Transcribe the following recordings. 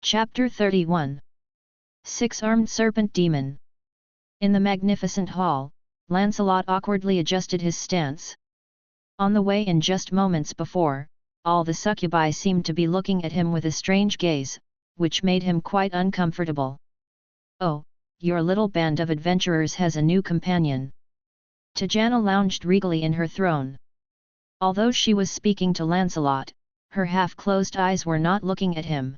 Chapter 31. Six-Armed Serpent Demon. In the magnificent hall, Lancelot awkwardly adjusted his stance. On the way in just moments before, all the succubi seemed to be looking at him with a strange gaze, which made him quite uncomfortable. "Oh, your little band of adventurers has a new companion." Tajana lounged regally in her throne. Although she was speaking to Lancelot, her half-closed eyes were not looking at him.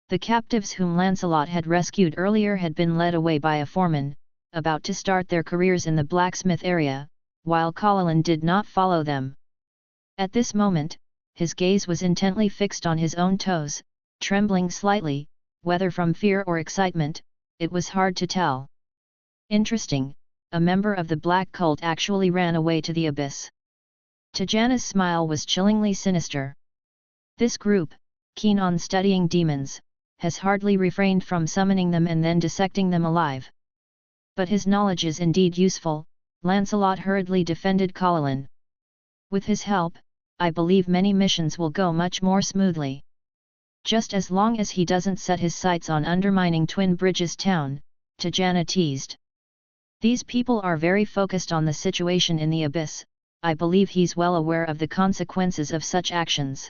The captives whom Lancelot had rescued earlier had been led away by a foreman, about to start their careers in the blacksmith area, while Paladin did not follow them. At this moment, his gaze was intently fixed on his own toes, trembling slightly, whether from fear or excitement, it was hard to tell. Interesting, a member of the black cult actually ran away to the abyss. Tajana's smile was chillingly sinister. This group, keen on studying demons, has hardly refrained from summoning them and then dissecting them alive. But his knowledge is indeed useful, Lancelot hurriedly defended Paladin. With his help, I believe many missions will go much more smoothly. Just as long as he doesn't set his sights on undermining Twin Bridges town, Tajana teased. These people are very focused on the situation in the abyss. I believe he's well aware of the consequences of such actions.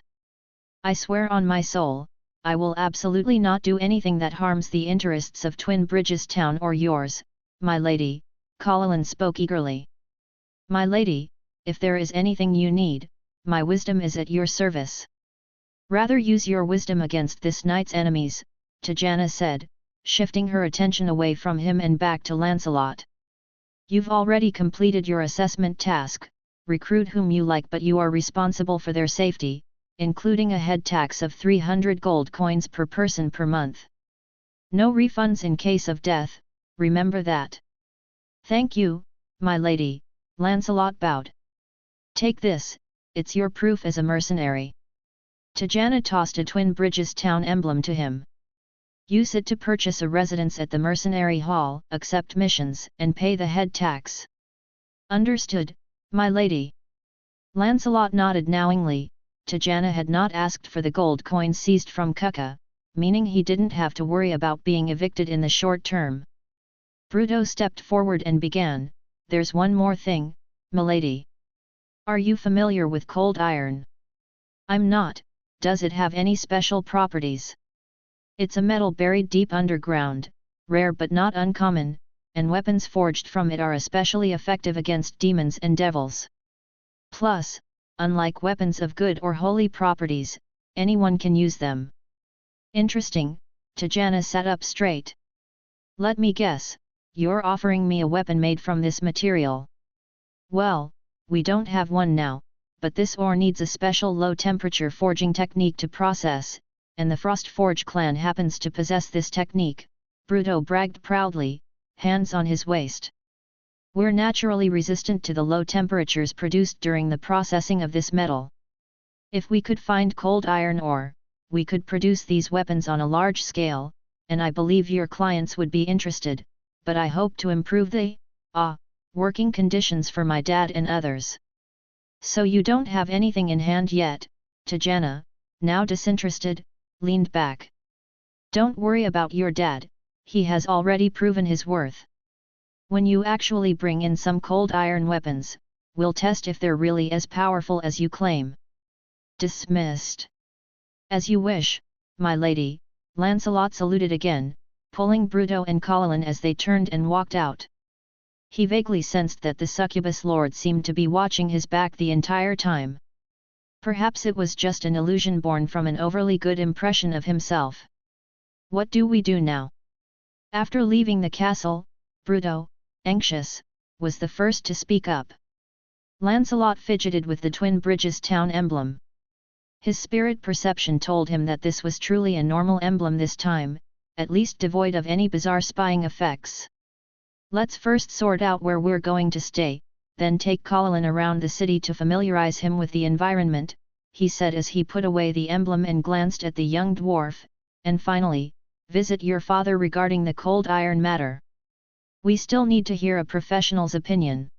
I swear on my soul, I will absolutely not do anything that harms the interests of Twin Bridges town or yours, my lady, Paladin spoke eagerly. My lady, if there is anything you need, my wisdom is at your service. Rather use your wisdom against this knight's enemies, Tajana said, shifting her attention away from him and back to Lancelot. You've already completed your assessment task, recruit whom you like, but you are responsible for their safety, including a head tax of 300 gold coins per person per month. No refunds in case of death, remember that. Thank you, my lady, Lancelot bowed. Take this, it's your proof as a mercenary. Tajana tossed a Twin Bridges town emblem to him. Use it to purchase a residence at the mercenary hall, accept missions, and pay the head tax. Understood, my lady. Lancelot nodded knowingly. Tajana had not asked for the gold coin seized from Kuka, meaning he didn't have to worry about being evicted in the short term. Bruto stepped forward and began, "There's one more thing, milady. Are you familiar with cold iron?" "I'm not. Does it have any special properties?" "It's a metal buried deep underground, rare but not uncommon, and weapons forged from it are especially effective against demons and devils. Plus, unlike weapons of good or holy properties, anyone can use them." "Interesting," Tajana sat up straight. "Let me guess, you're offering me a weapon made from this material." "Well, we don't have one now, but this ore needs a special low-temperature forging technique to process, and the Frostforge clan happens to possess this technique," Bruto bragged proudly, hands on his waist. "We're naturally resistant to the low temperatures produced during the processing of this metal. If we could find cold iron ore, we could produce these weapons on a large scale, and I believe your clients would be interested, but I hope to improve the working conditions for my dad and others." "So you don't have anything in hand yet?" Tajana, now disinterested, leaned back. "Don't worry about your dad, he has already proven his worth. When you actually bring in some cold iron weapons, we'll test if they're really as powerful as you claim." "Dismissed." "As you wish, my lady," Lancelot saluted again, pulling Bruto and Paladin as they turned and walked out. He vaguely sensed that the succubus lord seemed to be watching his back the entire time. Perhaps it was just an illusion born from an overly good impression of himself. "What do we do now?" After leaving the castle, Bruto, anxious, was the first to speak up. Lancelot fidgeted with the Twin Bridges town emblem. His spirit perception told him that this was truly a normal emblem this time, at least devoid of any bizarre spying effects. "Let's first sort out where we're going to stay, then take Paladin around the city to familiarize him with the environment," he said as he put away the emblem and glanced at the young dwarf, "and finally, visit your father regarding the cold iron matter. We still need to hear a professional's opinion."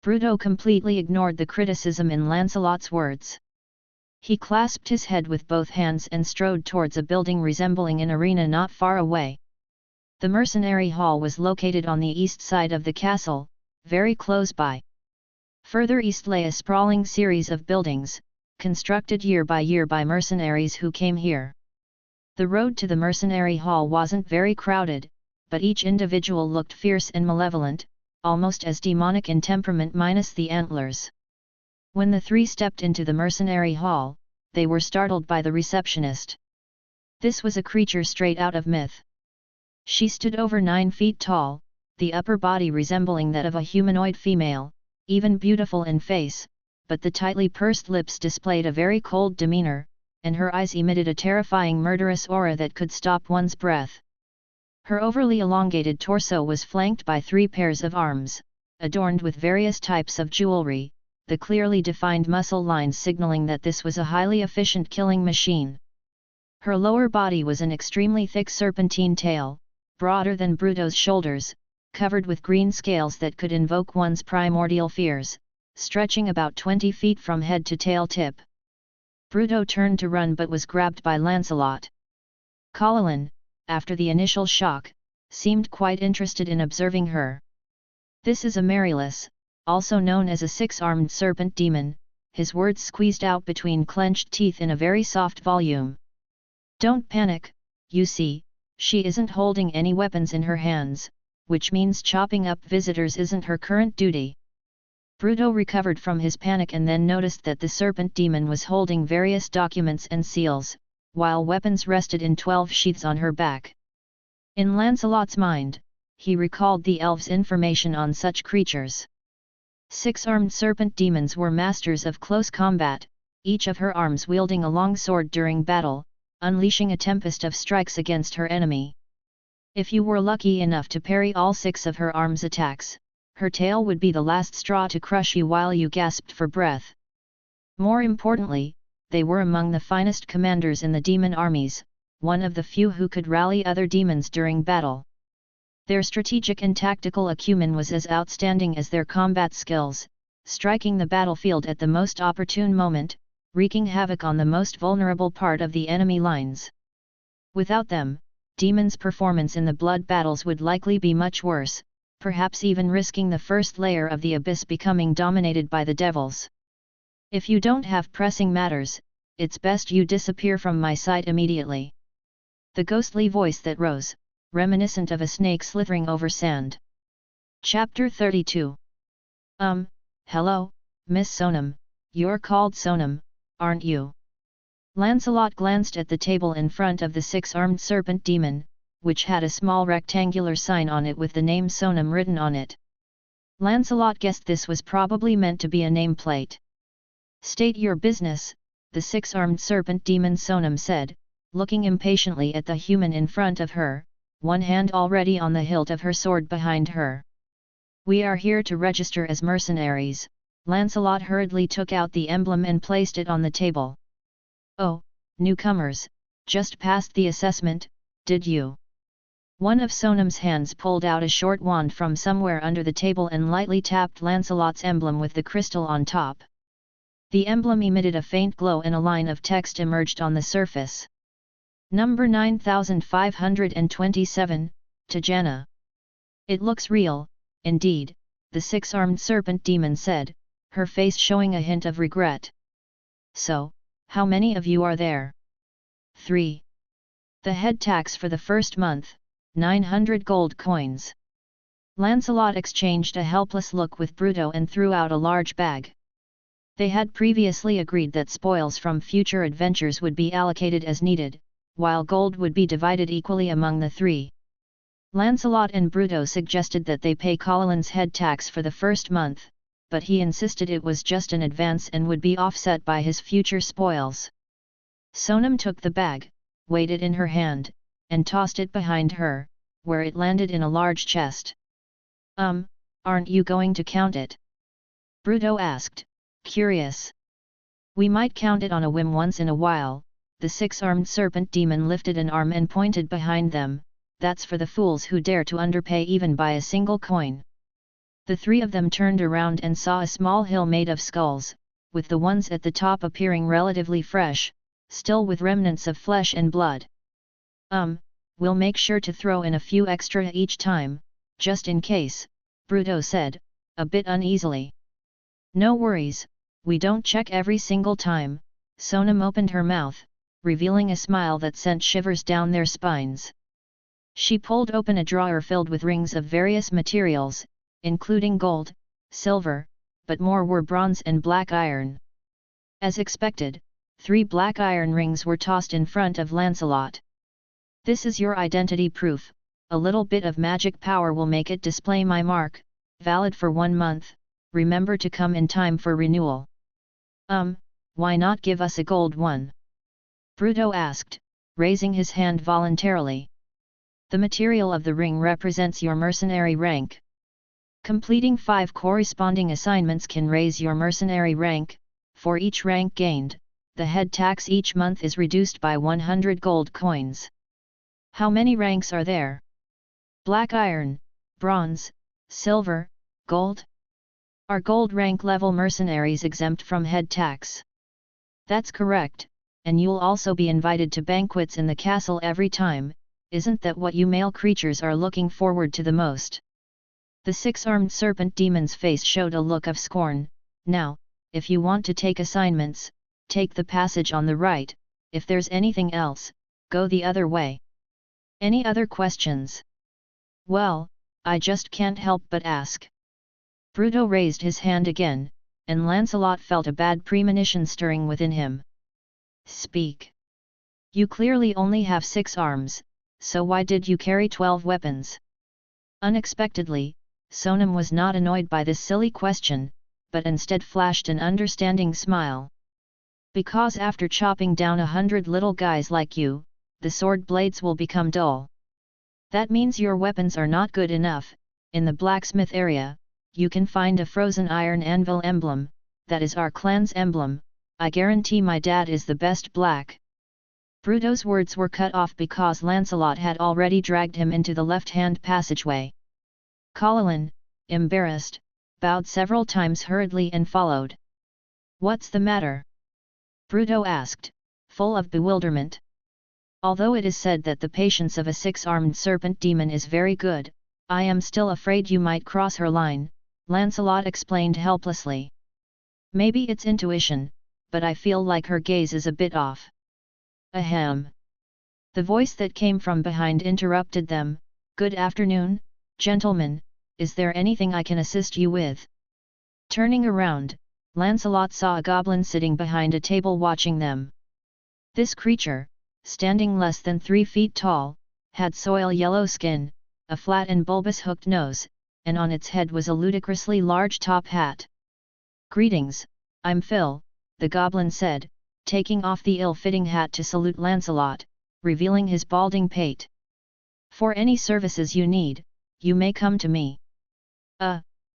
Bruto completely ignored the criticism in Lancelot's words. He clasped his head with both hands and strode towards a building resembling an arena not far away. The mercenary hall was located on the east side of the castle, very close by. Further east lay a sprawling series of buildings, constructed year by mercenaries who came here. The road to the mercenary hall wasn't very crowded, but each individual looked fierce and malevolent, almost as demonic in temperament minus the antlers. When the three stepped into the mercenary hall, they were startled by the receptionist. This was a creature straight out of myth. She stood over 9 feet tall, the upper body resembling that of a humanoid female, even beautiful in face, but the tightly pursed lips displayed a very cold demeanor, and her eyes emitted a terrifying murderous aura that could stop one's breath. Her overly elongated torso was flanked by 3 pairs of arms, adorned with various types of jewelry, the clearly defined muscle lines signaling that this was a highly efficient killing machine. Her lower body was an extremely thick serpentine tail, broader than Bruto's shoulders, covered with green scales that could invoke one's primordial fears, stretching about 20 feet from head to tail tip. Bruto turned to run but was grabbed by Lancelot. Paladin, after the initial shock, seemed quite interested in observing her. This is a Merylus, also known as a 6-armed serpent demon, his words squeezed out between clenched teeth in a very soft volume. Don't panic, you see, she isn't holding any weapons in her hands, which means chopping up visitors isn't her current duty. Bruto recovered from his panic and then noticed that the serpent demon was holding various documents and seals, while weapons rested in 12 sheaths on her back. In Lancelot's mind, he recalled the elves' information on such creatures. 6-armed serpent demons were masters of close combat, each of her arms wielding a long sword during battle, unleashing a tempest of strikes against her enemy. If you were lucky enough to parry all 6 of her arms' attacks, her tail would be the last straw to crush you while you gasped for breath. More importantly, they were among the finest commanders in the demon armies, one of the few who could rally other demons during battle. Their strategic and tactical acumen was as outstanding as their combat skills, striking the battlefield at the most opportune moment, wreaking havoc on the most vulnerable part of the enemy lines. Without them, demons' performance in the blood battles would likely be much worse, perhaps even risking the first layer of the abyss becoming dominated by the devils. If you don't have pressing matters, it's best you disappear from my sight immediately. The ghostly voice that rose, reminiscent of a snake slithering over sand. Chapter 32. Hello, Miss Sonam, you're called Sonam, aren't you? Lancelot glanced at the table in front of the 6-armed serpent demon, which had a small rectangular sign on it with the name Sonam written on it. Lancelot guessed this was probably meant to be a nameplate. State your business, the 6-armed serpent demon Sonam said, looking impatiently at the human in front of her, one hand already on the hilt of her sword behind her. We are here to register as mercenaries. Lancelot hurriedly took out the emblem and placed it on the table. Oh, newcomers, just passed the assessment, did you? One of Sonam's hands pulled out a short wand from somewhere under the table and lightly tapped Lancelot's emblem with the crystal on top. The emblem emitted a faint glow and a line of text emerged on the surface. Number 9527, Tajana. It looks real, indeed, the 6-armed serpent demon said, her face showing a hint of regret. So, how many of you are there? 3. The head tax for the first month, 900 gold coins. Lancelot exchanged a helpless look with Bruto and threw out a large bag. They had previously agreed that spoils from future adventures would be allocated as needed, while gold would be divided equally among the 3. Lancelot and Bruto suggested that they pay Paladin's head tax for the first month, but he insisted it was just an advance and would be offset by his future spoils. Sonam took the bag, weighed it in her hand, and tossed it behind her, where it landed in a large chest. Aren't you going to count it? Bruto asked, curious. We might count it on a whim once in a while. The 6-armed serpent demon lifted an arm and pointed behind them, that's for the fools who dare to underpay even by a single coin. The 3 of them turned around and saw a small hill made of skulls, with the ones at the top appearing relatively fresh, still with remnants of flesh and blood. We'll make sure to throw in a few extra each time, just in case, Bruto said, a bit uneasily. No worries, we don't check every single time. Sonam opened her mouth, revealing a smile that sent shivers down their spines. She pulled open a drawer filled with rings of various materials, including gold, silver, but more were bronze and black iron. As expected, 3 black iron rings were tossed in front of Lancelot. This is your identity proof, a little bit of magic power will make it display my mark, valid for 1 month, remember to come in time for renewal. Why not give us a gold one? Bruto asked, raising his hand voluntarily. The material of the ring represents your mercenary rank. Completing 5 corresponding assignments can raise your mercenary rank. For each rank gained, the head tax each month is reduced by 100 gold coins. How many ranks are there? Black iron, bronze, silver, gold? Are gold rank level mercenaries exempt from head tax? That's correct, and you'll also be invited to banquets in the castle every time. Isn't that what you male creatures are looking forward to the most? The 6-armed serpent demon's face showed a look of scorn. Now, if you want to take assignments, take the passage on the right, if there's anything else, go the other way. Any other questions? Well, I just can't help but ask. Bruto raised his hand again, and Lancelot felt a bad premonition stirring within him. Speak. You clearly only have 6 arms, so why did you carry 12 weapons? Unexpectedly, Sonam was not annoyed by this silly question, but instead flashed an understanding smile. Because after chopping down 100 little guys like you, the sword blades will become dull. That means your weapons are not good enough. In the blacksmith area, you can find a frozen iron anvil emblem, that is our clan's emblem. I guarantee my dad is the best black. Bruto's words were cut off because Lancelot had already dragged him into the left-hand passageway. Paladin, embarrassed, bowed several times hurriedly and followed. What's the matter? Bruto asked, full of bewilderment. Although it is said that the patience of a 6-armed serpent demon is very good, I am still afraid you might cross her line, Lancelot explained helplessly. Maybe it's intuition, but I feel like her gaze is a bit off. Ahem. The voice that came from behind interrupted them. Good afternoon, gentlemen, is there anything I can assist you with? Turning around, Lancelot saw a goblin sitting behind a table watching them. This creature, standing less than 3 feet tall, had soil yellow skin, a flat and bulbous hooked nose, and on its head was a ludicrously large top hat. Greetings, I'm Phil, the goblin said, taking off the ill-fitting hat to salute Lancelot, revealing his balding pate. For any services you need, you may come to me.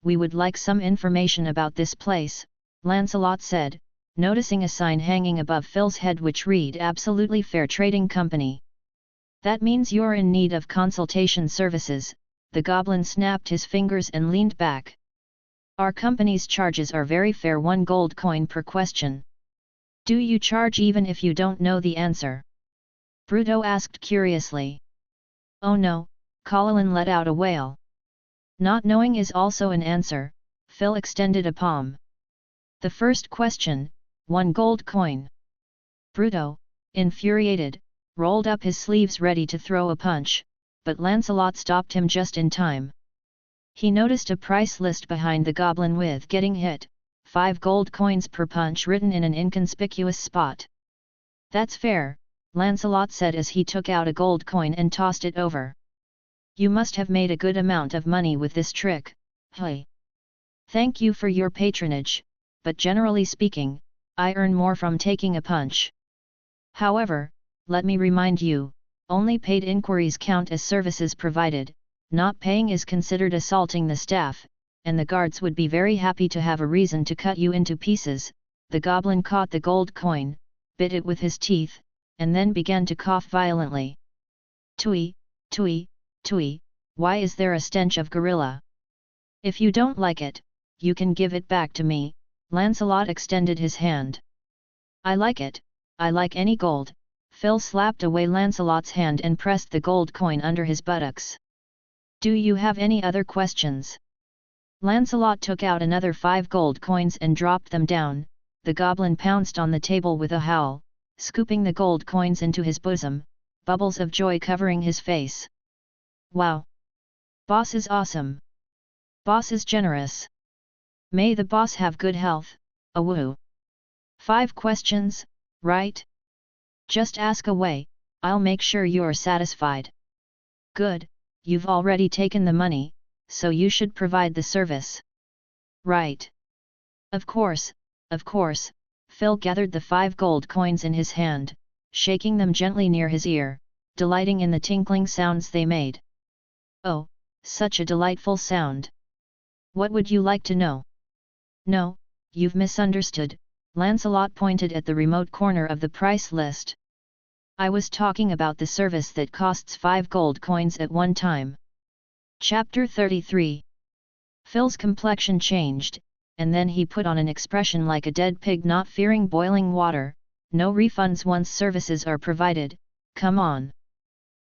We would like some information about this place, Lancelot said, noticing a sign hanging above Phil's head which read Absolutely Fair Trading Company. That means you're in need of consultation services, the goblin snapped his fingers and leaned back. Our company's charges are very fair, 1 gold coin per question. Do you charge even if you don't know the answer? Bruto asked curiously. Oh no, Paladin let out a wail. Not knowing is also an answer, Phil extended a palm. The first question, 1 gold coin. Bruto, infuriated, rolled up his sleeves ready to throw a punch, but Lancelot stopped him just in time. He noticed a price list behind the goblin with getting hit, 5 gold coins per punch written in an inconspicuous spot. That's fair, Lancelot said as he took out a gold coin and tossed it over. You must have made a good amount of money with this trick, hey. Thank you for your patronage, but generally speaking, I earn more from taking a punch. However, let me remind you, only paid inquiries count as services provided, not paying is considered assaulting the staff, and the guards would be very happy to have a reason to cut you into pieces. The goblin caught the gold coin, bit it with his teeth, and then began to cough violently. Tui, tui, tui, why is there a stench of gorilla? If you don't like it, you can give it back to me, Lancelot extended his hand. I like it, I like any gold. Phil slapped away Lancelot's hand and pressed the gold coin under his buttocks. Do you have any other questions? Lancelot took out another 5 gold coins and dropped them down. The goblin pounced on the table with a howl, scooping the gold coins into his bosom, bubbles of joy covering his face. Wow! Boss is awesome! Boss is generous! May the boss have good health, awoo! 5 questions, right? Just ask away, I'll make sure you're satisfied. Good, you've already taken the money, so you should provide the service. Right. Of course, Phil gathered the 5 gold coins in his hand, shaking them gently near his ear, delighting in the tinkling sounds they made. Oh, such a delightful sound! What would you like to know? No, you've misunderstood, Lancelot pointed at the remote corner of the price list. I was talking about the service that costs 5 gold coins at one time. Chapter 33. Phil's complexion changed, and then he put on an expression like a dead pig not fearing boiling water. No refunds once services are provided, come on.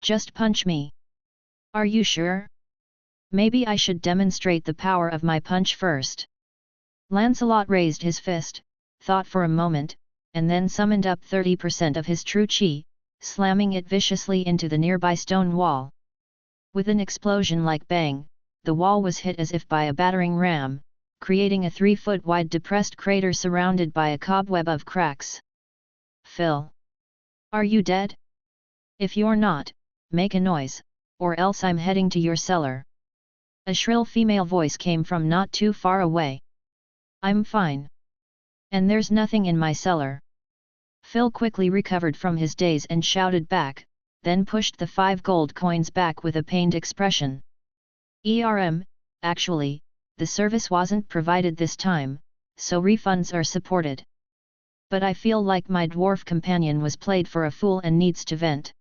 Just punch me. Are you sure? Maybe I should demonstrate the power of my punch first. Lancelot raised his fist, thought for a moment, and then summoned up 30% of his true chi, slamming it viciously into the nearby stone wall. With an explosion like bang, the wall was hit as if by a battering ram, creating a 3-foot-wide depressed crater surrounded by a cobweb of cracks. Phil! Are you dead? If you're not, make a noise, or else I'm heading to your cellar. A shrill female voice came from not too far away. I'm fine. And there's nothing in my cellar. Phil quickly recovered from his daze and shouted back, then pushed the 5 gold coins back with a pained expression. Actually, the service wasn't provided this time, so refunds are supported. But I feel like my dwarf companion was played for a fool and needs to vent.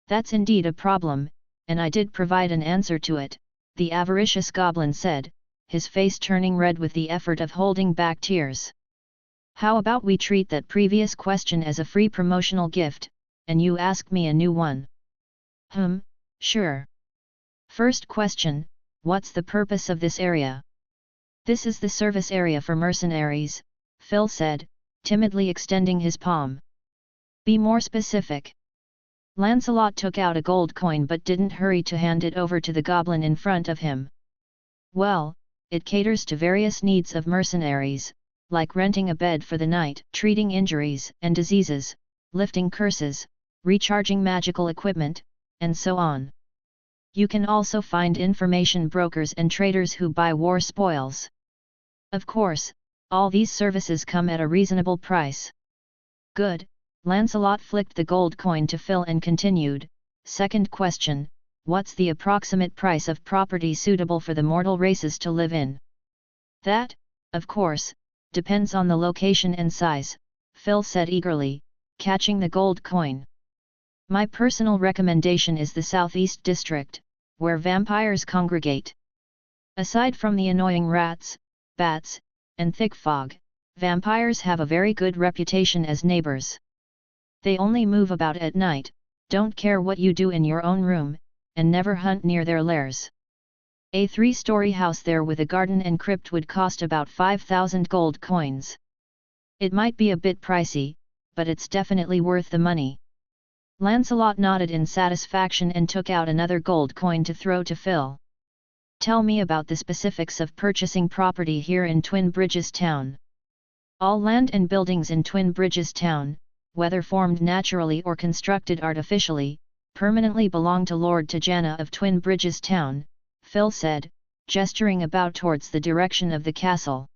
That's indeed a problem, and I did provide an answer to it, the avaricious goblin said, his face turning red with the effort of holding back tears. How about we treat that previous question as a free promotional gift, and you ask me a new one? Sure. First question, what's the purpose of this area? This is the service area for mercenaries, Phil said, timidly extending his palm. Be more specific. Lancelot took out a gold coin but didn't hurry to hand it over to the goblin in front of him. Well, it caters to various needs of mercenaries, like renting a bed for the night, treating injuries and diseases, lifting curses, recharging magical equipment, and so on. You can also find information brokers and traders who buy war spoils. Of course, all these services come at a reasonable price. Good, Lancelot flicked the gold coin to Phil and continued, second question, what's the approximate price of property suitable for the mortal races to live in? That, of course, depends on the location and size, Phil said eagerly, catching the gold coin. My personal recommendation is the Southeast District, where vampires congregate. Aside from the annoying rats, bats, and thick fog, vampires have a very good reputation as neighbors. They only move about at night, don't care what you do in your own room, and never hunt near their lairs. A 3-story house there with a garden and crypt would cost about 5,000 gold coins. It might be a bit pricey, but it's definitely worth the money. Lancelot nodded in satisfaction and took out another gold coin to throw to Phil. Tell me about the specifics of purchasing property here in Twin Bridges Town. All land and buildings in Twin Bridges Town, whether formed naturally or constructed artificially, permanently belong to Lord Tajana of Twin Bridges Town, Phil said, gesturing about towards the direction of the castle.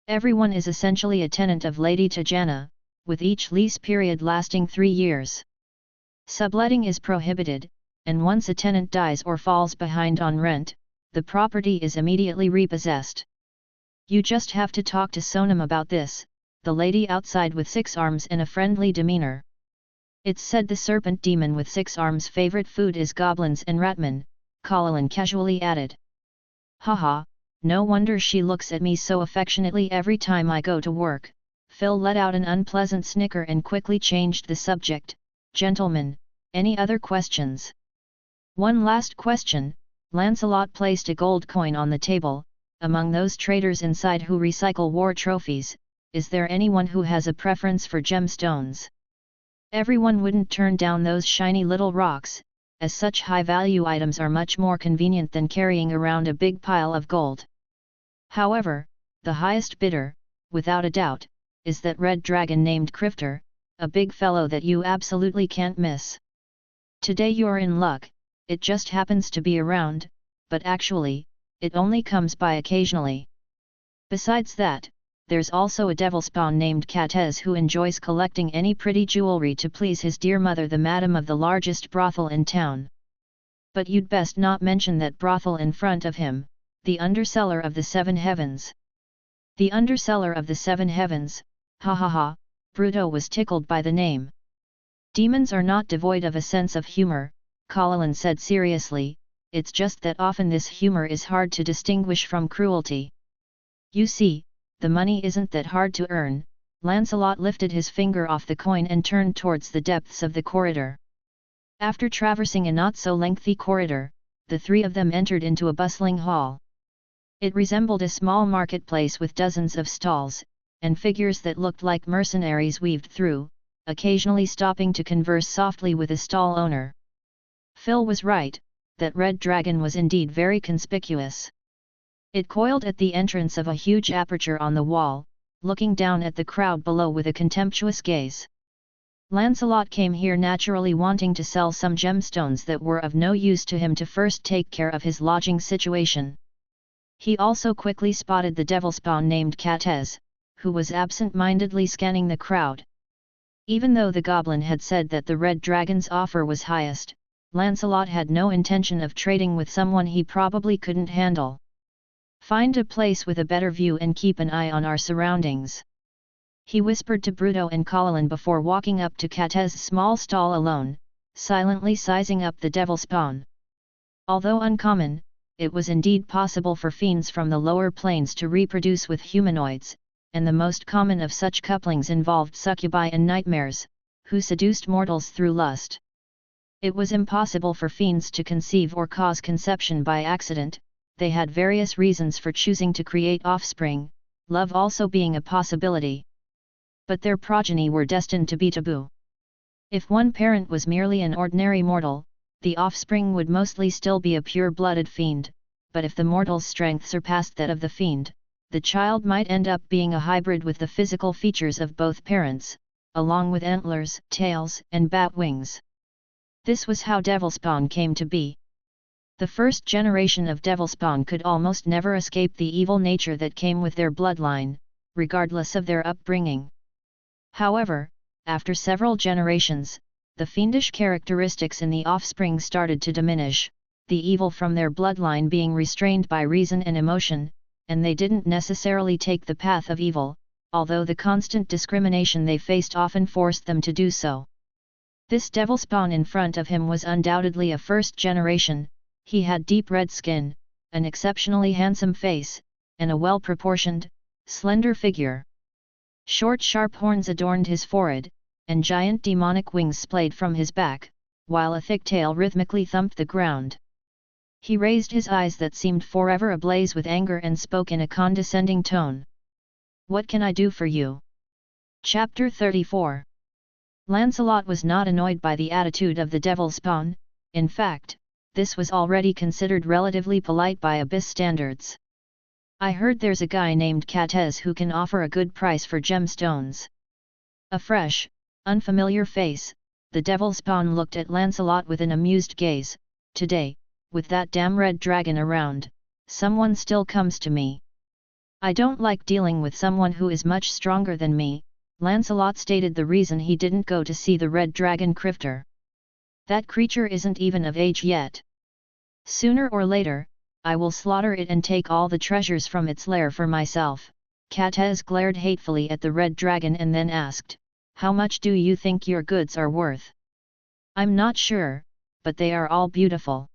Everyone is essentially a tenant of Lady Tajana, with each lease period lasting 3 years. Subletting is prohibited, and once a tenant dies or falls behind on rent, the property is immediately repossessed. You just have to talk to Sonam about this, the lady outside with 6 arms and a friendly demeanor. It's said the serpent demon with 6 arms' favorite food is goblins and ratmen, Paladin casually added. Haha, no wonder she looks at me so affectionately every time I go to work." Phil let out an unpleasant snicker and quickly changed the subject. "Gentlemen, any other questions?" "One last question." Lancelot placed a gold coin on the table. "Among those traders inside who recycle war trophies, is there anyone who has a preference for gemstones? Everyone wouldn't turn down those shiny little rocks, as such high-value items are much more convenient than carrying around a big pile of gold. However, the highest bidder, without a doubt, is that red dragon named Crifter, a big fellow that you absolutely can't miss. Today you're in luck, it just happens to be around, but actually, it only comes by occasionally. Besides that, there's also a devil spawn named Catez who enjoys collecting any pretty jewelry to please his dear mother, the madam of the largest brothel in town. But you'd best not mention that brothel in front of him, the underseller of the Seven Heavens." "The underseller of the Seven Heavens, ha ha ha," Bruto was tickled by the name. "Demons are not devoid of a sense of humor," Paladin said seriously, "it's just that often this humor is hard to distinguish from cruelty. You see, the money isn't that hard to earn." Lancelot lifted his finger off the coin and turned towards the depths of the corridor. After traversing a not-so-lengthy corridor, the three of them entered into a bustling hall. It resembled a small marketplace with dozens of stalls, and figures that looked like mercenaries weaved through, occasionally stopping to converse softly with a stall owner. Phil was right, that red dragon was indeed very conspicuous. It coiled at the entrance of a huge aperture on the wall, looking down at the crowd below with a contemptuous gaze. Lancelot came here naturally wanting to sell some gemstones that were of no use to him to first take care of his lodging situation. He also quickly spotted the devil spawn named Catez, who was absent-mindedly scanning the crowd. Even though the goblin had said that the red dragon's offer was highest, Lancelot had no intention of trading with someone he probably couldn't handle. "Find a place with a better view and keep an eye on our surroundings," he whispered to Bruto and Paladin before walking up to Catez's small stall alone, silently sizing up the devil spawn. Although uncommon, it was indeed possible for fiends from the lower planes to reproduce with humanoids, and the most common of such couplings involved succubi and nightmares, who seduced mortals through lust. It was impossible for fiends to conceive or cause conception by accident. They had various reasons for choosing to create offspring, love also being a possibility. But their progeny were destined to be taboo. If one parent was merely an ordinary mortal, the offspring would mostly still be a pure-blooded fiend, but if the mortal's strength surpassed that of the fiend, the child might end up being a hybrid with the physical features of both parents, along with antlers, tails, and bat wings. This was how Devilspawn came to be. The first generation of Devilspawn could almost never escape the evil nature that came with their bloodline, regardless of their upbringing. However, after several generations, the fiendish characteristics in the offspring started to diminish, the evil from their bloodline being restrained by reason and emotion, and they didn't necessarily take the path of evil, although the constant discrimination they faced often forced them to do so. This Devilspawn in front of him was undoubtedly a first generation. He had deep red skin, an exceptionally handsome face, and a well-proportioned, slender figure. Short sharp horns adorned his forehead, and giant demonic wings splayed from his back, while a thick tail rhythmically thumped the ground. He raised his eyes that seemed forever ablaze with anger and spoke in a condescending tone. "What can I do for you?" Chapter 34. Lancelot was not annoyed by the attitude of the Devilspawn. In fact, this was already considered relatively polite by Abyss standards. "I heard there's a guy named Catez who can offer a good price for gemstones." A fresh, unfamiliar face, the Devilspawn looked at Lancelot with an amused gaze. "Today, with that damn red dragon around, someone still comes to me. I don't like dealing with someone who is much stronger than me." Lancelot stated the reason he didn't go to see the red dragon Crifter. "That creature isn't even of age yet. Sooner or later, I will slaughter it and take all the treasures from its lair for myself." Catez glared hatefully at the red dragon and then asked, "How much do you think your goods are worth?" "I'm not sure, but they are all beautiful."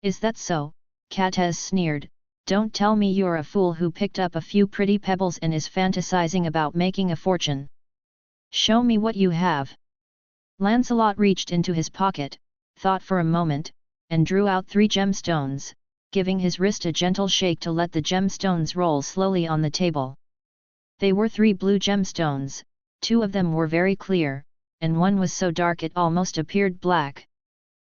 "Is that so?" Catez sneered, Don't tell me you're a fool who picked up a few pretty pebbles and is fantasizing about making a fortune. Show me what you have. Lancelot reached into his pocket, thought for a moment, and drew out 3 gemstones, giving his wrist a gentle shake to let the gemstones roll slowly on the table. They were 3 blue gemstones, 2 of them were very clear, and one was so dark it almost appeared black.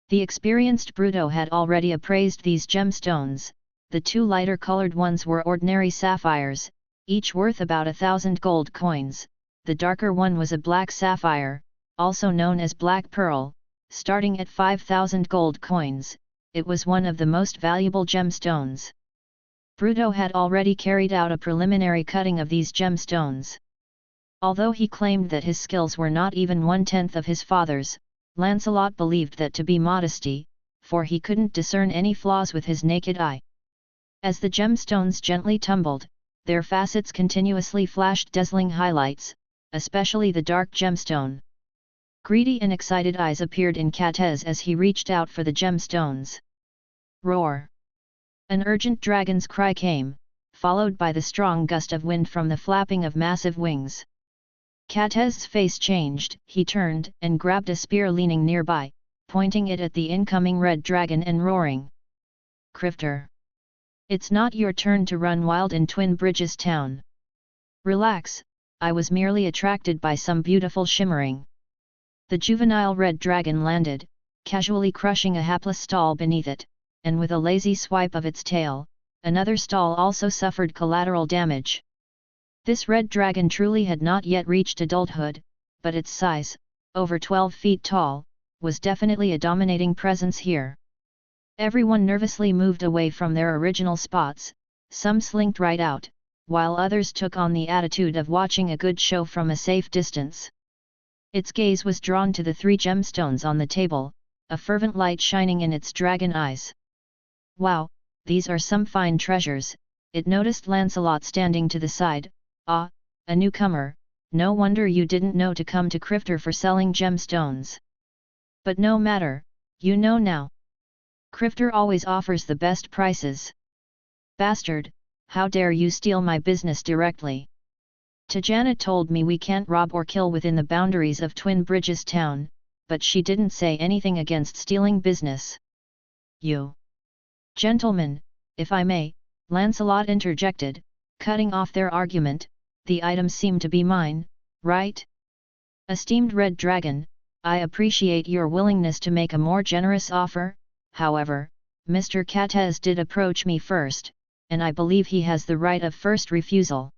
The experienced Bruto had already appraised these gemstones. The 2 lighter-colored ones were ordinary sapphires, each worth about 1,000 gold coins. The darker one was a black sapphire, also known as black pearl, starting at 5,000 gold coins. It was one of the most valuable gemstones. Bruto had already carried out a preliminary cutting of these gemstones. Although he claimed that his skills were not even 1/10 of his father's, Lancelot believed that to be modesty, for he couldn't discern any flaws with his naked eye. As the gemstones gently tumbled, their facets continuously flashed dazzling highlights, especially the dark gemstone. Greedy and excited eyes appeared in Catez as he reached out for the gemstones. Roar! An urgent dragon's cry came, followed by the strong gust of wind from the flapping of massive wings. Catez's face changed, he turned and grabbed a spear leaning nearby, pointing it at the incoming red dragon and roaring. Crifter! It's not your turn to run wild in Twin Bridges town. Relax, I was merely attracted by some beautiful shimmering. The juvenile red dragon landed, casually crushing a hapless stall beneath it, and with a lazy swipe of its tail, another stall also suffered collateral damage. This red dragon truly had not yet reached adulthood, but its size, over 12 feet tall, was definitely a dominating presence here. Everyone nervously moved away from their original spots, some slinked right out, while others took on the attitude of watching a good show from a safe distance. Its gaze was drawn to the 3 gemstones on the table, a fervent light shining in its dragon eyes. Wow, these are some fine treasures, it noticed Lancelot standing to the side. Ah, a newcomer, no wonder you didn't know to come to Crifter for selling gemstones. But no matter, you know now. Crifter always offers the best prices. Bastard, how dare you steal my business directly? Tajana told me we can't rob or kill within the boundaries of Twin Bridges town, but she didn't say anything against stealing business. You! Gentlemen, if I may, Lancelot interjected, cutting off their argument, the items seem to be mine, right? Esteemed Red Dragon, I appreciate your willingness to make a more generous offer. However, Mr. Catez did approach me first, and I believe he has the right of first refusal.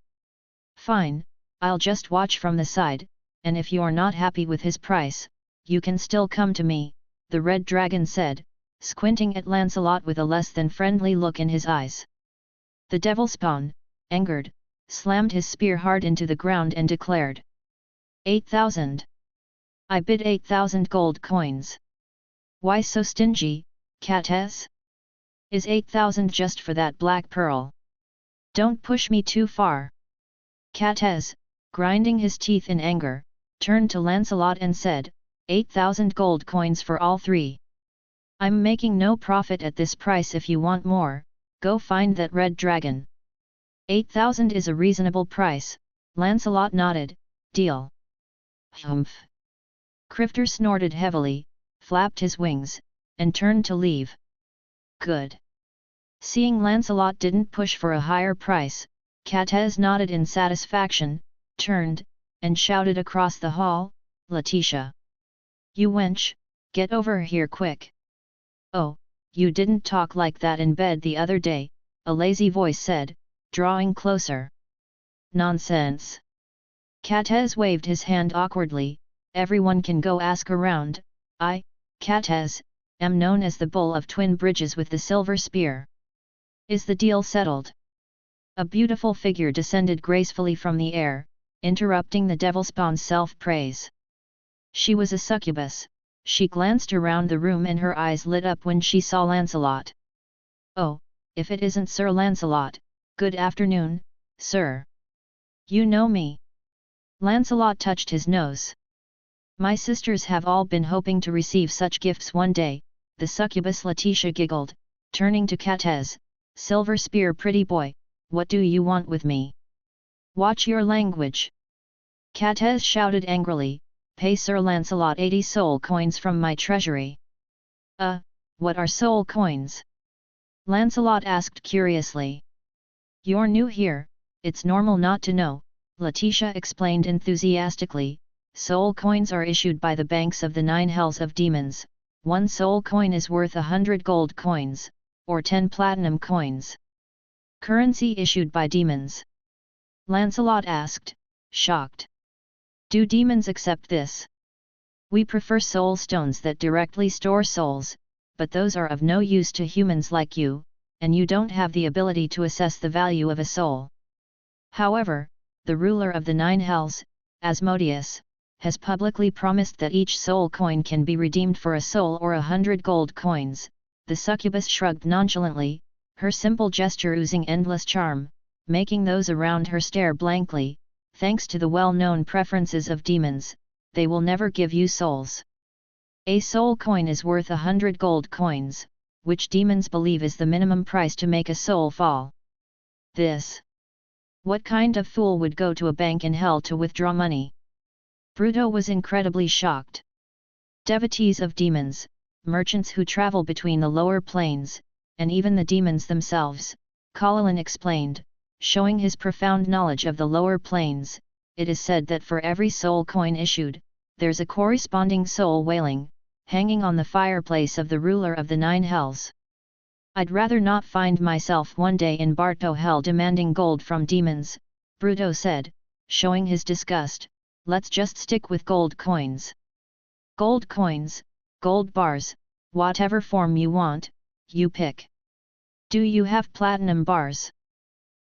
Fine, I'll just watch from the side, and if you're not happy with his price, you can still come to me, the Red Dragon said, squinting at Lancelot with a less than friendly look in his eyes. The devil spawn, angered, slammed his spear hard into the ground and declared. 8,000. I bid 8,000 gold coins. Why so stingy, Catez? Is 8,000 just for that black pearl? Don't push me too far. Catez, grinding his teeth in anger, turned to Lancelot and said, 8,000 gold coins for all 3. I'm making no profit at this price. If you want more, go find that red dragon. 8,000 is a reasonable price, Lancelot nodded, deal. Humph. Crifter snorted heavily, flapped his wings, and turned to leave. Good. Seeing Lancelot didn't push for a higher price, Catez nodded in satisfaction, turned, and shouted across the hall, Letitia! You wench, get over here quick! Oh, you didn't talk like that in bed the other day, a lazy voice said, drawing closer. Nonsense! Catez waved his hand awkwardly, everyone can go ask around. I, Catez, am known as the Bull of Twin Bridges with the silver spear. Is the deal settled? A beautiful figure descended gracefully from the air, interrupting the devil spawn's self-praise. She was a succubus. She glanced around the room and her eyes lit up when she saw Lancelot. Oh, if it isn't Sir Lancelot, good afternoon, sir. You know me. Lancelot touched his nose. My sisters have all been hoping to receive such gifts one day, the succubus Letitia giggled, turning to Catez, "Silver spear pretty boy, what do you want with me? Watch your language!" Cathes shouted angrily, "Pay Sir Lancelot 80 soul coins from my treasury." What are soul coins?" Lancelot asked curiously. "You're new here, it's normal not to know," Letitia explained enthusiastically. "Soul coins are issued by the banks of the 9 hells of demons. 1 soul coin is worth 100 gold coins, or 10 platinum coins. Currency issued by demons." Lancelot asked, shocked. "Do demons accept this?" "We prefer soul stones that directly store souls, but those are of no use to humans like you, and you don't have the ability to assess the value of a soul. However, the ruler of the 9 hells, Asmodeus, has publicly promised that each soul coin can be redeemed for a soul or 100 gold coins." The succubus shrugged nonchalantly, her simple gesture oozing endless charm, making those around her stare blankly. "Thanks to the well-known preferences of demons, they will never give you souls. A soul coin is worth 100 gold coins, which demons believe is the minimum price to make a soul fall. What kind of fool would go to a bank in hell to withdraw money?" Bruto was incredibly shocked. "Devotees of demons, merchants who travel between the lower planes, and even the demons themselves," Paladin explained, showing his profound knowledge of the lower planes. "It is said that for every soul coin issued, there's a corresponding soul wailing, hanging on the fireplace of the ruler of the 9 hells. I'd rather not find myself one day in Barto hell demanding gold from demons," Bruto said, showing his disgust. "Let's just stick with gold coins. Gold coins, gold bars, whatever form you want, you pick." "Do you have platinum bars?"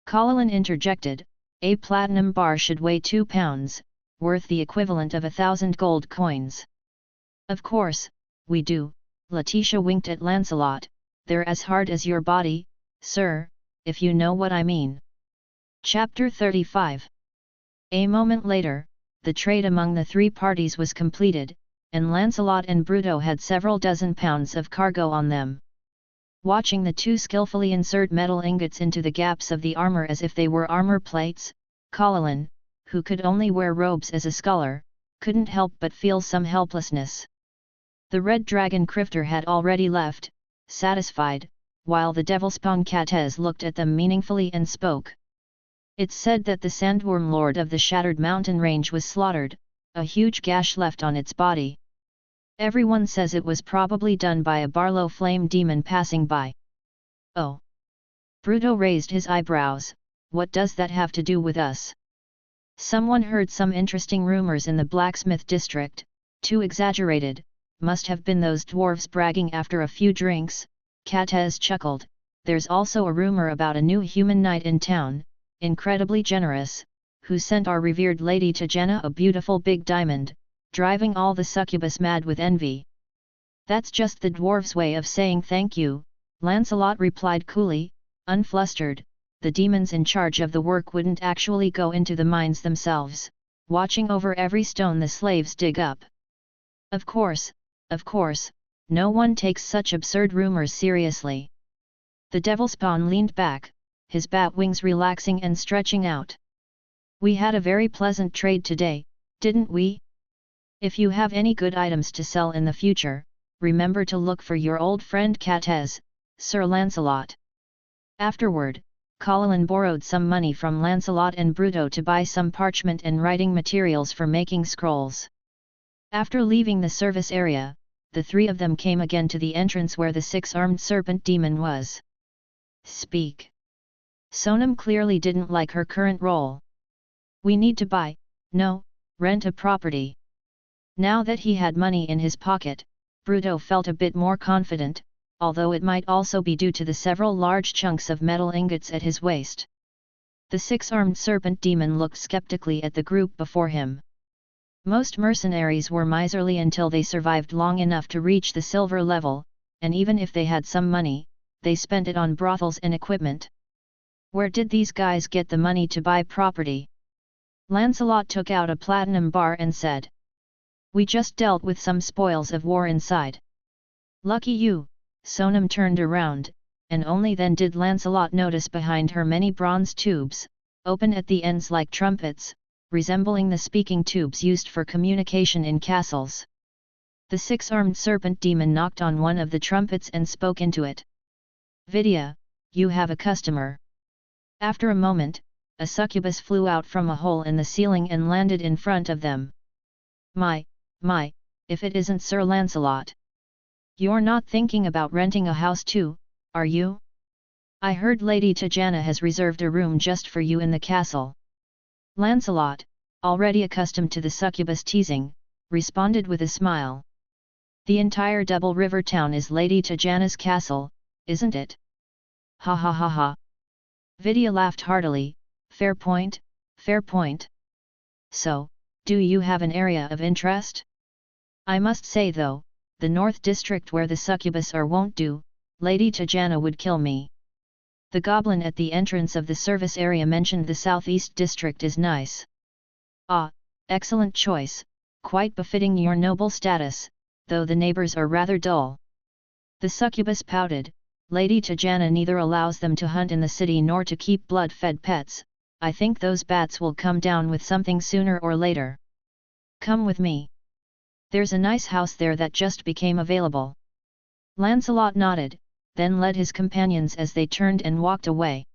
Paladin interjected. "A platinum bar should weigh 2 pounds, worth the equivalent of 1,000 gold coins." "Of course, we do," Letitia winked at Lancelot. "They're as hard as your body, sir, if you know what I mean." Chapter 35. A moment later, the trade among the 3 parties was completed, and Lancelot and Bruto had several dozen pounds of cargo on them. Watching the 2 skillfully insert metal ingots into the gaps of the armor as if they were armor plates, Paladin, who could only wear robes as a scholar, couldn't help but feel some helplessness. The red dragon crifter had already left, satisfied, while the devil-spawn Cathes looked at them meaningfully and spoke. "It's said that the sandworm lord of the Shattered Mountain Range was slaughtered, a huge gash left on its body. Everyone says it was probably done by a Barlow flame demon passing by." "Oh!" Bruto raised his eyebrows. "What does that have to do with us?" "Someone heard some interesting rumors in the blacksmith district, too exaggerated, must have been those dwarves bragging after a few drinks," Cathes chuckled. "There's also a rumor about a new human knight in town, incredibly generous, who sent our revered Lady Tajena a beautiful big diamond, driving all the succubus mad with envy." "That's just the dwarves' way of saying thank you," Lancelot replied coolly, unflustered. "The demons in charge of the work wouldn't actually go into the mines themselves, watching over every stone the slaves dig up." Of course, no one takes such absurd rumors seriously." The devil-spawn leaned back, his bat wings relaxing and stretching out. "We had a very pleasant trade today, didn't we? If you have any good items to sell in the future, remember to look for your old friend Cathes, Sir Lancelot." Afterward, Paladin borrowed some money from Lancelot and Bruto to buy some parchment and writing materials for making scrolls. After leaving the service area, the 3 of them came again to the entrance where the 6-armed serpent demon was. "Speak." Sonam clearly didn't like her current role. "We need to buy, no, rent a property." Now that he had money in his pocket, Bruto felt a bit more confident, although it might also be due to the several large chunks of metal ingots at his waist. The 6-armed serpent demon looked skeptically at the group before him. Most mercenaries were miserly until they survived long enough to reach the silver level, and even if they had some money, they spent it on brothels and equipment. Where did these guys get the money to buy property? Lancelot took out a platinum bar and said. "We just dealt with some spoils of war inside." "Lucky you," Sonam turned around, and only then did Lancelot notice behind her many bronze tubes, open at the ends like trumpets, resembling the speaking tubes used for communication in castles. The six-armed serpent demon knocked on one of the trumpets and spoke into it. "Vidya, you have a customer." After a moment, a succubus flew out from a hole in the ceiling and landed in front of them. My, if it isn't Sir Lancelot. You're not thinking about renting a house too, are you? I heard Lady Tajana has reserved a room just for you in the castle." Lancelot, already accustomed to the succubus teasing, responded with a smile. "The entire Double River town is Lady Tajana's castle, isn't it?" "Ha ha ha ha." Vidya laughed heartily. Fair point, fair point. "So, do you have an area of interest? I must say though, the North District where the succubus are won't do, Lady Tajana would kill me." The goblin at the entrance of the service area mentioned the Southeast District is nice. "Ah, excellent choice, quite befitting your noble status, though the neighbors are rather dull." The succubus pouted. "Lady Tajana neither allows them to hunt in the city nor to keep blood-fed pets. I think those bats will come down with something sooner or later. Come with me. There's a nice house there that just became available." Lancelot nodded, then led his companions as they turned and walked away.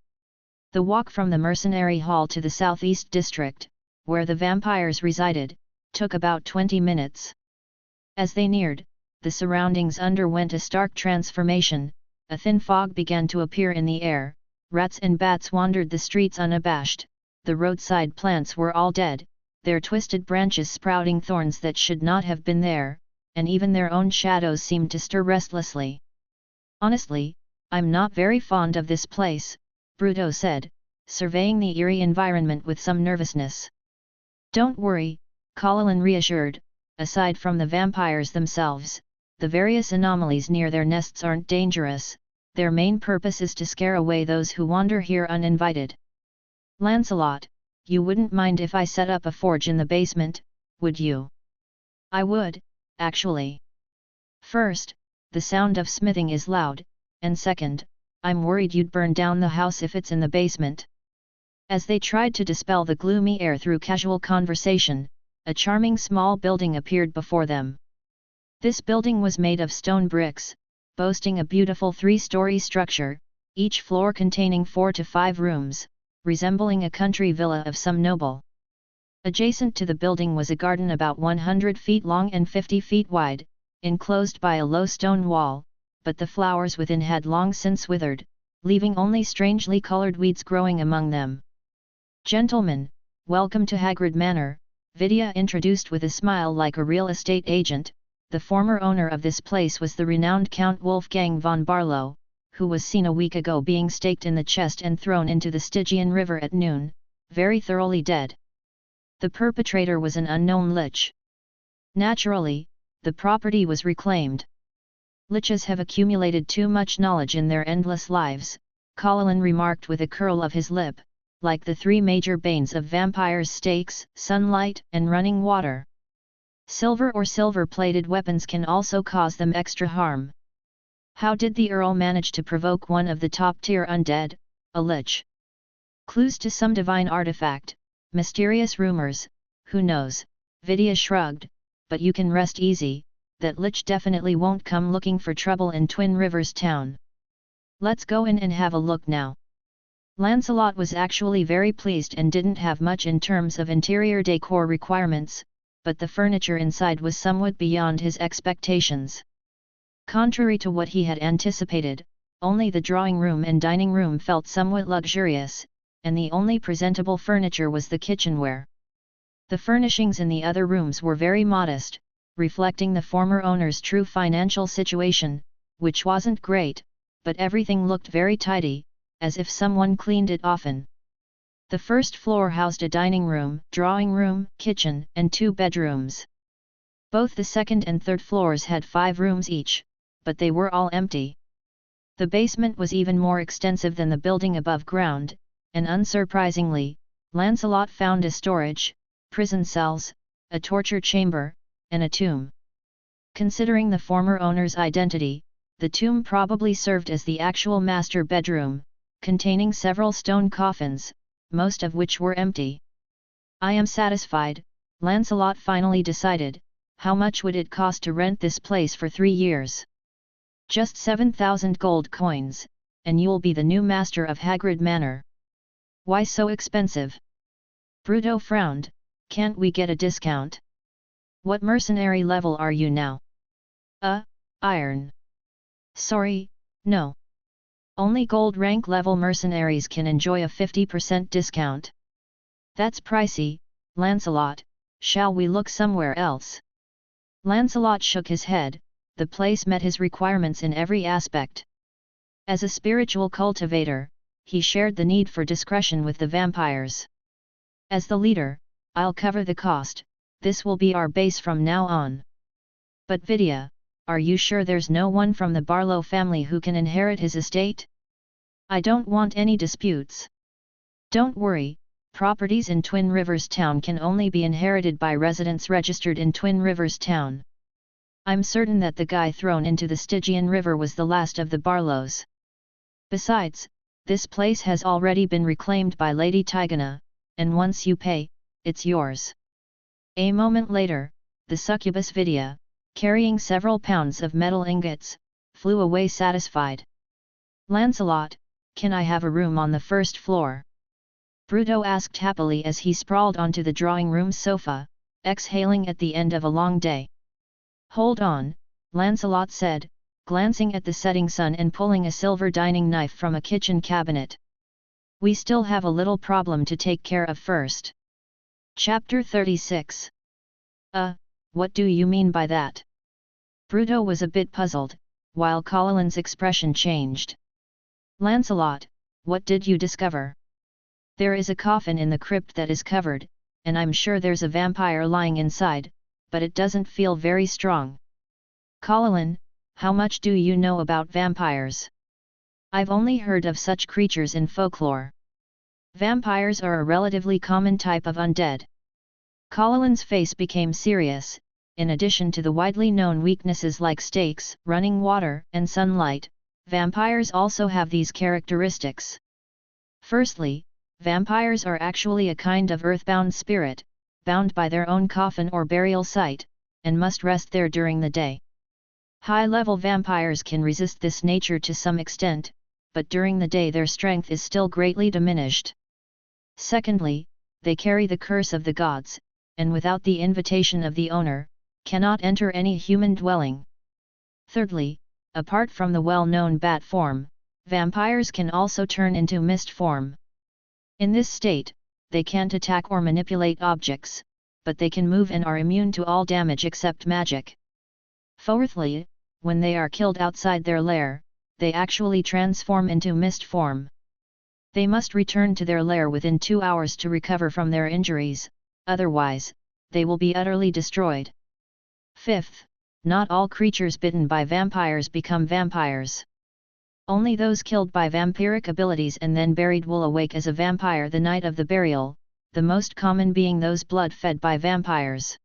The walk from the mercenary hall to the Southeast District, where the vampires resided, took about 20 minutes. As they neared, the surroundings underwent a stark transformation. A thin fog began to appear in the air, rats and bats wandered the streets unabashed, the roadside plants were all dead, their twisted branches sprouting thorns that should not have been there, and even their own shadows seemed to stir restlessly. "Honestly, I'm not very fond of this place," Bruto said, surveying the eerie environment with some nervousness. "Don't worry," Paladin reassured, "aside from the vampires themselves, the various anomalies near their nests aren't dangerous, their main purpose is to scare away those who wander here uninvited." "Lancelot, you wouldn't mind if I set up a forge in the basement, would you?" "I would, actually. First, the sound of smithing is loud, and second, I'm worried you'd burn down the house if it's in the basement." As they tried to dispel the gloomy air through casual conversation, a charming small building appeared before them. This building was made of stone bricks, boasting a beautiful 3-story structure, each floor containing 4 to 5 rooms, resembling a country villa of some noble. Adjacent to the building was a garden about 100 feet long and 50 feet wide, enclosed by a low stone wall, but the flowers within had long since withered, leaving only strangely colored weeds growing among them. "Gentlemen, welcome to Hagrid Manor," Vidya introduced with a smile like a real estate agent. The former owner of this place was the renowned Count Wolfgang von Barlow, who was seen a week ago being staked in the chest and thrown into the Stygian River at noon, very thoroughly dead. The perpetrator was an unknown lich. Naturally, the property was reclaimed. "Liches have accumulated too much knowledge in their endless lives," Paladin remarked with a curl of his lip, "like the 3 major banes of vampires: stakes, sunlight, and running water. Silver or silver-plated weapons can also cause them extra harm. How did the Earl manage to provoke one of the top-tier undead, a lich? Clues to some divine artifact, mysterious rumors, who knows?" Vidya shrugged, "but you can rest easy, that lich definitely won't come looking for trouble in Twin Rivers town. Let's go in and have a look now." Lancelot was actually very pleased and didn't have much in terms of interior decor requirements, but the furniture inside was somewhat beyond his expectations. Contrary to what he had anticipated, only the drawing room and dining room felt somewhat luxurious, and the only presentable furniture was the kitchenware. The furnishings in the other rooms were very modest, reflecting the former owner's true financial situation, which wasn't great, but everything looked very tidy, as if someone cleaned it often. The first floor housed a dining room, drawing room, kitchen, and 2 bedrooms. Both the second and third floors had 5 rooms each, but they were all empty. The basement was even more extensive than the building above ground, and unsurprisingly, Lancelot found a storage, prison cells, a torture chamber, and a tomb. Considering the former owner's identity, the tomb probably served as the actual master bedroom, containing several stone coffins, most of which were empty. I am satisfied, Lancelot finally decided. How much would it cost to rent this place for 3 years? Just 7,000 gold coins, and you'll be the new master of Hagrid Manor. Why so expensive? Bruto frowned. Can't we get a discount? What mercenary level are you now? Iron. Sorry, no. Only gold rank level mercenaries can enjoy a 50% discount. That's pricey, Lancelot. Shall we look somewhere else? Lancelot shook his head. The place met his requirements in every aspect. As a spiritual cultivator, he shared the need for discretion with the vampires. As the leader, I'll cover the cost. This will be our base from now on. But Vidya, are you sure there's no one from the Barlow family who can inherit his estate? I don't want any disputes. Don't worry, properties in Twin Rivers Town can only be inherited by residents registered in Twin Rivers Town. I'm certain that the guy thrown into the Stygian River was the last of the Barlows. Besides, this place has already been reclaimed by Lady Tigana, and once you pay, it's yours. A moment later, the succubus Vidya, carrying several pounds of metal ingots, flew away satisfied. Lancelot, can I have a room on the first floor? Bruto asked happily as he sprawled onto the drawing room sofa, exhaling at the end of a long day. Hold on, Lancelot said, glancing at the setting sun and pulling a silver dining knife from a kitchen cabinet. We still have a little problem to take care of first. Chapter 36. What do you mean by that? Bruto was a bit puzzled, while Colin's expression changed. Lancelot, what did you discover? There is a coffin in the crypt that is covered, and I'm sure there's a vampire lying inside, but it doesn't feel very strong. Colin, how much do you know about vampires? I've only heard of such creatures in folklore. Vampires are a relatively common type of undead. Colin's face became serious. In addition to the widely known weaknesses like stakes, running water, and sunlight, vampires also have these characteristics. Firstly, vampires are actually a kind of earthbound spirit, bound by their own coffin or burial site, and must rest there during the day. High-level vampires can resist this nature to some extent, but during the day their strength is still greatly diminished. Secondly, they carry the curse of the gods, and without the invitation of the owner, cannot enter any human dwelling. Thirdly, apart from the well-known bat form, vampires can also turn into mist form. In this state, they can't attack or manipulate objects, but they can move and are immune to all damage except magic. Fourthly, when they are killed outside their lair, they actually transform into mist form. They must return to their lair within 2 hours to recover from their injuries, otherwise, they will be utterly destroyed. Fifth, not all creatures bitten by vampires become vampires. Only those killed by vampiric abilities and then buried will awake as a vampire the night of the burial, the most common being those blood-fed by vampires.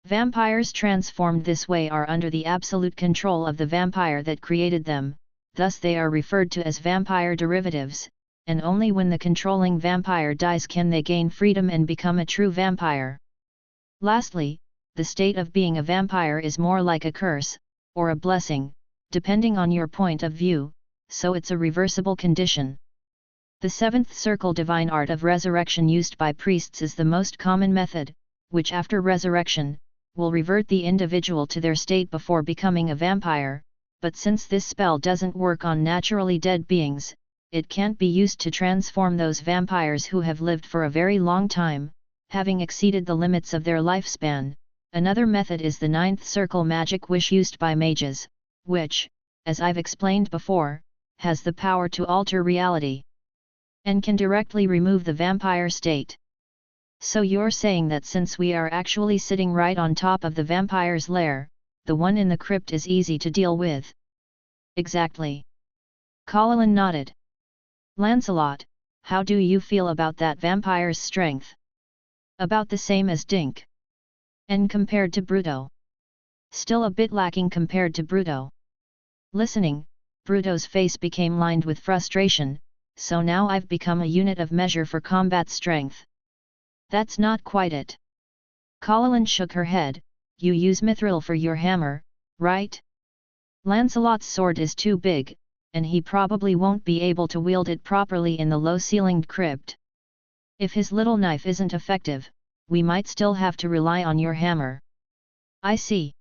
Vampires transformed this way are under the absolute control of the vampire that created them, thus they are referred to as vampire derivatives, and only when the controlling vampire dies can they gain freedom and become a true vampire. Lastly, the state of being a vampire is more like a curse, or a blessing, depending on your point of view, so it's a reversible condition. The seventh circle divine art of resurrection used by priests is the most common method, which after resurrection, will revert the individual to their state before becoming a vampire, but since this spell doesn't work on naturally dead beings, it can't be used to transform those vampires who have lived for a very long time, having exceeded the limits of their lifespan. Another method is the ninth circle magic wish used by mages, which, as I've explained before, has the power to alter reality, and can directly remove the vampire state. So you're saying that since we are actually sitting right on top of the vampire's lair, the one in the crypt is easy to deal with? Exactly. Colin nodded. Lancelot, how do you feel about that vampire's strength? About the same as Dink. And compared to Bruto? Still a bit lacking compared to Bruto. Listening, Bruto's face became lined with frustration. So now I've become a unit of measure for combat strength. That's not quite it. Paladin shook her head. You use mithril for your hammer, right? Lancelot's sword is too big, and he probably won't be able to wield it properly in the low-ceilinged crypt. If his little knife isn't effective, we might still have to rely on your hammer. I see.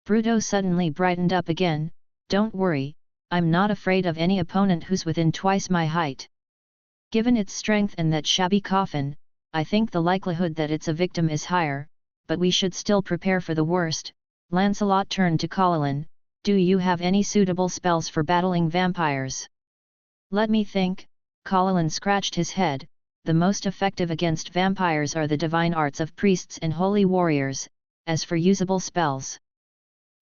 Bruto suddenly brightened up again. Don't worry, I'm not afraid of any opponent who's within twice my height. Given its strength and that shabby coffin, I think the likelihood that it's a victim is higher, but we should still prepare for the worst. Lancelot turned to Paladin. Do you have any suitable spells for battling vampires? Let me think. Paladin scratched his head. The most effective against vampires are the divine arts of priests and holy warriors. As for usable spells,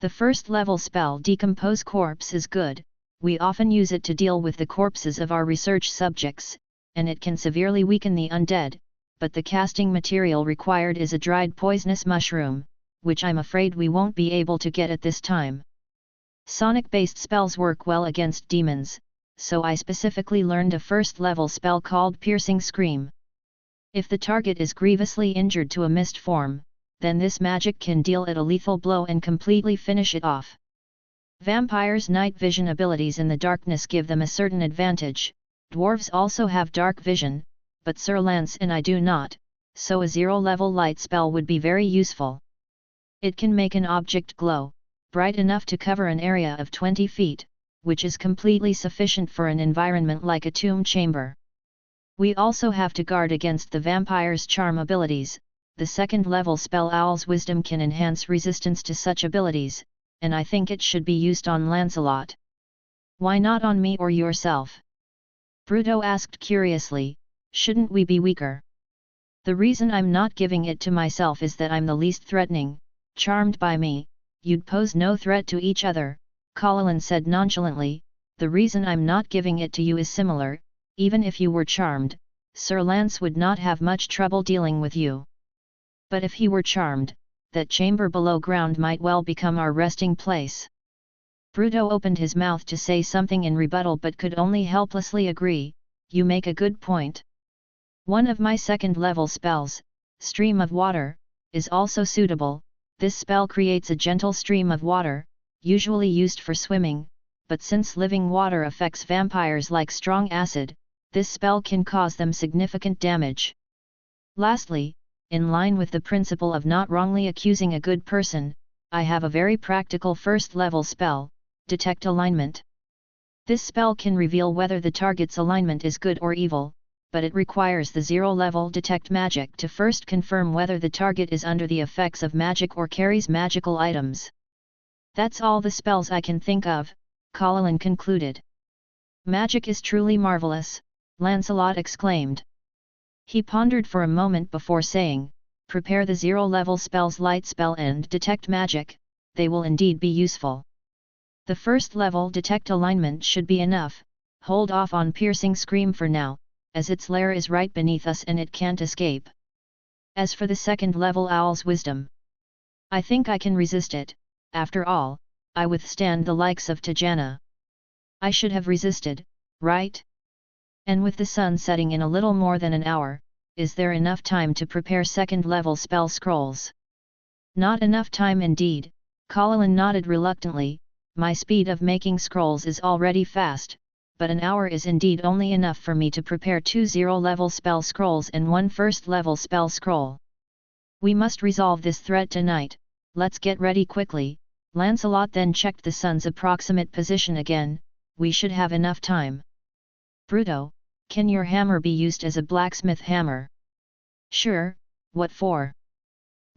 the first level spell Decompose Corpse is good. We often use it to deal with the corpses of our research subjects, and it can severely weaken the undead, but the casting material required is a dried poisonous mushroom, which I'm afraid we won't be able to get at this time. Sonic-based spells work well against demons, so I specifically learned a first-level spell called Piercing Scream. If the target is grievously injured to a mist form, then this magic can deal it a lethal blow and completely finish it off. Vampires' night vision abilities in the darkness give them a certain advantage. Dwarves also have dark vision, but Sir Lance and I do not, so a zero-level light spell would be very useful. It can make an object glow, bright enough to cover an area of 20 feet, which is completely sufficient for an environment like a tomb chamber. We also have to guard against the vampire's charm abilities. The second-level spell Owl's Wisdom can enhance resistance to such abilities, and I think it should be used on Lancelot. Why not on me or yourself? Bruto asked curiously. Shouldn't we be weaker? The reason I'm not giving it to myself is that I'm the least threatening. Charmed by me, you'd pose no threat to each other, Paladin said nonchalantly. The reason I'm not giving it to you is similar. Even if you were charmed, Sir Lance would not have much trouble dealing with you. But if he were charmed, that chamber below ground might well become our resting place. Bruto opened his mouth to say something in rebuttal but could only helplessly agree. You make a good point. One of my second-level spells, Stream of Water, is also suitable. This spell creates a gentle stream of water, usually used for swimming, but since living water affects vampires like strong acid, this spell can cause them significant damage. Lastly, in line with the principle of not wrongly accusing a good person, I have a very practical first-level spell, Detect Alignment. This spell can reveal whether the target's alignment is good or evil, but it requires the zero-level Detect Magic to first confirm whether the target is under the effects of magic or carries magical items. That's all the spells I can think of, Paladin concluded. Magic is truly marvelous, Lancelot exclaimed. He pondered for a moment before saying, prepare the zero-level spells Light Spell and Detect Magic, they will indeed be useful. The first level Detect Alignment should be enough. Hold off on Piercing Scream for now, as its lair is right beneath us and it can't escape. As for the second level Owl's Wisdom, I think I can resist it. After all, I withstand the likes of Tajana. I should have resisted, right? And with the sun setting in a little more than an hour, is there enough time to prepare second-level spell scrolls? Not enough time indeed, Paladin nodded reluctantly. My speed of making scrolls is already fast, but an hour is indeed only enough for me to prepare 2 zero-level spell scrolls and 1 first-level spell scroll. We must resolve this threat tonight. Let's get ready quickly. Lancelot then checked the sun's approximate position again. We should have enough time. Bruto, can your hammer be used as a blacksmith hammer? Sure, what for?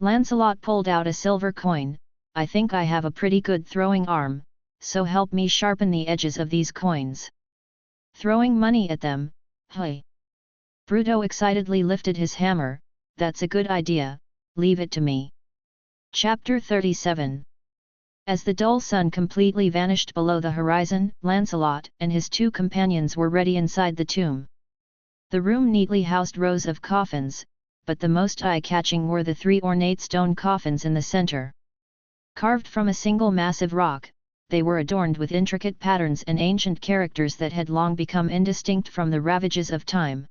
Lancelot pulled out a silver coin. I think I have a pretty good throwing arm, so help me sharpen the edges of these coins. Throwing money at them, hey! Bruto excitedly lifted his hammer. That's a good idea, leave it to me. Chapter 37. As the dull sun completely vanished below the horizon, Lancelot and his 2 companions were ready inside the tomb. The room neatly housed rows of coffins, but the most eye-catching were the 3 ornate stone coffins in the center. Carved from a single massive rock, they were adorned with intricate patterns and ancient characters that had long become indistinct from the ravages of time.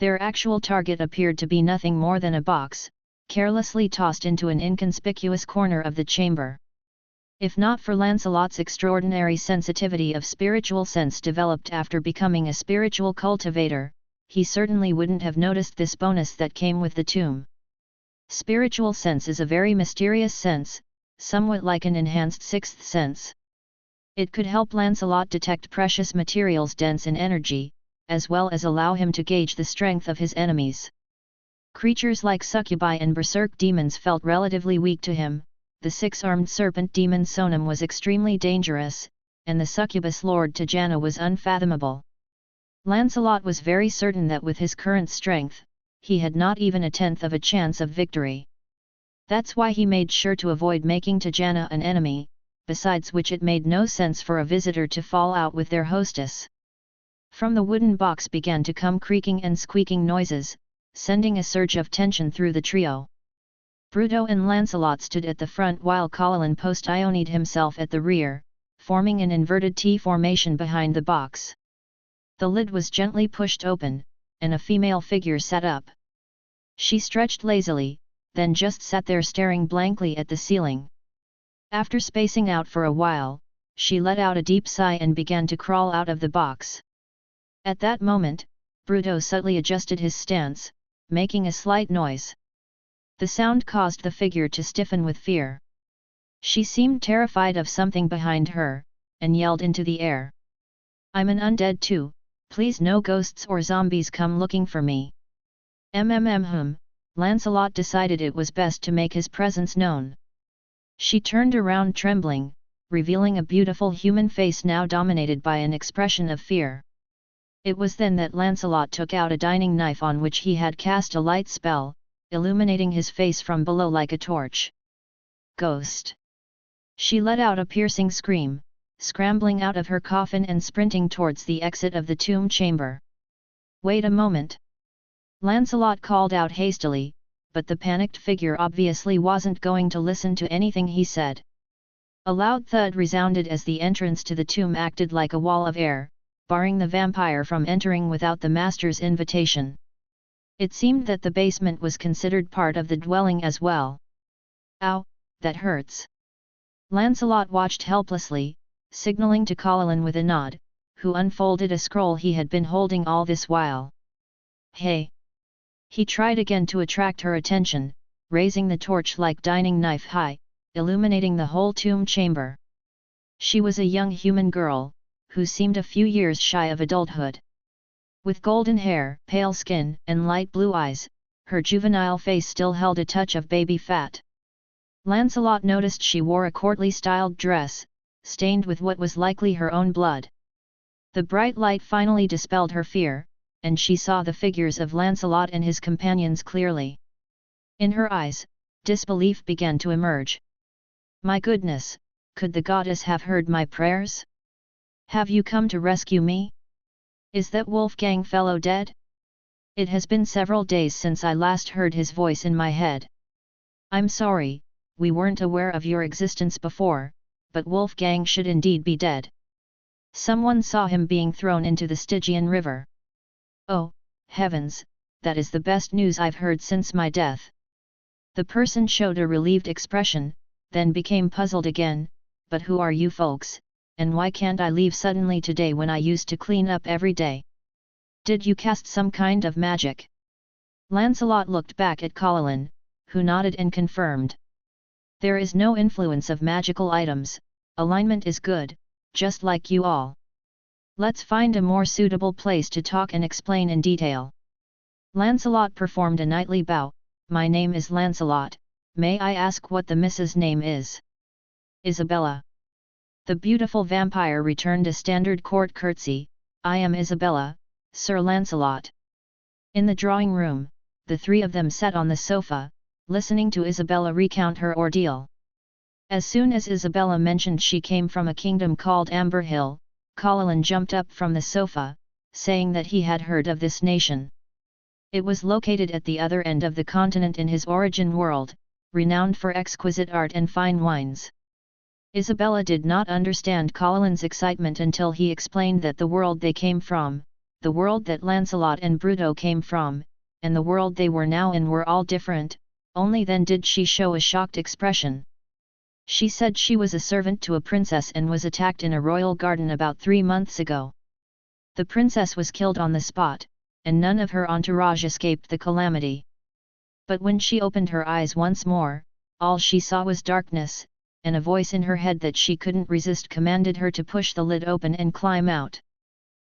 Their actual target appeared to be nothing more than a box, carelessly tossed into an inconspicuous corner of the chamber. If not for Lancelot's extraordinary sensitivity of spiritual sense developed after becoming a spiritual cultivator, he certainly wouldn't have noticed this bonus that came with the tomb. Spiritual sense is a very mysterious sense, somewhat like an enhanced sixth sense. It could help Lancelot detect precious materials dense in energy, as well as allow him to gauge the strength of his enemies. Creatures like succubi and berserk demons felt relatively weak to him. The six-armed serpent demon Sonam was extremely dangerous, and the succubus lord Tajana was unfathomable. Lancelot was very certain that with his current strength, he had not even a tenth of a chance of victory. That's why he made sure to avoid making Tajana an enemy, besides which it made no sense for a visitor to fall out with their hostess. From the wooden box began to come creaking and squeaking noises, sending a surge of tension through the trio. Bruto and Lancelot stood at the front while Paladin postioned himself at the rear, forming an inverted T formation behind the box. The lid was gently pushed open, and a female figure sat up. She stretched lazily, then just sat there staring blankly at the ceiling. After spacing out for a while, she let out a deep sigh and began to crawl out of the box. At that moment, Bruto subtly adjusted his stance, making a slight noise. The sound caused the figure to stiffen with fear. She seemed terrified of something behind her, and yelled into the air. "I'm an undead too, please no ghosts or zombies come looking for me." Lancelot decided it was best to make his presence known. She turned around trembling, revealing a beautiful human face now dominated by an expression of fear. It was then that Lancelot took out a dining knife on which he had cast a light spell, illuminating his face from below like a torch. "Ghost!" She let out a piercing scream, scrambling out of her coffin and sprinting towards the exit of the tomb chamber. "Wait a moment!" Lancelot called out hastily, but the panicked figure obviously wasn't going to listen to anything he said. A loud thud resounded as the entrance to the tomb acted like a wall of air, barring the vampire from entering without the master's invitation. It seemed that the basement was considered part of the dwelling as well. "Ow, that hurts." Lancelot watched helplessly, signaling to Paladin with a nod, who unfolded a scroll he had been holding all this while. "Hey!" He tried again to attract her attention, raising the torch-like dining knife high, illuminating the whole tomb chamber. She was a young human girl, who seemed a few years shy of adulthood. With golden hair, pale skin, and light blue eyes, her juvenile face still held a touch of baby fat. Lancelot noticed she wore a courtly-styled dress, stained with what was likely her own blood. The bright light finally dispelled her fear, and she saw the figures of Lancelot and his companions clearly. In her eyes, disbelief began to emerge. "My goodness, could the goddess have heard my prayers? Have you come to rescue me? Is that Wolfgang fellow dead? It has been several days since I last heard his voice in my head. I'm sorry, we weren't aware of your existence before, but Wolfgang should indeed be dead. Someone saw him being thrown into the Stygian river. Oh, heavens, that is the best news I've heard since my death." The person showed a relieved expression, then became puzzled again. "But who are you folks, and why can't I leave suddenly today when I used to clean up every day? Did you cast some kind of magic?" Lancelot looked back at Paladin, who nodded and confirmed. "There is no influence of magical items, alignment is good, just like you all. Let's find a more suitable place to talk and explain in detail." Lancelot performed a knightly bow. "My name is Lancelot, may I ask what the Mrs. name is?" "Isabella." The beautiful vampire returned a standard court curtsy. "I am Isabella, Sir Lancelot." In the drawing room, the three of them sat on the sofa, listening to Isabella recount her ordeal. As soon as Isabella mentioned she came from a kingdom called Amber Hill, Paladin jumped up from the sofa, saying that he had heard of this nation. It was located at the other end of the continent in his origin world, renowned for exquisite art and fine wines. Isabella did not understand Colin's excitement until he explained that the world they came from, the world that Lancelot and Bruto came from, and the world they were now in were all different. Only then did she show a shocked expression. She said she was a servant to a princess and was attacked in a royal garden about 3 months ago. The princess was killed on the spot, and none of her entourage escaped the calamity. But when she opened her eyes once more, all she saw was darkness, and a voice in her head that she couldn't resist commanded her to push the lid open and climb out.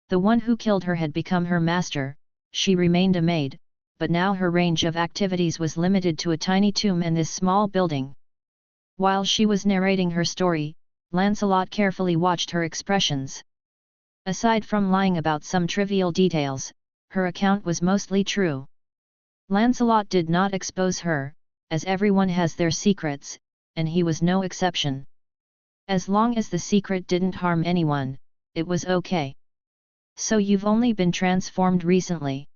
The one who killed her had become her master. She remained a maid, but now her range of activities was limited to a tiny tomb and this small building. While she was narrating her story, Lancelot carefully watched her expressions. Aside from lying about some trivial details, her account was mostly true. Lancelot did not expose her, as everyone has their secrets, and he was no exception. As long as the secret didn't harm anyone, it was okay. So you've only been transformed recently.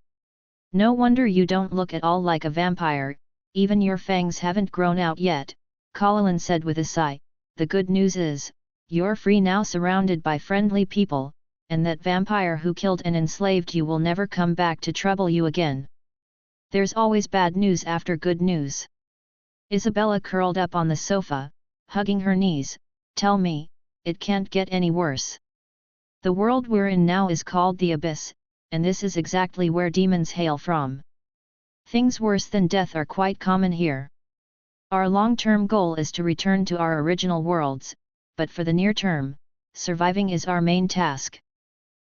No wonder you don't look at all like a vampire, even your fangs haven't grown out yet, Colin said with a sigh. The good news is, you're free now, surrounded by friendly people, and that vampire who killed and enslaved you will never come back to trouble you again. There's always bad news after good news. Isabella curled up on the sofa, hugging her knees. Tell me, it can't get any worse. The world we're in now is called the Abyss, and this is exactly where demons hail from. Things worse than death are quite common here. Our long-term goal is to return to our original worlds, but for the near term, surviving is our main task.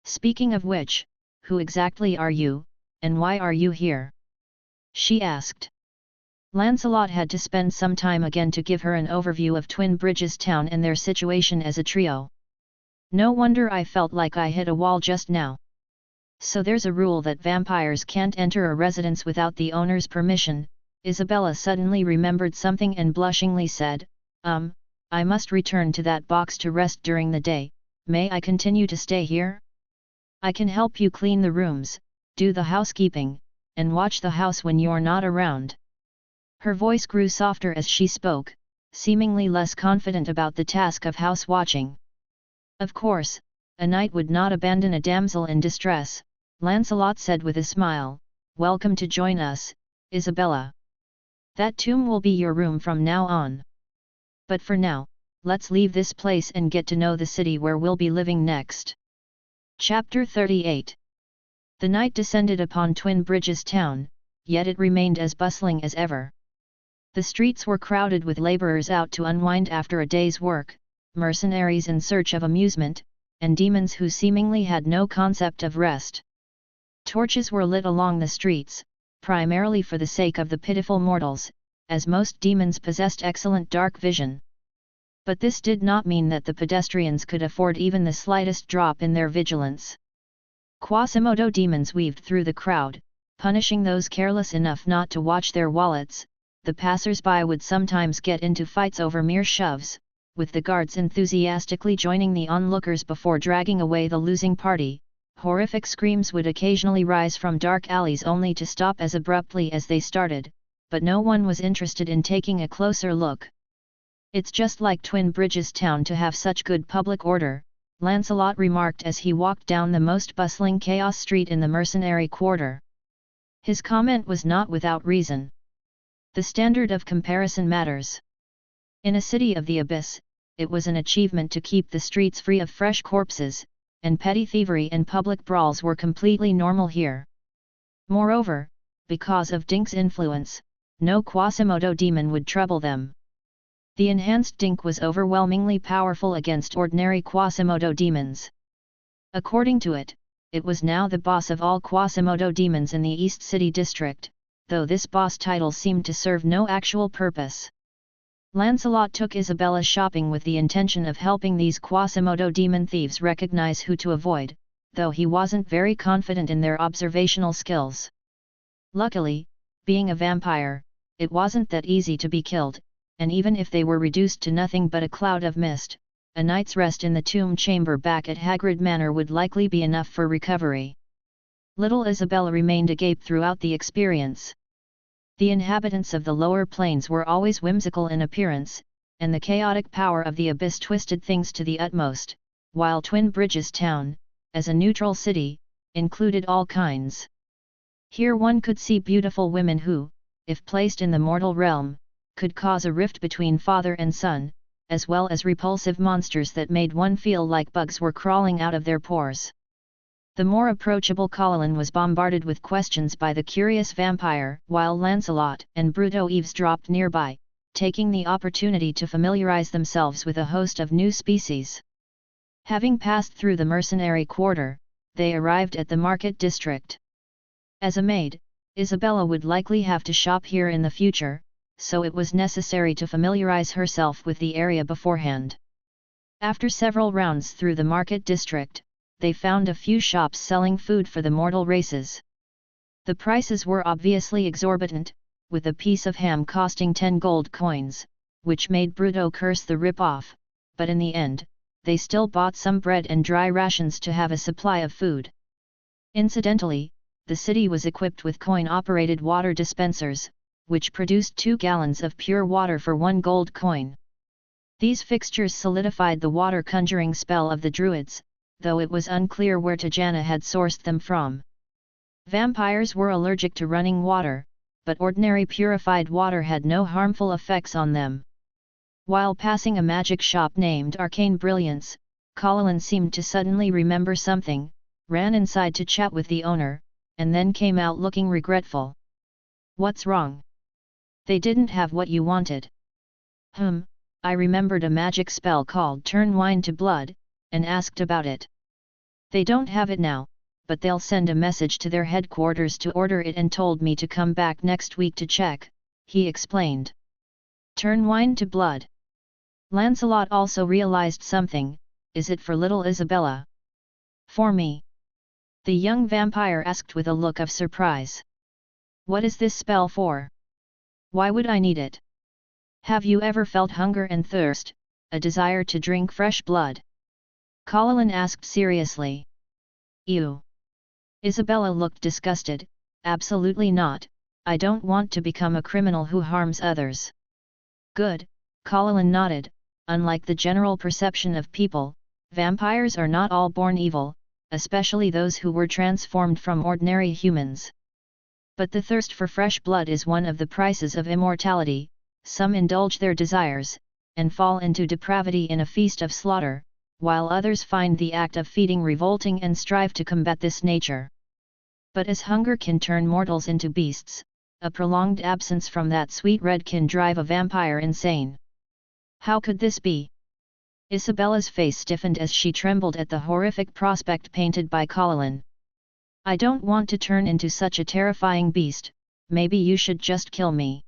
Speaking of which, who exactly are you, and why are you here? She asked. Lancelot had to spend some time again to give her an overview of Twin Bridges town and their situation as a trio. No wonder I felt like I hit a wall just now. So there's a rule that vampires can't enter a residence without the owner's permission. Isabella suddenly remembered something and blushingly said, I must return to that box to rest during the day. May I continue to stay here? I can help you clean the rooms, do the housekeeping, and watch the house when you're not around. Her voice grew softer as she spoke, seemingly less confident about the task of house watching. Of course, a knight would not abandon a damsel in distress, Lancelot said with a smile. Welcome to join us, Isabella. That tomb will be your room from now on. But for now, let's leave this place and get to know the city where we'll be living next. Chapter 38. The night descended upon Twin Bridges town, yet it remained as bustling as ever. The streets were crowded with laborers out to unwind after a day's work, mercenaries in search of amusement, and demons who seemingly had no concept of rest. Torches were lit along the streets, primarily for the sake of the pitiful mortals, as most demons possessed excellent dark vision. But this did not mean that the pedestrians could afford even the slightest drop in their vigilance. Quasimodo demons weaved through the crowd, punishing those careless enough not to watch their wallets. The passers-by would sometimes get into fights over mere shoves, with the guards enthusiastically joining the onlookers before dragging away the losing party. Horrific screams would occasionally rise from dark alleys only to stop as abruptly as they started, but no one was interested in taking a closer look. It's just like Twin Bridges town to have such good public order, Lancelot remarked as he walked down the most bustling chaos street in the mercenary quarter. His comment was not without reason. The standard of comparison matters. In a city of the Abyss, it was an achievement to keep the streets free of fresh corpses, and petty thievery and public brawls were completely normal here. Moreover, because of Dink's influence, no Quasimodo demon would trouble them. The enhanced Dink was overwhelmingly powerful against ordinary Quasimodo demons. According to it, it was now the boss of all Quasimodo demons in the East City district, though this boss title seemed to serve no actual purpose. Lancelot took Isabella shopping with the intention of helping these Quasimodo demon thieves recognize who to avoid, though he wasn't very confident in their observational skills. Luckily, being a vampire, it wasn't that easy to be killed, and even if they were reduced to nothing but a cloud of mist, a night's rest in the tomb chamber back at Hagrid Manor would likely be enough for recovery. Little Isabella remained agape throughout the experience. The inhabitants of the lower planes were always whimsical in appearance, and the chaotic power of the abyss twisted things to the utmost, while Twin Bridges town, as a neutral city, included all kinds. Here one could see beautiful women who, if placed in the mortal realm, could cause a rift between father and son, as well as repulsive monsters that made one feel like bugs were crawling out of their pores. The more approachable Paladin was bombarded with questions by the curious vampire, while Lancelot and Bruto eavesdropped nearby, taking the opportunity to familiarize themselves with a host of new species. Having passed through the mercenary quarter, they arrived at the market district. As a maid, Isabella would likely have to shop here in the future, so it was necessary to familiarize herself with the area beforehand. After several rounds through the market district, they found a few shops selling food for the mortal races. The prices were obviously exorbitant, with a piece of ham costing 10 gold coins, which made Bruto curse the rip-off, but in the end, they still bought some bread and dry rations to have a supply of food. Incidentally, the city was equipped with coin-operated water dispensers, which produced 2 gallons of pure water for 1 gold coin. These fixtures solidified the water conjuring spell of the druids, though it was unclear where Tajana had sourced them from. Vampires were allergic to running water, but ordinary purified water had no harmful effects on them. While passing a magic shop named Arcane Brilliance, Paladin seemed to suddenly remember something, ran inside to chat with the owner, and then came out looking regretful. "What's wrong? They didn't have what you wanted." I remembered a magic spell called Turn Wine to Blood, and asked about it. "They don't have it now, but they'll send a message to their headquarters to order it and told me to come back next week to check," he explained. Turn wine to blood. Lancelot also realized something. "Is it for little Isabella?" "For me?" the young vampire asked with a look of surprise. "What is this spell for? Why would I need it? Have you ever felt hunger and thirst, a desire to drink fresh blood?" Paladin asked seriously. "Ew." Isabella looked disgusted. "Absolutely not, I don't want to become a criminal who harms others." "Good," Paladin nodded. "Unlike the general perception of people, vampires are not all born evil, especially those who were transformed from ordinary humans. But the thirst for fresh blood is one of the prices of immortality. Some indulge their desires, and fall into depravity in a feast of slaughter, while others find the act of feeding revolting and strive to combat this nature. But as hunger can turn mortals into beasts, a prolonged absence from that sweet red can drive a vampire insane." "How could this be?" Isabella's face stiffened as she trembled at the horrific prospect painted by Paladin. "I don't want to turn into such a terrifying beast. Maybe you should just kill me."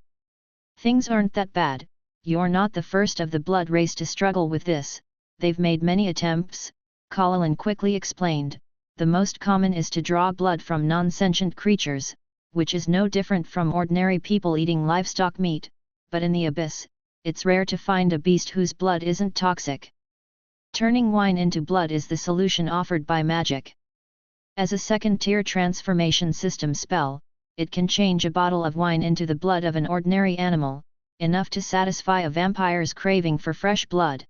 "Things aren't that bad. You're not the first of the blood race to struggle with this. They've made many attempts," Paladin quickly explained. "The most common is to draw blood from non-sentient creatures, which is no different from ordinary people eating livestock meat, but in the abyss, it's rare to find a beast whose blood isn't toxic. Turning wine into blood is the solution offered by magic. As a second-tier transformation system spell, it can change a bottle of wine into the blood of an ordinary animal, enough to satisfy a vampire's craving for fresh blood.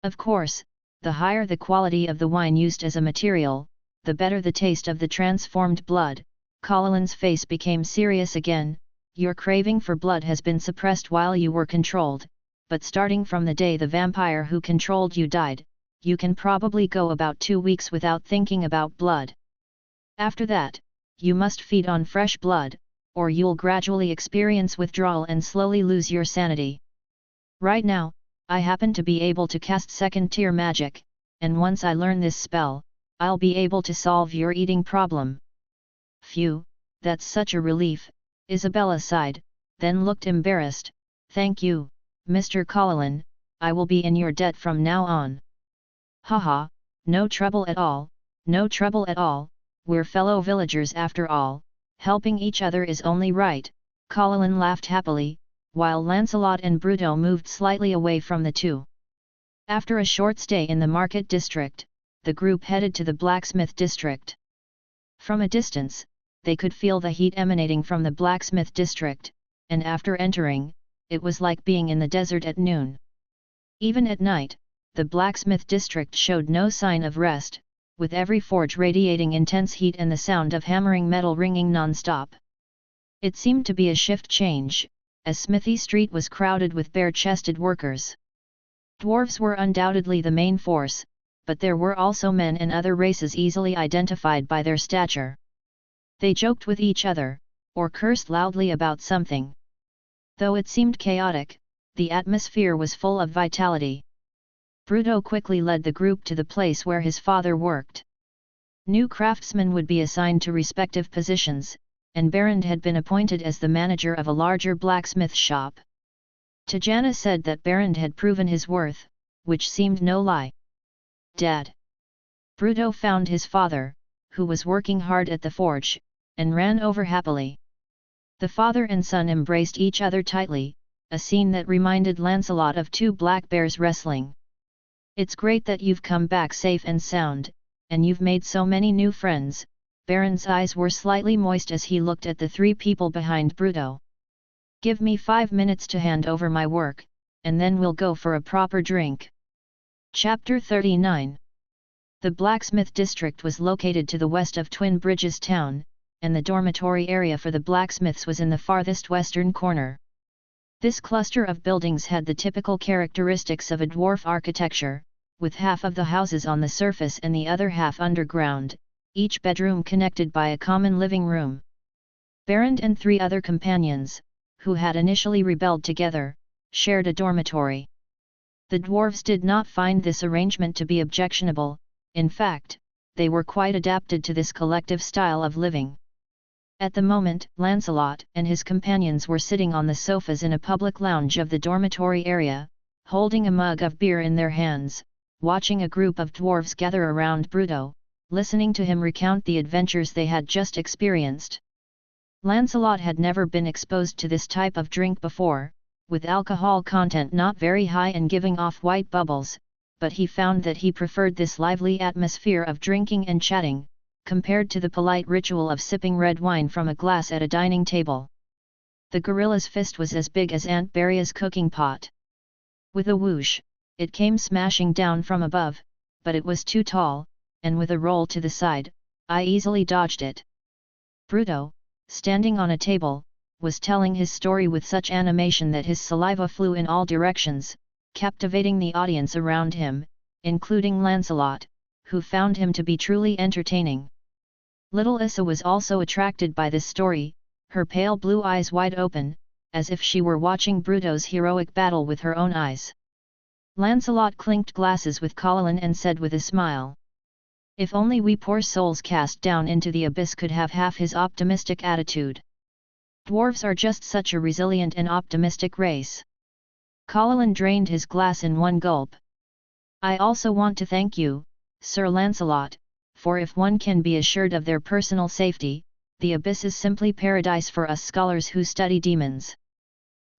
Of course, the higher the quality of the wine used as a material, the better the taste of the transformed blood." Paladin's face became serious again. "Your craving for blood has been suppressed while you were controlled, but starting from the day the vampire who controlled you died, you can probably go about 2 weeks without thinking about blood. After that, you must feed on fresh blood, or you'll gradually experience withdrawal and slowly lose your sanity. Right now, I happen to be able to cast second-tier magic, and once I learn this spell, I'll be able to solve your eating problem." "Phew, that's such a relief," Isabella sighed, then looked embarrassed. "Thank you, Mr. Paladin, I will be in your debt from now on." "Haha, no trouble at all, no trouble at all, we're fellow villagers after all, helping each other is only right," Paladin laughed happily, while Lancelot and Bruto moved slightly away from the two. After a short stay in the market district, the group headed to the blacksmith district. From a distance, they could feel the heat emanating from the blacksmith district, and after entering, it was like being in the desert at noon. Even at night, the blacksmith district showed no sign of rest, with every forge radiating intense heat and the sound of hammering metal ringing non-stop. It seemed to be a shift change, as Smithy Street was crowded with bare-chested workers. Dwarves were undoubtedly the main force, but there were also men and other races easily identified by their stature. They joked with each other, or cursed loudly about something. Though it seemed chaotic, the atmosphere was full of vitality. Bruto quickly led the group to the place where his father worked. New craftsmen would be assigned to respective positions, and Berend had been appointed as the manager of a larger blacksmith shop. Tajana said that Berend had proven his worth, which seemed no lie. "Dad!" Bruto found his father, who was working hard at the forge, and ran over happily. The father and son embraced each other tightly, a scene that reminded Lancelot of two black bears wrestling. "It's great that you've come back safe and sound, and you've made so many new friends." Baron's eyes were slightly moist as he looked at the three people behind Bruto. "Give me 5 minutes to hand over my work, and then we'll go for a proper drink." Chapter 39. The blacksmith district was located to the west of Twin Bridges town, and the dormitory area for the blacksmiths was in the farthest western corner. This cluster of buildings had the typical characteristics of a dwarf architecture, with half of the houses on the surface and the other half underground, each bedroom connected by a common living room. Berend and 3 other companions, who had initially rebelled together, shared a dormitory. The dwarves did not find this arrangement to be objectionable. In fact, they were quite adapted to this collective style of living. At the moment, Lancelot and his companions were sitting on the sofas in a public lounge of the dormitory area, holding a mug of beer in their hands, watching a group of dwarves gather around Bruto, listening to him recount the adventures they had just experienced. Lancelot had never been exposed to this type of drink before, with alcohol content not very high and giving off white bubbles, but he found that he preferred this lively atmosphere of drinking and chatting, compared to the polite ritual of sipping red wine from a glass at a dining table. The gorilla's fist was as big as Aunt Beria's cooking pot. With a whoosh, it came smashing down from above, but it was too tall, and with a roll to the side, I easily dodged it. Bruto, standing on a table, was telling his story with such animation that his saliva flew in all directions, captivating the audience around him, including Lancelot, who found him to be truly entertaining. Little Issa was also attracted by this story, her pale blue eyes wide open, as if she were watching Bruto's heroic battle with her own eyes. Lancelot clinked glasses with Paladin and said with a smile, "If only we poor souls cast down into the abyss could have half his optimistic attitude. Dwarves are just such a resilient and optimistic race." Paladin drained his glass in one gulp. "I also want to thank you, Sir Lancelot, for if one can be assured of their personal safety, the abyss is simply paradise for us scholars who study demons."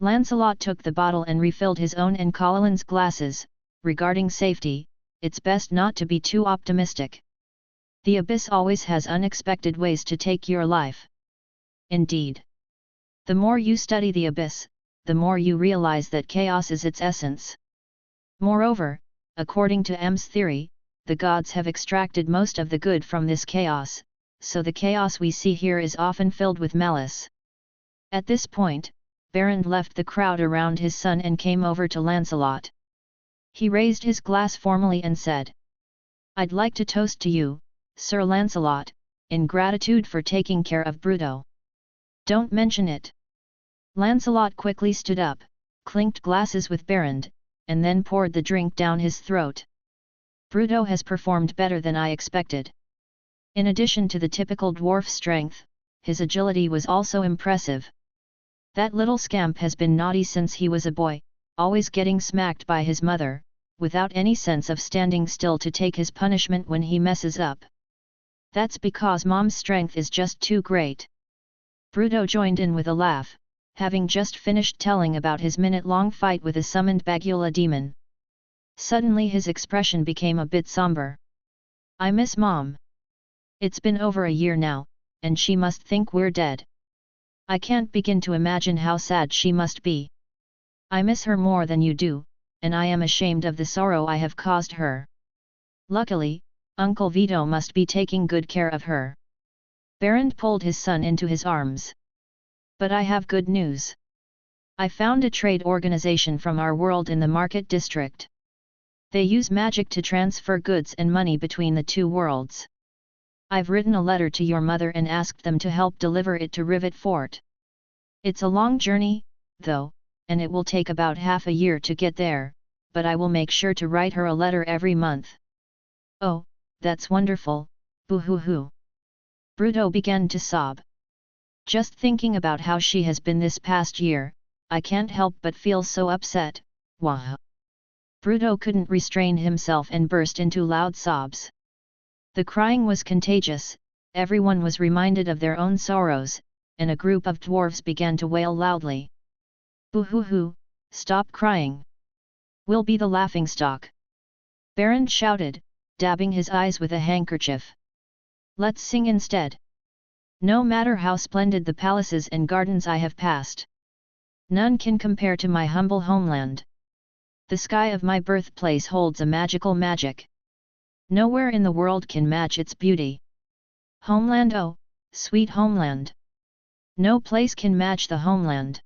Lancelot took the bottle and refilled his own and Paladin's glasses. "Regarding safety, it's best not to be too optimistic. The abyss always has unexpected ways to take your life." "Indeed. The more you study the abyss, the more you realize that chaos is its essence. Moreover, according to M's theory, the gods have extracted most of the good from this chaos, so the chaos we see here is often filled with malice." At this point, Berend left the crowd around his son and came over to Lancelot. He raised his glass formally and said, "I'd like to toast to you, Sir Lancelot, in gratitude for taking care of Bruto." "Don't mention it." Lancelot quickly stood up, clinked glasses with Berend, and then poured the drink down his throat. "Bruto has performed better than I expected. In addition to the typical dwarf strength, his agility was also impressive. That little scamp has been naughty since he was a boy, always getting smacked by his mother, without any sense of standing still to take his punishment when he messes up. That's because Mom's strength is just too great." Bruto joined in with a laugh, having just finished telling about his minute-long fight with a summoned Bagula demon. Suddenly his expression became a bit somber. "I miss Mom. It's been over a year now, and she must think we're dead. I can't begin to imagine how sad she must be. I miss her more than you do, and I am ashamed of the sorrow I have caused her. Luckily, Uncle Vito must be taking good care of her." Berend pulled his son into his arms. "But I have good news. I found a trade organization from our world in the market district. They use magic to transfer goods and money between the two worlds. I've written a letter to your mother and asked them to help deliver it to Rivet Fort. It's a long journey, though, and it will take about half a year to get there, but I will make sure to write her a letter every month." "Oh, that's wonderful, boo-hoo-hoo." Bruto began to sob. "Just thinking about how she has been this past year, I can't help but feel so upset, wah." Bruto couldn't restrain himself and burst into loud sobs. The crying was contagious, everyone was reminded of their own sorrows, and a group of dwarves began to wail loudly. "Boo-hoo-hoo, stop crying. We'll be the laughingstock," Berend shouted, dabbing his eyes with a handkerchief. "Let's sing instead. No matter how splendid the palaces and gardens I have passed, none can compare to my humble homeland. The sky of my birthplace holds a magical magic. Nowhere in the world can match its beauty. Homeland, oh, sweet homeland. No place can match the homeland."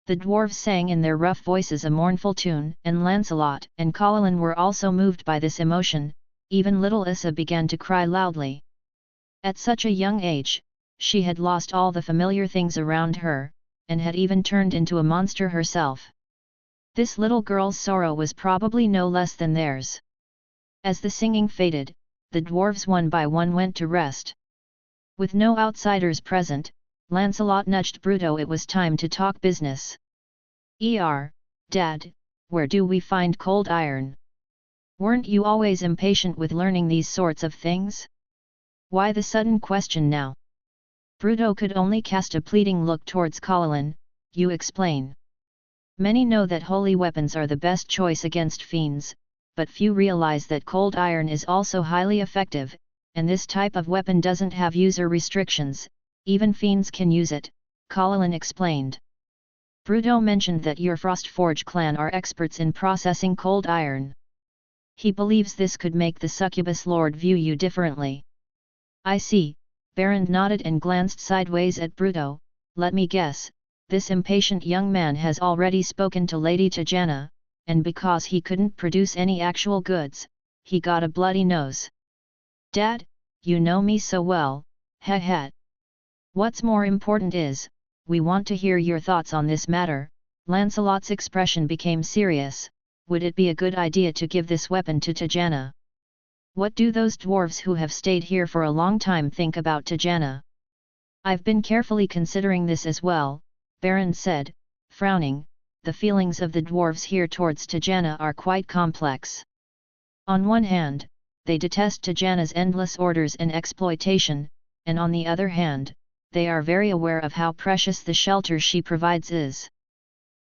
The dwarves sang in their rough voices a mournful tune, and Lancelot and Paladin were also moved by this emotion. Even little Issa began to cry loudly. At such a young age, she had lost all the familiar things around her, and had even turned into a monster herself. This little girl's sorrow was probably no less than theirs. As the singing faded, the dwarves one by one went to rest. With no outsiders present, Lancelot nudged Bruto. It was time to talk business. Dad, where do we find cold iron? Weren't you always impatient with learning these sorts of things? Why the sudden question now?" Bruto could only cast a pleading look towards Paladin. "You explain. Many know that holy weapons are the best choice against fiends, but few realize that cold iron is also highly effective, and this type of weapon doesn't have user restrictions. Even fiends can use it," Paladin explained. "Bruto mentioned that your Frostforge clan are experts in processing cold iron. He believes this could make the succubus lord view you differently." "I see," Berend nodded and glanced sideways at Bruto. "Let me guess, this impatient young man has already spoken to Lady Tajana, and because he couldn't produce any actual goods, he got a bloody nose." "Dad, you know me so well, heh. What's more important is, we want to hear your thoughts on this matter." Lancelot's expression became serious. "Would it be a good idea to give this weapon to Tajana? What do those dwarves who have stayed here for a long time think about Tajana?" "I've been carefully considering this as well," Berend said, frowning. "The feelings of the dwarves here towards Tajana are quite complex. On one hand, they detest Tajana's endless orders and exploitation, and on the other hand, they are very aware of how precious the shelter she provides is."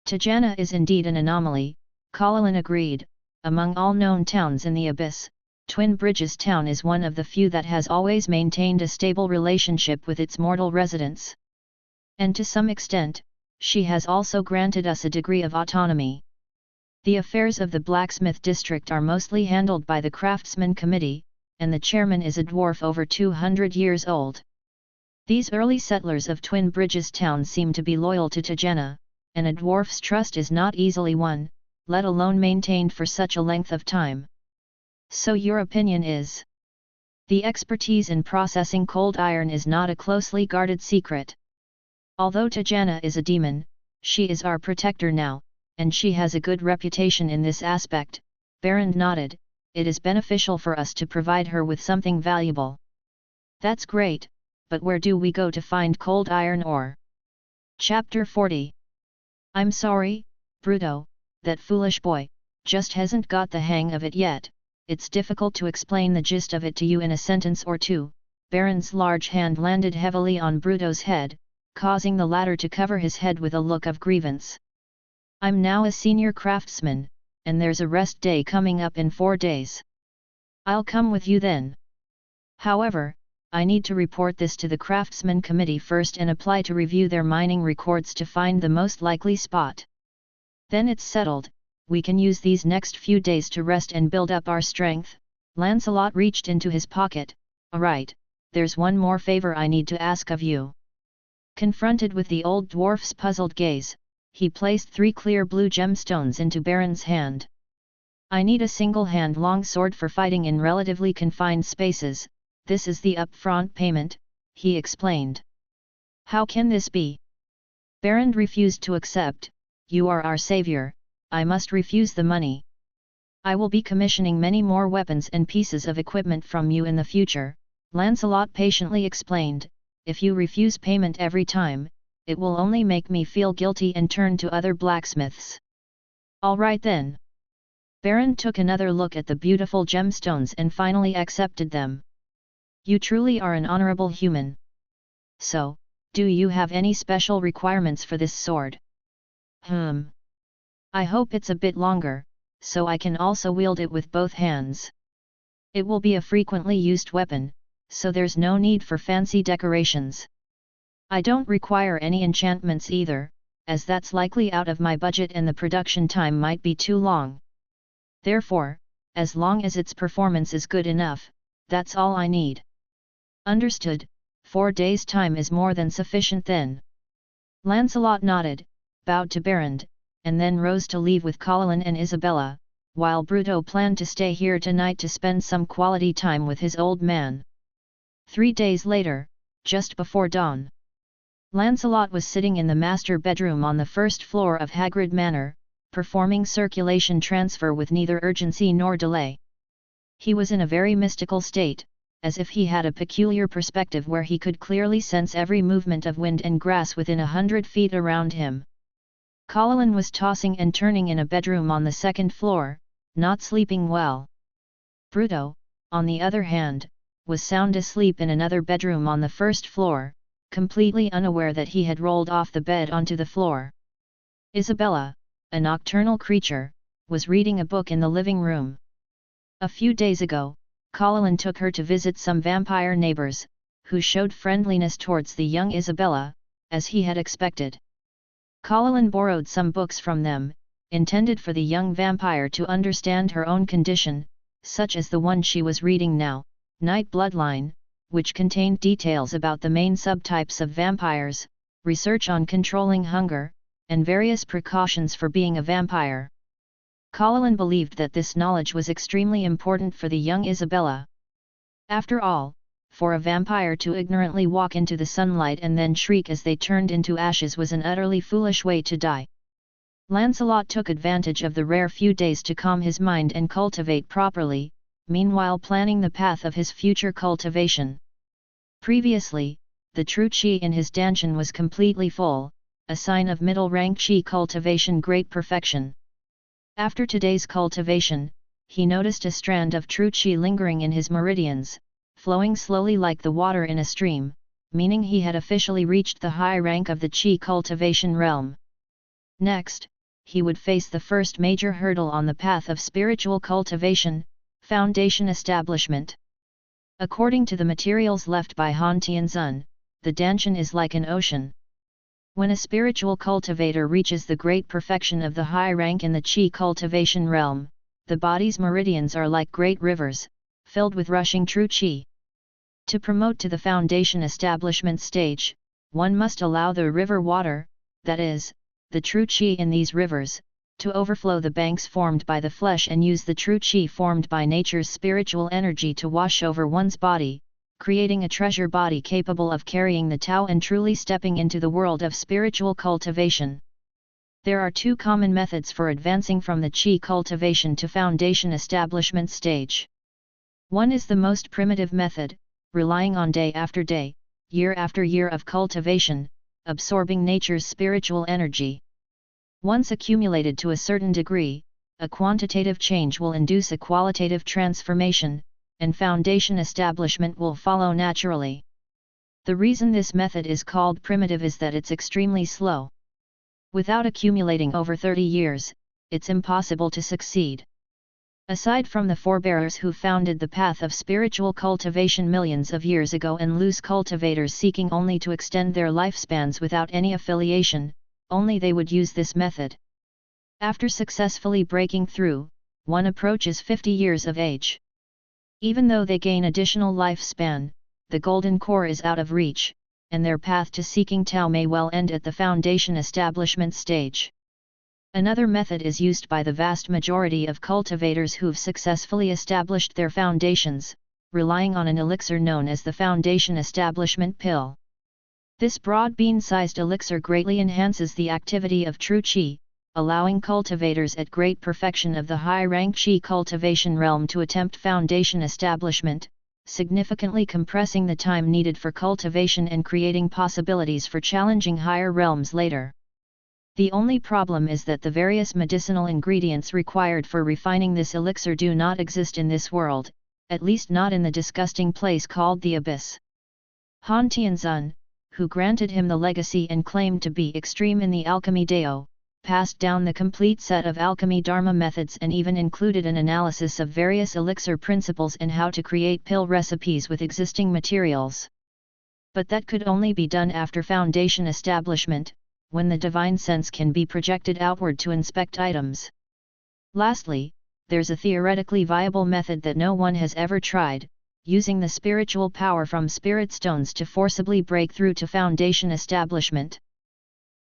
"Tajana is indeed an anomaly," Paladin agreed. "Among all known towns in the Abyss, Twin Bridges town is one of the few that has always maintained a stable relationship with its mortal residents. And to some extent, she has also granted us a degree of autonomy. The affairs of the blacksmith district are mostly handled by the craftsman committee, and the chairman is a dwarf over 200 years old. These early settlers of Twin Bridges town seem to be loyal to Tajana, and a dwarf's trust is not easily won, let alone maintained for such a length of time." "So your opinion is, the expertise in processing cold iron is not a closely guarded secret? Although Tajana is a demon, she is our protector now, and she has a good reputation in this aspect." Berend nodded. "It is beneficial for us to provide her with something valuable." "That's great, but where do we go to find cold iron ore?" Chapter 40. "I'm sorry, Bruto, that foolish boy just hasn't got the hang of it yet. It's difficult to explain the gist of it to you in a sentence or two." Berend's large hand landed heavily on Bruto's head, causing the latter to cover his head with a look of grievance. "I'm now a senior craftsman, and there's a rest day coming up in 4 days. I'll come with you then. However, I need to report this to the craftsman committee first and apply to review their mining records to find the most likely spot. Then it's settled, we can use these next few days to rest and build up our strength." Lancelot reached into his pocket. "Alright, there's one more favor I need to ask of you." Confronted with the old dwarf's puzzled gaze, he placed 3 clear blue gemstones into Baron's hand. "I need a single-hand long sword for fighting in relatively confined spaces, this is the upfront payment," he explained. "How can this be?" Baron refused to accept. "You are our savior, I must refuse the money. I will be commissioning many more weapons and pieces of equipment from you in the future," Lancelot patiently explained. "If you refuse payment every time, it will only make me feel guilty and turn to other blacksmiths." "All right then." Baron took another look at the beautiful gemstones and finally accepted them. "You truly are an honorable human. So, do you have any special requirements for this sword?" "I hope it's a bit longer, so I can also wield it with both hands. It will be a frequently used weapon, so there's no need for fancy decorations. I don't require any enchantments either, as that's likely out of my budget and the production time might be too long. Therefore, as long as its performance is good enough, that's all I need." "Understood, 4 days' time is more than sufficient then." Lancelot nodded, bowed to Baron, and then rose to leave with Paladin and Isabella, while Bruto planned to stay here tonight to spend some quality time with his old man. 3 days later, just before dawn, Lancelot was sitting in the master bedroom on the first floor of Hagrid Manor, performing circulation transfer with neither urgency nor delay. He was in a very mystical state, as if he had a peculiar perspective where he could clearly sense every movement of wind and grass within 100 feet around him. Paladin was tossing and turning in a bedroom on the second floor, not sleeping well. Bruto, on the other hand, was sound asleep in another bedroom on the first floor, completely unaware that he had rolled off the bed onto the floor. Isabella, a nocturnal creature, was reading a book in the living room. A few days ago, Paladin took her to visit some vampire neighbors, who showed friendliness towards the young Isabella, as he had expected. Paladin borrowed some books from them, intended for the young vampire to understand her own condition, such as the one she was reading now, Night Bloodline, which contained details about the main subtypes of vampires, research on controlling hunger, and various precautions for being a vampire. Paladin believed that this knowledge was extremely important for the young Isabella. After all, for a vampire to ignorantly walk into the sunlight and then shriek as they turned into ashes was an utterly foolish way to die. Lancelot took advantage of the rare few days to calm his mind and cultivate properly, meanwhile planning the path of his future cultivation. Previously, the true qi in his dantian was completely full, a sign of middle-rank qi cultivation great perfection. After today's cultivation, he noticed a strand of true qi lingering in his meridians, flowing slowly like the water in a stream, meaning he had officially reached the high rank of the qi cultivation realm. Next, he would face the first major hurdle on the path of spiritual cultivation, foundation establishment. According to the materials left by Han Tianzun, the dantian is like an ocean. When a spiritual cultivator reaches the great perfection of the high rank in the qi cultivation realm, the body's meridians are like great rivers, filled with rushing true qi. To promote to the foundation establishment stage, one must allow the river water, that is, the true qi in these rivers, to overflow the banks formed by the flesh and use the true qi formed by nature's spiritual energy to wash over one's body, creating a treasure body capable of carrying the Tao and truly stepping into the world of spiritual cultivation. There are 2 common methods for advancing from the qi cultivation to foundation establishment stage. One is the most primitive method, relying on day after day, year after year of cultivation, absorbing nature's spiritual energy. Once accumulated to a certain degree, a quantitative change will induce a qualitative transformation, and foundation establishment will follow naturally. The reason this method is called primitive is that it's extremely slow. Without accumulating over 30 years, it's impossible to succeed. Aside from the forebears who founded the path of spiritual cultivation millions of years ago and loose cultivators seeking only to extend their lifespans without any affiliation, only they would use this method. After successfully breaking through, one approaches 50 years of age. Even though they gain additional lifespan, the golden core is out of reach, and their path to seeking Tao may well end at the foundation establishment stage. Another method is used by the vast majority of cultivators who've successfully established their foundations, relying on an elixir known as the foundation establishment pill. This broad bean-sized elixir greatly enhances the activity of true qi, allowing cultivators at great perfection of the high-rank qi cultivation realm to attempt foundation establishment, significantly compressing the time needed for cultivation and creating possibilities for challenging higher realms later. The only problem is that the various medicinal ingredients required for refining this elixir do not exist in this world, at least not in the disgusting place called the Abyss. Han Tianzun, who granted him the legacy and claimed to be extreme in the alchemy Dao, passed down the complete set of alchemy dharma methods and even included an analysis of various elixir principles and how to create pill recipes with existing materials. But that could only be done after foundation establishment, when the divine sense can be projected outward to inspect items. Lastly, there's a theoretically viable method that no one has ever tried, using the spiritual power from spirit stones to forcibly break through to foundation establishment.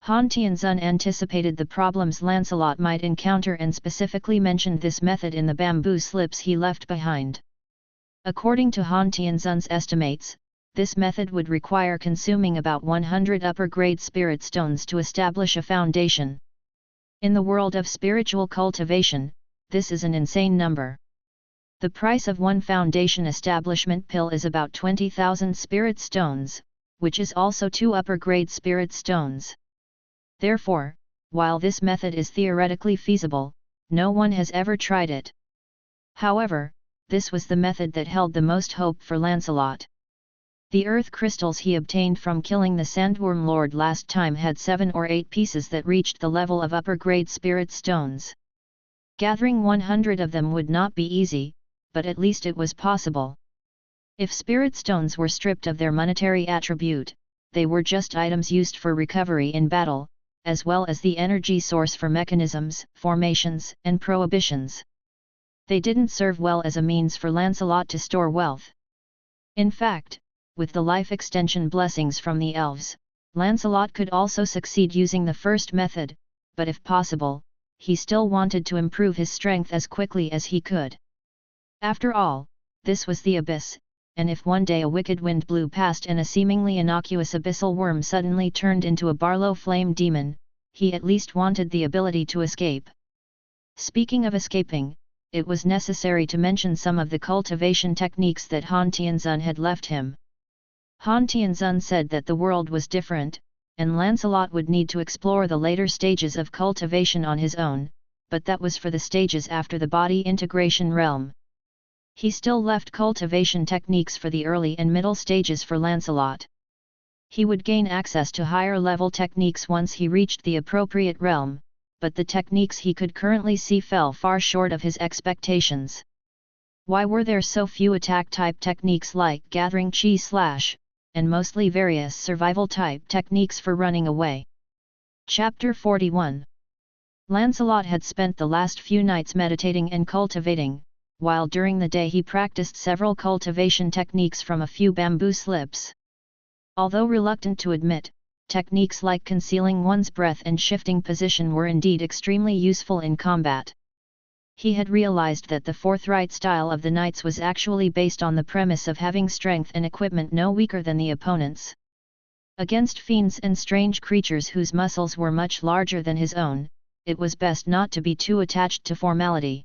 Han Tianzun anticipated the problems Lancelot might encounter and specifically mentioned this method in the bamboo slips he left behind. According to Han Tianzun's estimates, this method would require consuming about 100 upper-grade spirit stones to establish a foundation. In the world of spiritual cultivation, this is an insane number. The price of one foundation establishment pill is about 20,000 spirit stones, which is also 2 upper-grade spirit stones. Therefore, while this method is theoretically feasible, no one has ever tried it. However, this was the method that held the most hope for Lancelot. The earth crystals he obtained from killing the Sandworm Lord last time had 7 or 8 pieces that reached the level of upper-grade spirit stones. Gathering 100 of them would not be easy, but at least it was possible. If spirit stones were stripped of their monetary attribute, they were just items used for recovery in battle, as well as the energy source for mechanisms, formations, and prohibitions. They didn't serve well as a means for Lancelot to store wealth. In fact, with the life extension blessings from the elves, Lancelot could also succeed using the first method, but if possible, he still wanted to improve his strength as quickly as he could. After all, this was the Abyss, and if one day a wicked wind blew past and a seemingly innocuous abyssal worm suddenly turned into a Barlow flame demon, he at least wanted the ability to escape. Speaking of escaping, it was necessary to mention some of the cultivation techniques that Han Tianzun had left him. Han Tianzun said that the world was different, and Lancelot would need to explore the later stages of cultivation on his own, but that was for the stages after the body integration realm. He still left cultivation techniques for the early and middle stages for Lancelot. He would gain access to higher level techniques once he reached the appropriate realm, but the techniques he could currently see fell far short of his expectations. Why were there so few attack-type techniques like gathering chi/, and mostly various survival-type techniques for running away? Chapter 41. Lancelot had spent the last few nights meditating and cultivating, while during the day he practiced several cultivation techniques from a few bamboo slips. Although reluctant to admit, techniques like concealing one's breath and shifting position were indeed extremely useful in combat. He had realized that the forthright style of the knights was actually based on the premise of having strength and equipment no weaker than the opponent's. Against fiends and strange creatures whose muscles were much larger than his own, it was best not to be too attached to formality.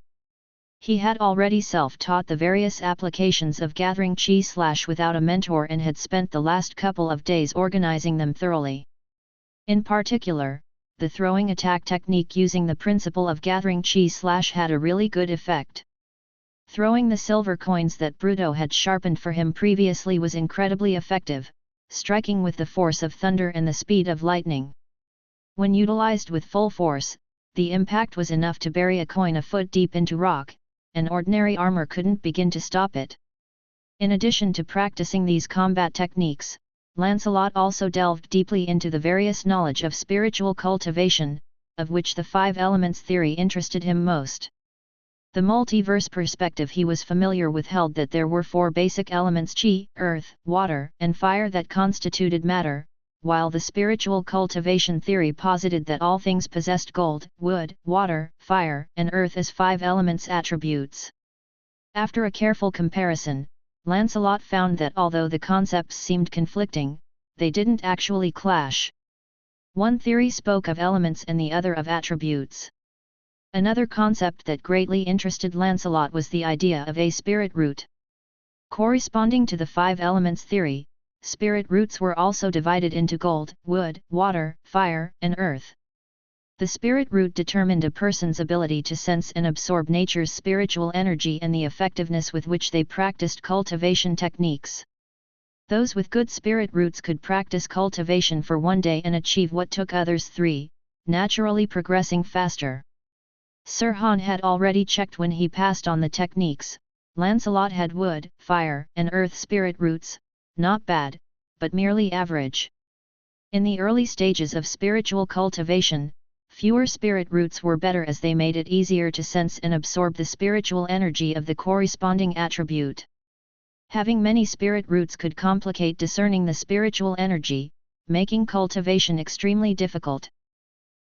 He had already self-taught the various applications of gathering chi/ without a mentor and had spent the last couple of days organizing them thoroughly. In particular, the throwing attack technique using the principle of gathering chi/ had a really good effect. Throwing the silver coins that Bruto had sharpened for him previously was incredibly effective, striking with the force of thunder and the speed of lightning. When utilized with full force, the impact was enough to bury a coin a foot deep into rock, and ordinary armor couldn't begin to stop it. In addition to practicing these combat techniques, Lancelot also delved deeply into the various knowledge of spiritual cultivation, of which the 5 elements theory interested him most. The multiverse perspective he was familiar with held that there were 4 basic elements: chi, earth, water, and fire that constituted matter, while the spiritual cultivation theory posited that all things possessed gold, wood, water, fire, and earth as 5 elements attributes. After a careful comparison, Lancelot found that although the concepts seemed conflicting, they didn't actually clash. One theory spoke of elements and the other of attributes. Another concept that greatly interested Lancelot was the idea of a spirit root. Corresponding to the 5 elements theory, spirit roots were also divided into gold, wood, water, fire, and earth. The spirit root determined a person's ability to sense and absorb nature's spiritual energy and the effectiveness with which they practiced cultivation techniques. Those with good spirit roots could practice cultivation for one day and achieve what took others 3, naturally progressing faster. Sirhan had already checked when he passed on the techniques. Lancelot had wood, fire, and earth spirit roots, not bad, but merely average. In the early stages of spiritual cultivation, fewer spirit roots were better as they made it easier to sense and absorb the spiritual energy of the corresponding attribute. Having many spirit roots could complicate discerning the spiritual energy, making cultivation extremely difficult.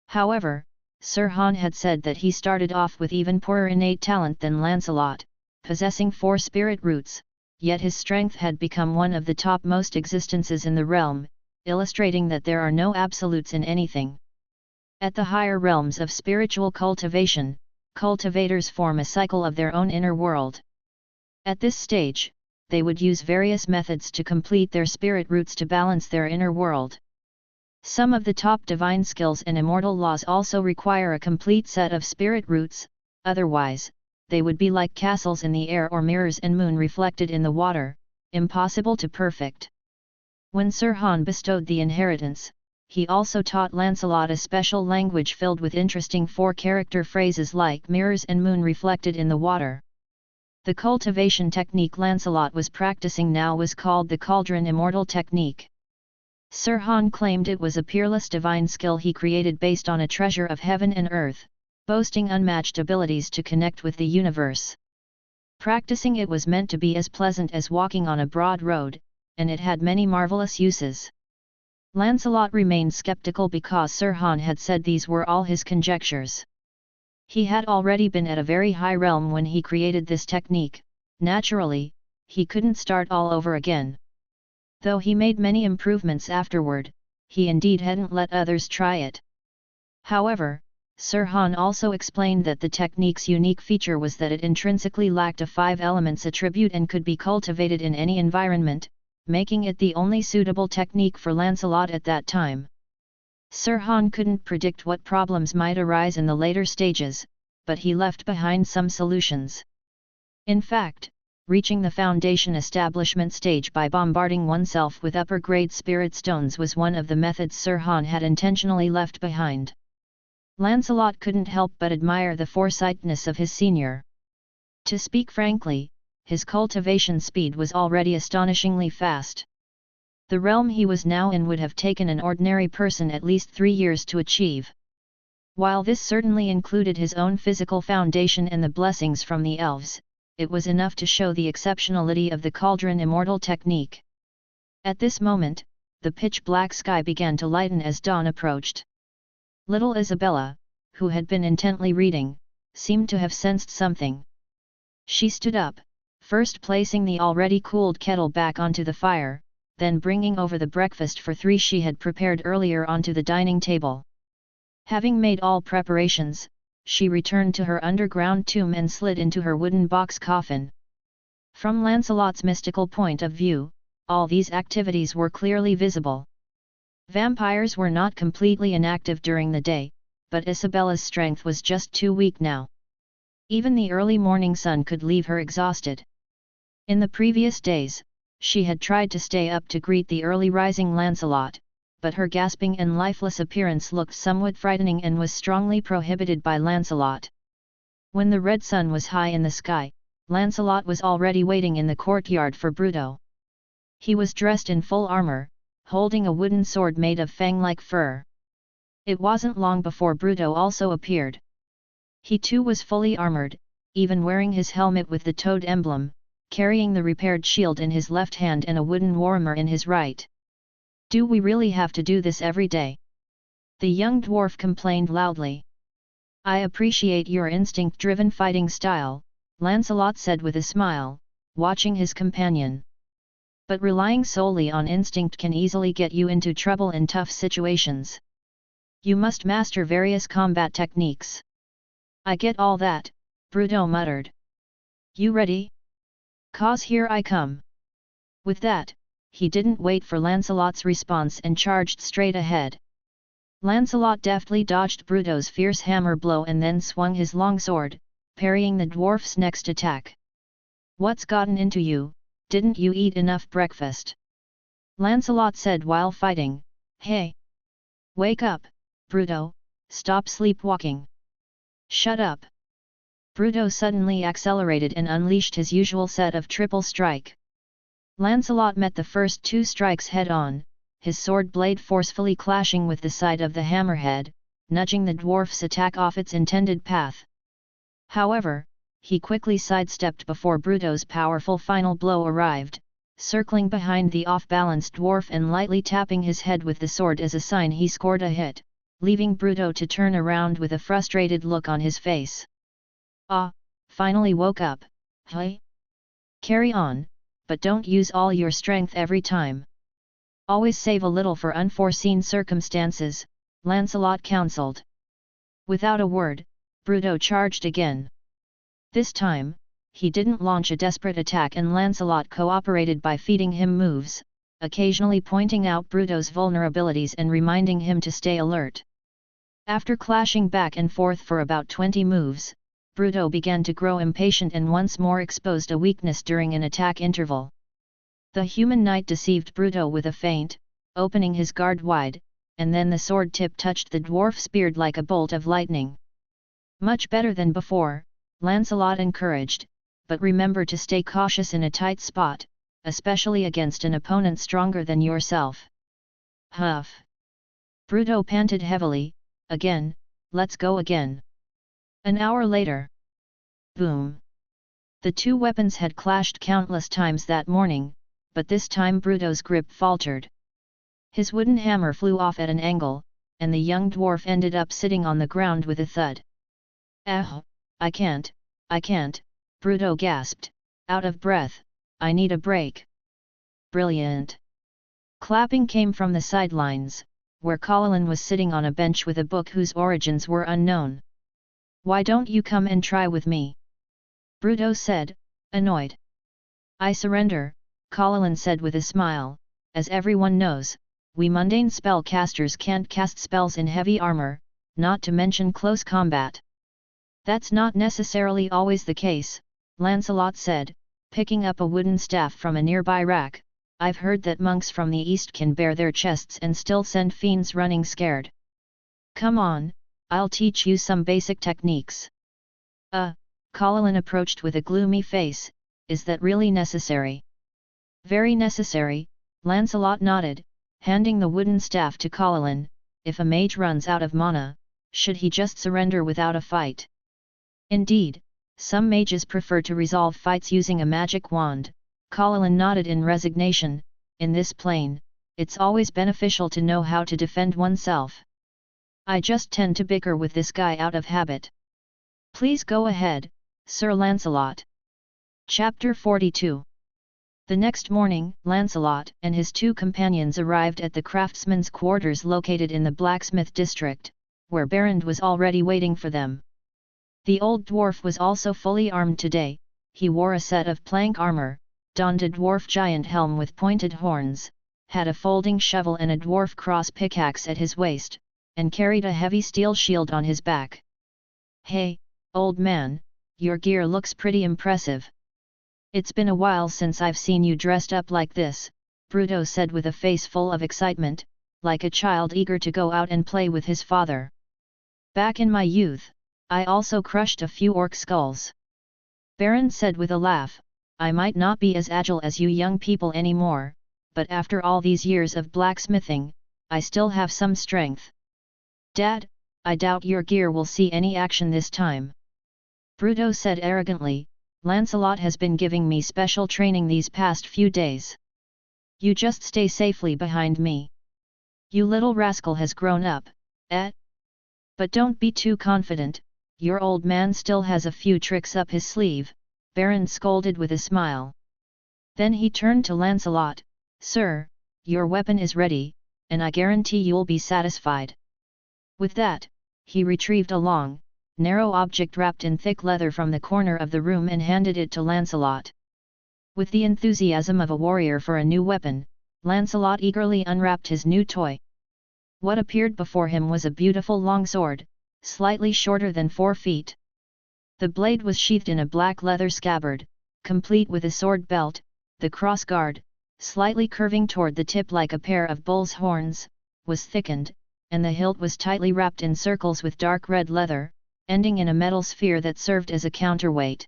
However, Sirhan had said that he started off with even poorer innate talent than Lancelot, possessing 4 spirit roots, yet his strength had become one of the topmost existences in the realm, illustrating that there are no absolutes in anything. At the higher realms of spiritual cultivation, cultivators form a cycle of their own inner world. At this stage, they would use various methods to complete their spirit roots to balance their inner world. Some of the top divine skills and immortal laws also require a complete set of spirit roots, otherwise, they would be like castles in the air or mirrors and moon reflected in the water, impossible to perfect. When Sirhan bestowed the inheritance, he also taught Lancelot a special language filled with interesting 4-character phrases like mirrors and moon reflected in the water. The cultivation technique Lancelot was practicing now was called the Cauldron Immortal Technique. Sirhan claimed it was a peerless divine skill he created based on a treasure of heaven and earth, boasting unmatched abilities to connect with the universe. Practicing it was meant to be as pleasant as walking on a broad road, and it had many marvelous uses. Lancelot remained skeptical because Sirhan had said these were all his conjectures. He had already been at a very high realm when he created this technique. Naturally, he couldn't start all over again. Though he made many improvements afterward, he indeed hadn't let others try it. However, Sirhan also explained that the technique's unique feature was that it intrinsically lacked a 5 elements attribute and could be cultivated in any environment, making it the only suitable technique for Lancelot at that time. Sirhan couldn't predict what problems might arise in the later stages, but he left behind some solutions. In fact, reaching the foundation establishment stage by bombarding oneself with upper-grade spirit stones was one of the methods Sirhan had intentionally left behind. Lancelot couldn't help but admire the foresightedness of his senior. To speak frankly, his cultivation speed was already astonishingly fast. The realm he was now in would have taken an ordinary person at least 3 years to achieve. While this certainly included his own physical foundation and the blessings from the elves, it was enough to show the exceptionality of the Cauldron Immortal Technique. At this moment, the pitch-black sky began to lighten as dawn approached. Little Isabella, who had been intently reading, seemed to have sensed something. She stood up, first placing the already cooled kettle back onto the fire, then bringing over the breakfast for 3 she had prepared earlier onto the dining table. Having made all preparations, she returned to her underground tomb and slid into her wooden box coffin. From Lancelot's mystical point of view, all these activities were clearly visible. Vampires were not completely inactive during the day, but Isabella's strength was just too weak now. Even the early morning sun could leave her exhausted. In the previous days, she had tried to stay up to greet the early rising Lancelot, but her gasping and lifeless appearance looked somewhat frightening and was strongly prohibited by Lancelot. When the red sun was high in the sky, Lancelot was already waiting in the courtyard for Bruto. He was dressed in full armor, holding a wooden sword made of fang-like fur. It wasn't long before Bruto also appeared. He too was fully armored, even wearing his helmet with the toad emblem, carrying the repaired shield in his left hand and a wooden warhammer in his right. "Do we really have to do this every day?" the young dwarf complained loudly. "I appreciate your instinct-driven fighting style," Lancelot said with a smile, watching his companion. "But relying solely on instinct can easily get you into trouble in tough situations. You must master various combat techniques." "I get all that," Bruto muttered. "You ready? 'Cause here I come." With that, he didn't wait for Lancelot's response and charged straight ahead. Lancelot deftly dodged Bruto's fierce hammer blow and then swung his longsword, parrying the dwarf's next attack. "What's gotten into you? Didn't you eat enough breakfast?" Lancelot said while fighting. "Hey! Wake up, Bruto, stop sleepwalking." "Shut up!" Bruto suddenly accelerated and unleashed his usual set of triple strike. Lancelot met the first two strikes head-on, his sword blade forcefully clashing with the side of the hammerhead, nudging the dwarf's attack off its intended path. However, he quickly sidestepped before Bruto's powerful final blow arrived, circling behind the off-balanced dwarf and lightly tapping his head with the sword as a sign he scored a hit, leaving Bruto to turn around with a frustrated look on his face. "Ah, finally woke up, hey? Carry on, but don't use all your strength every time. Always save a little for unforeseen circumstances," Lancelot counseled. Without a word, Bruto charged again. This time, he didn't launch a desperate attack and Lancelot cooperated by feeding him moves, occasionally pointing out Bruto's vulnerabilities and reminding him to stay alert. After clashing back and forth for about 20 moves, Bruto began to grow impatient and once more exposed a weakness during an attack interval. The human knight deceived Bruto with a feint, opening his guard wide, and then the sword tip touched the dwarf's beard like a bolt of lightning. "Much better than before," Lancelot encouraged, "but remember to stay cautious in a tight spot, especially against an opponent stronger than yourself." "Huff!" Bruto panted heavily. "Again, let's go again." An hour later. Boom! The two weapons had clashed countless times that morning, but this time Bruto's grip faltered. His wooden hammer flew off at an angle, and the young dwarf ended up sitting on the ground with a thud. I can't," Bruto gasped, out of breath. "I need a break." "Brilliant!" Clapping came from the sidelines, where Paladin was sitting on a bench with a book whose origins were unknown. "Why don't you come and try with me?" Bruto said, annoyed. "I surrender," Paladin said with a smile. "As everyone knows, we mundane spellcasters can't cast spells in heavy armor, not to mention close combat." "That's not necessarily always the case," Lancelot said, picking up a wooden staff from a nearby rack. "I've heard that monks from the east can bare their chests and still send fiends running scared. Come on, I'll teach you some basic techniques." Paladin approached with a gloomy face. "Is that really necessary?" "Very necessary," Lancelot nodded, handing the wooden staff to Paladin. "If a mage runs out of mana, should he just surrender without a fight?" "Indeed, some mages prefer to resolve fights using a magic wand," Paladin nodded in resignation. "In this plane, it's always beneficial to know how to defend oneself. I just tend to bicker with this guy out of habit." "Please go ahead, Sir Lancelot." Chapter 42. The next morning, Lancelot and his two companions arrived at the craftsman's quarters located in the blacksmith district, where Berend was already waiting for them. The old dwarf was also fully armed today. He wore a set of plank armor, donned a dwarf giant helm with pointed horns, had a folding shovel and a dwarf cross pickaxe at his waist, and carried a heavy steel shield on his back. "Hey, old man, your gear looks pretty impressive. It's been a while since I've seen you dressed up like this," Bruto said with a face full of excitement, like a child eager to go out and play with his father. "Back in my youth, I also crushed a few orc skulls." Berend said with a laugh, "I might not be as agile as you young people anymore, but after all these years of blacksmithing, I still have some strength." Dad, I doubt your gear will see any action this time. Bruto said arrogantly, Lancelot has been giving me special training these past few days. You just stay safely behind me. You little rascal has grown up, eh? But don't be too confident, your old man still has a few tricks up his sleeve, Baron scolded with a smile. Then he turned to Lancelot, Sir, your weapon is ready, and I guarantee you'll be satisfied. With that, he retrieved a long, narrow object wrapped in thick leather from the corner of the room and handed it to Lancelot. With the enthusiasm of a warrior for a new weapon, Lancelot eagerly unwrapped his new toy. What appeared before him was a beautiful long sword, slightly shorter than 4 feet. The blade was sheathed in a black leather scabbard, complete with a sword belt, the crossguard, slightly curving toward the tip like a pair of bull's horns, was thickened, and the hilt was tightly wrapped in circles with dark red leather, ending in a metal sphere that served as a counterweight.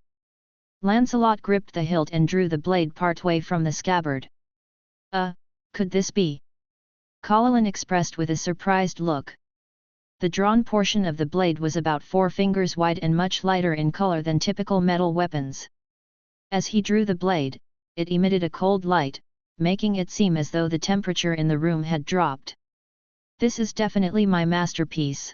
Lancelot gripped the hilt and drew the blade partway from the scabbard. Could this be? Paladin expressed with a surprised look. The drawn portion of the blade was about 4 fingers wide and much lighter in color than typical metal weapons. As he drew the blade, it emitted a cold light, making it seem as though the temperature in the room had dropped. This is definitely my masterpiece.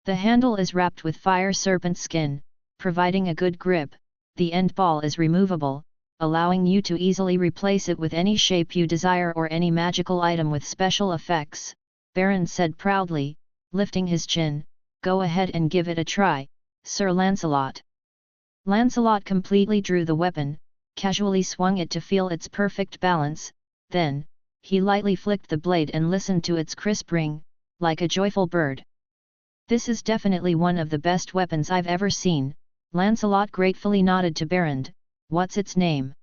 The handle is wrapped with fire serpent skin, providing a good grip. The end ball is removable, allowing you to easily replace it with any shape you desire or any magical item with special effects, Baron said proudly, lifting his chin. Go ahead and give it a try, Sir Lancelot. Lancelot completely drew the weapon, casually swung it to feel its perfect balance, then, he lightly flicked the blade and listened to its crisp ring, like a joyful bird. This is definitely one of the best weapons I've ever seen, Lancelot gratefully nodded to Baron. What's its name?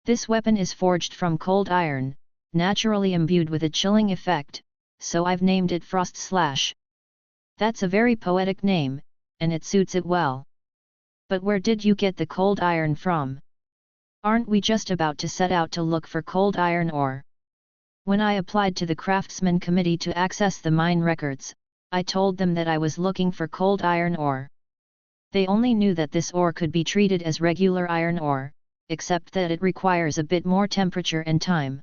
This weapon is forged from cold iron, naturally imbued with a chilling effect, so I've named it Frost Slash. That's a very poetic name, and it suits it well. But where did you get the cold iron from? Aren't we just about to set out to look for cold iron ore? When I applied to the Craftsman Committee to access the mine records, I told them that I was looking for cold iron ore. They only knew that this ore could be treated as regular iron ore, except that it requires a bit more temperature and time.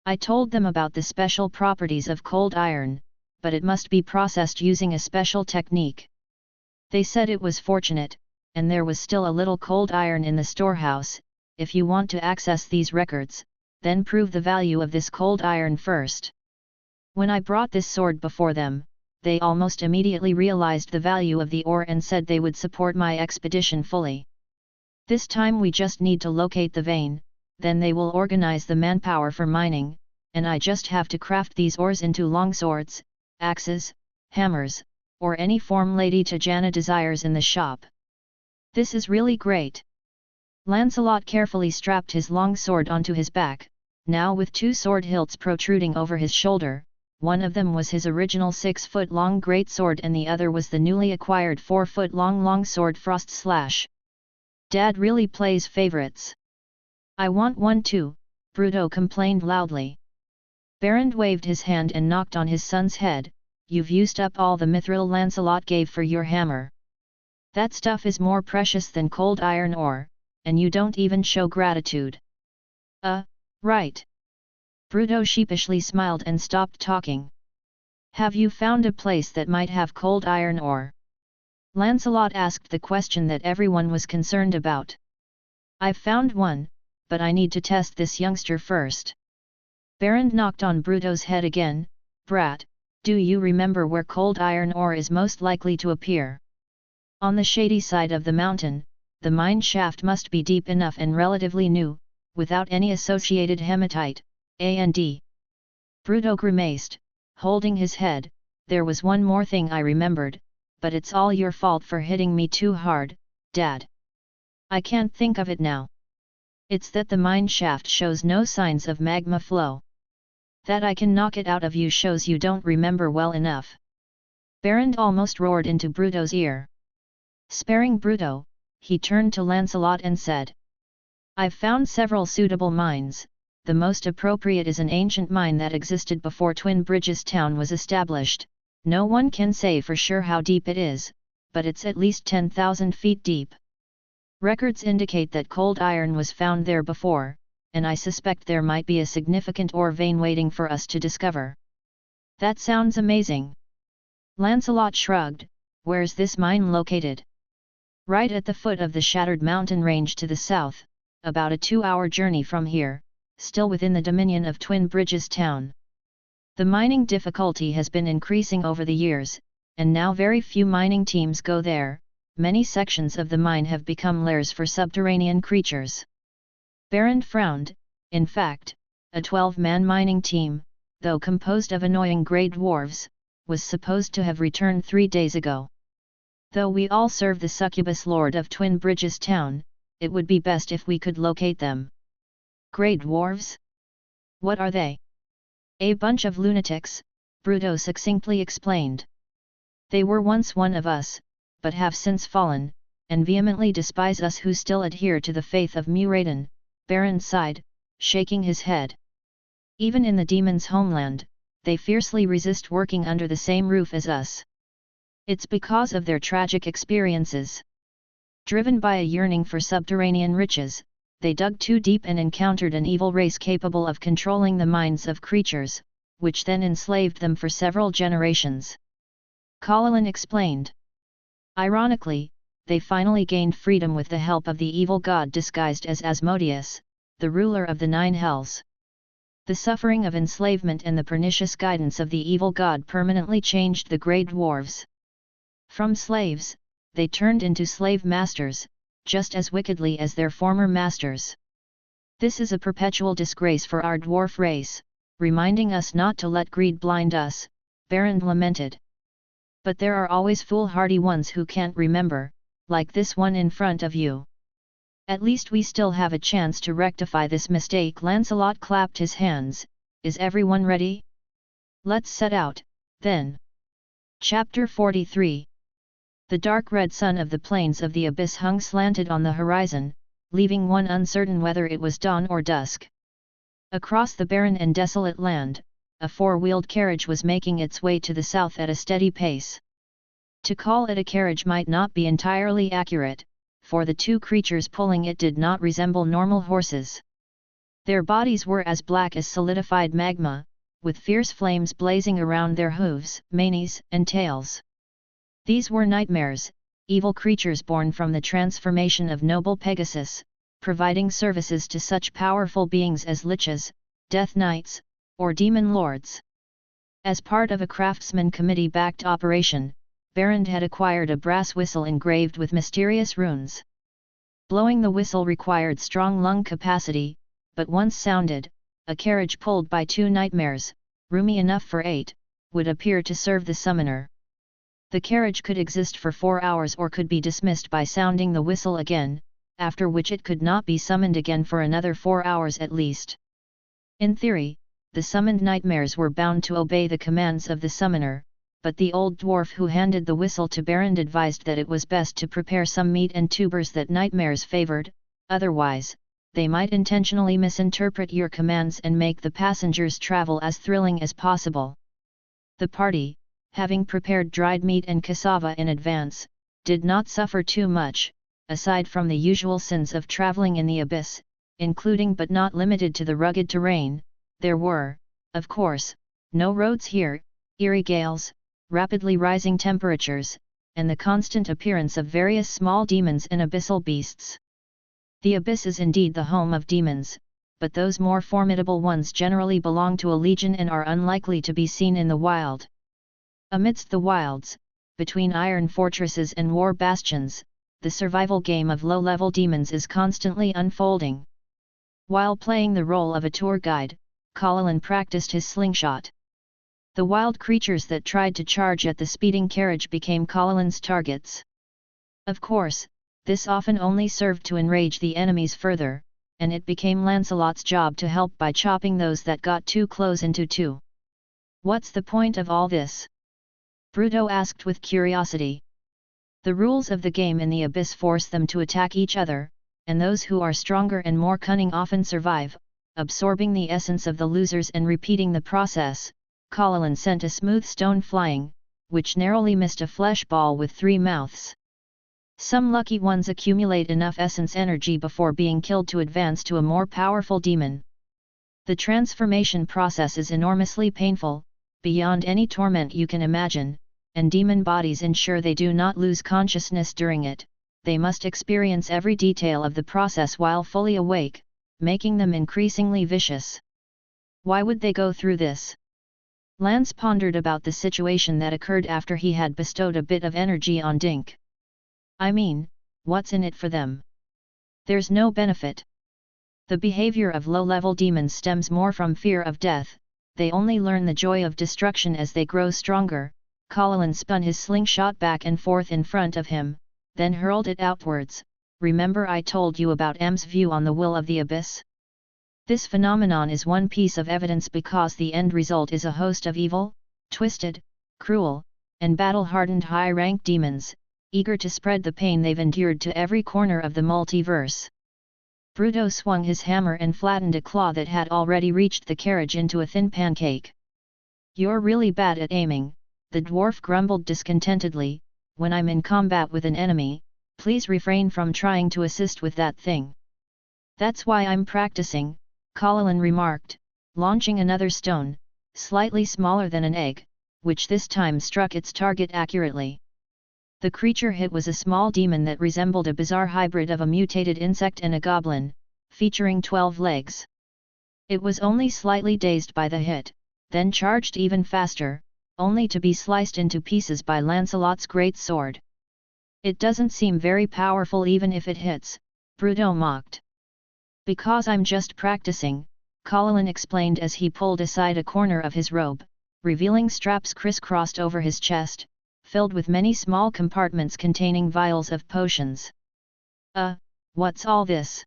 I told them about the special properties of cold iron, but it must be processed using a special technique. They said it was fortunate, and there was still a little cold iron in the storehouse. If you want to access these records, then prove the value of this cold iron first. When I brought this sword before them, they almost immediately realized the value of the ore and said they would support my expedition fully. This time we just need to locate the vein, then they will organize the manpower for mining, and I just have to craft these ores into longswords, axes, hammers, or any form Lady Tajana desires in the shop. This is really great. Lancelot carefully strapped his long sword onto his back, now with 2 sword hilts protruding over his shoulder. One of them was his original 6-foot-long greatsword and the other was the newly acquired 4-foot-long longsword Frost Slash. Dad really plays favorites. I want one too, Bruto complained loudly. Baron waved his hand and knocked on his son's head. You've used up all the mithril Lancelot gave for your hammer. That stuff is more precious than cold iron ore, and you don't even show gratitude. Right. Bruto sheepishly smiled and stopped talking. Have you found a place that might have cold iron ore? Lancelot asked the question that everyone was concerned about. I've found one, but I need to test this youngster first. Baron knocked on Bruto's head again. Brat, do you remember where cold iron ore is most likely to appear? On the shady side of the mountain, the mine shaft must be deep enough and relatively new, without any associated hematite, and. Bruto grimaced, holding his head. There was one more thing I remembered, but it's all your fault for hitting me too hard, Dad. I can't think of it now. It's that the mine shaft shows no signs of magma flow. That I can knock it out of you shows you don't remember well enough. Baron almost roared into Bruto's ear. Sparing Bruto, he turned to Lancelot and said, I've found several suitable mines. The most appropriate is an ancient mine that existed before Twin Bridges town was established. No one can say for sure how deep it is, but it's at least 10,000 feet deep. Records indicate that cold iron was found there before, and I suspect there might be a significant ore vein waiting for us to discover. That sounds amazing. Lancelot shrugged. Where's this mine located? Right at the foot of the shattered mountain range to the south, about a 2-hour journey from here, still within the dominion of Twin Bridges town. The mining difficulty has been increasing over the years, and now very few mining teams go there. Many sections of the mine have become lairs for subterranean creatures. Baron frowned. In fact, a 12-man mining team, though composed of annoying grey dwarves, was supposed to have returned 3 days ago. Though we all serve the succubus lord of Twin Bridges town, it would be best if we could locate them. Grey dwarves? What are they? A bunch of lunatics, Bruto succinctly explained. They were once one of us, but have since fallen, and vehemently despise us who still adhere to the faith of Muradin. Baron sighed, shaking his head. Even in the demon's homeland, they fiercely resist working under the same roof as us. It's because of their tragic experiences. Driven by a yearning for subterranean riches, they dug too deep and encountered an evil race capable of controlling the minds of creatures, which then enslaved them for several generations. Paladin explained. Ironically, they finally gained freedom with the help of the evil god disguised as Asmodeus, the ruler of the 9 hells. The suffering of enslavement and the pernicious guidance of the evil god permanently changed the grey dwarves. From slaves, they turned into slave masters, just as wickedly as their former masters. This is a perpetual disgrace for our dwarf race, reminding us not to let greed blind us, Baron lamented. But there are always foolhardy ones who can't remember, like this one in front of you. At least we still have a chance to rectify this mistake. Lancelot clapped his hands. Is everyone ready? Let's set out, then. Chapter 43. The dark red sun of the plains of the abyss hung slanted on the horizon, leaving one uncertain whether it was dawn or dusk. Across the barren and desolate land, a 4-wheeled carriage was making its way to the south at a steady pace. To call it a carriage might not be entirely accurate, for the 2 creatures pulling it did not resemble normal horses. Their bodies were as black as solidified magma, with fierce flames blazing around their hooves, manes, and tails. These were nightmares, evil creatures born from the transformation of noble Pegasus, providing services to such powerful beings as liches, death knights, or demon lords. As part of a craftsman committee-backed operation, Baron had acquired a brass whistle engraved with mysterious runes. Blowing the whistle required strong lung capacity, but once sounded, a carriage pulled by 2 nightmares, roomy enough for 8, would appear to serve the summoner. The carriage could exist for 4 hours or could be dismissed by sounding the whistle again, after which it could not be summoned again for another 4 hours at least. In theory, the summoned nightmares were bound to obey the commands of the summoner, but the old dwarf who handed the whistle to Baron advised that it was best to prepare some meat and tubers that nightmares favored, otherwise, they might intentionally misinterpret your commands and make the passengers' travel as thrilling as possible. The party, having prepared dried meat and cassava in advance, did not suffer too much, aside from the usual sins of traveling in the abyss, including but not limited to the rugged terrain. There were, of course, no roads here, eerie gales, rapidly rising temperatures, and the constant appearance of various small demons and abyssal beasts. The abyss is indeed the home of demons, but those more formidable ones generally belong to a legion and are unlikely to be seen in the wild. Amidst the wilds, between iron fortresses and war bastions, the survival game of low-level demons is constantly unfolding. While playing the role of a tour guide, Paladin practiced his slingshot. The wild creatures that tried to charge at the speeding carriage became Paladin's targets. Of course, this often only served to enrage the enemies further, and it became Lancelot's job to help by chopping those that got too close into 2. What's the point of all this? Bruto asked with curiosity. The rules of the game in the abyss force them to attack each other, and those who are stronger and more cunning often survive, absorbing the essence of the losers and repeating the process. Paladin sent a smooth stone flying, which narrowly missed a flesh ball with 3 mouths. Some lucky ones accumulate enough essence energy before being killed to advance to a more powerful demon. The transformation process is enormously painful, beyond any torment you can imagine, and demon bodies ensure they do not lose consciousness during it. They must experience every detail of the process while fully awake, making them increasingly vicious. Why would they go through this? Lance pondered about the situation that occurred after he had bestowed a bit of energy on Dink. I mean, what's in it for them? There's no benefit. The behavior of low-level demons stems more from fear of death. They only learn the joy of destruction as they grow stronger. Paladin spun his slingshot back and forth in front of him, then hurled it outwards. Remember I told you about M's view on the will of the abyss? This phenomenon is one piece of evidence because the end result is a host of evil, twisted, cruel, and battle-hardened high-rank demons, eager to spread the pain they've endured to every corner of the multiverse. Bruto swung his hammer and flattened a claw that had already reached the carriage into a thin pancake. You're really bad at aiming, the dwarf grumbled discontentedly. When I'm in combat with an enemy, please refrain from trying to assist with that thing. That's why I'm practicing, Paladin remarked, launching another stone, slightly smaller than an egg, which this time struck its target accurately. The creature hit was a small demon that resembled a bizarre hybrid of a mutated insect and a goblin, featuring 12 legs. It was only slightly dazed by the hit, then charged even faster, only to be sliced into pieces by Lancelot's great sword. It doesn't seem very powerful even if it hits, Bruto mocked. Because I'm just practicing, Paladin explained as he pulled aside a corner of his robe, revealing straps crisscrossed over his chest, filled with many small compartments containing vials of potions. What's all this?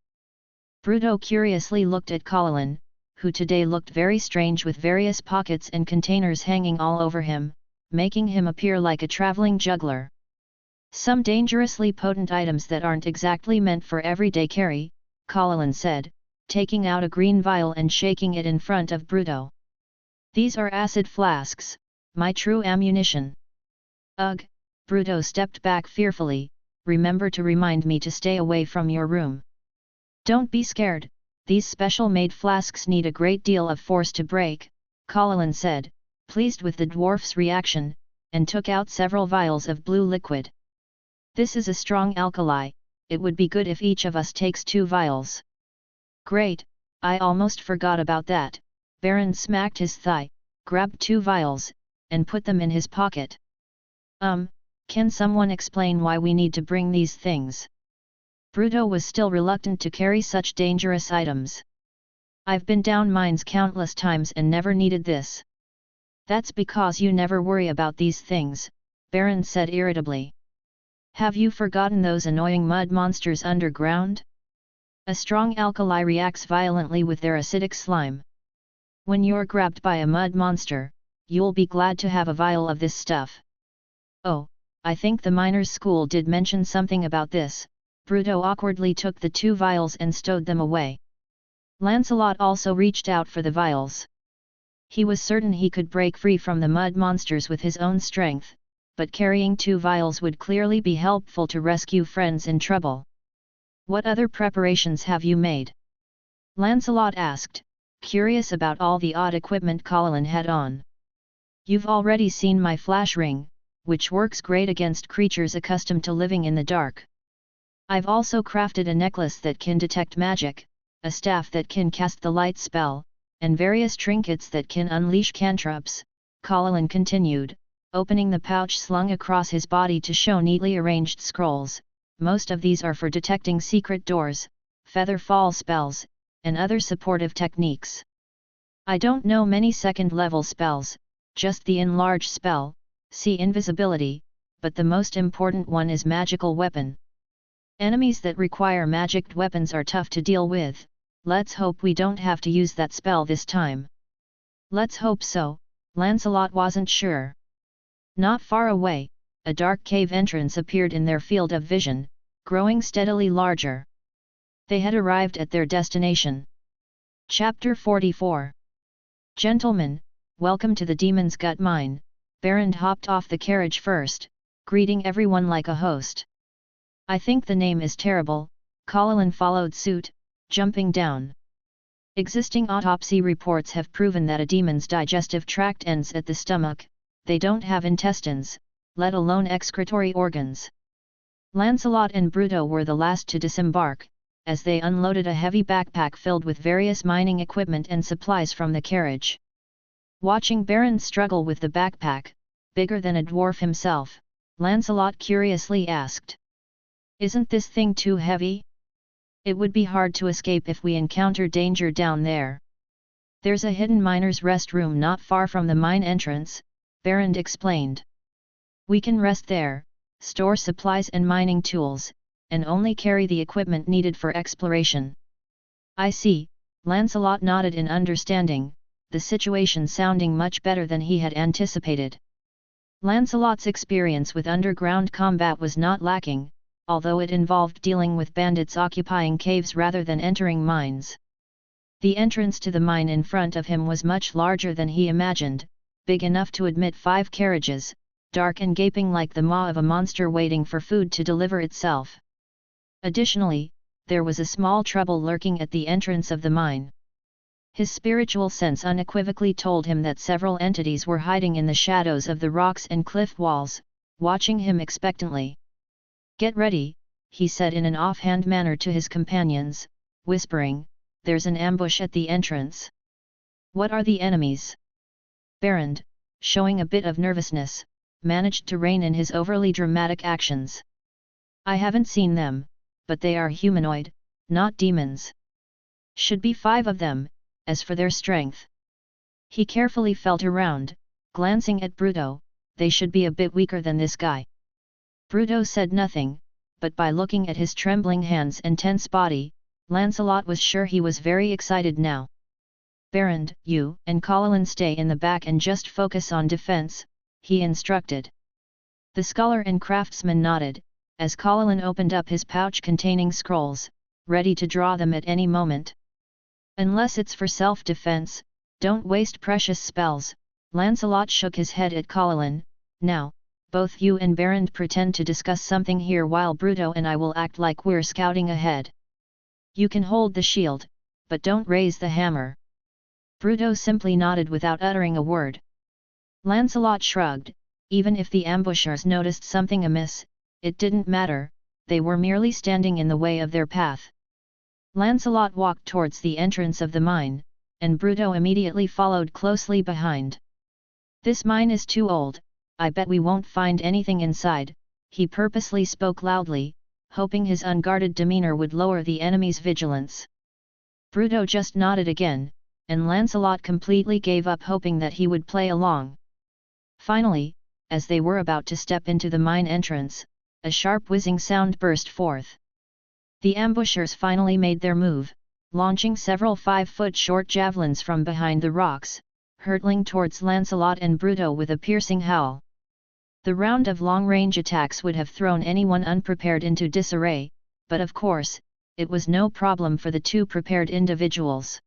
Bruto curiously looked at Paladin, who today looked very strange with various pockets and containers hanging all over him, making him appear like a traveling juggler. Some dangerously potent items that aren't exactly meant for everyday carry, Paladin said, taking out a green vial and shaking it in front of Bruto. These are acid flasks, my true ammunition. Ugh, Bruto stepped back fearfully. Remember to remind me to stay away from your room. Don't be scared, these special-made flasks need a great deal of force to break, Paladin said, pleased with the dwarf's reaction, and took out several vials of blue liquid. This is a strong alkali, it would be good if each of us takes 2 vials. Great, I almost forgot about that. Baron smacked his thigh, grabbed 2 vials, and put them in his pocket. Can someone explain why we need to bring these things? Bruto was still reluctant to carry such dangerous items. I've been down mines countless times and never needed this. That's because you never worry about these things, Baron said irritably. Have you forgotten those annoying mud monsters underground? A strong alkali reacts violently with their acidic slime. When you're grabbed by a mud monster, you'll be glad to have a vial of this stuff. Oh, I think the miners' school did mention something about this. Bruto awkwardly took the 2 vials and stowed them away. Lancelot also reached out for the vials. He was certain he could break free from the mud monsters with his own strength, but carrying 2 vials would clearly be helpful to rescue friends in trouble. What other preparations have you made? Lancelot asked, curious about all the odd equipment Paladin had on. You've already seen my flash ring, which works great against creatures accustomed to living in the dark. I've also crafted a necklace that can detect magic, a staff that can cast the light spell, and various trinkets that can unleash cantrips, Paladin continued, opening the pouch slung across his body to show neatly arranged scrolls. Most of these are for detecting secret doors, feather fall spells, and other supportive techniques. I don't know many second-level spells, just the enlarge spell, see invisibility, but the most important one is magical weapon. Enemies that require magicked weapons are tough to deal with. Let's hope we don't have to use that spell this time. Let's hope so, Lancelot wasn't sure. Not far away, a dark cave entrance appeared in their field of vision, growing steadily larger. They had arrived at their destination. Chapter 44. Gentlemen, welcome to the Demon's Gut Mine, Berend hopped off the carriage first, greeting everyone like a host. I think the name is terrible, Paladin followed suit, jumping down. Existing autopsy reports have proven that a demon's digestive tract ends at the stomach, they don't have intestines, let alone excretory organs. Lancelot and Bruto were the last to disembark, as they unloaded a heavy backpack filled with various mining equipment and supplies from the carriage. Watching Berend struggle with the backpack, bigger than a dwarf himself, Lancelot curiously asked. Isn't this thing too heavy? It would be hard to escape if we encounter danger down there. There's a hidden miner's rest room not far from the mine entrance, Berend explained. We can rest there, store supplies and mining tools, and only carry the equipment needed for exploration. I see, Lancelot nodded in understanding, the situation sounding much better than he had anticipated. Lancelot's experience with underground combat was not lacking, although it involved dealing with bandits occupying caves rather than entering mines. The entrance to the mine in front of him was much larger than he imagined, big enough to admit 5 carriages, dark and gaping like the maw of a monster waiting for food to deliver itself. Additionally, there was a small trouble lurking at the entrance of the mine. His spiritual sense unequivocally told him that several entities were hiding in the shadows of the rocks and cliff walls, watching him expectantly. Get ready, he said in an offhand manner to his companions, whispering, there's an ambush at the entrance. What are the enemies? Berend, showing a bit of nervousness, managed to rein in his overly dramatic actions. I haven't seen them, but they are humanoid, not demons. Should be 5 of them, as for their strength. He carefully felt around, glancing at Bruto, they should be a bit weaker than this guy. Bruto said nothing, but by looking at his trembling hands and tense body, Lancelot was sure he was very excited now. Berend, you and Paladin stay in the back and just focus on defense, he instructed. The scholar and craftsman nodded, as Paladin opened up his pouch containing scrolls, ready to draw them at any moment. Unless it's for self-defense, don't waste precious spells, Lancelot shook his head at Paladin. Now, both you and Berend pretend to discuss something here while Bruto and I will act like we're scouting ahead. You can hold the shield, but don't raise the hammer. Bruto simply nodded without uttering a word. Lancelot shrugged, even if the ambushers noticed something amiss, it didn't matter, they were merely standing in the way of their path. Lancelot walked towards the entrance of the mine, and Bruto immediately followed closely behind. This mine is too old, I bet we won't find anything inside, he purposely spoke loudly, hoping his unguarded demeanor would lower the enemy's vigilance. Bruto just nodded again, and Lancelot completely gave up hoping that he would play along. Finally, as they were about to step into the mine entrance, a sharp whizzing sound burst forth. The ambushers finally made their move, launching several 5-foot short javelins from behind the rocks, hurtling towards Lancelot and Bruto with a piercing howl. The round of long-range attacks would have thrown anyone unprepared into disarray, but of course, it was no problem for the 2 prepared individuals.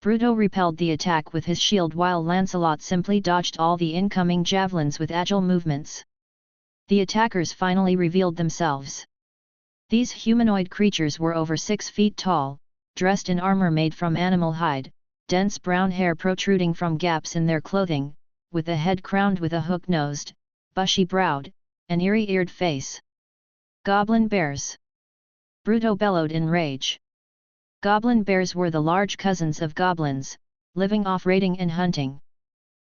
Bruto repelled the attack with his shield while Lancelot simply dodged all the incoming javelins with agile movements. The attackers finally revealed themselves. These humanoid creatures were over 6 feet tall, dressed in armor made from animal hide, dense brown hair protruding from gaps in their clothing, with a head crowned with a hook-nosed, bushy-browed, and eerie-eared face. Goblin bears! Bruto bellowed in rage. Goblin bears were the large cousins of goblins, living off raiding and hunting.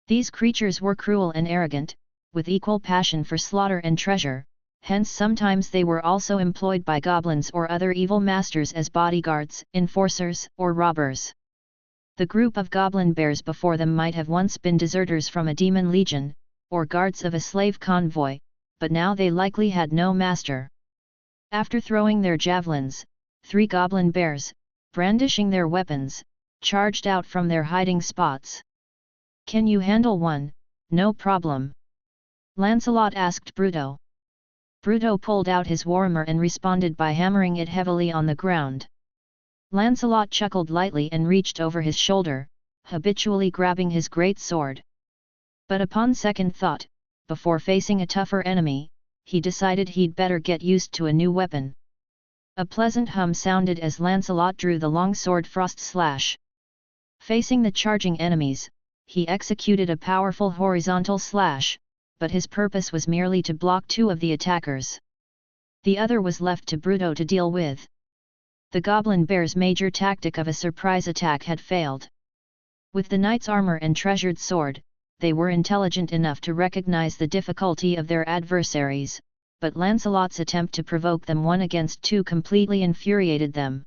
These creatures were cruel and arrogant, with equal passion for slaughter and treasure, hence sometimes they were also employed by goblins or other evil masters as bodyguards, enforcers, or robbers. The group of goblin bears before them might have once been deserters from a demon legion, or guards of a slave convoy, but now they likely had no master. After throwing their javelins, 3 goblin bears, brandishing their weapons, charged out from their hiding spots. Can you handle one? No problem. Lancelot asked Bruto. Bruto pulled out his warhammer and responded by hammering it heavily on the ground. Lancelot chuckled lightly and reached over his shoulder, habitually grabbing his great sword. But upon second thought, before facing a tougher enemy, he decided he'd better get used to a new weapon. A pleasant hum sounded as Lancelot drew the long sword Frost Slash. Facing the charging enemies, he executed a powerful horizontal slash, but his purpose was merely to block two of the attackers. The other was left to Bruto to deal with. The Goblin Bear's major tactic of a surprise attack had failed. With the knight's armor and treasured sword, they were intelligent enough to recognize the difficulty of their adversaries, but Lancelot's attempt to provoke them 1-against-2 completely infuriated them.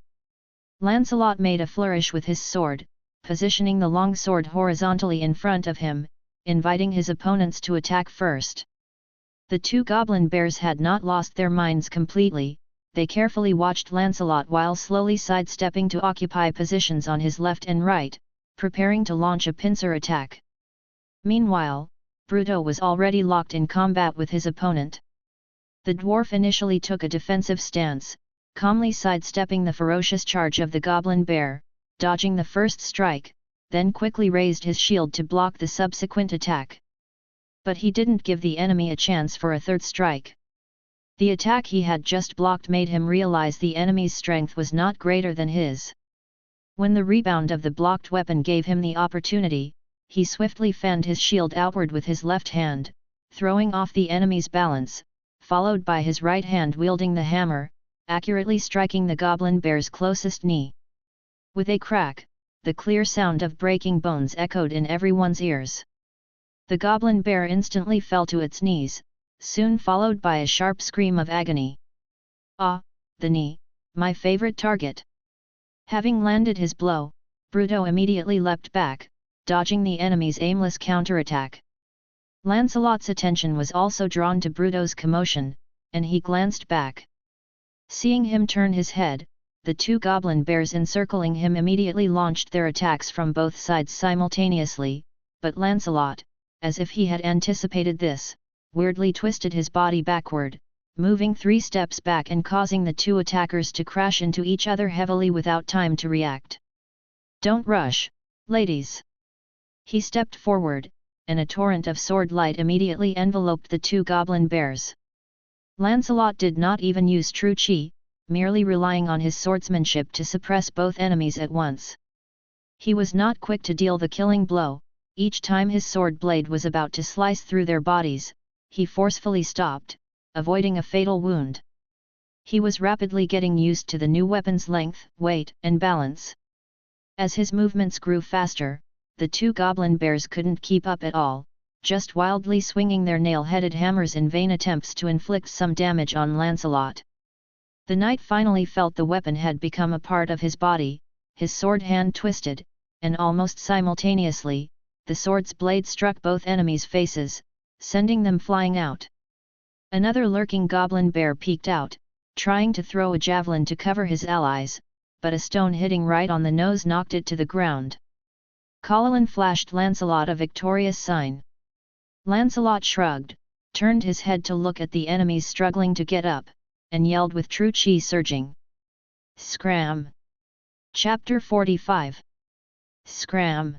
Lancelot made a flourish with his sword, positioning the long sword horizontally in front of him, inviting his opponents to attack first. The two Goblin Bears had not lost their minds completely. They carefully watched Lancelot while slowly sidestepping to occupy positions on his left and right, preparing to launch a pincer attack. Meanwhile, Bruto was already locked in combat with his opponent. The dwarf initially took a defensive stance, calmly sidestepping the ferocious charge of the Goblin Bear, dodging the first strike, then quickly raised his shield to block the subsequent attack. But he didn't give the enemy a chance for a third strike. The attack he had just blocked made him realize the enemy's strength was not greater than his. When the rebound of the blocked weapon gave him the opportunity, he swiftly fanned his shield outward with his left hand, throwing off the enemy's balance, followed by his right hand wielding the hammer, accurately striking the Goblin Bear's closest knee. With a crack, the clear sound of breaking bones echoed in everyone's ears. The Goblin Bear instantly fell to its knees, soon followed by a sharp scream of agony. "Ah, the knee, my favorite target!" Having landed his blow, Bruto immediately leapt back, dodging the enemy's aimless counterattack. Lancelot's attention was also drawn to Bruto's commotion, and he glanced back. Seeing him turn his head, the two Goblin Bears encircling him immediately launched their attacks from both sides simultaneously, but Lancelot, as if he had anticipated this, weirdly twisted his body backward, moving 3 steps back and causing the two attackers to crash into each other heavily without time to react. "Don't rush, ladies!" He stepped forward, and a torrent of sword light immediately enveloped the two Goblin Bears. Lancelot did not even use true chi, merely relying on his swordsmanship to suppress both enemies at once. He was not quick to deal the killing blow. Each time his sword blade was about to slice through their bodies, he forcefully stopped, avoiding a fatal wound. He was rapidly getting used to the new weapon's length, weight, and balance. As his movements grew faster, the two Goblin Bears couldn't keep up at all, just wildly swinging their nail-headed hammers in vain attempts to inflict some damage on Lancelot. The knight finally felt the weapon had become a part of his body, his sword hand twisted, and almost simultaneously, the sword's blade struck both enemies' faces, sending them flying out. Another lurking Goblin Bear peeked out, trying to throw a javelin to cover his allies, but a stone hitting right on the nose knocked it to the ground. Paladin flashed Lancelot a victorious sign. Lancelot shrugged, turned his head to look at the enemies struggling to get up, and yelled with true chi surging. "Scram!" Chapter 45. Scram!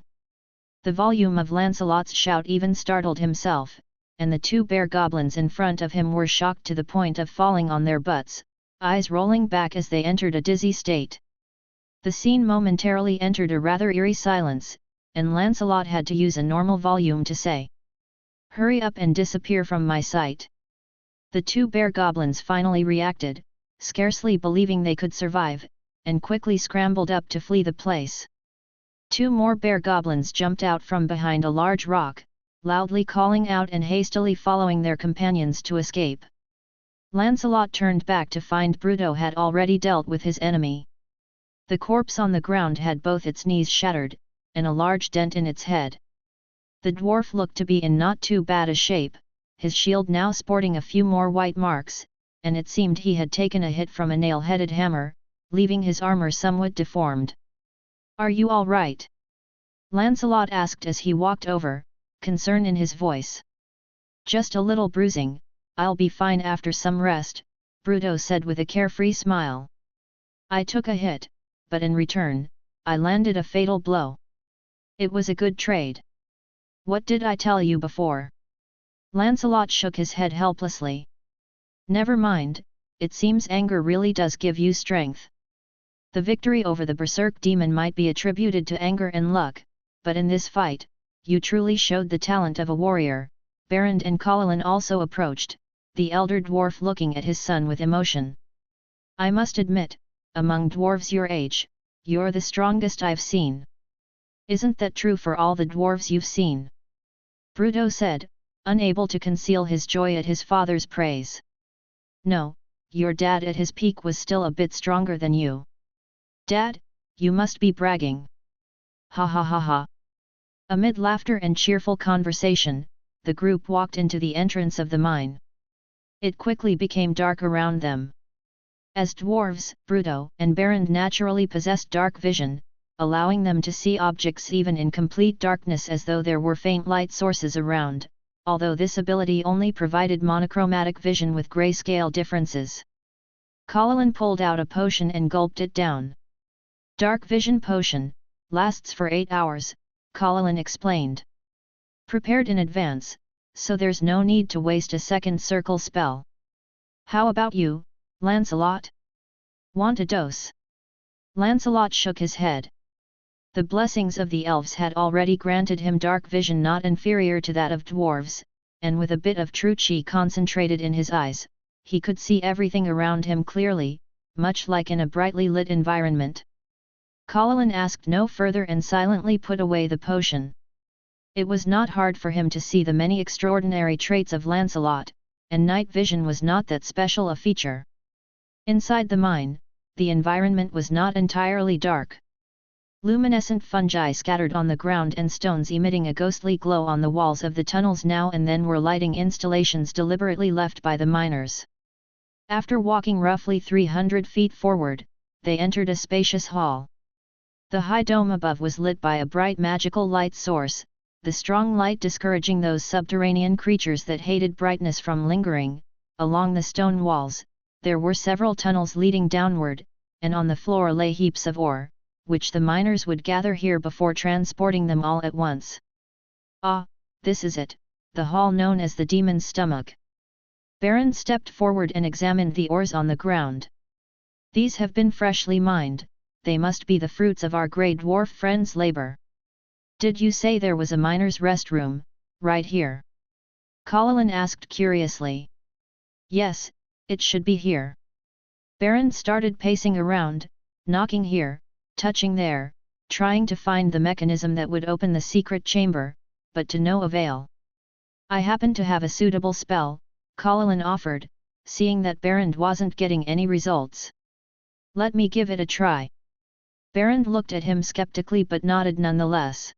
The volume of Lancelot's shout even startled himself, and the two bear goblins in front of him were shocked to the point of falling on their butts, eyes rolling back as they entered a dizzy state. The scene momentarily entered a rather eerie silence, and Lancelot had to use a normal volume to say, "Hurry up and disappear from my sight." The two bear goblins finally reacted, scarcely believing they could survive, and quickly scrambled up to flee the place. 2 more bear goblins jumped out from behind a large rock, loudly calling out and hastily following their companions to escape. Lancelot turned back to find Bruto had already dealt with his enemy. The corpse on the ground had both its knees shattered, and a large dent in its head. The dwarf looked to be in not too bad a shape, his shield now sporting a few more white marks, and it seemed he had taken a hit from a nail-headed hammer, leaving his armor somewhat deformed. "Are you all right?" Lancelot asked as he walked over, concern in his voice. "Just a little bruising, I'll be fine after some rest," Bruto said with a carefree smile. "I took a hit, but in return, I landed a fatal blow. It was a good trade." What did I tell you before? Lancelot shook his head helplessly. Never mind, it seems anger really does give you strength. The victory over the berserk demon might be attributed to anger and luck, but in this fight, you truly showed the talent of a warrior. Berend and Paladin also approached, the elder dwarf looking at his son with emotion. I must admit, among dwarves your age, you're the strongest I've seen. Isn't that true for all the dwarves you've seen? Bruto said, unable to conceal his joy at his father's praise. No, your dad at his peak was still a bit stronger than you. Dad, you must be bragging. Ha ha ha ha. Amid laughter and cheerful conversation, the group walked into the entrance of the mine. It quickly became dark around them. As dwarves, Bruto and Berend naturally possessed dark vision, allowing them to see objects even in complete darkness as though there were faint light sources around, although this ability only provided monochromatic vision with grayscale differences. Paladin pulled out a potion and gulped it down. Dark vision potion, lasts for 8 hours, Paladin explained. Prepared in advance, so there's no need to waste a second circle spell. How about you, Lancelot? Want a dose? Lancelot shook his head. The blessings of the elves had already granted him dark vision not inferior to that of dwarves, and with a bit of true chi concentrated in his eyes, he could see everything around him clearly, much like in a brightly lit environment. Paladin asked no further and silently put away the potion. It was not hard for him to see the many extraordinary traits of Lancelot, and night vision was not that special a feature. Inside the mine, the environment was not entirely dark. Luminescent fungi scattered on the ground and stones emitting a ghostly glow on the walls of the tunnels now and then were lighting installations deliberately left by the miners. After walking roughly 300 feet forward, they entered a spacious hall. The high dome above was lit by a bright magical light source, the strong light discouraging those subterranean creatures that hated brightness from lingering. Along the stone walls, there were several tunnels leading downward, and on the floor lay heaps of ore, which the miners would gather here before transporting them all at once. Ah, this is it, the hall known as the Demon's Stomach. Berend stepped forward and examined the ores on the ground. These have been freshly mined, they must be the fruits of our grey dwarf friend's labor. Did you say there was a miner's restroom, right here? Paladin asked curiously. Yes, it should be here. Berend started pacing around, knocking here, touching there, trying to find the mechanism that would open the secret chamber, but to no avail. I happen to have a suitable spell, Paladin offered, seeing that Berend wasn't getting any results. Let me give it a try. Berend looked at him skeptically but nodded nonetheless.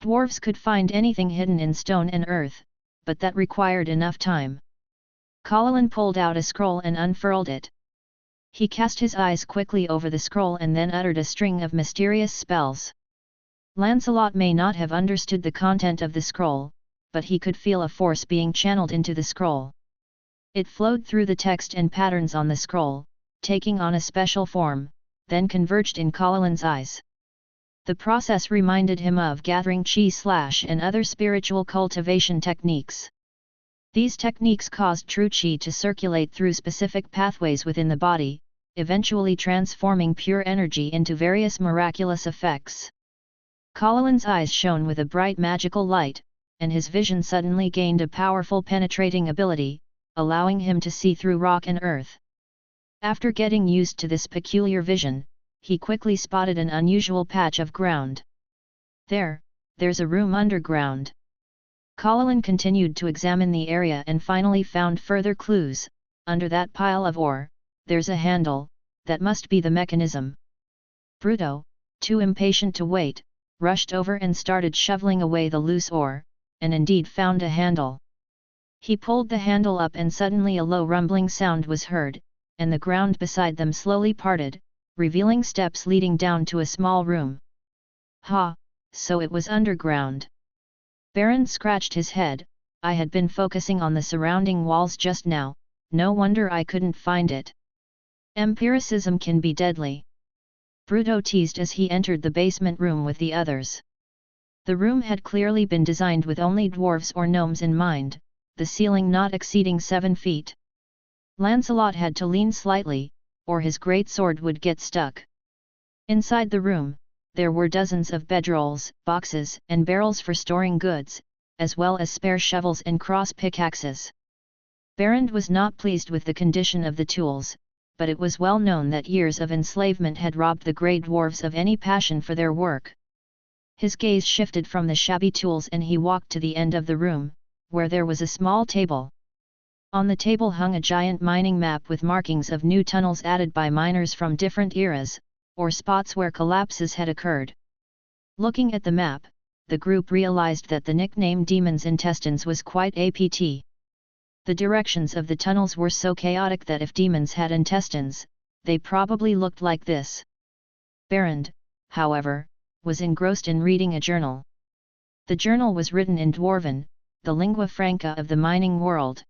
Dwarves could find anything hidden in stone and earth, but that required enough time. Paladin pulled out a scroll and unfurled it. He cast his eyes quickly over the scroll and then uttered a string of mysterious spells. Lancelot may not have understood the content of the scroll, but he could feel a force being channeled into the scroll. It flowed through the text and patterns on the scroll, taking on a special form, then converged in Paladin's eyes. The process reminded him of gathering chi / and other spiritual cultivation techniques. These techniques caused true chi to circulate through specific pathways within the body, eventually transforming pure energy into various miraculous effects. Paladin's eyes shone with a bright magical light, and his vision suddenly gained a powerful penetrating ability, allowing him to see through rock and earth. After getting used to this peculiar vision, he quickly spotted an unusual patch of ground. There's a room underground. Paladin continued to examine the area and finally found further clues. Under that pile of ore, there's a handle, that must be the mechanism. Bruto, too impatient to wait, rushed over and started shoveling away the loose ore, and indeed found a handle. He pulled the handle up and suddenly a low rumbling sound was heard, and the ground beside them slowly parted, revealing steps leading down to a small room. Ha, so it was underground. Berend scratched his head. I had been focusing on the surrounding walls just now, no wonder I couldn't find it. Empiricism can be deadly. Bruto teased as he entered the basement room with the others. The room had clearly been designed with only dwarves or gnomes in mind, the ceiling not exceeding 7 feet. Lancelot had to lean slightly, or his great sword would get stuck. Inside the room, there were dozens of bedrolls, boxes, and barrels for storing goods, as well as spare shovels and cross pickaxes. Berend was not pleased with the condition of the tools, but it was well known that years of enslavement had robbed the grey dwarves of any passion for their work. His gaze shifted from the shabby tools and he walked to the end of the room, where there was a small table. On the table hung a giant mining map with markings of new tunnels added by miners from different eras, or spots where collapses had occurred. Looking at the map, the group realized that the nickname Demon's Intestines was quite apt. The directions of the tunnels were so chaotic that if demons had intestines, they probably looked like this. Berend, however, was engrossed in reading a journal. The journal was written in Dwarven, the lingua franca of the mining world.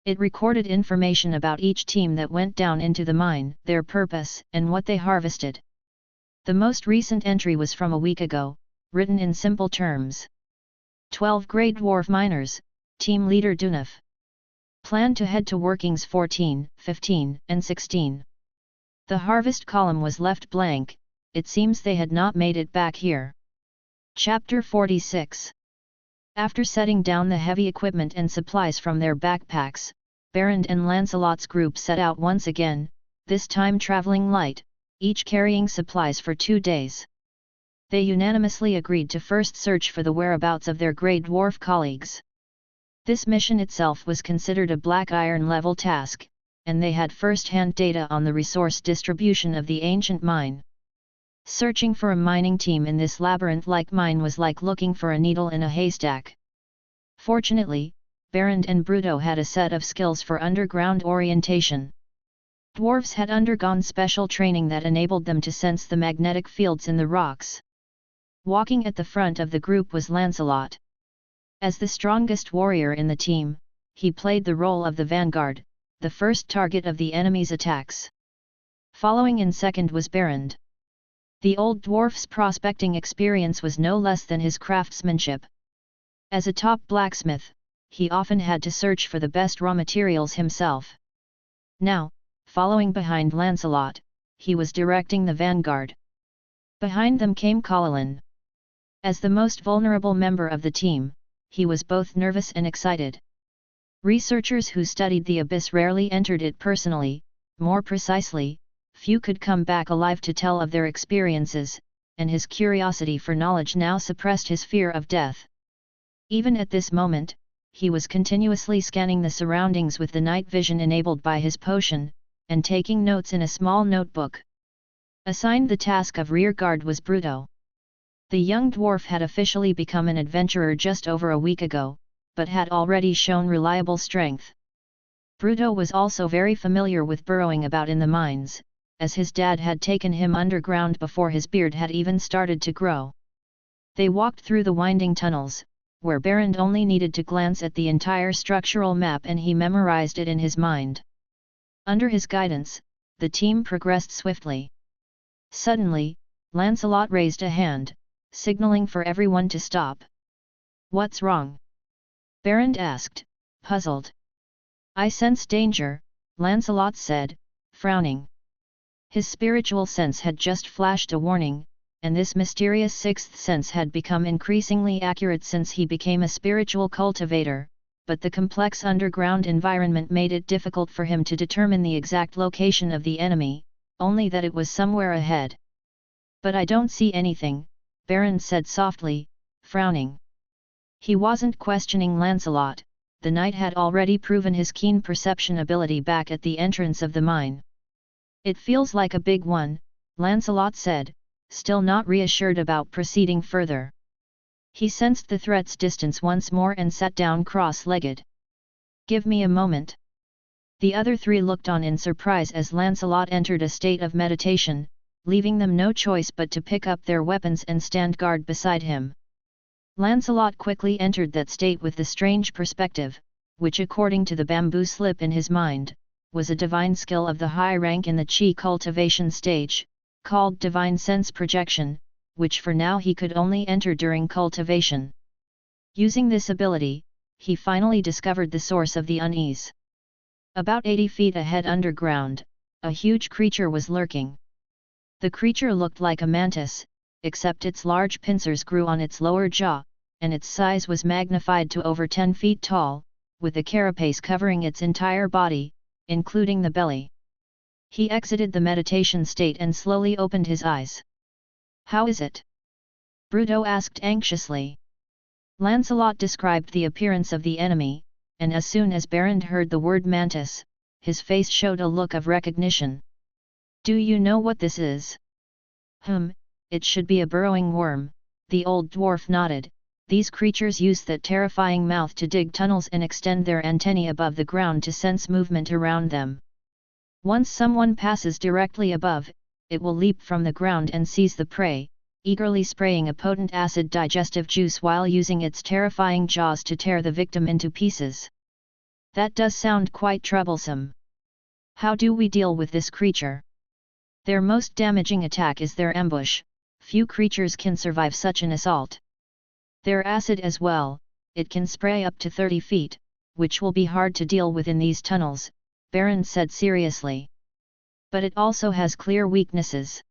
It recorded information about each team that went down into the mine, their purpose, and what they harvested. The most recent entry was from a week ago, written in simple terms. 12 Grey Dwarf Miners, Team Leader Dunif. Plan to head to workings 14, 15, and 16. The harvest column was left blank, it seems they had not made it back here. Chapter 46. After setting down the heavy equipment and supplies from their backpacks, Berend and Lancelot's group set out once again, this time travelling light, each carrying supplies for 2 days. They unanimously agreed to first search for the whereabouts of their grey dwarf colleagues. This mission itself was considered a black iron level task, and they had first-hand data on the resource distribution of the ancient mine. Searching for a mining team in this labyrinth-like mine was like looking for a needle in a haystack. Fortunately, Berend and Bruto had a set of skills for underground orientation. Dwarves had undergone special training that enabled them to sense the magnetic fields in the rocks. Walking at the front of the group was Lancelot. As the strongest warrior in the team, he played the role of the vanguard, the first target of the enemy's attacks. Following in second was Berend. The old dwarf's prospecting experience was no less than his craftsmanship. As a top blacksmith, he often had to search for the best raw materials himself. Now, following behind Lancelot, he was directing the vanguard. Behind them came Paladin. As the most vulnerable member of the team, he was both nervous and excited. Researchers who studied the abyss rarely entered it personally, more precisely, few could come back alive to tell of their experiences, and his curiosity for knowledge now suppressed his fear of death. Even at this moment, he was continuously scanning the surroundings with the night vision enabled by his potion, and taking notes in a small notebook. Assigned the task of rear guard was Bruto. The young dwarf had officially become an adventurer just over a week ago, but had already shown reliable strength. Bruto was also very familiar with burrowing about in the mines, as his dad had taken him underground before his beard had even started to grow. They walked through the winding tunnels, where Berend only needed to glance at the entire structural map and he memorized it in his mind. Under his guidance, the team progressed swiftly. Suddenly, Lancelot raised a hand, signaling for everyone to stop. "What's wrong?" Berend asked, puzzled. "I sense danger," Lancelot said, frowning. His spiritual sense had just flashed a warning, and this mysterious sixth sense had become increasingly accurate since he became a spiritual cultivator, but the complex underground environment made it difficult for him to determine the exact location of the enemy, only that it was somewhere ahead. "But I don't see anything," Berend said softly, frowning. He wasn't questioning Lancelot, the knight had already proven his keen perception ability back at the entrance of the mine. "It feels like a big one," Lancelot said, still not reassured about proceeding further. He sensed the threat's distance once more and sat down cross-legged. "Give me a moment." The other three looked on in surprise as Lancelot entered a state of meditation, leaving them no choice but to pick up their weapons and stand guard beside him. Lancelot quickly entered that state with the strange perspective, which according to the bamboo slip in his mind, was a divine skill of the high rank in the chi cultivation stage, called divine sense projection, which for now he could only enter during cultivation. Using this ability, he finally discovered the source of the unease. About 80 feet ahead underground, a huge creature was lurking. The creature looked like a mantis, except its large pincers grew on its lower jaw, and its size was magnified to over 10 feet tall, with a carapace covering its entire body, including the belly. He exited the meditation state and slowly opened his eyes. "How is it?" Bruto asked anxiously. Lancelot described the appearance of the enemy, and as soon as Berend heard the word mantis, his face showed a look of recognition. "Do you know what this is?" It should be a burrowing worm," the old dwarf nodded. "These creatures use that terrifying mouth to dig tunnels and extend their antennae above the ground to sense movement around them. Once someone passes directly above, it will leap from the ground and seize the prey, eagerly spraying a potent acid digestive juice while using its terrifying jaws to tear the victim into pieces. That does sound quite troublesome. How do we deal with this creature? Their most damaging attack is their ambush. Few creatures can survive such an assault. Their acid as well, it can spray up to 30 feet, which will be hard to deal with in these tunnels," Berend said seriously. "But it also has clear weaknesses.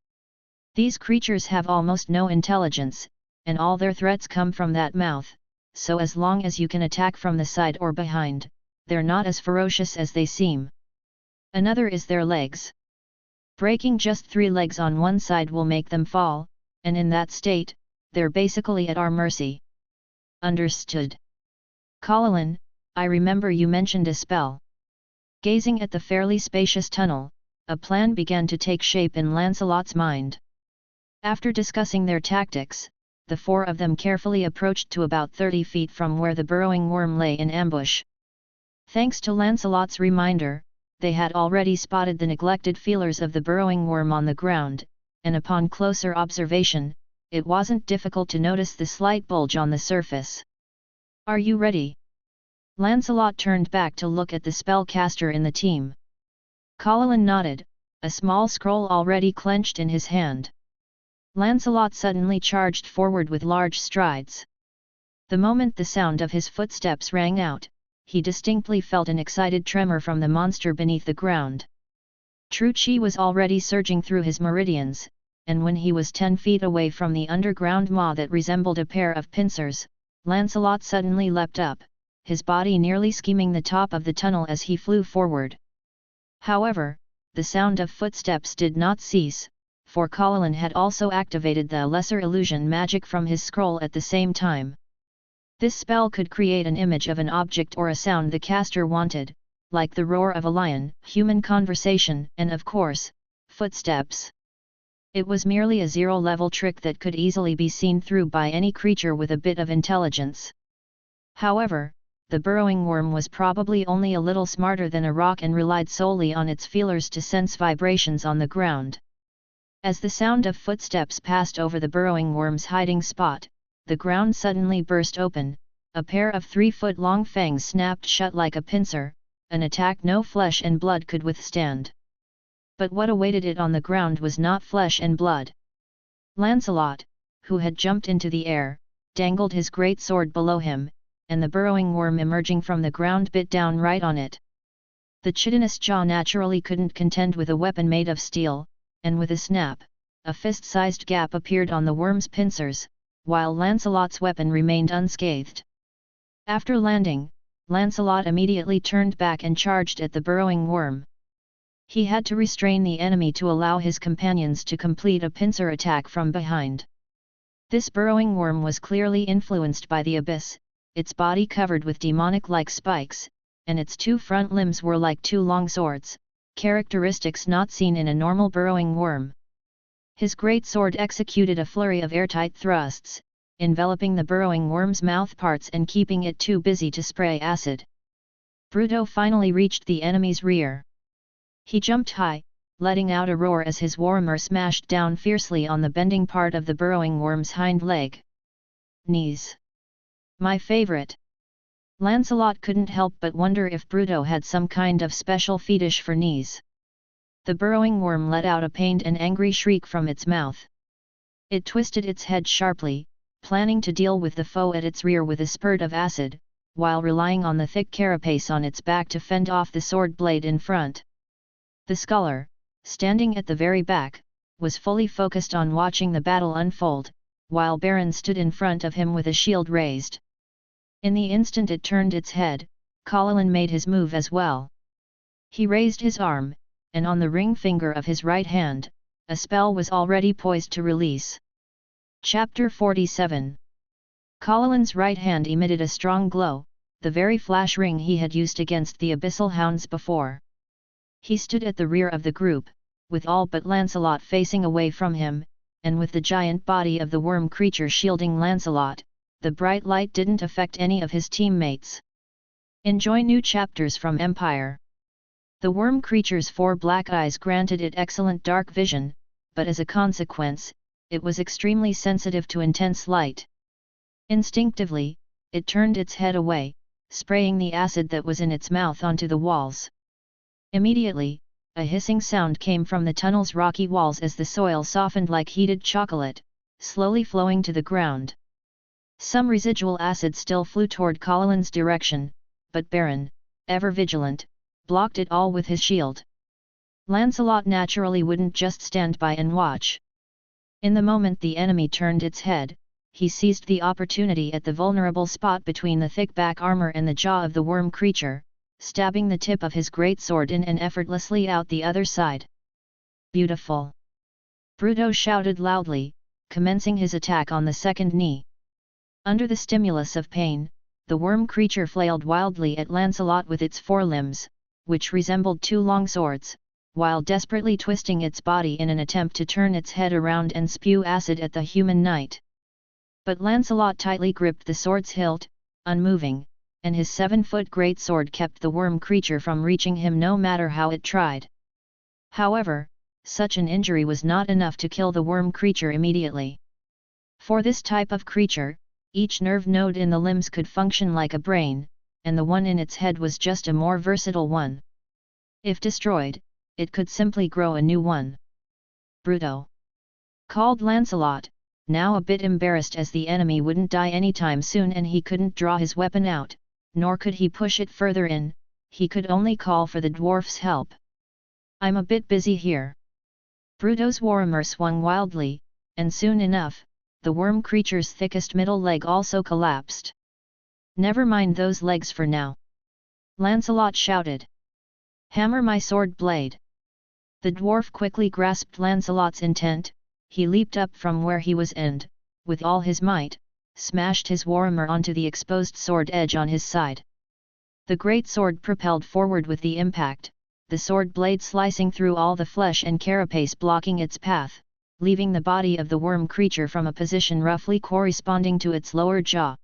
These creatures have almost no intelligence, and all their threats come from that mouth, so as long as you can attack from the side or behind, they're not as ferocious as they seem. Another is their legs. Breaking just 3 legs on one side will make them fall, and in that state, they're basically at our mercy." "Understood. Paladin, I remember you mentioned a spell." Gazing at the fairly spacious tunnel, a plan began to take shape in Lancelot's mind. After discussing their tactics, the 4 of them carefully approached to about 30 feet from where the burrowing worm lay in ambush. Thanks to Lancelot's reminder, they had already spotted the neglected feelers of the burrowing worm on the ground, and upon closer observation, it wasn't difficult to notice the slight bulge on the surface. "Are you ready?" Lancelot turned back to look at the spellcaster in the team. Paladin nodded, a small scroll already clenched in his hand. Lancelot suddenly charged forward with large strides. The moment the sound of his footsteps rang out, he distinctly felt an excited tremor from the monster beneath the ground. True chi was already surging through his meridians, and when he was 10 feet away from the underground maw that resembled a pair of pincers, Lancelot suddenly leapt up, his body nearly skimming the top of the tunnel as he flew forward. However, the sound of footsteps did not cease, for Paladin had also activated the lesser illusion magic from his scroll at the same time. This spell could create an image of an object or a sound the caster wanted, like the roar of a lion, human conversation, and of course, footsteps. It was merely a 0-level trick that could easily be seen through by any creature with a bit of intelligence. However, the burrowing worm was probably only a little smarter than a rock and relied solely on its feelers to sense vibrations on the ground. As the sound of footsteps passed over the burrowing worm's hiding spot, the ground suddenly burst open, a pair of 3-foot-long fangs snapped shut like a pincer, an attack no flesh and blood could withstand. But what awaited it on the ground was not flesh and blood. Lancelot, who had jumped into the air, dangled his great sword below him, and the burrowing worm emerging from the ground bit down right on it. The chitinous jaw naturally couldn't contend with a weapon made of steel, and with a snap, a fist-sized gap appeared on the worm's pincers, while Lancelot's weapon remained unscathed. After landing, Lancelot immediately turned back and charged at the burrowing worm. He had to restrain the enemy to allow his companions to complete a pincer attack from behind. This burrowing worm was clearly influenced by the abyss, its body covered with demonic-like spikes, and its 2 front limbs were like 2 long swords, characteristics not seen in a normal burrowing worm. His great sword executed a flurry of airtight thrusts, enveloping the burrowing worm's mouthparts and keeping it too busy to spray acid. Bruto finally reached the enemy's rear. He jumped high, letting out a roar as his warhammer smashed down fiercely on the bending part of the burrowing worm's hind leg. Knees. My favorite. Lancelot couldn't help but wonder if Bruto had some kind of special fetish for knees. The burrowing worm let out a pained and angry shriek from its mouth. It twisted its head sharply, planning to deal with the foe at its rear with a spurt of acid, while relying on the thick carapace on its back to fend off the sword blade in front. The scholar, standing at the very back, was fully focused on watching the battle unfold, while Baron stood in front of him with a shield raised. In the instant it turned its head, Paladin made his move as well. He raised his arm, and on the ring finger of his right hand, a spell was already poised to release. Chapter 47. Paladin's right hand emitted a strong glow, the very flash ring he had used against the abyssal hounds before. He stood at the rear of the group, with all but Lancelot facing away from him, and with the giant body of the worm creature shielding Lancelot. The bright light didn't affect any of his teammates. Enjoy new chapters from Empire. The worm creature's 4 black eyes granted it excellent dark vision, but as a consequence, it was extremely sensitive to intense light. Instinctively, it turned its head away, spraying the acid that was in its mouth onto the walls. Immediately, a hissing sound came from the tunnel's rocky walls as the soil softened like heated chocolate, slowly flowing to the ground. Some residual acid still flew toward Paladin's direction, but Baron, ever vigilant, blocked it all with his shield. Lancelot naturally wouldn't just stand by and watch. In the moment the enemy turned its head, he seized the opportunity at the vulnerable spot between the thick back armor and the jaw of the worm creature, stabbing the tip of his great sword in and effortlessly out the other side. Beautiful! Bruto shouted loudly, commencing his attack on the second knee. Under the stimulus of pain, the worm creature flailed wildly at Lancelot with its forelimbs, which resembled 2 long swords, while desperately twisting its body in an attempt to turn its head around and spew acid at the human knight. But Lancelot tightly gripped the sword's hilt, unmoving, and his 7-foot greatsword kept the worm creature from reaching him no matter how it tried. However, such an injury was not enough to kill the worm creature immediately. For this type of creature, each nerve node in the limbs could function like a brain, and the one in its head was just a more versatile one. If destroyed, it could simply grow a new one. Bruto! Called Lancelot, now a bit embarrassed as the enemy wouldn't die anytime soon and he couldn't draw his weapon out, nor could he push it further in, he could only call for the dwarf's help. I'm a bit busy here. Bruto's warhammer swung wildly, and soon enough, the worm creature's thickest middle leg also collapsed. Never mind those legs for now. Lancelot shouted. Hammer my sword blade. The dwarf quickly grasped Lancelot's intent, he leaped up from where he was and, with all his might, smashed his warhammer onto the exposed sword edge on his side. The great sword propelled forward with the impact, the sword blade slicing through all the flesh and carapace blocking its path, leaving the body of the worm creature from a position roughly corresponding to its lower jaw.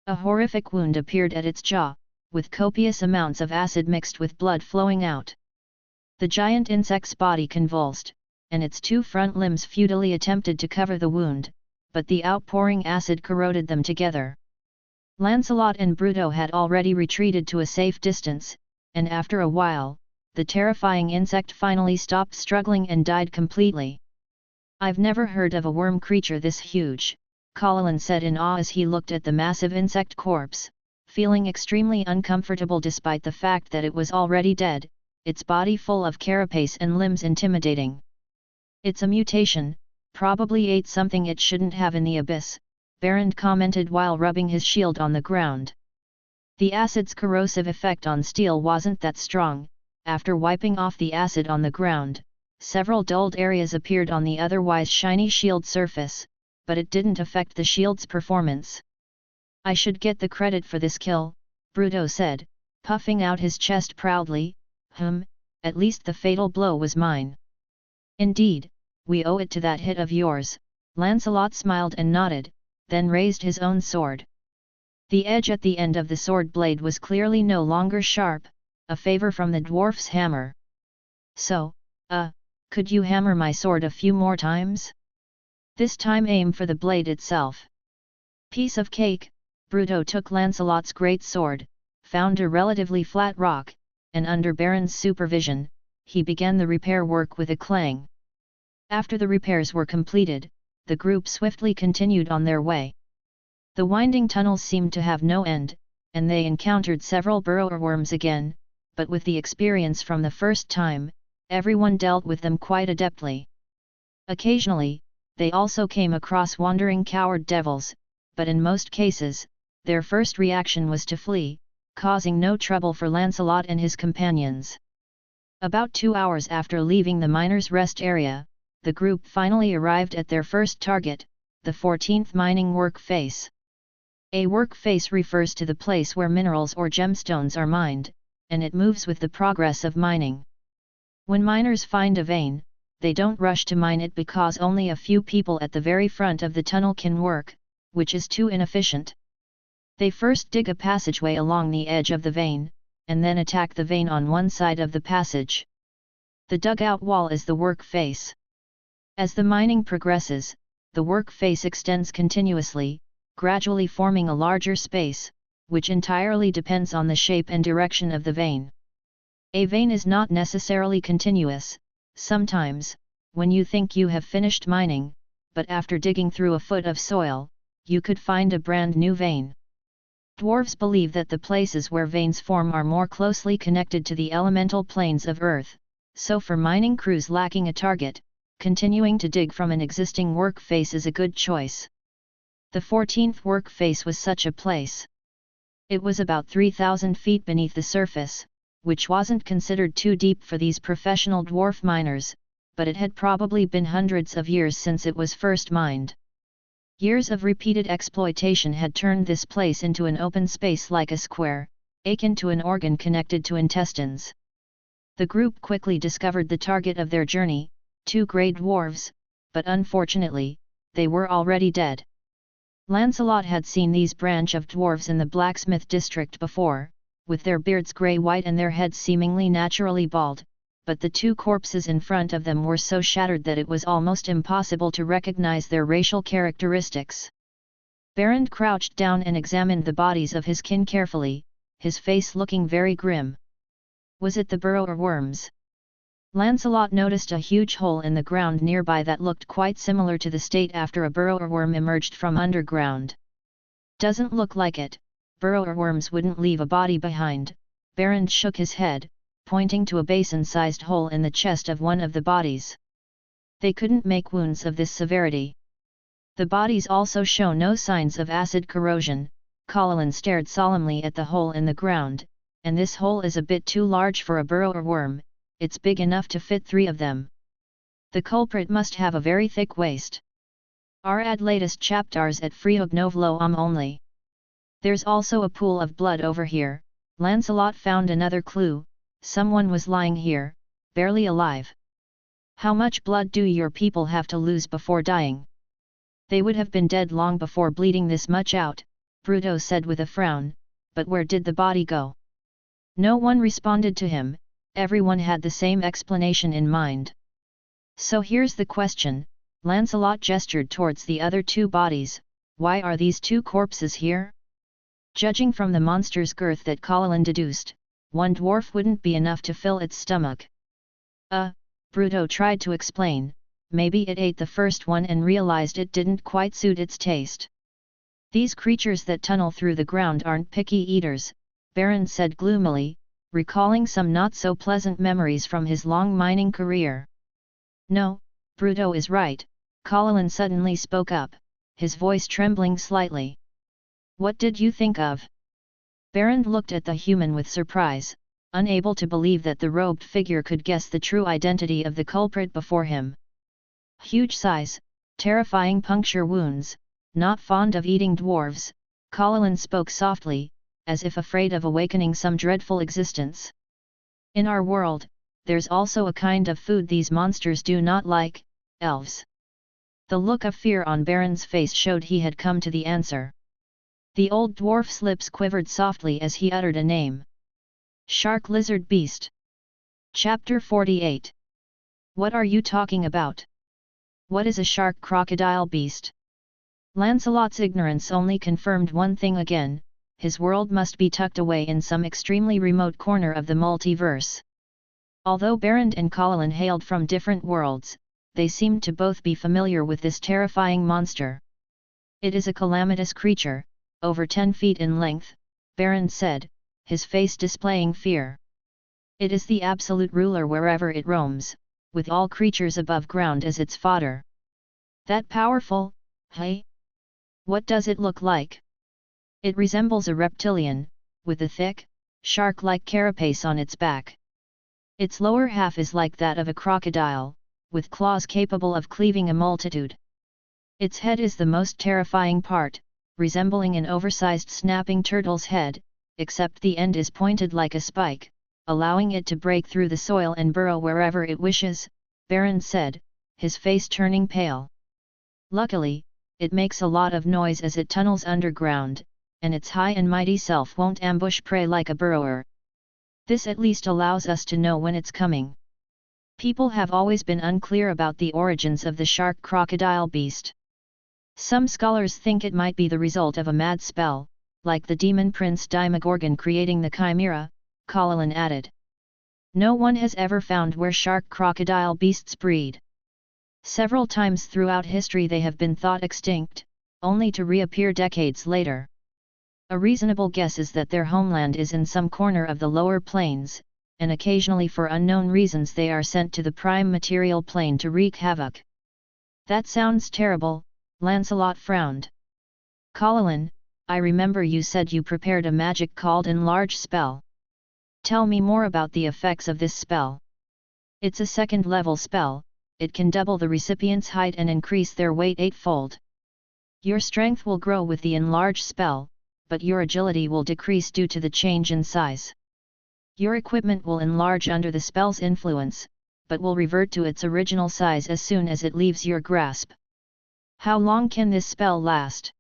A horrific wound appeared at its jaw, with copious amounts of acid mixed with blood flowing out. The giant insect's body convulsed, and its 2 front limbs futilely attempted to cover the wound, but the outpouring acid corroded them together. Lancelot and Bruto had already retreated to a safe distance, and after a while, the terrifying insect finally stopped struggling and died completely. I've never heard of a worm creature this huge, Paladin said in awe as he looked at the massive insect corpse, feeling extremely uncomfortable despite the fact that it was already dead, its body full of carapace and limbs intimidating. It's a mutation, probably ate something it shouldn't have in the abyss, Baron commented while rubbing his shield on the ground. The acid's corrosive effect on steel wasn't that strong. After wiping off the acid on the ground, several dulled areas appeared on the otherwise shiny shield surface, but it didn't affect the shield's performance. I should get the credit for this kill, Bruto said, puffing out his chest proudly. At least the fatal blow was mine. Indeed, we owe it to that hit of yours, Lancelot smiled and nodded, then raised his own sword. The edge at the end of the sword blade was clearly no longer sharp, a favor from the dwarf's hammer. So, could you hammer my sword a few more times? This time aim for the blade itself. Piece of cake, Bruto took Lancelot's great sword, found a relatively flat rock, and under Baron's supervision, he began the repair work with a clang. After the repairs were completed, the group swiftly continued on their way. The winding tunnels seemed to have no end, and they encountered several burrow-worms again, but with the experience from the first time, everyone dealt with them quite adeptly. Occasionally, they also came across wandering coward devils, but in most cases, their first reaction was to flee, causing no trouble for Lancelot and his companions. About 2 hours after leaving the miners' rest area, the group finally arrived at their first target, the 14th mining work face. A work face refers to the place where minerals or gemstones are mined, and it moves with the progress of mining. When miners find a vein, they don't rush to mine it because only a few people at the very front of the tunnel can work, which is too inefficient. They first dig a passageway along the edge of the vein, and then attack the vein on one side of the passage. The dugout wall is the work face. As the mining progresses, the work face extends continuously, gradually forming a larger space, which entirely depends on the shape and direction of the vein. A vein is not necessarily continuous. Sometimes, when you think you have finished mining, but after digging through a foot of soil, you could find a brand new vein. Dwarves believe that the places where veins form are more closely connected to the elemental planes of Earth, so for mining crews lacking a target, continuing to dig from an existing work face is a good choice. The 14th work face was such a place. It was about 3,000 feet beneath the surface, which wasn't considered too deep for these professional dwarf miners, but it had probably been hundreds of years since it was first mined. Years of repeated exploitation had turned this place into an open space like a square, akin to an organ connected to intestines. The group quickly discovered the target of their journey, 2 grey dwarves, but unfortunately, they were already dead. Lancelot had seen these branch of dwarves in the blacksmith district before, with their beards grey-white and their heads seemingly naturally bald, but the 2 corpses in front of them were so shattered that it was almost impossible to recognize their racial characteristics. Berend crouched down and examined the bodies of his kin carefully, his face looking very grim. Was it the burrow-worms? Lancelot noticed a huge hole in the ground nearby that looked quite similar to the state after a burrow-worm emerged from underground. Doesn't look like it. Burrow-worms wouldn't leave a body behind. Berend shook his head, pointing to a basin-sized hole in the chest of one of the bodies. They couldn't make wounds of this severity. The bodies also show no signs of acid corrosion. Paladin stared solemnly at the hole in the ground, and this hole is a bit too large for a burrow-worm. It's big enough to fit 3 of them. The culprit must have a very thick waist. Add latest chapters at lichtnovel only. There's also a pool of blood over here. Lancelot found another clue. Someone was lying here, barely alive. How much blood do your people have to lose before dying? They would have been dead long before bleeding this much out, Bruto said with a frown, but where did the body go? No one responded to him. Everyone had the same explanation in mind. So here's the question, Lancelot gestured towards the other 2 bodies, why are these 2 corpses here? Judging from the monster's girth that Paladin deduced, 1 dwarf wouldn't be enough to fill its stomach. Bruto tried to explain, maybe it ate the first one and realized it didn't quite suit its taste. These creatures that tunnel through the ground aren't picky eaters, Berend said gloomily, recalling some not-so-pleasant memories from his long mining career. No, Bruto is right, Paladin suddenly spoke up, his voice trembling slightly. What did you think of? Berend looked at the human with surprise, unable to believe that the robed figure could guess the true identity of the culprit before him. Huge size, terrifying puncture wounds, not fond of eating dwarves, Paladin spoke softly, as if afraid of awakening some dreadful existence. In our world, there's also a kind of food these monsters do not like, elves. The look of fear on Berend's face showed he had come to the answer. The old dwarf's lips quivered softly as he uttered a name. Shark lizard beast. Chapter 48. What are you talking about? What is a shark crocodile beast? Lancelot's ignorance only confirmed one thing again. His world must be tucked away in some extremely remote corner of the multiverse. Although Berend and Paladin hailed from different worlds, they seemed to both be familiar with this terrifying monster. "It is a calamitous creature, over 10 feet in length," Berend said, his face displaying fear. "It is the absolute ruler wherever it roams, with all creatures above ground as its fodder." "That powerful, hey? What does it look like?" "It resembles a reptilian, with a thick, shark-like carapace on its back. Its lower half is like that of a crocodile, with claws capable of cleaving a multitude. Its head is the most terrifying part, resembling an oversized snapping turtle's head, except the end is pointed like a spike, allowing it to break through the soil and burrow wherever it wishes," Berend said, his face turning pale. "Luckily, it makes a lot of noise as it tunnels underground, and its high and mighty self won't ambush prey like a burrower. This at least allows us to know when it's coming." People have always been unclear about the origins of the shark-crocodile beast. Some scholars think it might be the result of a mad spell, like the demon prince Dimogorgon creating the chimera, Paladin added. "No one has ever found where shark-crocodile beasts breed. Several times throughout history they have been thought extinct, only to reappear decades later. A reasonable guess is that their homeland is in some corner of the lower plains, and occasionally for unknown reasons they are sent to the prime material plane to wreak havoc." "That sounds terrible," Lancelot frowned. "Paladin, I remember you said you prepared a magic called Enlarge spell. Tell me more about the effects of this spell." "It's a second-level spell. It can double the recipient's height and increase their weight 8-fold. Your strength will grow with the Enlarge spell, but your agility will decrease due to the change in size. Your equipment will enlarge under the spell's influence, but will revert to its original size as soon as it leaves your grasp." "How long can this spell last?"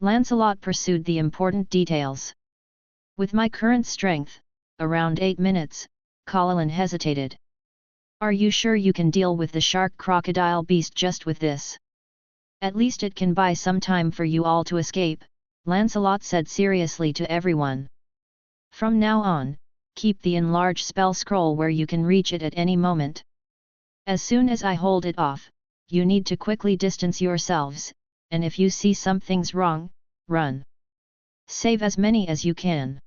Lancelot pursued the important details. "With my current strength, around 8 minutes, Paladin hesitated. "Are you sure you can deal with the shark-crocodile beast just with this?" "At least it can buy some time for you all to escape," Lancelot said seriously to everyone. "From now on, keep the Enlarge spell scroll where you can reach it at any moment. As soon as I hold it off, you need to quickly distance yourselves, and if you see something's wrong, run. Save as many as you can.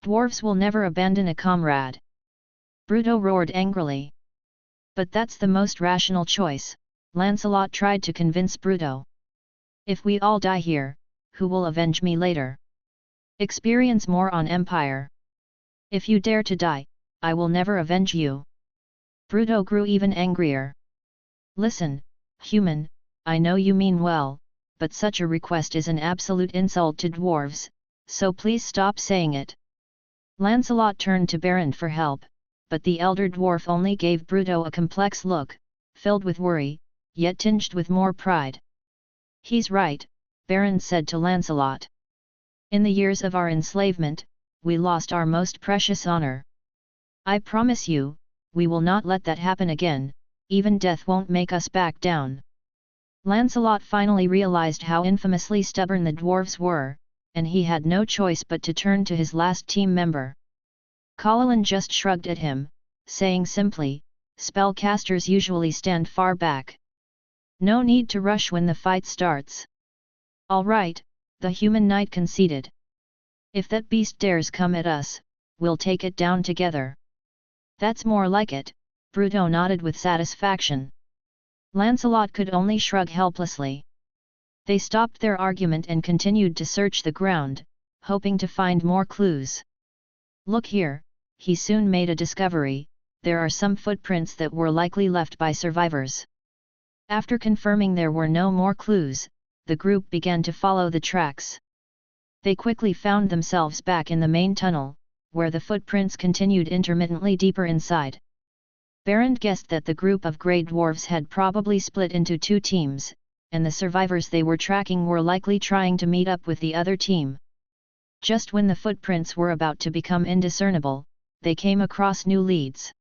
Dwarves will never abandon a comrade." Bruto roared angrily. "But that's the most rational choice," Lancelot tried to convince Bruto. "If we all die here, who will avenge me later? Experience more on Empire. If you dare to die, I will never avenge you." Bruto grew even angrier. "Listen, human, I know you mean well, but such a request is an absolute insult to dwarves, so please stop saying it." Lancelot turned to Berend for help, but the elder dwarf only gave Bruto a complex look, filled with worry, yet tinged with more pride. "He's right," Berend said to Lancelot. "In the years of our enslavement, we lost our most precious honor. I promise you, we will not let that happen again, even death won't make us back down." Lancelot finally realized how infamously stubborn the dwarves were, and he had no choice but to turn to his last team member. Paladin just shrugged at him, saying simply, "Spellcasters usually stand far back. No need to rush when the fight starts." "All right," the human knight conceded. "If that beast dares come at us, we'll take it down together." "That's more like it," Bruto nodded with satisfaction. Lancelot could only shrug helplessly. They stopped their argument and continued to search the ground, hoping to find more clues. "Look here," he soon made a discovery, "there are some footprints that were likely left by survivors." After confirming there were no more clues, the group began to follow the tracks. They quickly found themselves back in the main tunnel, where the footprints continued intermittently deeper inside. Berend guessed that the group of grey dwarves had probably split into 2 teams, and the survivors they were tracking were likely trying to meet up with the other team. Just when the footprints were about to become indiscernible, they came across new leads.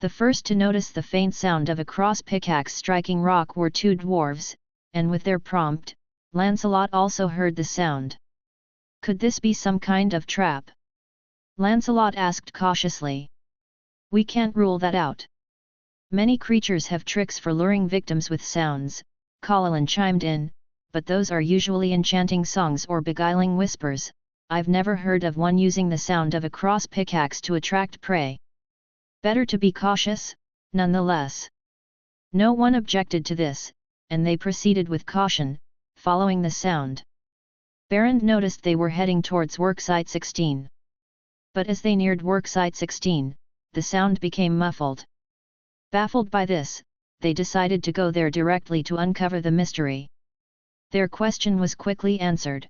The first to notice the faint sound of a cross pickaxe striking rock were 2 dwarves, and with their prompt, Lancelot also heard the sound. "Could this be some kind of trap?" Lancelot asked cautiously. "We can't rule that out. Many creatures have tricks for luring victims with sounds, Paladin chimed in, but those are usually enchanting songs or beguiling whispers. I've never heard of one using the sound of a cross pickaxe to attract prey. Better to be cautious, nonetheless. No one objected to this, and they proceeded with caution, following the sound. Berend noticed they were heading towards Worksite 16. But as they neared Worksite 16, the sound became muffled. Baffled by this, they decided to go there directly to uncover the mystery. Their question was quickly answered.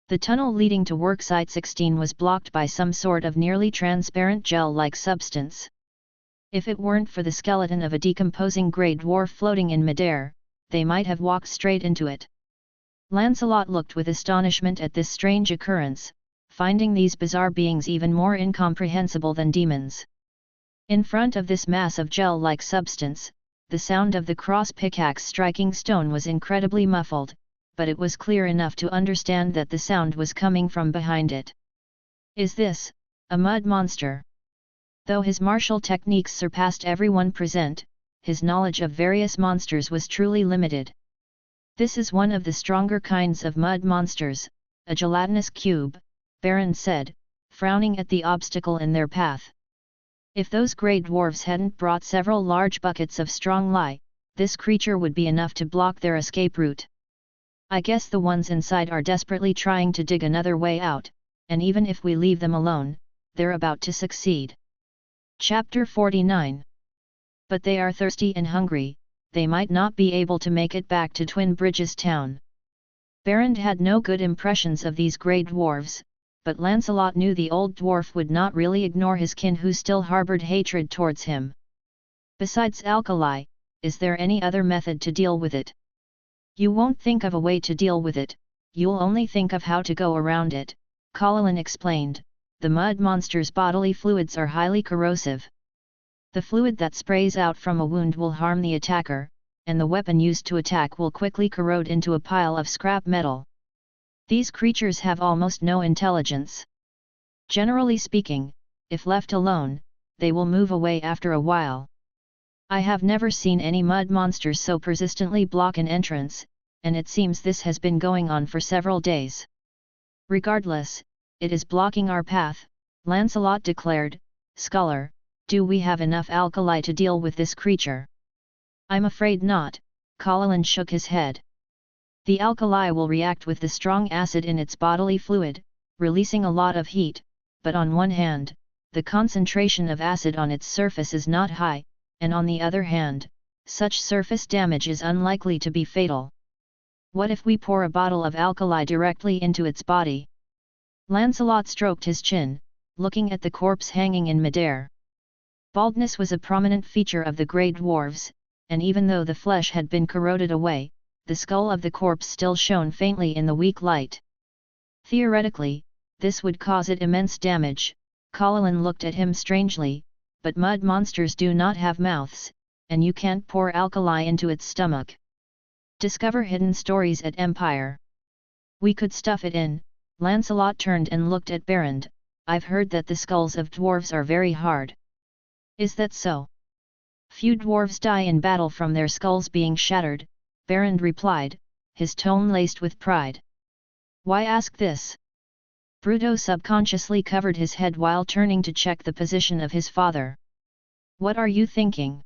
The tunnel leading to Worksite 16 was blocked by some sort of nearly transparent gel-like substance. If it weren't for the skeleton of a decomposing grey dwarf floating in midair, they might have walked straight into it. Lancelot looked with astonishment at this strange occurrence, finding these bizarre beings even more incomprehensible than demons. In front of this mass of gel-like substance, the sound of the cross pickaxe striking stone was incredibly muffled, but it was clear enough to understand that the sound was coming from behind it. Is this a mud monster? Though his martial techniques surpassed everyone present, his knowledge of various monsters was truly limited. This is one of the stronger kinds of mud monsters, a gelatinous cube, Berend said, frowning at the obstacle in their path. If those grey dwarves hadn't brought several large buckets of strong lye, this creature would be enough to block their escape route. I guess the ones inside are desperately trying to dig another way out, and even if we leave them alone, they're about to succeed. Chapter 49. But they are thirsty and hungry, they might not be able to make it back to Twin Bridges town. Berend had no good impressions of these grey dwarves, but Lancelot knew the old dwarf would not really ignore his kin who still harbored hatred towards him. Besides alkali, is there any other method to deal with it? You won't think of a way to deal with it, you'll only think of how to go around it, Paladin explained. The mud monster's bodily fluids are highly corrosive. The fluid that sprays out from a wound will harm the attacker, and the weapon used to attack will quickly corrode into a pile of scrap metal. These creatures have almost no intelligence. Generally speaking, if left alone, they will move away after a while. I have never seen any mud monsters so persistently block an entrance, and it seems this has been going on for several days. Regardless, it is blocking our path, Lancelot declared. Scholar, do we have enough alkali to deal with this creature? I'm afraid not, Paladin shook his head. The alkali will react with the strong acid in its bodily fluid, releasing a lot of heat, but on one hand, the concentration of acid on its surface is not high, and on the other hand, such surface damage is unlikely to be fatal. What if we pour a bottle of alkali directly into its body? Lancelot stroked his chin, looking at the corpse hanging in midair. Baldness was a prominent feature of the grey dwarves, and even though the flesh had been corroded away, the skull of the corpse still shone faintly in the weak light. Theoretically, this would cause it immense damage. Paladin looked at him strangely, but mud monsters do not have mouths, and you can't pour alkali into its stomach. Discover hidden stories at Empire. We could stuff it in. Lancelot turned and looked at Berend. I've heard that the skulls of dwarves are very hard. Is that so? Few dwarves die in battle from their skulls being shattered, Berend replied, his tone laced with pride. Why ask this? Bruto subconsciously covered his head while turning to check the position of his father. What are you thinking?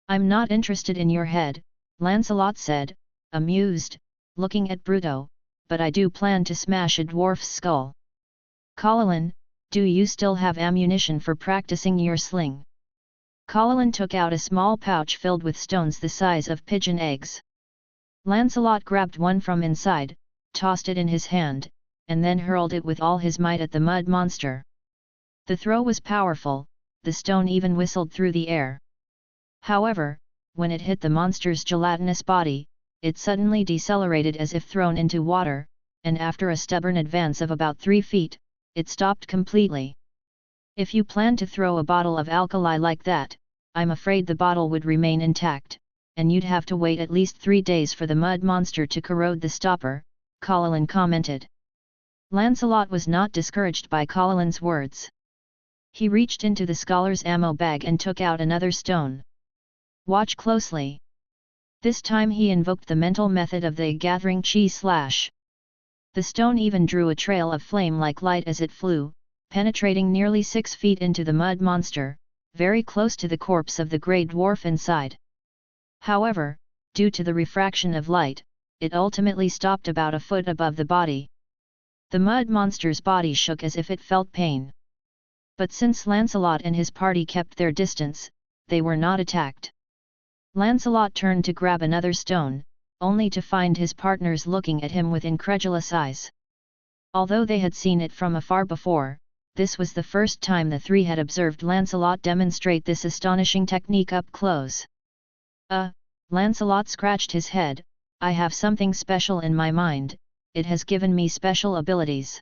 I'm not interested in your head, Lancelot said, amused, looking at Bruto, but I do plan to smash a dwarf's skull. Paladin, do you still have ammunition for practicing your sling? Paladin took out a small pouch filled with stones the size of pigeon eggs. Lancelot grabbed one from inside, tossed it in his hand, and then hurled it with all his might at the mud monster. The throw was powerful, the stone even whistled through the air. However, when it hit the monster's gelatinous body, it suddenly decelerated as if thrown into water, and after a stubborn advance of about 3 feet, it stopped completely. If you plan to throw a bottle of alkali like that, I'm afraid the bottle would remain intact, and you'd have to wait at least 3 days for the mud monster to corrode the stopper, Paladin commented. Lancelot was not discouraged by Paladin's words. He reached into the scholar's ammo bag and took out another stone. Watch closely. This time he invoked the mental method of the gathering chi slash. The stone even drew a trail of flame-like light as it flew, penetrating nearly 6 feet into the mud monster, very close to the corpse of the grey dwarf inside. However, due to the refraction of light, it ultimately stopped about a foot above the body. The mud monster's body shook as if it felt pain. But since Lancelot and his party kept their distance, they were not attacked. Lancelot turned to grab another stone, only to find his partners looking at him with incredulous eyes. Although they had seen it from afar before, this was the first time the three had observed Lancelot demonstrate this astonishing technique up close. Lancelot scratched his head, I have something special in my mind, it has given me special abilities.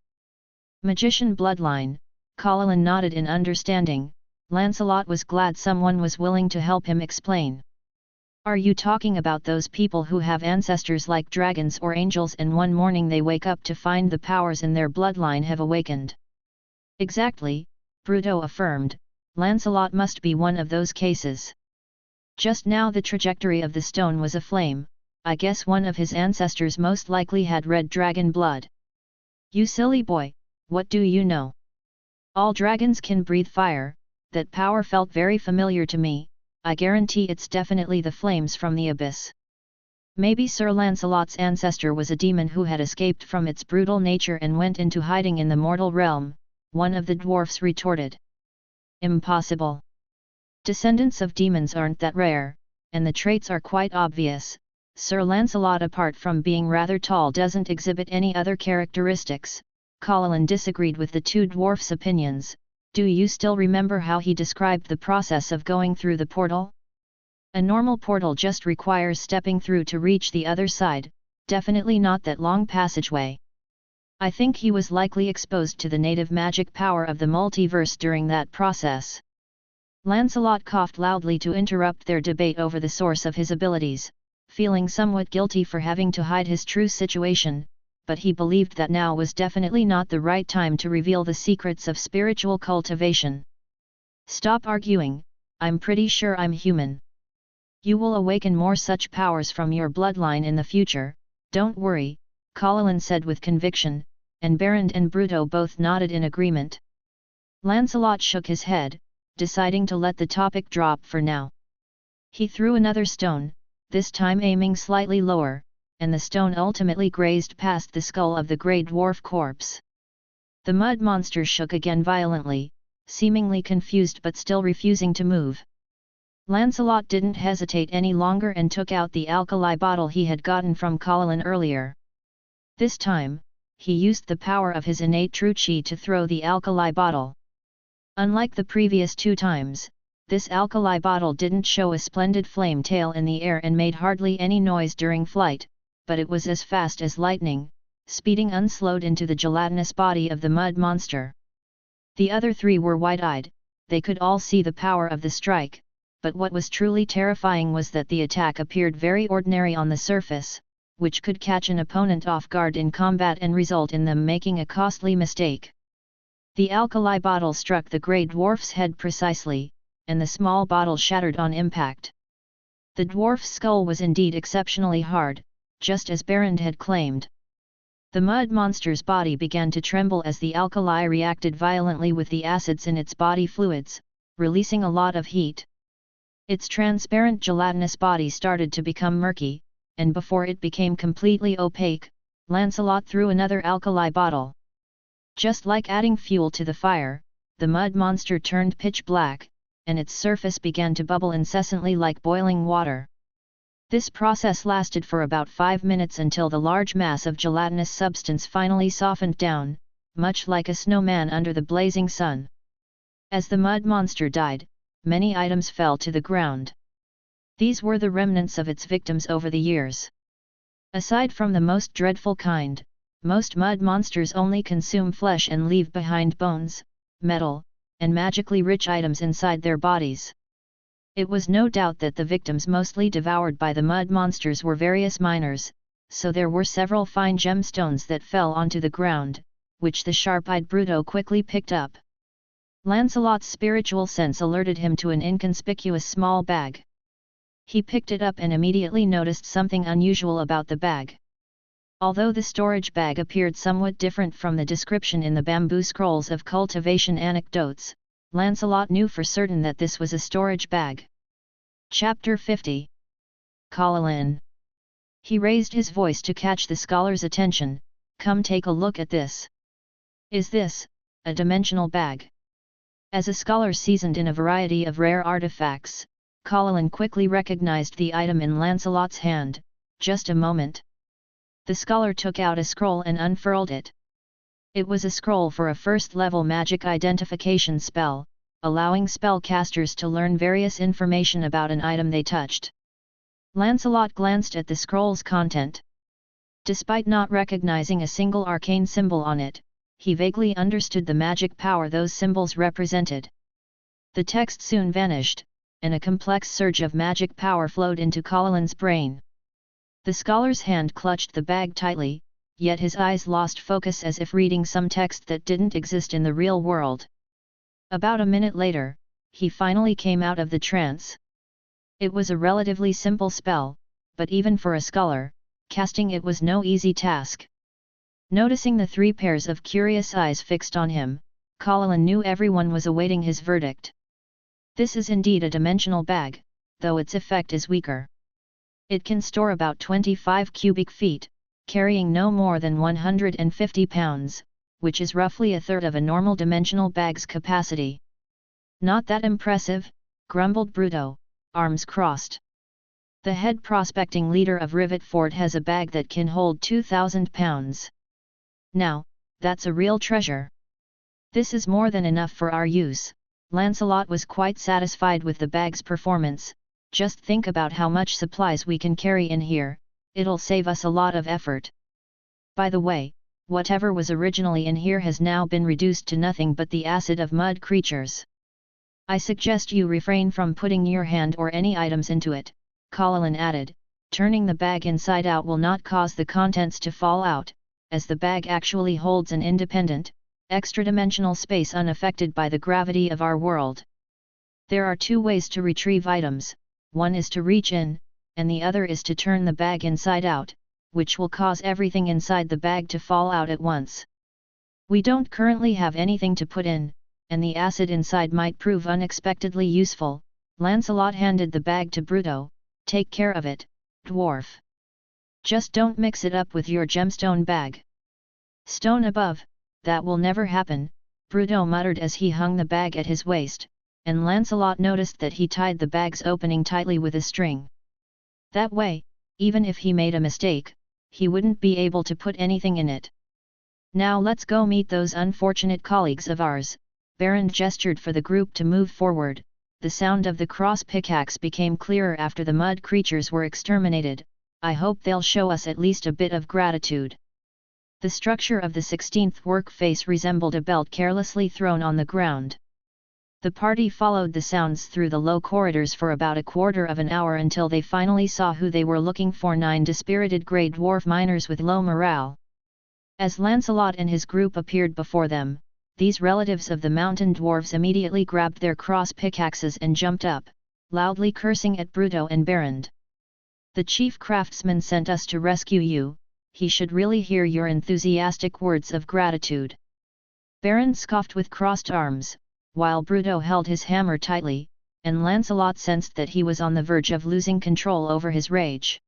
Magician bloodline, Paladin nodded in understanding. Lancelot was glad someone was willing to help him explain. Are you talking about those people who have ancestors like dragons or angels and one morning they wake up to find the powers in their bloodline have awakened? Exactly, Bruto affirmed, Lancelot must be one of those cases. Just now the trajectory of the stone was aflame, I guess one of his ancestors most likely had red dragon blood. You silly boy, what do you know? All dragons can breathe fire, that power felt very familiar to me, I guarantee it's definitely the flames from the abyss. Maybe Sir Lancelot's ancestor was a demon who had escaped from its brutal nature and went into hiding in the mortal realm, one of the dwarfs retorted. Impossible. Descendants of demons aren't that rare, and the traits are quite obvious. Sir Lancelot, apart from being rather tall, doesn't exhibit any other characteristics. Paladin disagreed with the two dwarfs' opinions. Do you still remember how he described the process of going through the portal? A normal portal just requires stepping through to reach the other side, definitely not that long passageway. I think he was likely exposed to the native magic power of the multiverse during that process. Lancelot coughed loudly to interrupt their debate over the source of his abilities, feeling somewhat guilty for having to hide his true situation, but he believed that now was definitely not the right time to reveal the secrets of spiritual cultivation. Stop arguing, I'm pretty sure I'm human. You will awaken more such powers from your bloodline in the future, don't worry, Paladin said with conviction, and Berend and Bruto both nodded in agreement. Lancelot shook his head, deciding to let the topic drop for now. He threw another stone, this time aiming slightly lower, and the stone ultimately grazed past the skull of the grey dwarf corpse. The mud monster shook again violently, seemingly confused but still refusing to move. Lancelot didn't hesitate any longer and took out the alkali bottle he had gotten from Paladin earlier. This time, he used the power of his innate true chi to throw the alkali bottle. Unlike the previous two times, this alkali bottle didn't show a splendid flame tail in the air and made hardly any noise during flight, but it was as fast as lightning, speeding unslowed into the gelatinous body of the mud monster. The other three were wide-eyed, they could all see the power of the strike, but what was truly terrifying was that the attack appeared very ordinary on the surface, which could catch an opponent off guard in combat and result in them making a costly mistake. The alkali bottle struck the grey dwarf's head precisely, and the small bottle shattered on impact. The dwarf's skull was indeed exceptionally hard, just as Berend had claimed. The mud monster's body began to tremble as the alkali reacted violently with the acids in its body fluids, releasing a lot of heat. Its transparent gelatinous body started to become murky, and before it became completely opaque, Lancelot threw another alkali bottle. Just like adding fuel to the fire, the mud monster turned pitch black, and its surface began to bubble incessantly like boiling water. This process lasted for about 5 minutes until the large mass of gelatinous substance finally softened down, much like a snowman under the blazing sun. As the mud monster died, many items fell to the ground. These were the remnants of its victims over the years. Aside from the most dreadful kind, most mud monsters only consume flesh and leave behind bones, metal, and magically rich items inside their bodies. It was no doubt that the victims mostly devoured by the mud monsters were various miners, so there were several fine gemstones that fell onto the ground, which the sharp-eyed Bruto quickly picked up. Lancelot's spiritual sense alerted him to an inconspicuous small bag. He picked it up and immediately noticed something unusual about the bag. Although the storage bag appeared somewhat different from the description in the bamboo scrolls of cultivation anecdotes, Lancelot knew for certain that this was a storage bag. Chapter 50. Paladin. He raised his voice to catch the scholar's attention. Come take a look at this. Is this a dimensional bag? As a scholar seasoned in a variety of rare artifacts, Paladin quickly recognized the item in Lancelot's hand. Just a moment. The scholar took out a scroll and unfurled it. It was a scroll for a first-level magic identification spell, allowing spellcasters to learn various information about an item they touched. Lancelot glanced at the scroll's content. Despite not recognizing a single arcane symbol on it, he vaguely understood the magic power those symbols represented. The text soon vanished, and a complex surge of magic power flowed into Paladin's brain. The scholar's hand clutched the bag tightly, yet his eyes lost focus as if reading some text that didn't exist in the real world. About a minute later, he finally came out of the trance. It was a relatively simple spell, but even for a scholar, casting it was no easy task. Noticing the 3 pairs of curious eyes fixed on him, Paladin knew everyone was awaiting his verdict. This is indeed a dimensional bag, though its effect is weaker. It can store about 25 cubic feet, carrying no more than 150 pounds, which is roughly a third of a normal dimensional bag's capacity. Not that impressive, grumbled Bruto, arms crossed. The head prospecting leader of Rivet Fort has a bag that can hold 2,000 pounds. Now, that's a real treasure. This is more than enough for our use. Lancelot was quite satisfied with the bag's performance. Just think about how much supplies we can carry in here, it'll save us a lot of effort. By the way, whatever was originally in here has now been reduced to nothing but the acid of mud creatures. I suggest you refrain from putting your hand or any items into it, Paladin added. Turning the bag inside out will not cause the contents to fall out, as the bag actually holds an independent, extra-dimensional space unaffected by the gravity of our world. There are 2 ways to retrieve items. One is to reach in, and the other is to turn the bag inside out, which will cause everything inside the bag to fall out at once. We don't currently have anything to put in, and the acid inside might prove unexpectedly useful. Lancelot handed the bag to Bruto. Take care of it, dwarf. Just don't mix it up with your gemstone bag. Stone above, that will never happen, Bruto muttered as he hung the bag at his waist, and Lancelot noticed that he tied the bag's opening tightly with a string. That way, even if he made a mistake, he wouldn't be able to put anything in it. Now let's go meet those unfortunate colleagues of ours. Baron gestured for the group to move forward. The sound of the cross pickaxe became clearer after the mud creatures were exterminated. I hope they'll show us at least a bit of gratitude. The structure of the 16th work face resembled a belt carelessly thrown on the ground. The party followed the sounds through the low corridors for about a quarter of an hour until they finally saw who they were looking for: 9 dispirited grey dwarf miners with low morale. As Lancelot and his group appeared before them, these relatives of the mountain dwarves immediately grabbed their cross pickaxes and jumped up, loudly cursing at Bruto and Berend. The chief craftsman sent us to rescue you, he should really hear your enthusiastic words of gratitude. Berend scoffed with crossed arms, while Bruto held his hammer tightly, and Lancelot sensed that he was on the verge of losing control over his rage.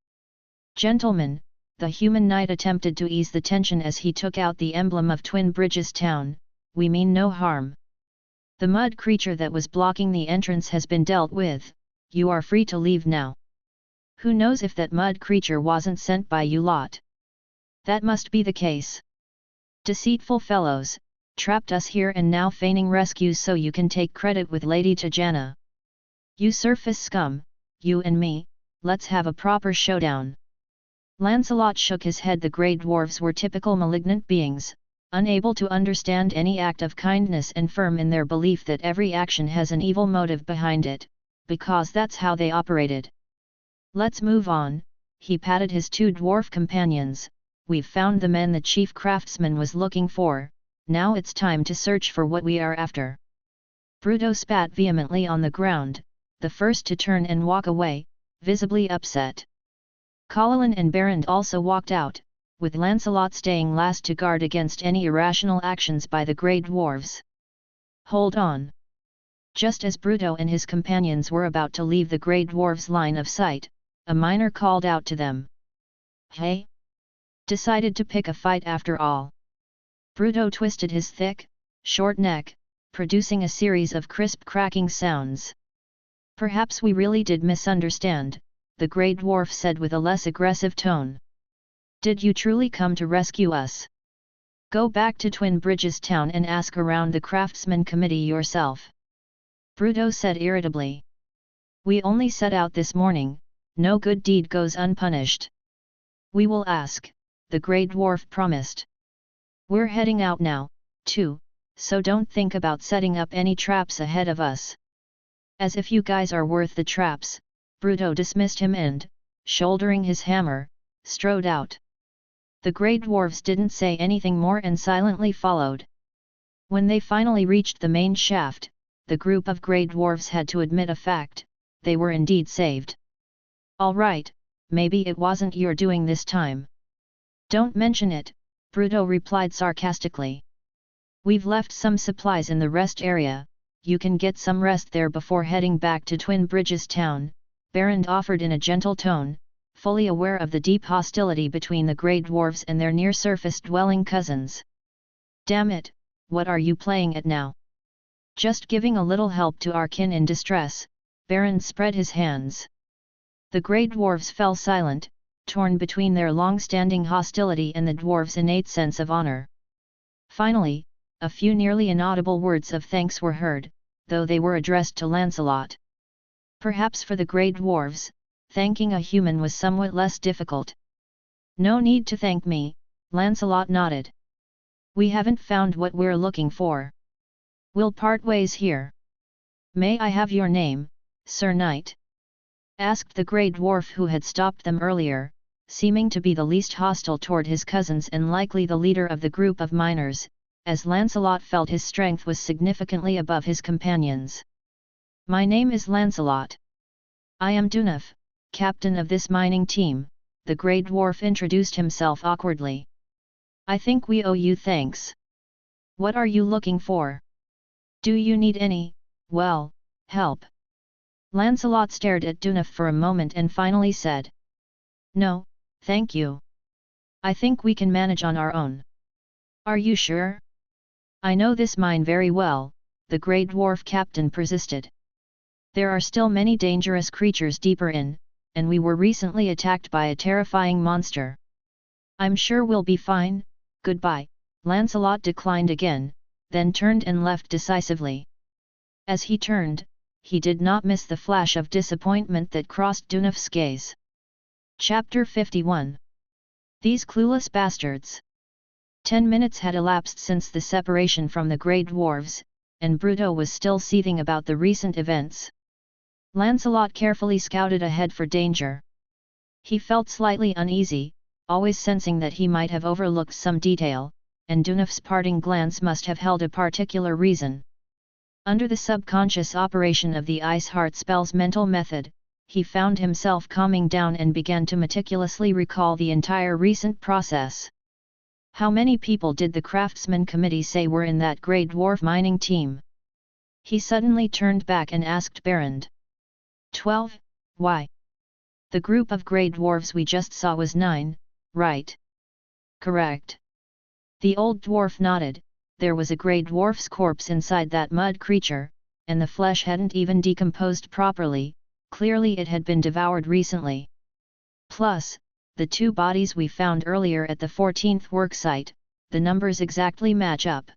Gentlemen, the human knight attempted to ease the tension as he took out the emblem of Twin Bridges Town. We mean no harm. The mud creature that was blocking the entrance has been dealt with, you are free to leave now. Who knows if that mud creature wasn't sent by you lot? That must be the case. Deceitful fellows, trapped us here and now feigning rescue so you can take credit with Lady Tajana. You surface scum, you and me, let's have a proper showdown. Lancelot shook his head. The grey dwarves were typical malignant beings, unable to understand any act of kindness and firm in their belief that every action has an evil motive behind it, because that's how they operated. Let's move on, he patted his 2 dwarf companions. We've found the men the chief craftsman was looking for, now it's time to search for what we are after. Bruto spat vehemently on the ground, the first to turn and walk away. visibly upset. Paladin and Berend also walked out, with Lancelot staying last to guard against any irrational actions by the grey dwarves. Hold on! Just as Bruto and his companions were about to leave the grey dwarves' line of sight, a miner called out to them. Hey! Decided to pick a fight after all. Bruto twisted his thick, short neck, producing a series of crisp cracking sounds. Perhaps we really did misunderstand, the grey dwarf said with a less aggressive tone. Did you truly come to rescue us? Go back to Twin Bridges town and ask around the craftsman committee yourself. Bruto said irritably. We only set out this morning, no good deed goes unpunished. We will ask, the grey dwarf promised. We're heading out now, too, so don't think about setting up any traps ahead of us. As if you guys are worth the traps, Bruto dismissed him and, shouldering his hammer, strode out. The grey dwarves didn't say anything more and silently followed. When they finally reached the main shaft, the group of grey dwarves had to admit a fact: they were indeed saved. All right, maybe it wasn't your doing this time. Don't mention it, Bruto replied sarcastically. We've left some supplies in the rest area, you can get some rest there before heading back to Twin Bridges town, Berend offered in a gentle tone, fully aware of the deep hostility between the grey dwarves and their near-surface dwelling cousins. Damn it, what are you playing at now? Just giving a little help to our kin in distress, Berend spread his hands. The grey dwarves fell silent, torn between their long-standing hostility and the dwarves' innate sense of honor. Finally, a few nearly inaudible words of thanks were heard, though they were addressed to Lancelot. Perhaps for the grey dwarves, thanking a human was somewhat less difficult. No need to thank me, Lancelot nodded. We haven't found what we're looking for. We'll part ways here. May I have your name, Sir Knight? Asked the grey dwarf who had stopped them earlier, seeming to be the least hostile toward his cousins and likely the leader of the group of miners, as Lancelot felt his strength was significantly above his companions. My name is Lancelot. I am Dunaf, captain of this mining team, the grey dwarf introduced himself awkwardly. I think we owe you thanks. What are you looking for? Do you need any, well, help? Lancelot stared at Dunaf for a moment and finally said. No, thank you. I think we can manage on our own. Are you sure? I know this mine very well, the grey dwarf captain persisted. There are still many dangerous creatures deeper in, and we were recently attacked by a terrifying monster. I'm sure we'll be fine, goodbye. Lancelot declined again, then turned and left decisively. As he turned, he did not miss the flash of disappointment that crossed Dunaf's gaze. Chapter 51. These clueless bastards. 10 minutes had elapsed since the separation from the grey dwarves, and Bruto was still seething about the recent events. Lancelot carefully scouted ahead for danger. He felt slightly uneasy, always sensing that he might have overlooked some detail, and Dunaf's parting glance must have held a particular reason. Under the subconscious operation of the Ice Heart spell's mental method, he found himself calming down and began to meticulously recall the entire recent process. How many people did the craftsman committee say were in that grey dwarf mining team? He suddenly turned back and asked Berend. 12, why? The group of grey dwarves we just saw was 9, right? Correct. The old dwarf nodded. There was a grey dwarf's corpse inside that mud creature, and the flesh hadn't even decomposed properly, clearly it had been devoured recently. Plus, the 2 bodies we found earlier at the 14th worksite, the numbers exactly match up.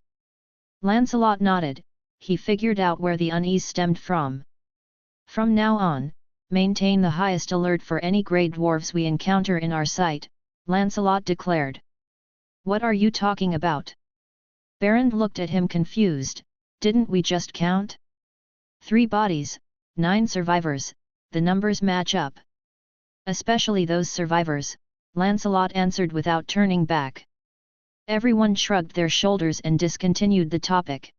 Lancelot nodded, he figured out where the unease stemmed from. From now on, maintain the highest alert for any grey dwarves we encounter in our sight, Lancelot declared. What are you talking about? Berend looked at him confused. Didn't we just count? 3 bodies, 9 survivors, the numbers match up. Especially those survivors, Lancelot answered without turning back. Everyone shrugged their shoulders and discontinued the topic.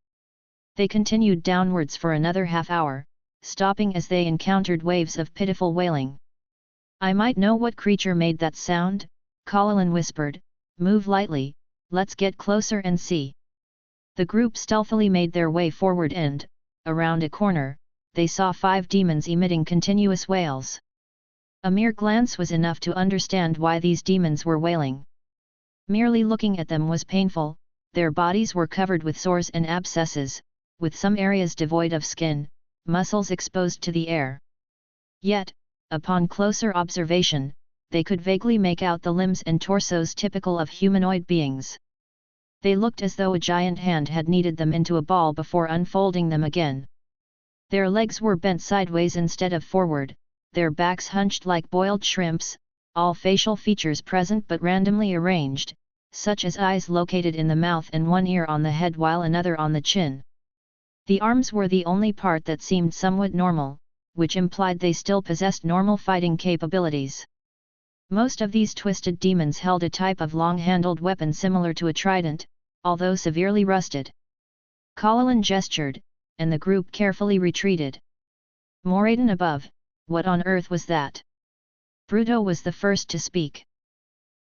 They continued downwards for another half hour, stopping as they encountered waves of pitiful wailing. I might know what creature made that sound, Paladin whispered. Move lightly, let's get closer and see. The group stealthily made their way forward and, around a corner, they saw 5 demons emitting continuous wails. A mere glance was enough to understand why these demons were wailing. Merely looking at them was painful. Their bodies were covered with sores and abscesses, with some areas devoid of skin, muscles exposed to the air. Yet, upon closer observation, they could vaguely make out the limbs and torsos typical of humanoid beings. They looked as though a giant hand had kneaded them into a ball before unfolding them again. Their legs were bent sideways instead of forward, their backs hunched like boiled shrimps, all facial features present but randomly arranged, such as eyes located in the mouth and one ear on the head while another on the chin. The arms were the only part that seemed somewhat normal, which implied they still possessed normal fighting capabilities. Most of these twisted demons held a type of long-handled weapon similar to a trident, although severely rusted. Paladin gestured, and the group carefully retreated. Moradin above, what on earth was that? Bruto was the first to speak.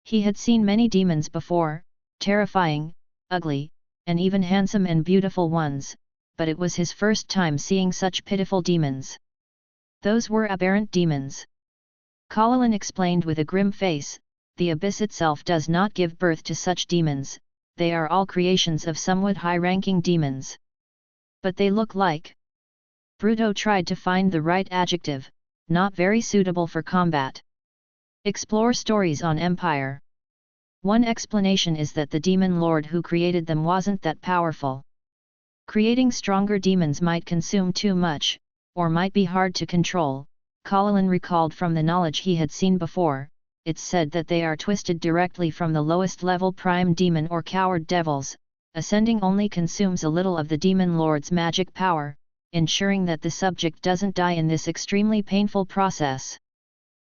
He had seen many demons before, terrifying, ugly, and even handsome and beautiful ones, but it was his first time seeing such pitiful demons. Those were aberrant demons. Paladin explained with a grim face, the abyss itself does not give birth to such demons, they are all creations of somewhat high-ranking demons. But they look like... Bruto tried to find the right adjective, not very suitable for combat. Explore stories on Empire. One explanation is that the demon lord who created them wasn't that powerful. Creating stronger demons might consume too much, or might be hard to control. Paladin recalled from the knowledge he had seen before, it's said that they are twisted directly from the lowest level prime demon or coward devils. Ascending only consumes a little of the demon lord's magic power, ensuring that the subject doesn't die in this extremely painful process.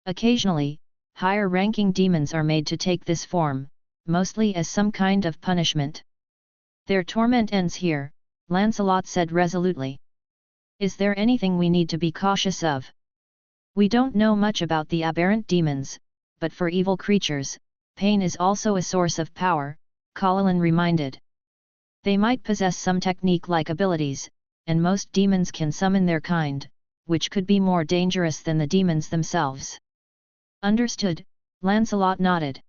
Occasionally, higher-ranking demons are made to take this form, mostly as some kind of punishment. Their torment ends here, Lancelot said resolutely. Is there anything we need to be cautious of? We don't know much about the aberrant demons, but for evil creatures, pain is also a source of power, Paladin reminded. They might possess some technique-like abilities, and most demons can summon their kind, which could be more dangerous than the demons themselves. Understood, Lancelot nodded.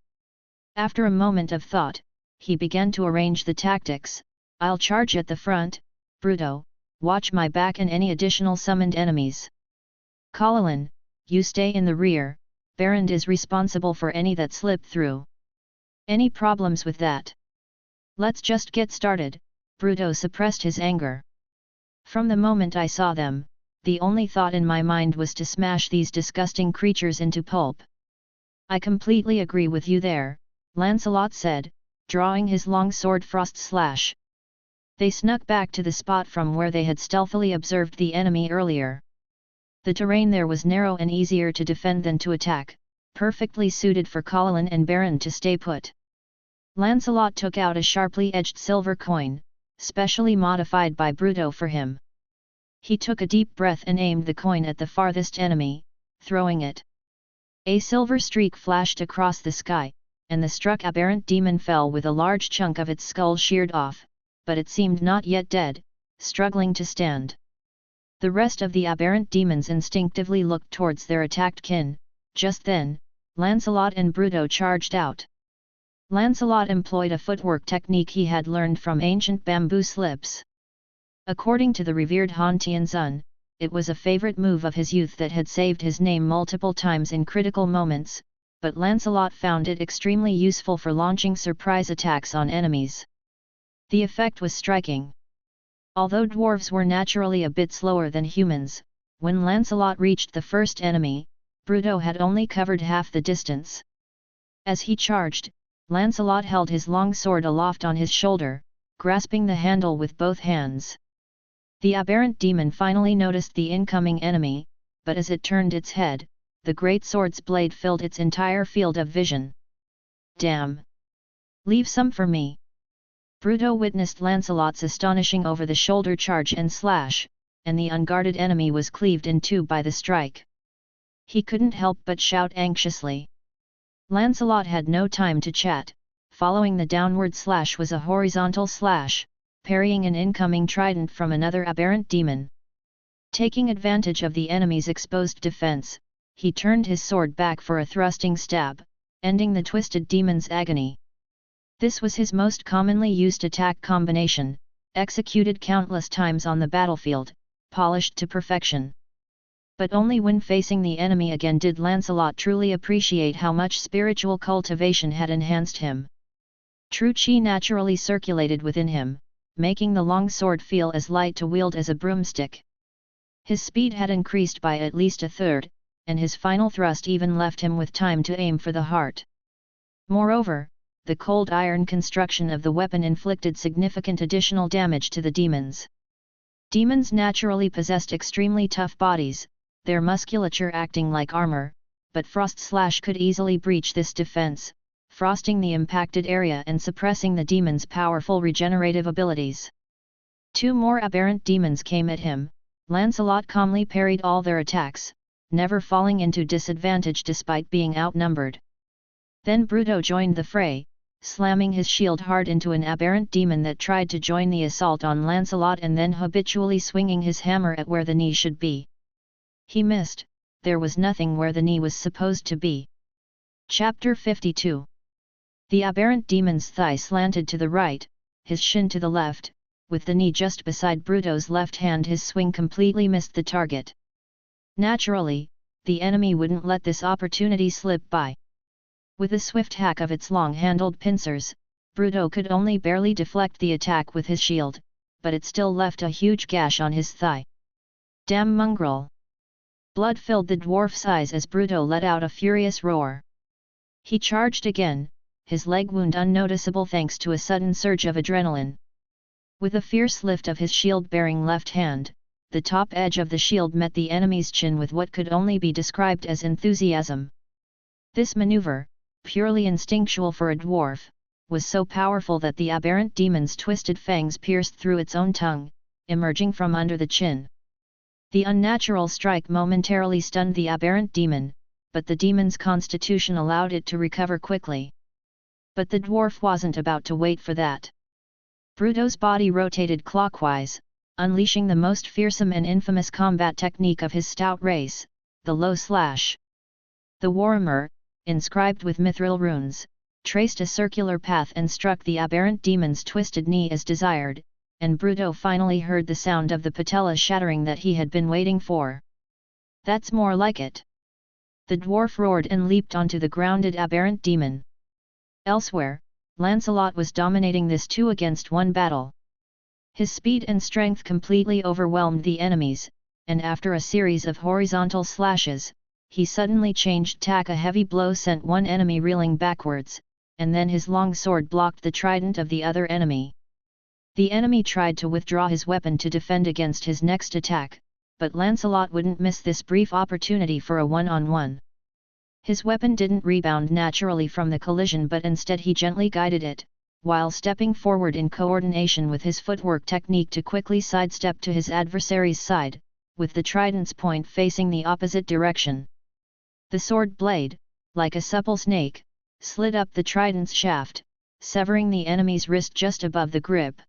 After a moment of thought, he began to arrange the tactics. I'll charge at the front, Bruto, watch my back and any additional summoned enemies. Paladin, you stay in the rear, Berend is responsible for any that slip through. Any problems with that? Let's just get started, Bruto suppressed his anger. From the moment I saw them, the only thought in my mind was to smash these disgusting creatures into pulp. I completely agree with you there, Lancelot said, drawing his long sword Frost Slash. They snuck back to the spot from where they had stealthily observed the enemy earlier. The terrain there was narrow and easier to defend than to attack, perfectly suited for Paladin and Berend to stay put. Lancelot took out a sharply edged silver coin, specially modified by Bruto for him. He took a deep breath and aimed the coin at the farthest enemy, throwing it. A silver streak flashed across the sky, and the struck aberrant demon fell with a large chunk of its skull sheared off, but it seemed not yet dead, struggling to stand. The rest of the aberrant demons instinctively looked towards their attacked kin. Just then, Lancelot and Bruto charged out. Lancelot employed a footwork technique he had learned from ancient bamboo slips. According to the revered Han Tianzun, it was a favorite move of his youth that had saved his name multiple times in critical moments, but Lancelot found it extremely useful for launching surprise attacks on enemies. The effect was striking. Although dwarves were naturally a bit slower than humans, when Lancelot reached the first enemy, Bruto had only covered half the distance. As he charged, Lancelot held his long sword aloft on his shoulder, grasping the handle with both hands. The aberrant demon finally noticed the incoming enemy, but as it turned its head, the great sword's blade filled its entire field of vision. Damn! Leave some for me! Bruto witnessed Lancelot's astonishing over-the-shoulder charge and slash, and the unguarded enemy was cleaved in two by the strike. He couldn't help but shout anxiously. Lancelot had no time to chat. Following the downward slash was a horizontal slash, parrying an incoming trident from another aberrant demon. Taking advantage of the enemy's exposed defense, he turned his sword back for a thrusting stab, ending the twisted demon's agony. This was his most commonly used attack combination, executed countless times on the battlefield, polished to perfection. But only when facing the enemy again did Lancelot truly appreciate how much spiritual cultivation had enhanced him. True chi naturally circulated within him, making the long sword feel as light to wield as a broomstick. His speed had increased by at least a third, and his final thrust even left him with time to aim for the heart. Moreover, the cold iron construction of the weapon inflicted significant additional damage to the demons. Demons naturally possessed extremely tough bodies, their musculature acting like armor, but Frost Slash could easily breach this defense, frosting the impacted area and suppressing the demon's powerful regenerative abilities. Two more aberrant demons came at him. Lancelot calmly parried all their attacks, never falling into disadvantage despite being outnumbered. Then Bruto joined the fray, slamming his shield hard into an aberrant demon that tried to join the assault on Lancelot and then habitually swinging his hammer at where the knee should be. He missed, there was nothing where the knee was supposed to be. Chapter 52. The aberrant demon's thigh slanted to the right, his shin to the left, with the knee just beside Bruto's left hand. His swing completely missed the target. Naturally, the enemy wouldn't let this opportunity slip by. With a swift hack of its long-handled pincers, Bruto could only barely deflect the attack with his shield, but it still left a huge gash on his thigh. Damn mongrel! Blood filled the dwarf's eyes as Bruto let out a furious roar. He charged again, his leg wound unnoticeable thanks to a sudden surge of adrenaline. With a fierce lift of his shield-bearing left hand, the top edge of the shield met the enemy's chin with what could only be described as enthusiasm. This maneuver, purely instinctual for a dwarf, was so powerful that the aberrant demon's twisted fangs pierced through its own tongue, emerging from under the chin. The unnatural strike momentarily stunned the aberrant demon, but the demon's constitution allowed it to recover quickly. But the dwarf wasn't about to wait for that. Bruto's body rotated clockwise, unleashing the most fearsome and infamous combat technique of his stout race, the low slash. The Warhammer, inscribed with mithril runes, traced a circular path and struck the aberrant demon's twisted knee as desired, and Bruto finally heard the sound of the patella shattering that he had been waiting for. That's more like it! The dwarf roared and leaped onto the grounded aberrant demon. Elsewhere, Lancelot was dominating this 2-against-1 battle. His speed and strength completely overwhelmed the enemies, and after a series of horizontal slashes, he suddenly changed tack. A heavy blow sent one enemy reeling backwards, and then his long sword blocked the trident of the other enemy. The enemy tried to withdraw his weapon to defend against his next attack, but Lancelot wouldn't miss this brief opportunity for a one-on-one. His weapon didn't rebound naturally from the collision, but instead he gently guided it, while stepping forward in coordination with his footwork technique to quickly sidestep to his adversary's side, with the trident's point facing the opposite direction. The sword blade, like a supple snake, slid up the trident's shaft, severing the enemy's wrist just above the grip.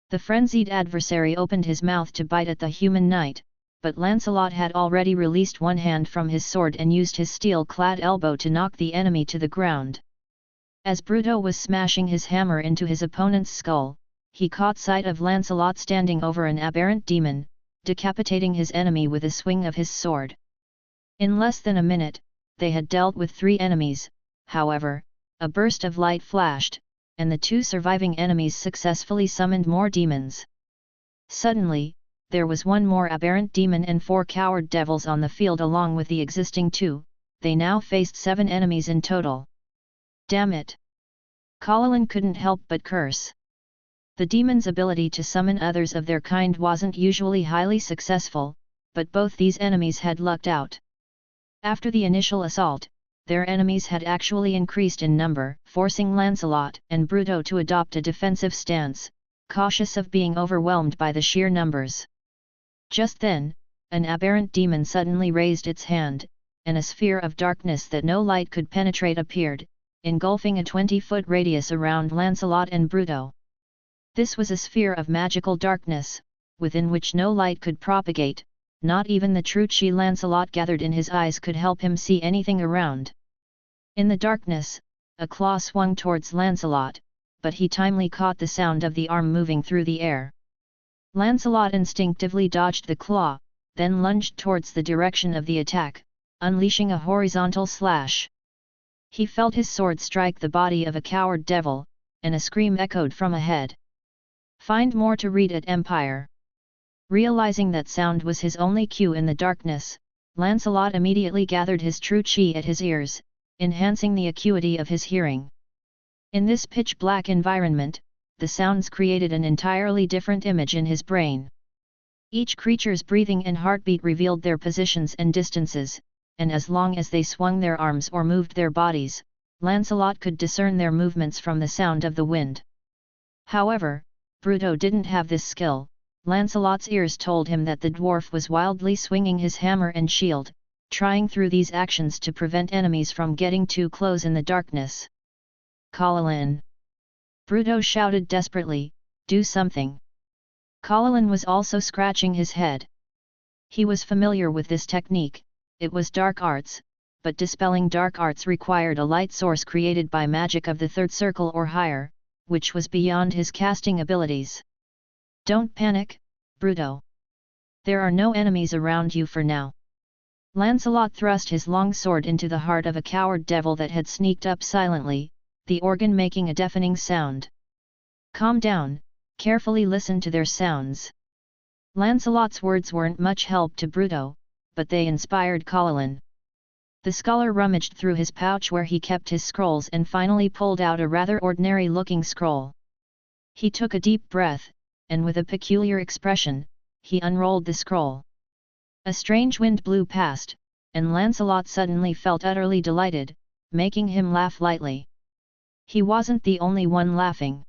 The frenzied adversary opened his mouth to bite at the human knight, but Lancelot had already released one hand from his sword and used his steel-clad elbow to knock the enemy to the ground. As Bruto was smashing his hammer into his opponent's skull, he caught sight of Lancelot standing over an aberrant demon, decapitating his enemy with a swing of his sword. In less than a minute, they had dealt with 3 enemies. However, a burst of light flashed, and the 2 surviving enemies successfully summoned more demons. Suddenly, there was one more aberrant demon and 4 coward devils on the field along with the existing 2, they now faced 7 enemies in total. Damn it! Paladin couldn't help but curse. The demon's ability to summon others of their kind wasn't usually highly successful, but both these enemies had lucked out. After the initial assault, their enemies had actually increased in number, forcing Lancelot and Bruto to adopt a defensive stance, cautious of being overwhelmed by the sheer numbers. Just then, an aberrant demon suddenly raised its hand, and a sphere of darkness that no light could penetrate appeared, engulfing a 20-foot radius around Lancelot and Bruto. This was a sphere of magical darkness, within which no light could propagate. Not even the true chi Lancelot gathered in his eyes could help him see anything around. In the darkness, a claw swung towards Lancelot, but he timely caught the sound of the arm moving through the air. Lancelot instinctively dodged the claw, then lunged towards the direction of the attack, unleashing a horizontal slash. He felt his sword strike the body of a coward devil, and a scream echoed from ahead. Find more to read at Empire. Realizing that sound was his only cue in the darkness, Lancelot immediately gathered his true chi at his ears, enhancing the acuity of his hearing. In this pitch-black environment, the sounds created an entirely different image in his brain. Each creature's breathing and heartbeat revealed their positions and distances, and as long as they swung their arms or moved their bodies, Lancelot could discern their movements from the sound of the wind. However, Bruto didn't have this skill. Lancelot's ears told him that the dwarf was wildly swinging his hammer and shield, trying through these actions to prevent enemies from getting too close in the darkness. Paladin! Bruto shouted desperately, do something! Paladin was also scratching his head. He was familiar with this technique, it was dark arts, but dispelling dark arts required a light source created by magic of the third circle or higher, which was beyond his casting abilities. Don't panic, Bruto. There are no enemies around you for now. Lancelot thrust his long sword into the heart of a coward devil that had sneaked up silently, the organ making a deafening sound. Calm down, carefully listen to their sounds. Lancelot's words weren't much help to Bruto, but they inspired Paladin. The scholar rummaged through his pouch where he kept his scrolls and finally pulled out a rather ordinary-looking scroll. He took a deep breath, and with a peculiar expression, he unrolled the scroll. A strange wind blew past, and Lancelot suddenly felt utterly delighted, making him laugh lightly. He wasn't the only one laughing.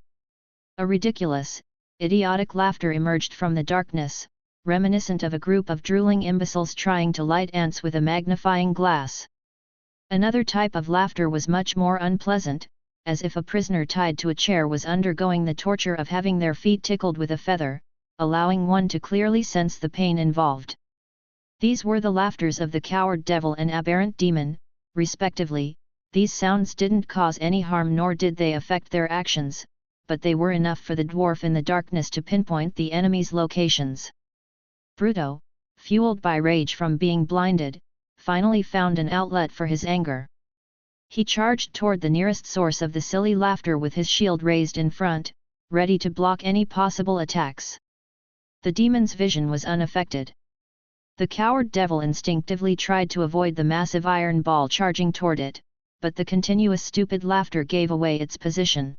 A ridiculous, idiotic laughter emerged from the darkness, reminiscent of a group of drooling imbeciles trying to light ants with a magnifying glass. Another type of laughter was much more unpleasant, as if a prisoner tied to a chair was undergoing the torture of having their feet tickled with a feather, allowing one to clearly sense the pain involved. These were the laughters of the coward devil and aberrant demon, respectively. These sounds didn't cause any harm nor did they affect their actions, but they were enough for the dwarf in the darkness to pinpoint the enemy's locations. Bruto, fueled by rage from being blinded, finally found an outlet for his anger. He charged toward the nearest source of the silly laughter with his shield raised in front, ready to block any possible attacks. The demon's vision was unaffected. The coward devil instinctively tried to avoid the massive iron ball charging toward it, but the continuous stupid laughter gave away its position.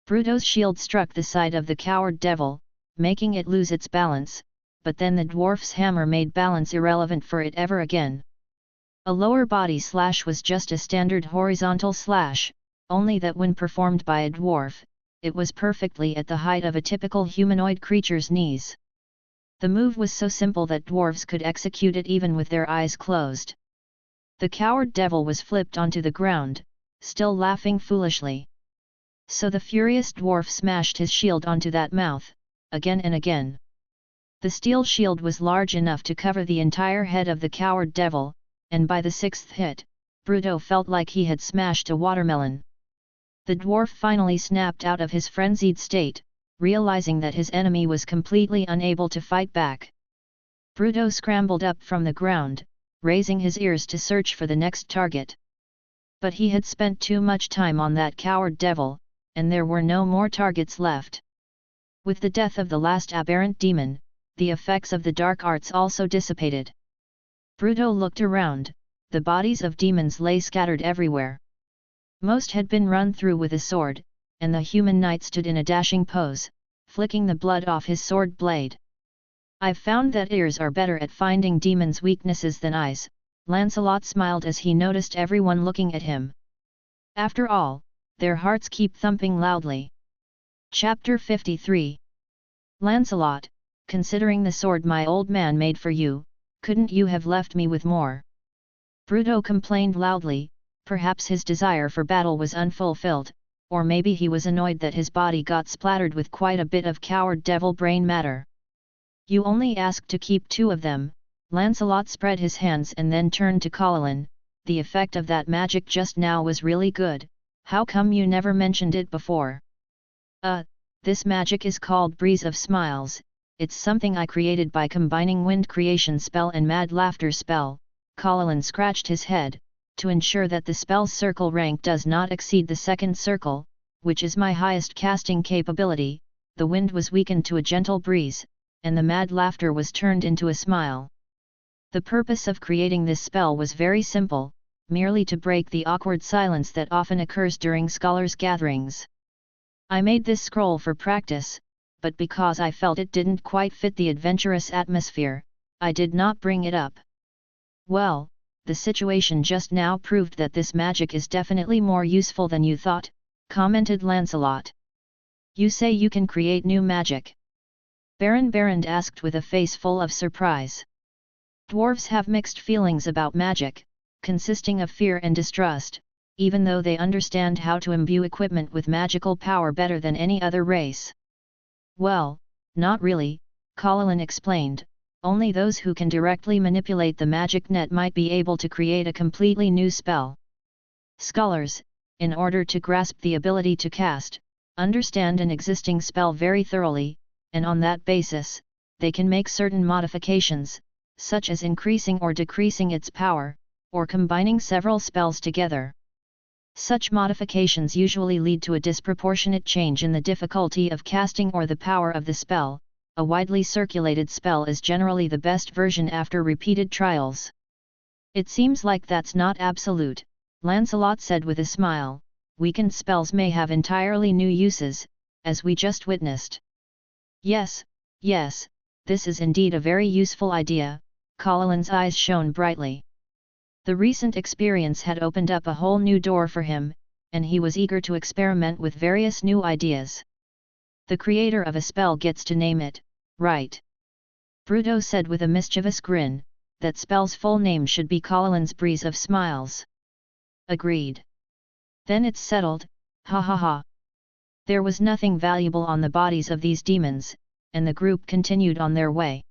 Bruto's shield struck the side of the coward devil, making it lose its balance, but then the dwarf's hammer made balance irrelevant for it ever again. A lower body slash was just a standard horizontal slash, only that when performed by a dwarf, it was perfectly at the height of a typical humanoid creature's knees. The move was so simple that dwarves could execute it even with their eyes closed. The coward devil was flipped onto the ground, still laughing foolishly. So the furious dwarf smashed his shield onto that mouth, again and again. The steel shield was large enough to cover the entire head of the coward devil, and by the sixth hit, Bruto felt like he had smashed a watermelon. The dwarf finally snapped out of his frenzied state, realizing that his enemy was completely unable to fight back. Bruto scrambled up from the ground, raising his ears to search for the next target. But he had spent too much time on that coward devil, and there were no more targets left. With the death of the last aberrant demon, the effects of the dark arts also dissipated. Bruto looked around, the bodies of demons lay scattered everywhere. Most had been run through with a sword, and the human knight stood in a dashing pose, flicking the blood off his sword blade. I've found that ears are better at finding demons' weaknesses than eyes, Lancelot smiled as he noticed everyone looking at him. After all, their hearts keep thumping loudly. Chapter 53. Lancelot, considering the sword my old man made for you, couldn't you have left me with more? Bruto complained loudly, perhaps his desire for battle was unfulfilled, or maybe he was annoyed that his body got splattered with quite a bit of coward devil brain matter. You only asked to keep 2 of them. Lancelot spread his hands and then turned to Paladin. The effect of that magic just now was really good, how come you never mentioned it before? This magic is called Breeze of Smiles, it's something I created by combining wind creation spell and mad laughter spell. Paladin scratched his head, to ensure that the spell's circle rank does not exceed the 2nd circle, which is my highest casting capability. The wind was weakened to a gentle breeze, and the mad laughter was turned into a smile. The purpose of creating this spell was very simple, merely to break the awkward silence that often occurs during scholars' gatherings. I made this scroll for practice, but because I felt it didn't quite fit the adventurous atmosphere, I did not bring it up. Well, the situation just now proved that this magic is definitely more useful than you thought, commented Lancelot. You say you can create new magic? Baron asked with a face full of surprise. Dwarves have mixed feelings about magic, consisting of fear and distrust, even though they understand how to imbue equipment with magical power better than any other race. Well, not really, Paladin explained. Only those who can directly manipulate the magic net might be able to create a completely new spell. Scholars, in order to grasp the ability to cast, understand an existing spell very thoroughly, and on that basis, they can make certain modifications, such as increasing or decreasing its power, or combining several spells together. Such modifications usually lead to a disproportionate change in the difficulty of casting or the power of the spell. A widely circulated spell is generally the best version after repeated trials. It seems like that's not absolute, Lancelot said with a smile. Weakened spells may have entirely new uses, as we just witnessed. Yes, this is indeed a very useful idea, Paladin's eyes shone brightly. The recent experience had opened up a whole new door for him, and he was eager to experiment with various new ideas. The creator of a spell gets to name it, right? Bruto said with a mischievous grin, that spell's full name should be Paladin's Breeze of Smiles. Agreed. Then it's settled, ha ha ha. There was nothing valuable on the bodies of these demons, and the group continued on their way.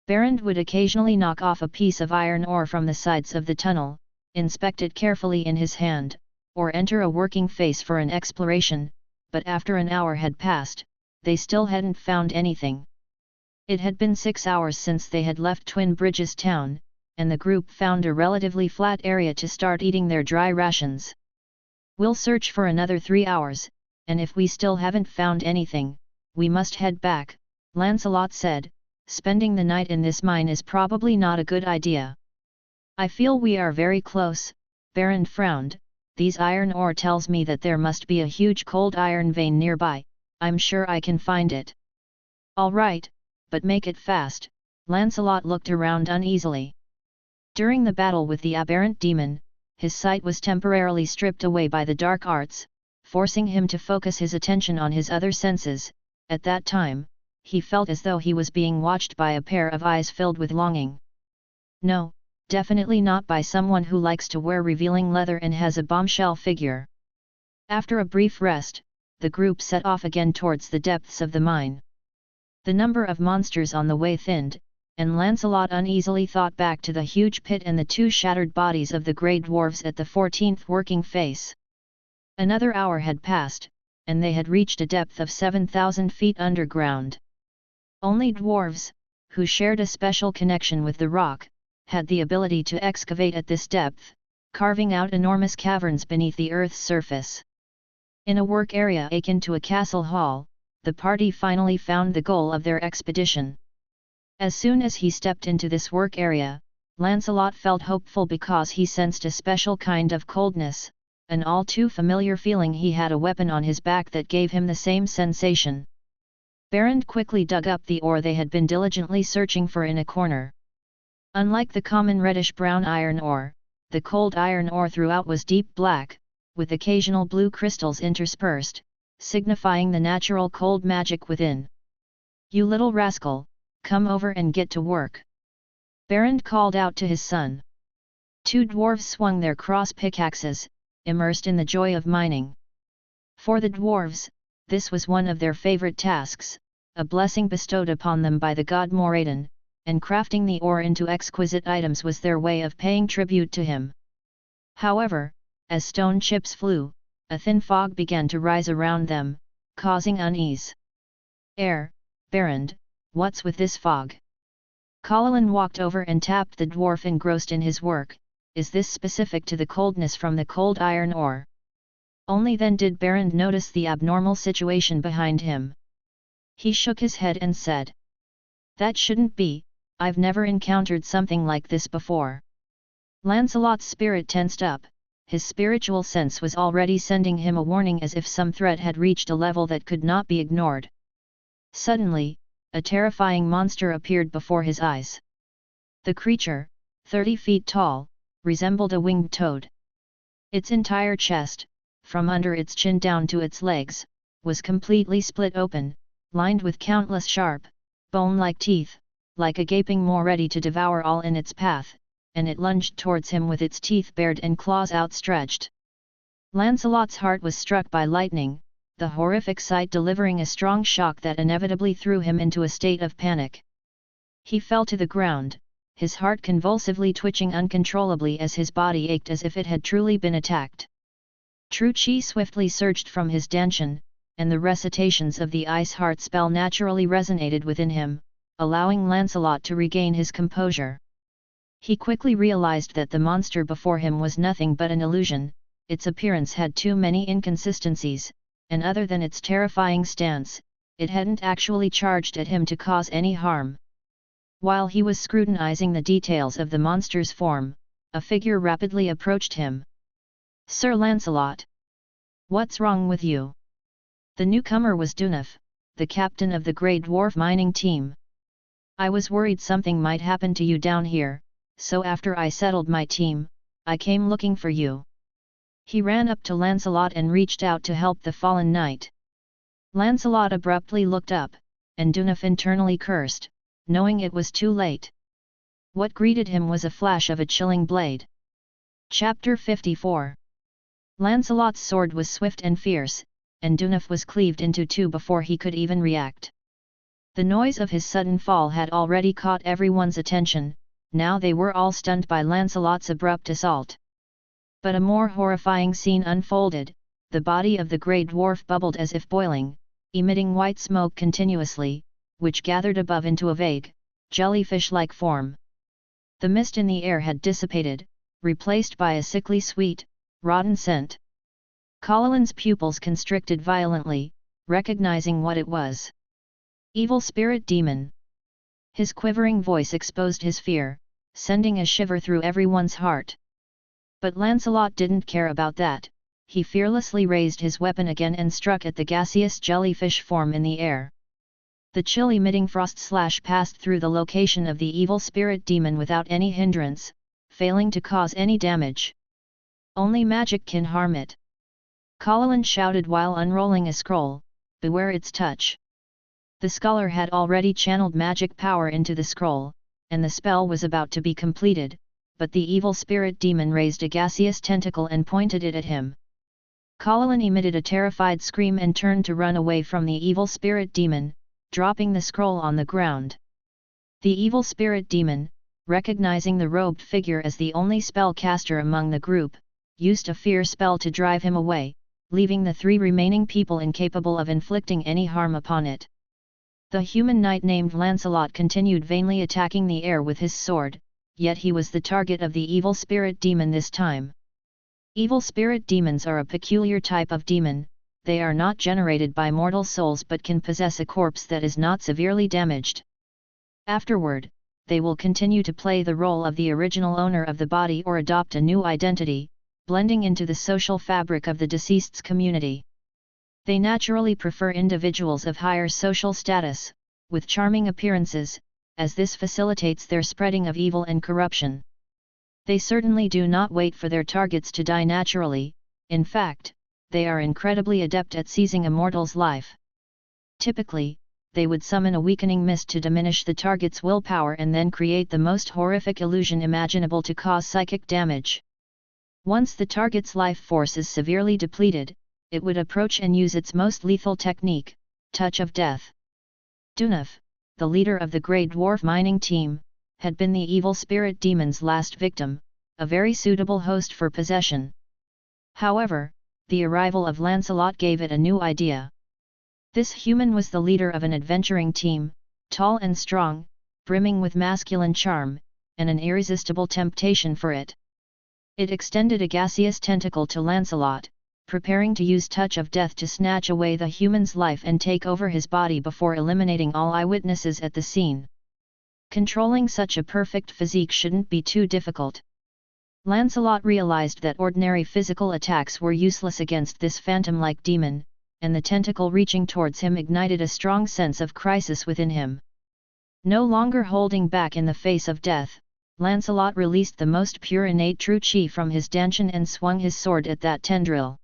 Baron would occasionally knock off a piece of iron ore from the sides of the tunnel, inspect it carefully in his hand, or enter a working face for an exploration, but after an hour had passed, they still hadn't found anything. It had been 6 hours since they had left Twin Bridges town, and the group found a relatively flat area to start eating their dry rations. We'll search for another 3 hours, and if we still haven't found anything, we must head back, Lancelot said. Spending the night in this mine is probably not a good idea. I feel we are very close, Baron frowned. These iron ore tells me that there must be a huge cold iron vein nearby. I'm sure I can find it. All right, but make it fast, Lancelot looked around uneasily. During the battle with the aberrant demon, his sight was temporarily stripped away by the dark arts, forcing him to focus his attention on his other senses. At that time, he felt as though he was being watched by a pair of eyes filled with longing. No, definitely not by someone who likes to wear revealing leather and has a bombshell figure. After a brief rest, the group set off again towards the depths of the mine. The number of monsters on the way thinned, and Lancelot uneasily thought back to the huge pit and the 2 shattered bodies of the grey dwarves at the 14th working face. Another hour had passed, and they had reached a depth of 7,000 feet underground. Only dwarves, who shared a special connection with the rock, had the ability to excavate at this depth, carving out enormous caverns beneath the Earth's surface. In a work area akin to a castle hall, the party finally found the goal of their expedition. As soon as he stepped into this work area, Lancelot felt hopeful because he sensed a special kind of coldness, an all too familiar feeling. He had a weapon on his back that gave him the same sensation. Baron quickly dug up the ore they had been diligently searching for in a corner. Unlike the common reddish-brown iron ore, the cold iron ore throughout was deep black, with occasional blue crystals interspersed, signifying the natural cold magic within. "You little rascal, come over and get to work," Baron called out to his son. Two dwarves swung their cross pickaxes, immersed in the joy of mining. For the dwarves, this was one of their favorite tasks, a blessing bestowed upon them by the god Moradin, and crafting the ore into exquisite items was their way of paying tribute to him. However, as stone chips flew, a thin fog began to rise around them, causing unease. Barend, what's with this fog? Paladin walked over and tapped the dwarf engrossed in his work. Is this specific to the coldness from the cold iron ore? Only then did Barend notice the abnormal situation behind him. He shook his head and said, "That shouldn't be, I've never encountered something like this before." Lancelot's spirit tensed up, his spiritual sense was already sending him a warning as if some threat had reached a level that could not be ignored. Suddenly, a terrifying monster appeared before his eyes. The creature, 30 feet tall, resembled a winged toad. Its entire chest, from under its chin down to its legs, was completely split open, lined with countless sharp, bone-like teeth, like a gaping maw ready to devour all in its path, and it lunged towards him with its teeth bared and claws outstretched. Lancelot's heart was struck by lightning, the horrific sight delivering a strong shock that inevitably threw him into a state of panic. He fell to the ground, his heart convulsively twitching uncontrollably as his body ached as if it had truly been attacked. True Chi swiftly surged from his dantian, and the recitations of the Ice Heart spell naturally resonated within him, allowing Lancelot to regain his composure. He quickly realized that the monster before him was nothing but an illusion, its appearance had too many inconsistencies, and other than its terrifying stance, it hadn't actually charged at him to cause any harm. While he was scrutinizing the details of the monster's form, a figure rapidly approached him. "Sir Lancelot! What's wrong with you?" The newcomer was Dunif, the captain of the Grey Dwarf mining team. "I was worried something might happen to you down here, so after I settled my team, I came looking for you." He ran up to Lancelot and reached out to help the fallen knight. Lancelot abruptly looked up, and Dunif internally cursed, knowing it was too late. What greeted him was a flash of a chilling blade. Chapter 54. Lancelot's sword was swift and fierce, and Dunif was cleaved into two before he could even react. The noise of his sudden fall had already caught everyone's attention, now they were all stunned by Lancelot's abrupt assault. But a more horrifying scene unfolded. The body of the Grey Dwarf bubbled as if boiling, emitting white smoke continuously, which gathered above into a vague, jellyfish-like form. The mist in the air had dissipated, replaced by a sickly sweet, rotten scent. Paladin's pupils constricted violently, recognizing what it was. Evil spirit demon. His quivering voice exposed his fear, sending a shiver through everyone's heart. But Lancelot didn't care about that. He fearlessly raised his weapon again and struck at the gaseous jellyfish form in the air. The chill-emitting frost slash passed through the location of the evil spirit demon without any hindrance, failing to cause any damage. Only magic can harm it. Paladin shouted while unrolling a scroll, "Beware its touch." The scholar had already channeled magic power into the scroll, and the spell was about to be completed, but the evil spirit demon raised a gaseous tentacle and pointed it at him. Paladin emitted a terrified scream and turned to run away from the evil spirit demon, dropping the scroll on the ground. The evil spirit demon, recognizing the robed figure as the only spellcaster among the group, used a fear spell to drive him away, leaving the three remaining people incapable of inflicting any harm upon it. The human knight named Lancelot continued vainly attacking the air with his sword, yet he was the target of the evil spirit demon this time. Evil spirit demons are a peculiar type of demon. They are not generated by mortal souls but can possess a corpse that is not severely damaged. Afterward, they will continue to play the role of the original owner of the body or adopt a new identity, blending into the social fabric of the deceased's community. They naturally prefer individuals of higher social status, with charming appearances, as this facilitates their spreading of evil and corruption. They certainly do not wait for their targets to die naturally. In fact, they are incredibly adept at seizing a mortal's life. Typically, they would summon a weakening mist to diminish the target's willpower and then create the most horrific illusion imaginable to cause psychic damage. Once the target's life force is severely depleted, it would approach and use its most lethal technique, Touch of Death. Dunaf, the leader of the Grey Dwarf mining team, had been the evil spirit demon's last victim, a very suitable host for possession. However, the arrival of Lancelot gave it a new idea. This human was the leader of an adventuring team, tall and strong, brimming with masculine charm, and an irresistible temptation for it. It extended a gaseous tentacle to Lancelot, preparing to use Touch of Death to snatch away the human's life and take over his body before eliminating all eyewitnesses at the scene. Controlling such a perfect physique shouldn't be too difficult. Lancelot realized that ordinary physical attacks were useless against this phantom-like demon, and the tentacle reaching towards him ignited a strong sense of crisis within him. No longer holding back in the face of death, Lancelot released the most pure innate true chi from his dantian and swung his sword at that tendril.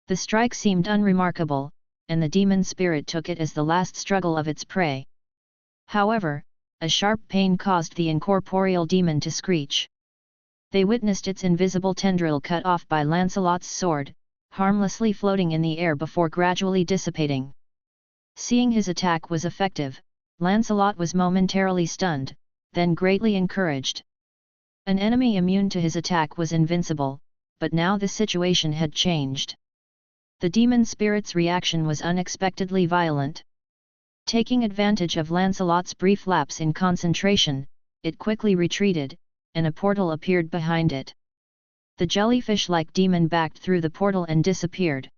The strike seemed unremarkable, and the demon spirit took it as the last struggle of its prey. However, a sharp pain caused the incorporeal demon to screech. They witnessed its invisible tendril cut off by Lancelot's sword, harmlessly floating in the air before gradually dissipating. Seeing his attack was effective, Lancelot was momentarily stunned, then greatly encouraged. An enemy immune to his attack was invincible, but now the situation had changed. The demon spirit's reaction was unexpectedly violent. Taking advantage of Lancelot's brief lapse in concentration, it quickly retreated, and a portal appeared behind it. The jellyfish-like demon backed through the portal and disappeared.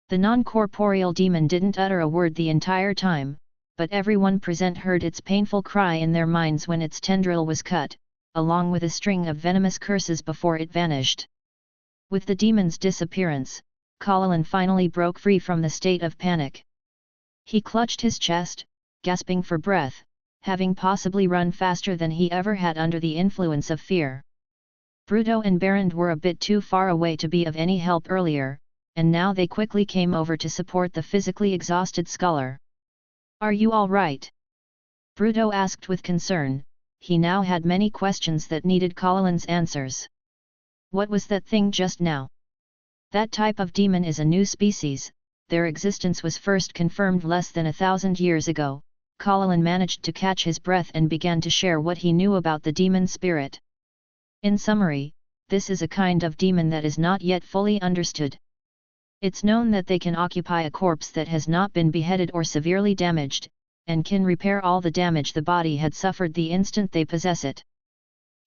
The non-corporeal demon didn't utter a word the entire time, but everyone present heard its painful cry in their minds when its tendril was cut, along with a string of venomous curses before it vanished. With the demon's disappearance, Paladin finally broke free from the state of panic. He clutched his chest, gasping for breath, having possibly run faster than he ever had under the influence of fear. Bruto and Berend were a bit too far away to be of any help earlier, and now they quickly came over to support the physically exhausted scholar. "Are you all right?" Bruto asked with concern. He now had many questions that needed Paladin's answers. What was that thing just now? That type of demon is a new species. Their existence was first confirmed less than 1,000 years ago. Paladin managed to catch his breath and began to share what he knew about the demon spirit. In summary, this is a kind of demon that is not yet fully understood. It's known that they can occupy a corpse that has not been beheaded or severely damaged, and can repair all the damage the body had suffered the instant they possess it.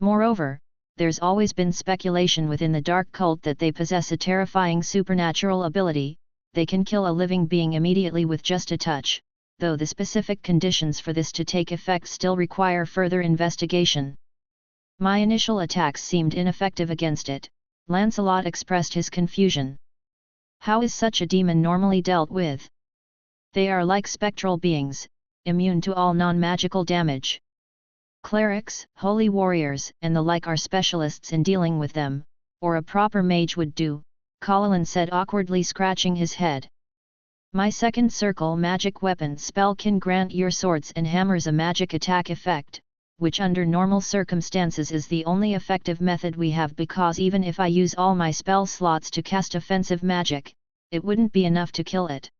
Moreover, there's always been speculation within the dark cult that they possess a terrifying supernatural ability. They can kill a living being immediately with just a touch, though the specific conditions for this to take effect still require further investigation. My initial attacks seemed ineffective against it, Lancelot expressed his confusion. How is such a demon normally dealt with? They are like spectral beings, immune to all non-magical damage. Clerics, holy warriors, and the like are specialists in dealing with them, or a proper mage would do, Paladin said, awkwardly scratching his head. My second circle magic weapon spell can grant your swords and hammers a magic attack effect, which under normal circumstances is the only effective method we have, because even if I use all my spell slots to cast offensive magic, it wouldn't be enough to kill it.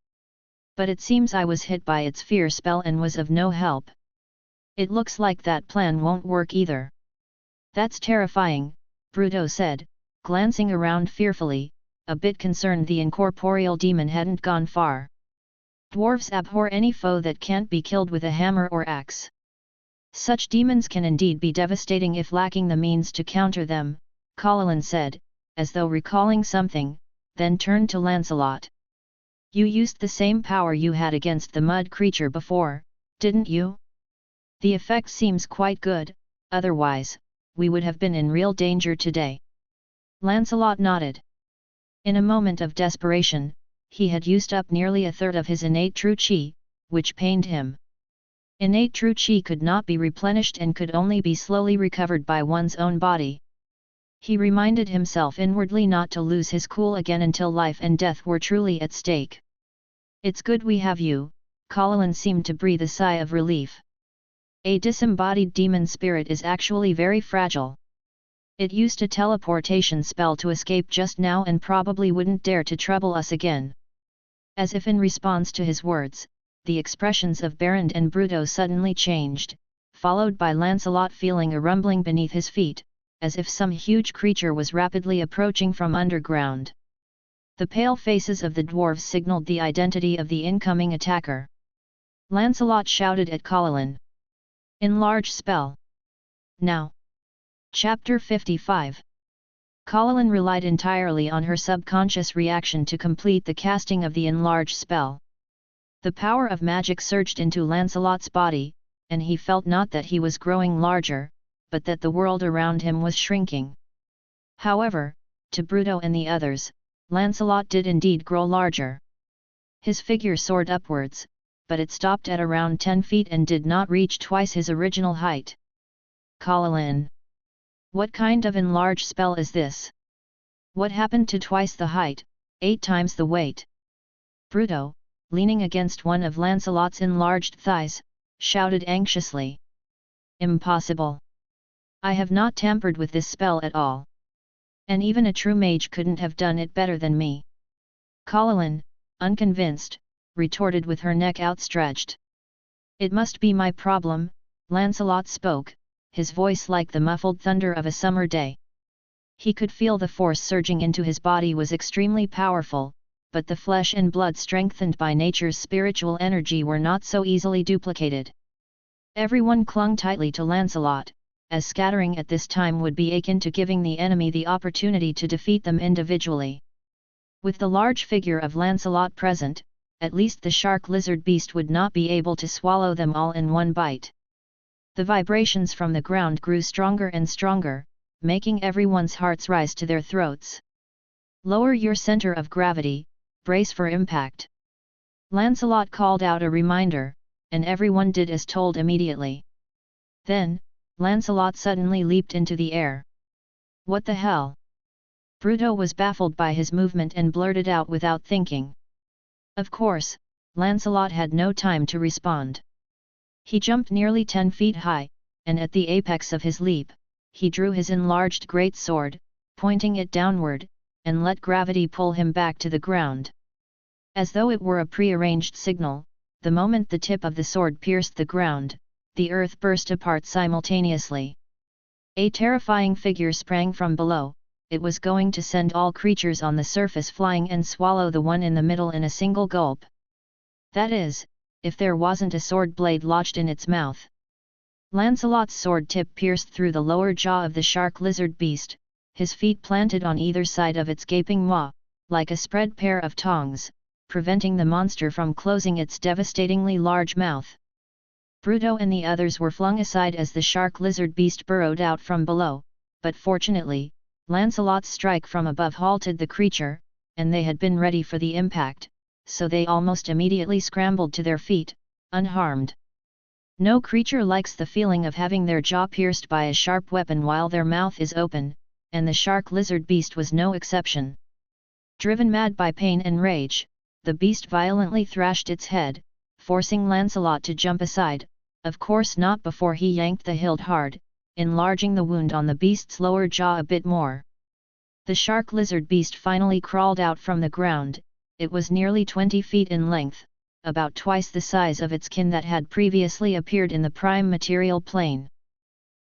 But it seems I was hit by its fear spell and was of no help. It looks like that plan won't work either. That's terrifying, Bruto said, glancing around fearfully, a bit concerned the incorporeal demon hadn't gone far. Dwarves abhor any foe that can't be killed with a hammer or axe. Such demons can indeed be devastating if lacking the means to counter them, Paladin said, as though recalling something, then turned to Lancelot. You used the same power you had against the mud creature before, didn't you? The effect seems quite good, otherwise, we would have been in real danger today. Lancelot nodded. In a moment of desperation, he had used up nearly a third of his innate true chi, which pained him. Innate true chi could not be replenished and could only be slowly recovered by one's own body. He reminded himself inwardly not to lose his cool again until life and death were truly at stake. It's good we have you, Paladin seemed to breathe a sigh of relief. A disembodied demon spirit is actually very fragile. It used a teleportation spell to escape just now and probably wouldn't dare to trouble us again. As if in response to his words, the expressions of Berend and Bruto suddenly changed, followed by Lancelot feeling a rumbling beneath his feet, as if some huge creature was rapidly approaching from underground. The pale faces of the dwarves signaled the identity of the incoming attacker. Lancelot shouted at Paladin. Enlarge spell. Now. Chapter 55. Paladin relied entirely on her subconscious reaction to complete the casting of the enlarge spell. The power of magic surged into Lancelot's body, and he felt not that he was growing larger, but that the world around him was shrinking. However, to Bruto and the others, Lancelot did indeed grow larger. His figure soared upwards, but it stopped at around 10 feet and did not reach twice his original height. Paladin. What kind of enlarge spell is this? What happened to twice the height, 8 times the weight? Bruto, leaning against one of Lancelot's enlarged thighs, shouted anxiously. Impossible! I have not tampered with this spell at all. And even a true mage couldn't have done it better than me. Paladin, unconvinced, retorted with her neck outstretched. It must be my problem, Lancelot spoke, his voice like the muffled thunder of a summer day. He could feel the force surging into his body was extremely powerful, but the flesh and blood strengthened by nature's spiritual energy were not so easily duplicated. Everyone clung tightly to Lancelot, as scattering at this time would be akin to giving the enemy the opportunity to defeat them individually. With the large figure of Lancelot present, at least the shark lizard beast would not be able to swallow them all in one bite. The vibrations from the ground grew stronger and stronger, making everyone's hearts rise to their throats. Lower your center of gravity, brace for impact. Lancelot called out a reminder, and everyone did as told immediately. Then, Lancelot suddenly leaped into the air. What the hell? Bruto was baffled by his movement and blurted out without thinking. Of course, Lancelot had no time to respond. He jumped nearly 10 feet high, and at the apex of his leap, he drew his enlarged great sword, pointing it downward, and let gravity pull him back to the ground. As though it were a pre-arranged signal, the moment the tip of the sword pierced the ground, the earth burst apart simultaneously. A terrifying figure sprang from below. It was going to send all creatures on the surface flying and swallow the one in the middle in a single gulp. That is, if there wasn't a sword blade lodged in its mouth. Lancelot's sword tip pierced through the lower jaw of the shark lizard beast, his feet planted on either side of its gaping maw, like a spread pair of tongs, preventing the monster from closing its devastatingly large mouth. Bruto and the others were flung aside as the shark lizard beast burrowed out from below, but fortunately, Lancelot's strike from above halted the creature, and they had been ready for the impact, so they almost immediately scrambled to their feet, unharmed. No creature likes the feeling of having their jaw pierced by a sharp weapon while their mouth is open, and the shark lizard beast was no exception. Driven mad by pain and rage, the beast violently thrashed its head, forcing Lancelot to jump aside, of course not before he yanked the hilt hard, enlarging the wound on the beast's lower jaw a bit more. The shark lizard beast finally crawled out from the ground. It was nearly 20 feet in length, about twice the size of its kin that had previously appeared in the prime material plane.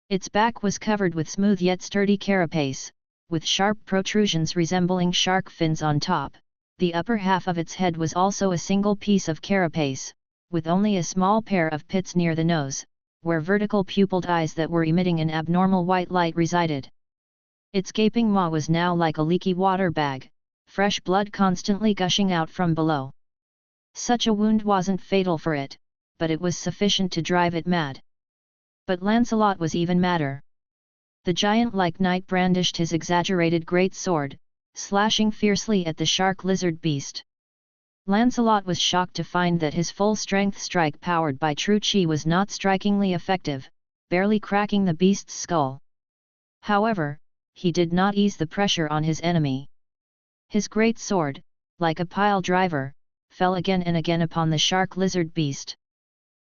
Its back was covered with smooth yet sturdy carapace, with sharp protrusions resembling shark fins on top. The upper half of its head was also a single piece of carapace, with only a small pair of pits near the nose, where vertical pupilled eyes that were emitting an abnormal white light resided. Its gaping maw was now like a leaky water bag, fresh blood constantly gushing out from below. Such a wound wasn't fatal for it, but it was sufficient to drive it mad. But Lancelot was even madder. The giant-like knight brandished his exaggerated great sword, slashing fiercely at the shark lizard beast. Lancelot was shocked to find that his full-strength strike powered by true chi was not strikingly effective, barely cracking the beast's skull. However, he did not ease the pressure on his enemy. His great sword, like a pile driver, fell again and again upon the shark-lizard beast.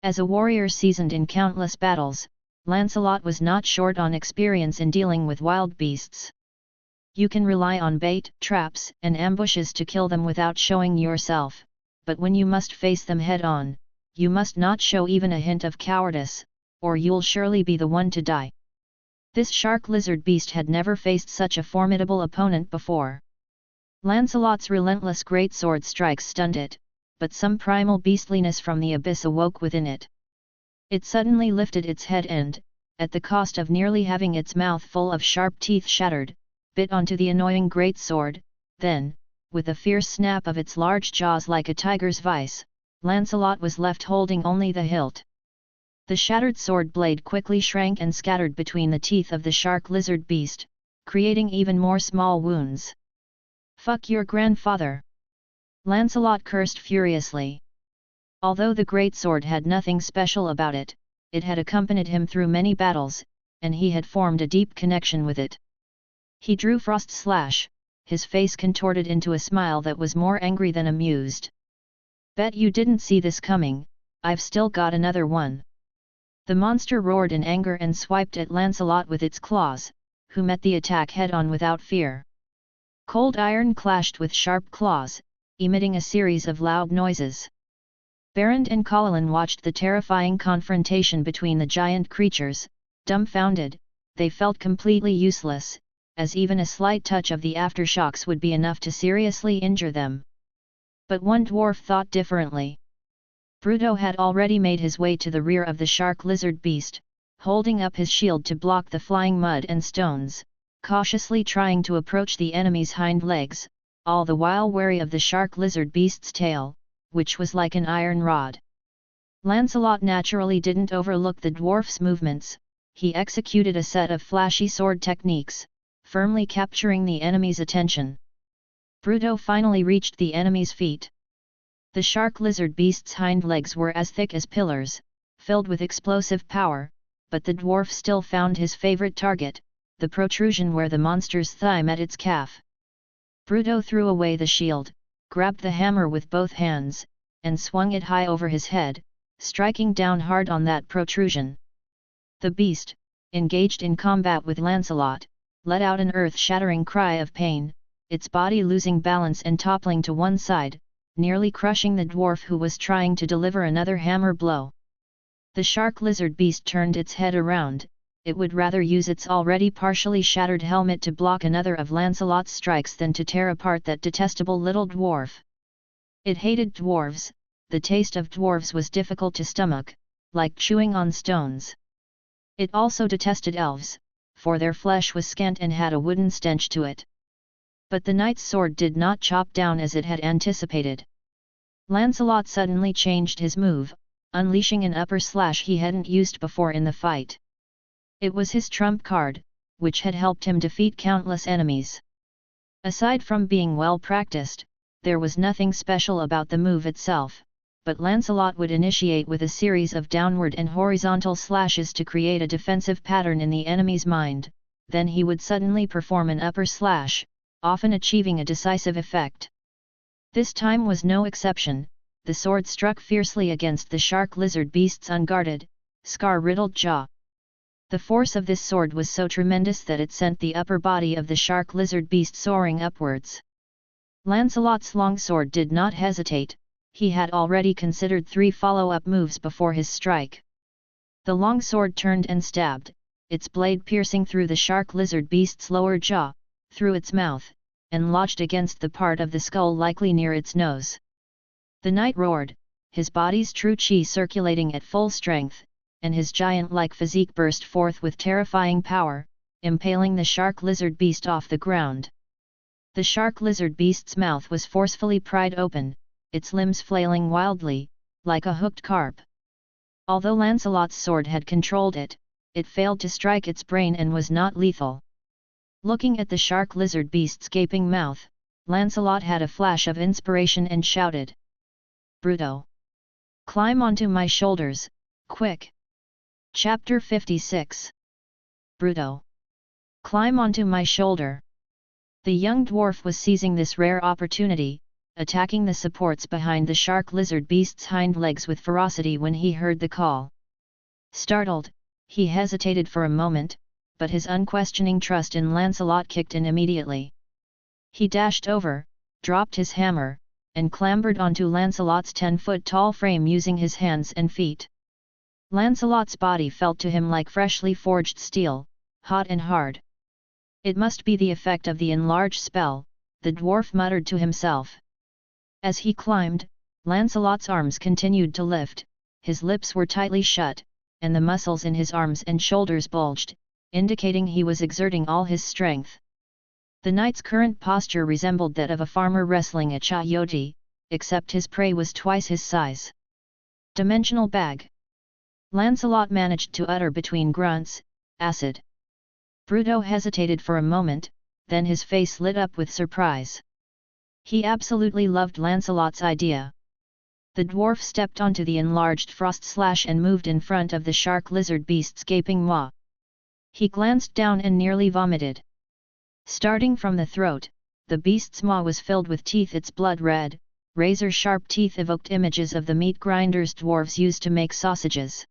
As a warrior seasoned in countless battles, Lancelot was not short on experience in dealing with wild beasts. You can rely on bait, traps, and ambushes to kill them without showing yourself, but when you must face them head-on, you must not show even a hint of cowardice, or you'll surely be the one to die. This shark-lizard beast had never faced such a formidable opponent before. Lancelot's relentless greatsword strikes stunned it, but some primal beastliness from the abyss awoke within it. It suddenly lifted its head and, at the cost of nearly having its mouth full of sharp teeth shattered, bit onto the annoying greatsword. Then, with a fierce snap of its large jaws like a tiger's vice, Lancelot was left holding only the hilt. The shattered sword blade quickly shrank and scattered between the teeth of the shark-lizard beast, creating even more small wounds. "Fuck your grandfather!" Lancelot cursed furiously. Although the greatsword had nothing special about it, it had accompanied him through many battles, and he had formed a deep connection with it. He drew Frost's slash, his face contorted into a smile that was more angry than amused. "Bet you didn't see this coming, I've still got another one." The monster roared in anger and swiped at Lancelot with its claws, who met the attack head-on without fear. Cold iron clashed with sharp claws, emitting a series of loud noises. Berend and Paladin watched the terrifying confrontation between the giant creatures, dumbfounded. They felt completely useless, as even a slight touch of the aftershocks would be enough to seriously injure them. But one dwarf thought differently. Bruto had already made his way to the rear of the shark-lizard beast, holding up his shield to block the flying mud and stones, cautiously trying to approach the enemy's hind legs, all the while wary of the shark-lizard beast's tail, which was like an iron rod. Lancelot naturally didn't overlook the dwarf's movements. He executed a set of flashy sword techniques, firmly capturing the enemy's attention. Bruto finally reached the enemy's feet. The shark-lizard beast's hind legs were as thick as pillars, filled with explosive power, but the dwarf still found his favorite target, the protrusion where the monster's thigh met its calf. Bruto threw away the shield, grabbed the hammer with both hands, and swung it high over his head, striking down hard on that protrusion. The beast, engaged in combat with Lancelot, let out an earth-shattering cry of pain, its body losing balance and toppling to one side, nearly crushing the dwarf who was trying to deliver another hammer blow. The shark-lizard beast turned its head around. It would rather use its already partially shattered helmet to block another of Lancelot's strikes than to tear apart that detestable little dwarf. It hated dwarves. The taste of dwarves was difficult to stomach, like chewing on stones. It also detested elves, for their flesh was scant and had a wooden stench to it. But the knight's sword did not chop down as it had anticipated. Lancelot suddenly changed his move, unleashing an upper slash he hadn't used before in the fight. It was his trump card, which had helped him defeat countless enemies. Aside from being well practiced, there was nothing special about the move itself, but Lancelot would initiate with a series of downward and horizontal slashes to create a defensive pattern in the enemy's mind, then he would suddenly perform an upper slash, often achieving a decisive effect. This time was no exception. The sword struck fiercely against the shark-lizard beast's unguarded, scar-riddled jaw. The force of this sword was so tremendous that it sent the upper body of the shark-lizard beast soaring upwards. Lancelot's longsword did not hesitate. He had already considered 3 follow-up moves before his strike. The longsword turned and stabbed, its blade piercing through the shark-lizard beast's lower jaw, through its mouth, and lodged against the part of the skull likely near its nose. The knight roared, his body's true chi circulating at full strength, and his giant-like physique burst forth with terrifying power, impaling the shark-lizard beast off the ground. The shark-lizard beast's mouth was forcefully pried open, its limbs flailing wildly, like a hooked carp. Although Lancelot's sword had controlled it, it failed to strike its brain and was not lethal. Looking at the shark-lizard beast's gaping mouth, Lancelot had a flash of inspiration and shouted, "Bruto! Climb onto my shoulders, quick!" Chapter 56. Bruto! Climb onto my shoulder! The young dwarf was seizing this rare opportunity, attacking the supports behind the shark lizard beast's hind legs with ferocity when he heard the call. Startled, he hesitated for a moment, but his unquestioning trust in Lancelot kicked in immediately. He dashed over, dropped his hammer, and clambered onto Lancelot's 10-foot-tall frame using his hands and feet. Lancelot's body felt to him like freshly forged steel, hot and hard. It must be the effect of the enlarged spell, the dwarf muttered to himself. As he climbed, Lancelot's arms continued to lift, his lips were tightly shut, and the muscles in his arms and shoulders bulged, indicating he was exerting all his strength. The knight's current posture resembled that of a farmer wrestling a coyote, except his prey was twice his size. Dimensional bag. Lancelot managed to utter between grunts, acid. Bruto hesitated for a moment, then his face lit up with surprise. He absolutely loved Lancelot's idea. The dwarf stepped onto the enlarged frost slash and moved in front of the shark lizard beast's gaping maw. He glanced down and nearly vomited. Starting from the throat, the beast's maw was filled with teeth. Its blood-red, razor-sharp teeth evoked images of the meat grinders dwarves used to make sausages.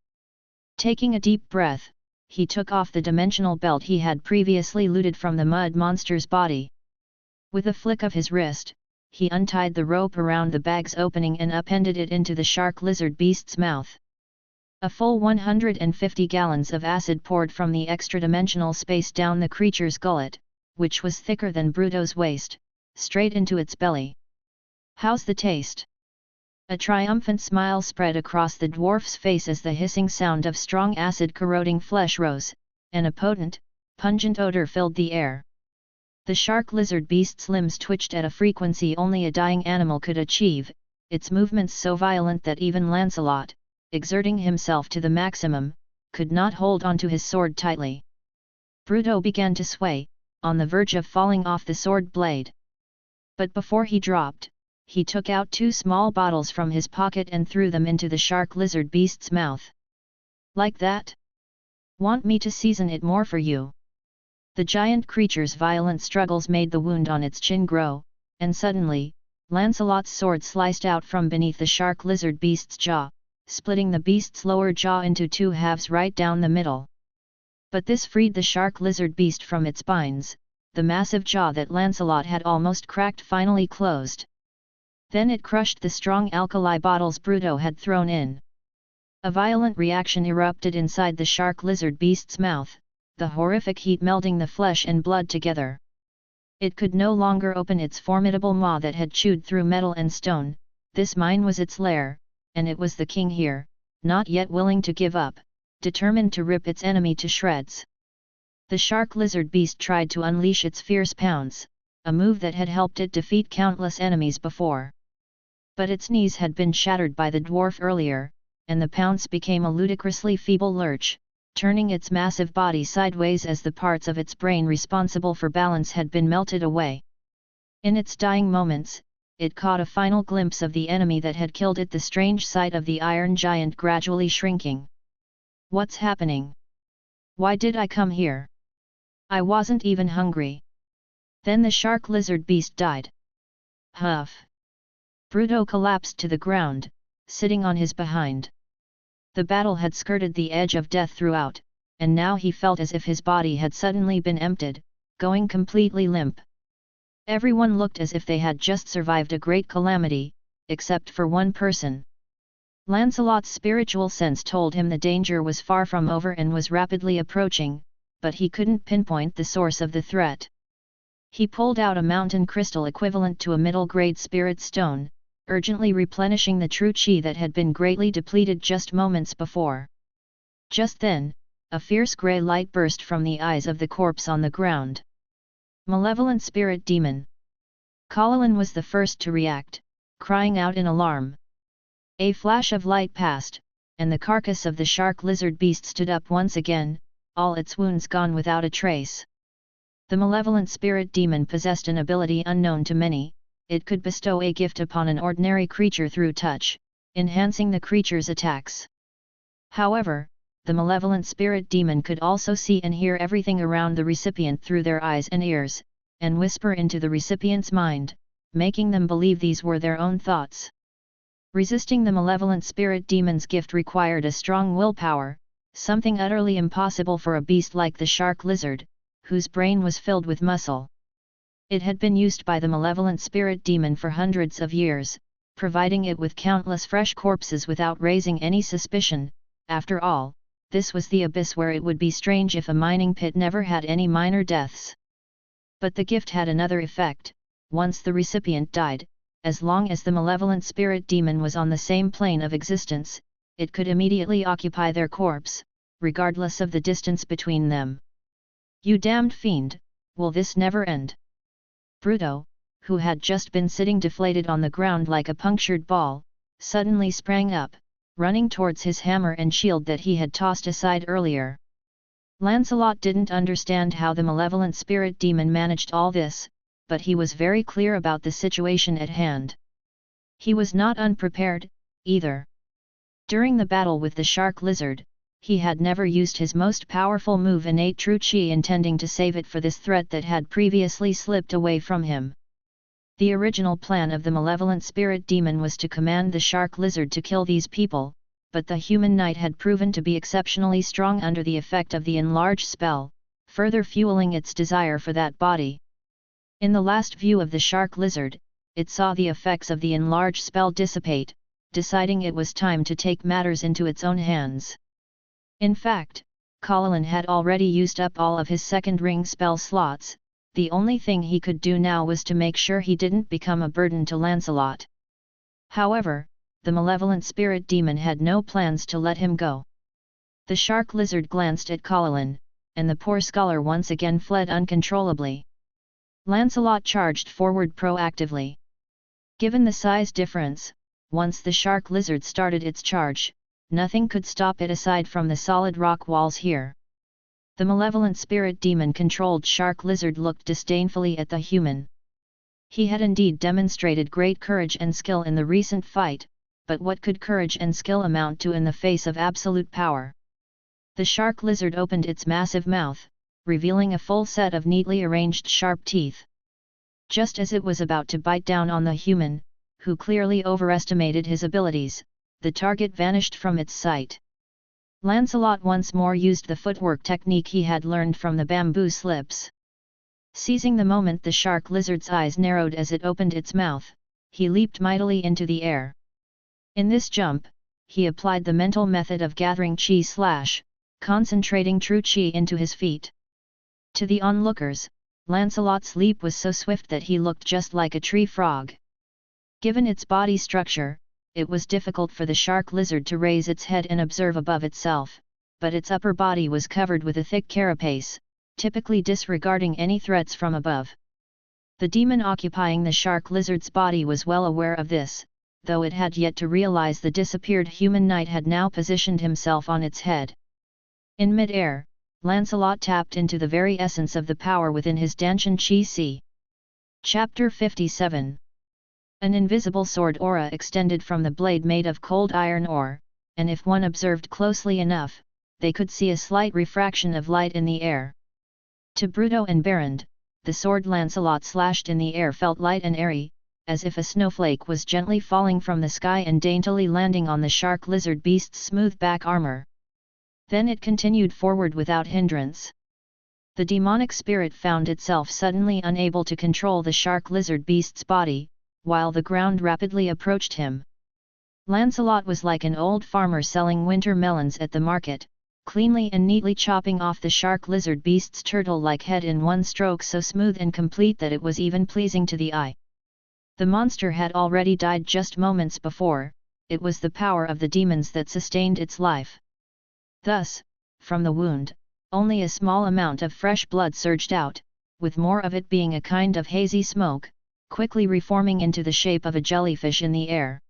Taking a deep breath, he took off the dimensional belt he had previously looted from the mud monster's body. With a flick of his wrist, he untied the rope around the bag's opening and appended it into the shark lizard beast's mouth. A full 150 gallons of acid poured from the extra-dimensional space down the creature's gullet, which was thicker than Bruto's waist, straight into its belly. "How's the taste?" A triumphant smile spread across the dwarf's face as the hissing sound of strong acid corroding flesh rose, and a potent, pungent odor filled the air. The shark lizard beast's limbs twitched at a frequency only a dying animal could achieve, its movements so violent that even Lancelot, exerting himself to the maximum, could not hold onto his sword tightly. Bruto began to sway, on the verge of falling off the sword blade. But before he dropped, he took out 2 small bottles from his pocket and threw them into the shark lizard beast's mouth. "Like that? Want me to season it more for you?" The giant creature's violent struggles made the wound on its chin grow, and suddenly, Lancelot's sword sliced out from beneath the shark lizard beast's jaw, splitting the beast's lower jaw into 2 halves right down the middle. But this freed the shark lizard beast from its binds, the massive jaw that Lancelot had almost cracked finally closed. Then it crushed the strong alkali bottles Bruto had thrown in. A violent reaction erupted inside the shark lizard beast's mouth, the horrific heat melding the flesh and blood together. It could no longer open its formidable maw that had chewed through metal and stone. This mine was its lair, and it was the king here, not yet willing to give up, determined to rip its enemy to shreds. The shark lizard beast tried to unleash its fierce pounce, a move that had helped it defeat countless enemies before. But its knees had been shattered by the dwarf earlier, and the pounce became a ludicrously feeble lurch, turning its massive body sideways as the parts of its brain responsible for balance had been melted away. In its dying moments, it caught a final glimpse of the enemy that had killed it, the strange sight of the iron giant gradually shrinking. "What's happening? Why did I come here? I wasn't even hungry." Then the shark lizard beast died. Huff! Bruto collapsed to the ground, sitting on his behind. The battle had skirted the edge of death throughout, and now he felt as if his body had suddenly been emptied, going completely limp. Everyone looked as if they had just survived a great calamity, except for one person. Lancelot's spiritual sense told him the danger was far from over and was rapidly approaching, but he couldn't pinpoint the source of the threat. He pulled out a mountain crystal equivalent to a middle-grade spirit stone, urgently replenishing the true chi that had been greatly depleted just moments before. Just then, a fierce grey light burst from the eyes of the corpse on the ground. Malevolent spirit demon. Paladin was the first to react, crying out in alarm. A flash of light passed, and the carcass of the shark lizard beast stood up once again, all its wounds gone without a trace. The malevolent spirit demon possessed an ability unknown to many. It could bestow a gift upon an ordinary creature through touch, enhancing the creature's attacks. However, the malevolent spirit demon could also see and hear everything around the recipient through their eyes and ears, and whisper into the recipient's mind, making them believe these were their own thoughts. Resisting the malevolent spirit demon's gift required a strong willpower, something utterly impossible for a beast like the shark lizard, whose brain was filled with muscle. It had been used by the malevolent spirit demon for hundreds of years, providing it with countless fresh corpses without raising any suspicion. After all, this was the abyss where it would be strange if a mining pit never had any minor deaths. But the gift had another effect. Once the recipient died, as long as the malevolent spirit demon was on the same plane of existence, it could immediately occupy their corpse, regardless of the distance between them. "You damned fiend, will this never end?" Bruto, who had just been sitting deflated on the ground like a punctured ball, suddenly sprang up, running towards his hammer and shield that he had tossed aside earlier. Lancelot didn't understand how the malevolent spirit demon managed all this, but he was very clear about the situation at hand. He was not unprepared, either. During the battle with the shark lizard, he had never used his most powerful move, innate true chi, intending to save it for this threat that had previously slipped away from him. The original plan of the malevolent spirit demon was to command the shark lizard to kill these people, but the human knight had proven to be exceptionally strong under the effect of the enlarge spell, further fueling its desire for that body. In the last view of the shark lizard, it saw the effects of the enlarge spell dissipate, deciding it was time to take matters into its own hands. In fact, Paladin had already used up all of his second ring spell slots. The only thing he could do now was to make sure he didn't become a burden to Lancelot. However, the malevolent spirit demon had no plans to let him go. The shark lizard glanced at Paladin, and the poor scholar once again fled uncontrollably. Lancelot charged forward proactively. Given the size difference, once the shark lizard started its charge, nothing could stop it aside from the solid rock walls here. The malevolent spirit demon-controlled shark lizard looked disdainfully at the human. He had indeed demonstrated great courage and skill in the recent fight, but what could courage and skill amount to in the face of absolute power? The shark lizard opened its massive mouth, revealing a full set of neatly arranged sharp teeth. Just as it was about to bite down on the human, who clearly overestimated his abilities, the target vanished from its sight. Lancelot once more used the footwork technique he had learned from the bamboo slips. Seizing the moment the shark lizard's eyes narrowed as it opened its mouth, he leaped mightily into the air. In this jump, he applied the mental method of gathering chi / concentrating true chi into his feet. To the onlookers, Lancelot's leap was so swift that he looked just like a tree frog. Given its body structure, it was difficult for the shark lizard to raise its head and observe above itself, but its upper body was covered with a thick carapace, typically disregarding any threats from above. The demon occupying the shark lizard's body was well aware of this, though it had yet to realize the disappeared human knight had now positioned himself on its head. In mid-air, Lancelot tapped into the very essence of the power within his Danshan Chi Si. Chapter 57. An invisible sword aura extended from the blade made of cold iron ore, and if one observed closely enough, they could see a slight refraction of light in the air. To Bruto and Berend, the sword Lancelot slashed in the air felt light and airy, as if a snowflake was gently falling from the sky and daintily landing on the shark lizard beast's smooth back armor. Then it continued forward without hindrance. The demonic spirit found itself suddenly unable to control the shark lizard beast's body, while the ground rapidly approached him. Lancelot was like an old farmer selling winter melons at the market, cleanly and neatly chopping off the shark lizard beast's turtle-like head in one stroke so smooth and complete that it was even pleasing to the eye. The monster had already died just moments before. It was the power of the demons that sustained its life. Thus, from the wound, only a small amount of fresh blood surged out, with more of it being a kind of hazy smoke, quickly reforming into the shape of a jellyfish in the air.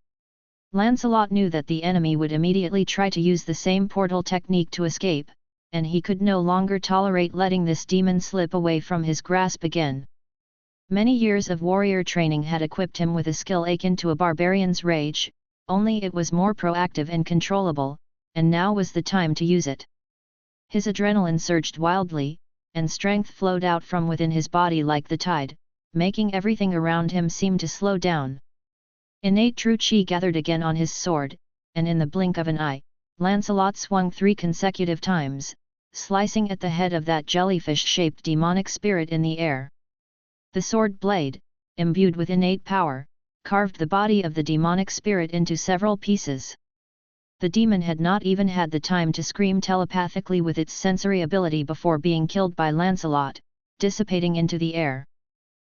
Lancelot knew that the enemy would immediately try to use the same portal technique to escape, and he could no longer tolerate letting this demon slip away from his grasp again. Many years of warrior training had equipped him with a skill akin to a barbarian's rage, only it was more proactive and controllable, and now was the time to use it. His adrenaline surged wildly, and strength flowed out from within his body like the tide, making everything around him seem to slow down. Innate true chi gathered again on his sword, and in the blink of an eye, Lancelot swung 3 consecutive times, slicing at the head of that jellyfish-shaped demonic spirit in the air. The sword blade, imbued with innate power, carved the body of the demonic spirit into several pieces. The demon had not even had the time to scream telepathically with its sensory ability before being killed by Lancelot, dissipating into the air.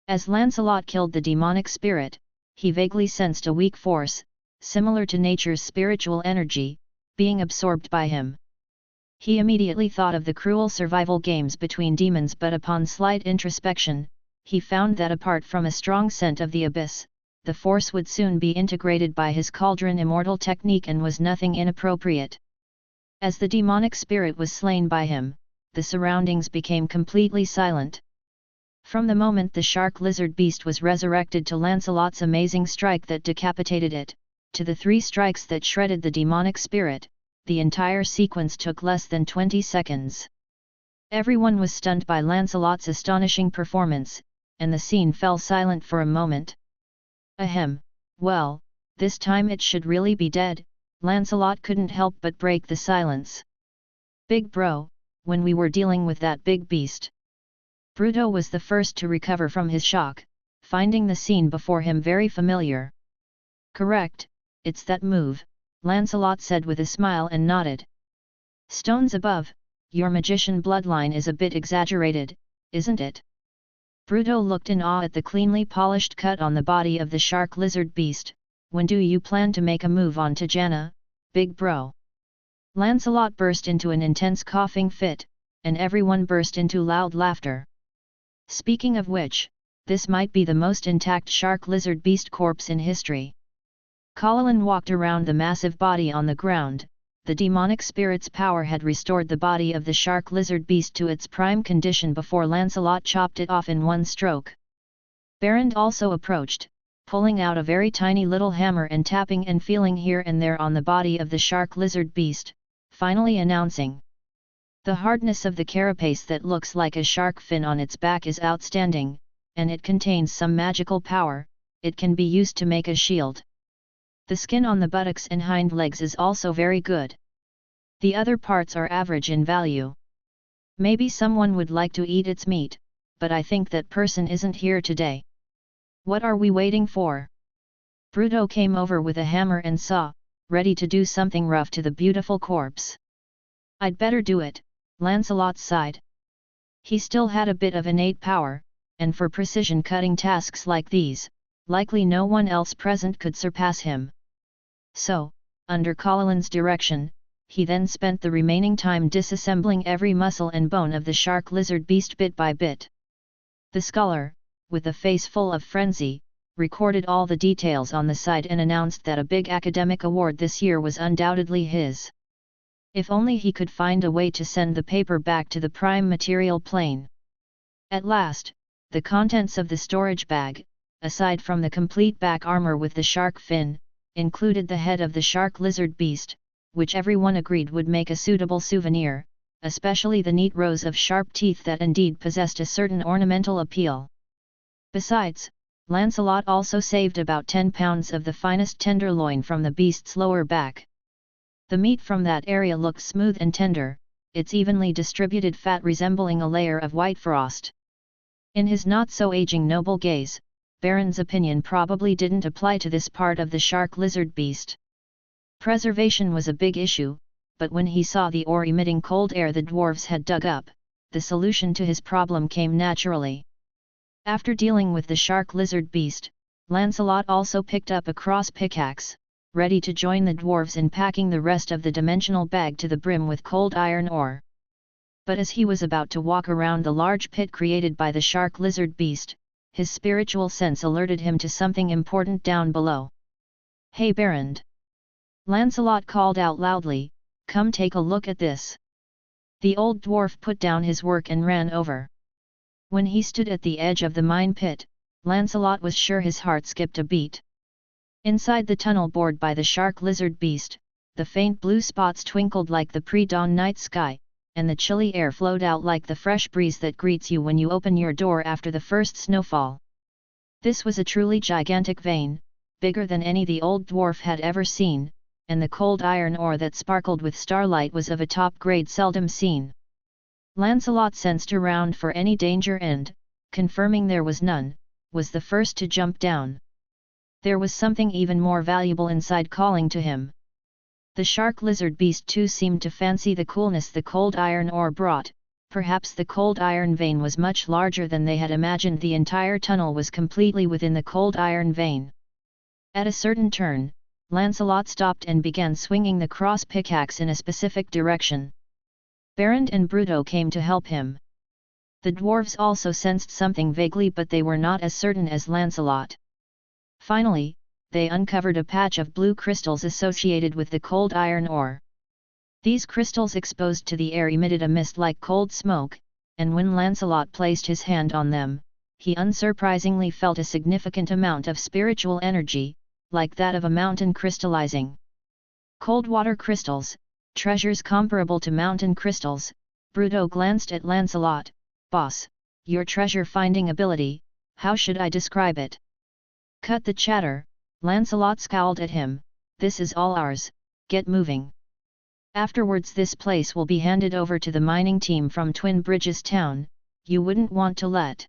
As Lancelot killed the demonic spirit, he vaguely sensed a weak force, similar to nature's spiritual energy, being absorbed by him. He immediately thought of the cruel survival games between demons, but upon slight introspection, he found that apart from a strong scent of the abyss, the force would soon be integrated by his cauldron immortal technique and was nothing inappropriate. As the demonic spirit was slain by him, the surroundings became completely silent. From the moment the shark lizard beast was resurrected to Lancelot's amazing strike that decapitated it, to the 3 strikes that shredded the demonic spirit, the entire sequence took less than 20 seconds. Everyone was stunned by Lancelot's astonishing performance, and the scene fell silent for a moment. Ahem, well, this time it should really be dead, Lancelot couldn't help but break the silence. Big bro, when we were dealing with that big beast. Bruto was the first to recover from his shock, finding the scene before him very familiar. Correct, it's that move, Lancelot said with a smile and nodded. Stones above, your magician bloodline is a bit exaggerated, isn't it? Bruto looked in awe at the cleanly polished cut on the body of the shark lizard beast. When do you plan to make a move on Tajana, big bro? Lancelot burst into an intense coughing fit, and everyone burst into loud laughter. Speaking of which, this might be the most intact shark lizard beast corpse in history. Paladin walked around the massive body on the ground. The demonic spirit's power had restored the body of the shark lizard beast to its prime condition before Lancelot chopped it off in one stroke. Berend also approached, pulling out a very tiny little hammer and tapping and feeling here and there on the body of the shark lizard beast, finally announcing. The hardness of the carapace that looks like a shark fin on its back is outstanding, and it contains some magical power. It can be used to make a shield. The skin on the buttocks and hind legs is also very good. The other parts are average in value. Maybe someone would like to eat its meat, but I think that person isn't here today. What are we waiting for? Bruto came over with a hammer and saw, ready to do something rough to the beautiful corpse. I'd better do it, Lancelot sighed. He still had a bit of innate power, and for precision cutting tasks like these, likely no one else present could surpass him. So, under Paladin's direction, he then spent the remaining time disassembling every muscle and bone of the shark lizard beast bit by bit. The scholar, with a face full of frenzy, recorded all the details on the side and announced that a big academic award this year was undoubtedly his. If only he could find a way to send the paper back to the prime material plane. At last, the contents of the storage bag, aside from the complete back armor with the shark fin, included the head of the shark lizard beast, which everyone agreed would make a suitable souvenir, especially the neat rows of sharp teeth that indeed possessed a certain ornamental appeal. Besides, Lancelot also saved about 10 pounds of the finest tenderloin from the beast's lower back. The meat from that area looked smooth and tender, its evenly distributed fat resembling a layer of white frost. In his not-so-aging noble gaze, Baron's opinion probably didn't apply to this part of the shark lizard beast. Preservation was a big issue, but when he saw the ore-emitting cold air the dwarves had dug up, the solution to his problem came naturally. After dealing with the shark lizard beast, Lancelot also picked up a cross pickaxe, ready to join the dwarves in packing the rest of the dimensional bag to the brim with cold iron ore. But as he was about to walk around the large pit created by the shark lizard beast, his spiritual sense alerted him to something important down below. Hey Berend! Lancelot called out loudly, come take a look at this. The old dwarf put down his work and ran over. When he stood at the edge of the mine pit, Lancelot was sure his heart skipped a beat. Inside the tunnel bored by the shark lizard beast, the faint blue spots twinkled like the pre-dawn night sky, and the chilly air flowed out like the fresh breeze that greets you when you open your door after the first snowfall. This was a truly gigantic vein, bigger than any the old dwarf had ever seen, and the cold iron ore that sparkled with starlight was of a top grade seldom seen. Lancelot sensed around for any danger and, confirming there was none, was the first to jump down. There was something even more valuable inside calling to him. The shark lizard beast too seemed to fancy the coolness the cold iron ore brought. Perhaps the cold iron vein was much larger than they had imagined. The entire tunnel was completely within the cold iron vein. At a certain turn, Lancelot stopped and began swinging the cross pickaxe in a specific direction. Berend and Bruto came to help him. The dwarves also sensed something vaguely, but they were not as certain as Lancelot. Finally, they uncovered a patch of blue crystals associated with the cold iron ore. These crystals exposed to the air emitted a mist like cold smoke, and when Lancelot placed his hand on them, he unsurprisingly felt a significant amount of spiritual energy, like that of a mountain crystallizing. Cold water crystals, treasures comparable to mountain crystals. Bruto glanced at Lancelot. "Boss, your treasure-finding ability, how should I describe it?" "Cut the chatter," Lancelot scowled at him. "This is all ours, get moving. Afterwards this place will be handed over to the mining team from Twin Bridges town. You wouldn't want to let..."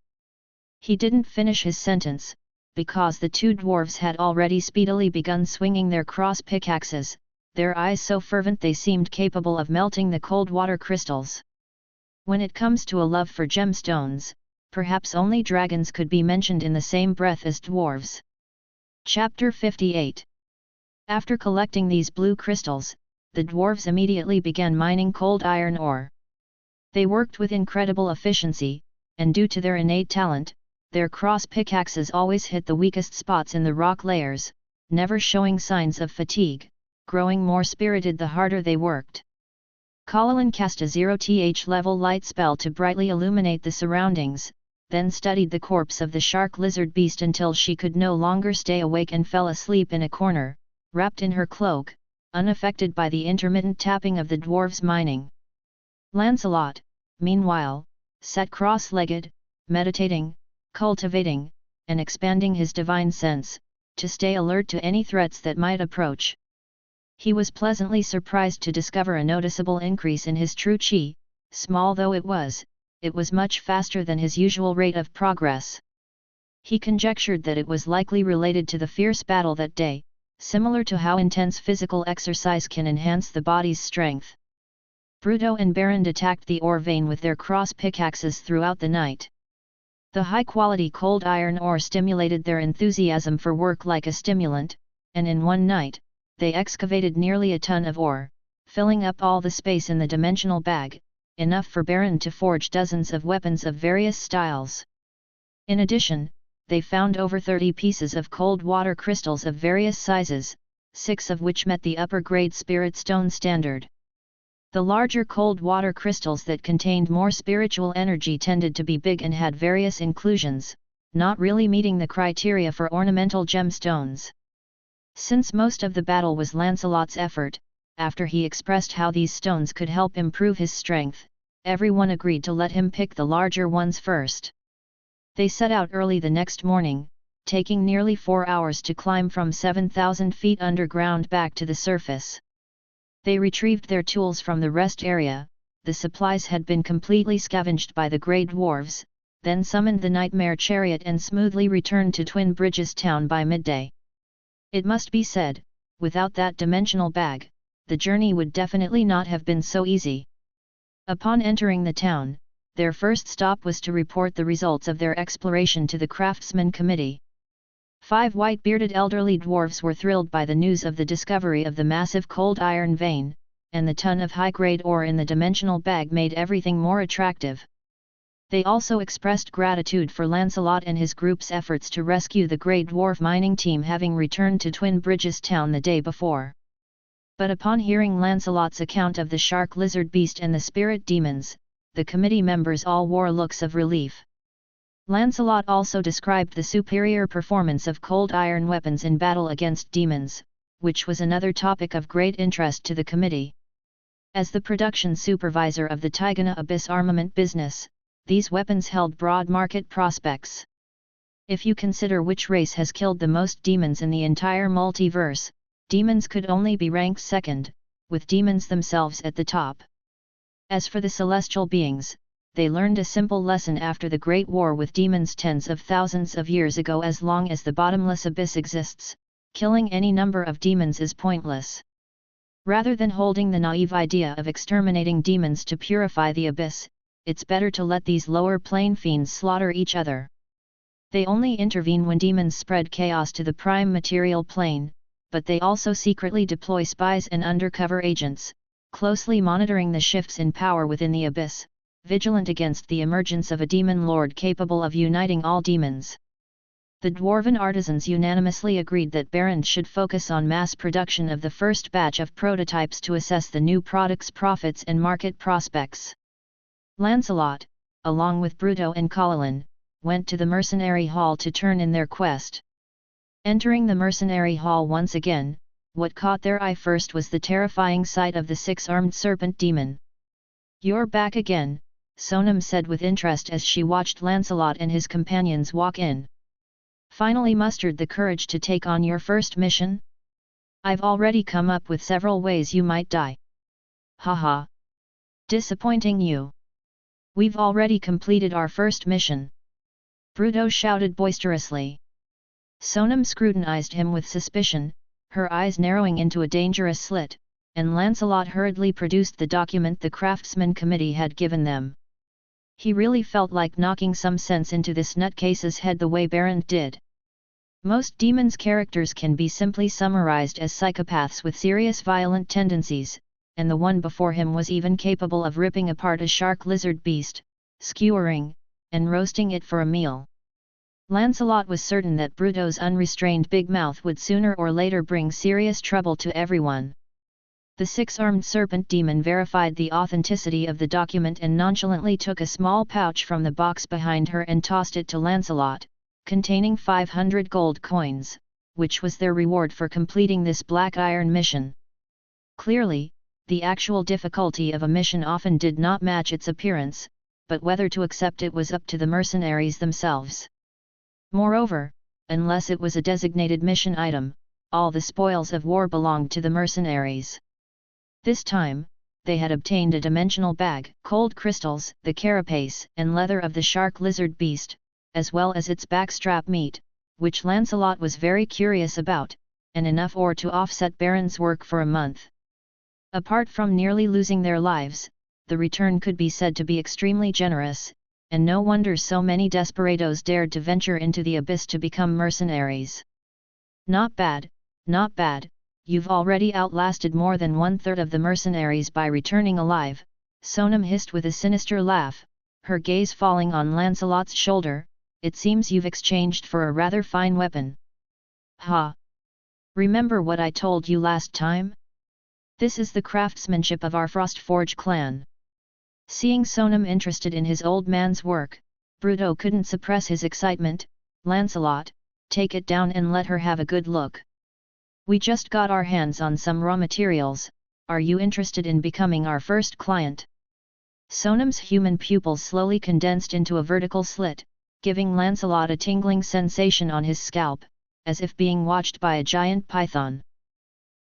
He didn't finish his sentence, because the two dwarves had already speedily begun swinging their cross pickaxes, their eyes so fervent they seemed capable of melting the cold water crystals. When it comes to a love for gemstones, perhaps only dragons could be mentioned in the same breath as dwarves. Chapter 58. After collecting these blue crystals, the dwarves immediately began mining cold iron ore. They worked with incredible efficiency, and due to their innate talent, their cross pickaxes always hit the weakest spots in the rock layers, never showing signs of fatigue, growing more spirited the harder they worked. Paladin cast a 0th level light spell to brightly illuminate the surroundings, then studied the corpse of the shark lizard beast until she could no longer stay awake and fell asleep in a corner, wrapped in her cloak, unaffected by the intermittent tapping of the dwarves mining. Lancelot, meanwhile, sat cross-legged, meditating, cultivating, and expanding his divine sense, to stay alert to any threats that might approach. He was pleasantly surprised to discover a noticeable increase in his true chi. Small though it was much faster than his usual rate of progress. He conjectured that it was likely related to the fierce battle that day, similar to how intense physical exercise can enhance the body's strength. Bruto and Berend attacked the ore vein with their cross pickaxes throughout the night. The high-quality cold iron ore stimulated their enthusiasm for work like a stimulant, and in one night, they excavated nearly a ton of ore, filling up all the space in the dimensional bag, enough for Berend to forge dozens of weapons of various styles. In addition, they found over 30 pieces of cold water crystals of various sizes, 6 of which met the upper-grade spirit stone standard. The larger cold water crystals that contained more spiritual energy tended to be big and had various inclusions, not really meeting the criteria for ornamental gemstones. Since most of the battle was Lancelot's effort, after he expressed how these stones could help improve his strength, everyone agreed to let him pick the larger ones first. They set out early the next morning, taking nearly 4 hours to climb from 7,000 feet underground back to the surface. They retrieved their tools from the rest area, the supplies had been completely scavenged by the Grey Dwarves, then summoned the Nightmare Chariot and smoothly returned to Twin Bridges town by midday. It must be said, without that dimensional bag, the journey would definitely not have been so easy. Upon entering the town, their first stop was to report the results of their exploration to the Craftsman Committee. 5 white-bearded elderly dwarves were thrilled by the news of the discovery of the massive cold iron vein, and the ton of high-grade ore in the dimensional bag made everything more attractive. They also expressed gratitude for Lancelot and his group's efforts to rescue the Grey Dwarf mining team, having returned to Twin Bridges town the day before. But upon hearing Lancelot's account of the shark lizard beast and the spirit demons, the committee members all wore looks of relief. Lancelot also described the superior performance of cold iron weapons in battle against demons, which was another topic of great interest to the committee. As the production supervisor of the Tigana Abyss armament business, these weapons held broad market prospects. If you consider which race has killed the most demons in the entire multiverse, demons could only be ranked second, with demons themselves at the top. As for the celestial beings, they learned a simple lesson after the Great War with demons tens of thousands of years ago: as long as the bottomless abyss exists, killing any number of demons is pointless. Rather than holding the naive idea of exterminating demons to purify the abyss, it's better to let these lower plane fiends slaughter each other. They only intervene when demons spread chaos to the prime material plane, but they also secretly deploy spies and undercover agents, closely monitoring the shifts in power within the abyss, vigilant against the emergence of a demon lord capable of uniting all demons. The dwarven artisans unanimously agreed that Barend should focus on mass production of the first batch of prototypes to assess the new product's profits and market prospects. Lancelot, along with Bruto and Paladin, went to the mercenary hall to turn in their quest. Entering the mercenary hall once again, what caught their eye first was the terrifying sight of the six-armed serpent demon. "You're back again," Sonam said with interest as she watched Lancelot and his companions walk in. "Finally mustered the courage to take on your first mission? I've already come up with several ways you might die." "Haha! Disappointing you. We've already completed our first mission," Bruto shouted boisterously. Sonam scrutinized him with suspicion, her eyes narrowing into a dangerous slit, and Lancelot hurriedly produced the document the Craftsman Committee had given them. He really felt like knocking some sense into this nutcase's head the way Barend did. Most demons' characters can be simply summarized as psychopaths with serious violent tendencies, and the one before him was even capable of ripping apart a shark lizard beast, skewering, and roasting it for a meal. Lancelot was certain that Bruto's unrestrained big mouth would sooner or later bring serious trouble to everyone. The six-armed serpent demon verified the authenticity of the document and nonchalantly took a small pouch from the box behind her and tossed it to Lancelot, containing 500 gold coins, which was their reward for completing this black iron mission. Clearly, the actual difficulty of a mission often did not match its appearance, but whether to accept it was up to the mercenaries themselves. Moreover, unless it was a designated mission item, all the spoils of war belonged to the mercenaries. This time, they had obtained a dimensional bag, cold crystals, the carapace and leather of the shark lizard beast, as well as its backstrap meat, which Lancelot was very curious about, and enough ore to offset Barend's work for a month. Apart from nearly losing their lives, the return could be said to be extremely generous, and no wonder so many desperados dared to venture into the abyss to become mercenaries. "Not bad, not bad. You've already outlasted more than one-third of the mercenaries by returning alive," Sonam hissed with a sinister laugh, her gaze falling on Lancelot's shoulder. "It seems you've exchanged for a rather fine weapon." "Ha! Remember what I told you last time? This is the craftsmanship of our Frostforge clan." Seeing Sonam interested in his old man's work, Bruto couldn't suppress his excitement. "Lancelot, take it down and let her have a good look. We just got our hands on some raw materials. Are you interested in becoming our first client?" Sonam's human pupils slowly condensed into a vertical slit, giving Lancelot a tingling sensation on his scalp, as if being watched by a giant python.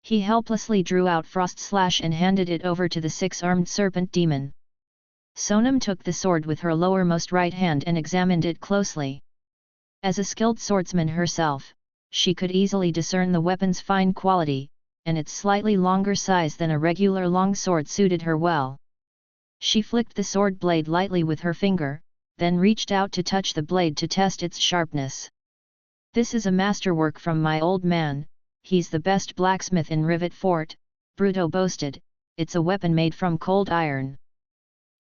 He helplessly drew out Frost Slash and handed it over to the six-armed serpent demon. Sonam took the sword with her lowermost right hand and examined it closely. As a skilled swordsman herself, she could easily discern the weapon's fine quality, and its slightly longer size than a regular longsword suited her well. She flicked the sword blade lightly with her finger, then reached out to touch the blade to test its sharpness. "This is a masterwork from my old man. He's the best blacksmith in Rivet Fort," Bruto boasted. "It's a weapon made from cold iron."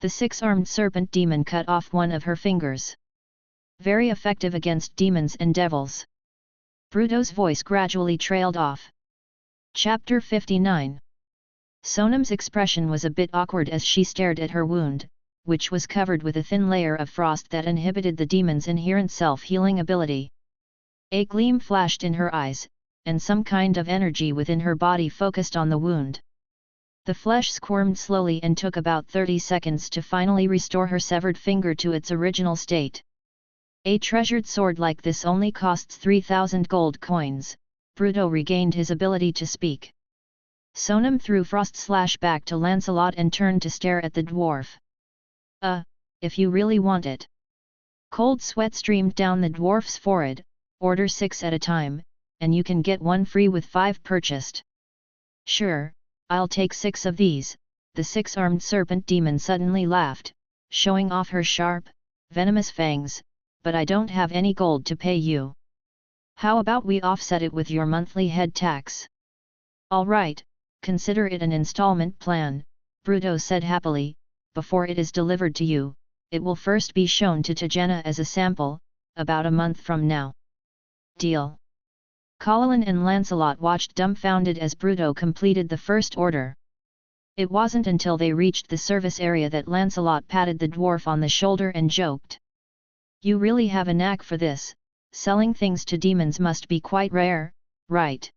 The six-armed serpent demon cut off one of her fingers. "Very effective against demons and devils." Bruto's voice gradually trailed off. Chapter 59. Sonam's expression was a bit awkward as she stared at her wound, which was covered with a thin layer of frost that inhibited the demon's inherent self-healing ability. A gleam flashed in her eyes, and some kind of energy within her body focused on the wound. The flesh squirmed slowly and took about 30 seconds to finally restore her severed finger to its original state. A treasured sword like this only costs 3,000 gold coins. Bruto regained his ability to speak. Sonam threw frost slash back to Lancelot and turned to stare at the dwarf. If you really want it. Cold sweat streamed down the dwarf's forehead. Order 6 at a time, and you can get 1 free with 5 purchased. Sure, I'll take 6 of these. The 6-armed serpent demon suddenly laughed, showing off her sharp, venomous fangs, but I don't have any gold to pay you. How about we offset it with your monthly head tax? All right, consider it an installment plan, Bruto said happily. Before it is delivered to you, it will first be shown to Tajana as a sample, about a month from now. Deal. Paladin and Lancelot watched dumbfounded as Bruto completed the first order. It wasn't until they reached the service area that Lancelot patted the dwarf on the shoulder and joked. You really have a knack for this. Selling things to demons must be quite rare, right?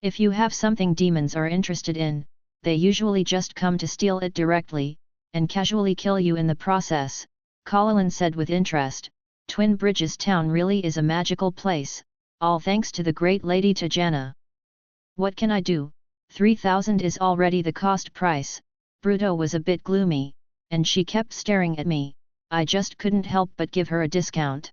If you have something demons are interested in, they usually just come to steal it directly, and casually kill you in the process, Paladin said with interest. Twin Bridges town really is a magical place, all thanks to the great Lady Tajana. What can I do? 3,000 is already the cost price. Bruto was a bit gloomy, and she kept staring at me. I just couldn't help but give her a discount.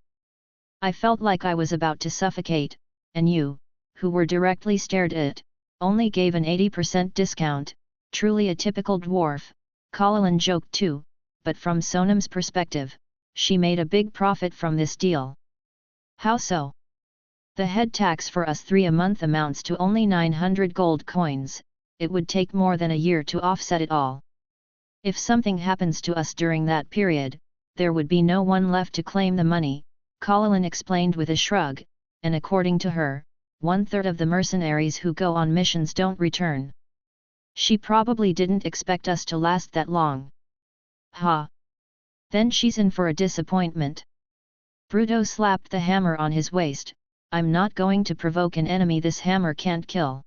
I felt like I was about to suffocate, and you, who were directly stared at, only gave an 80% discount. Truly a typical dwarf, Paladin joked too, but from Sonam's perspective, she made a big profit from this deal. How so? The head tax for us 3 a month amounts to only 900 gold coins. It would take more than a year to offset it all. If something happens to us during that period, there would be no one left to claim the money, Paladin explained with a shrug, and according to her, 1/3 of the mercenaries who go on missions don't return. She probably didn't expect us to last that long. Ha! Then she's in for a disappointment. Bruto slapped the hammer on his waist. I'm not going to provoke an enemy this hammer can't kill.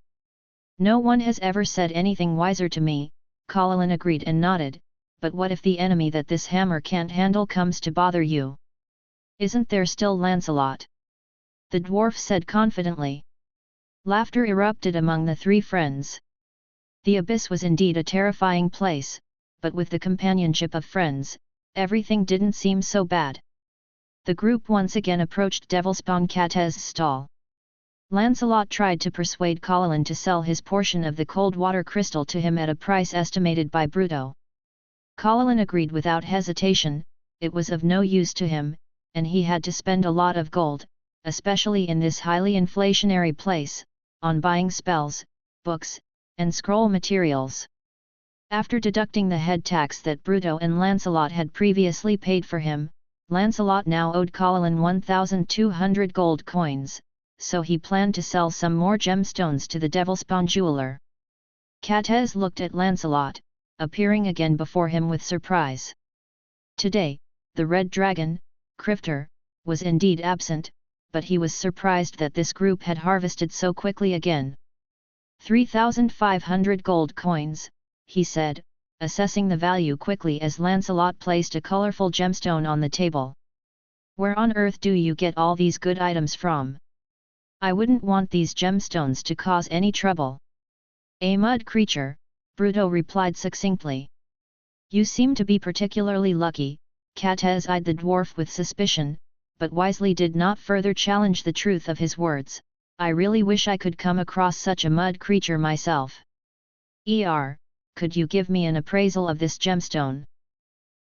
No one has ever said anything wiser to me, Paladin agreed and nodded. But what if the enemy that this hammer can't handle comes to bother you? Isn't there still Lancelot? The dwarf said confidently. Laughter erupted among the 3 friends. The abyss was indeed a terrifying place, but with the companionship of friends, everything didn't seem so bad. The group once again approached Devilspawn Cates's stall. Lancelot tried to persuade Paladin to sell his portion of the cold water crystal to him at a price estimated by Bruto. Paladin agreed without hesitation. It was of no use to him, and he had to spend a lot of gold, especially in this highly inflationary place, on buying spells, books, and scroll materials. After deducting the head tax that Bruto and Lancelot had previously paid for him, Lancelot now owed Paladin 1,200 gold coins, so he planned to sell some more gemstones to the Devilspawn jeweler. Cates looked at Lancelot, appearing again before him with surprise. Today, the red dragon, Crifter, was indeed absent, but he was surprised that this group had harvested so quickly again. 3,500 gold coins, he said, assessing the value quickly as Lancelot placed a colorful gemstone on the table. Where on earth do you get all these good items from? I wouldn't want these gemstones to cause any trouble. A mud creature, Bruto replied succinctly. You seem to be particularly lucky. Cates eyed the dwarf with suspicion, but wisely did not further challenge the truth of his words. I really wish I could come across such a mud creature myself. Could you give me an appraisal of this gemstone?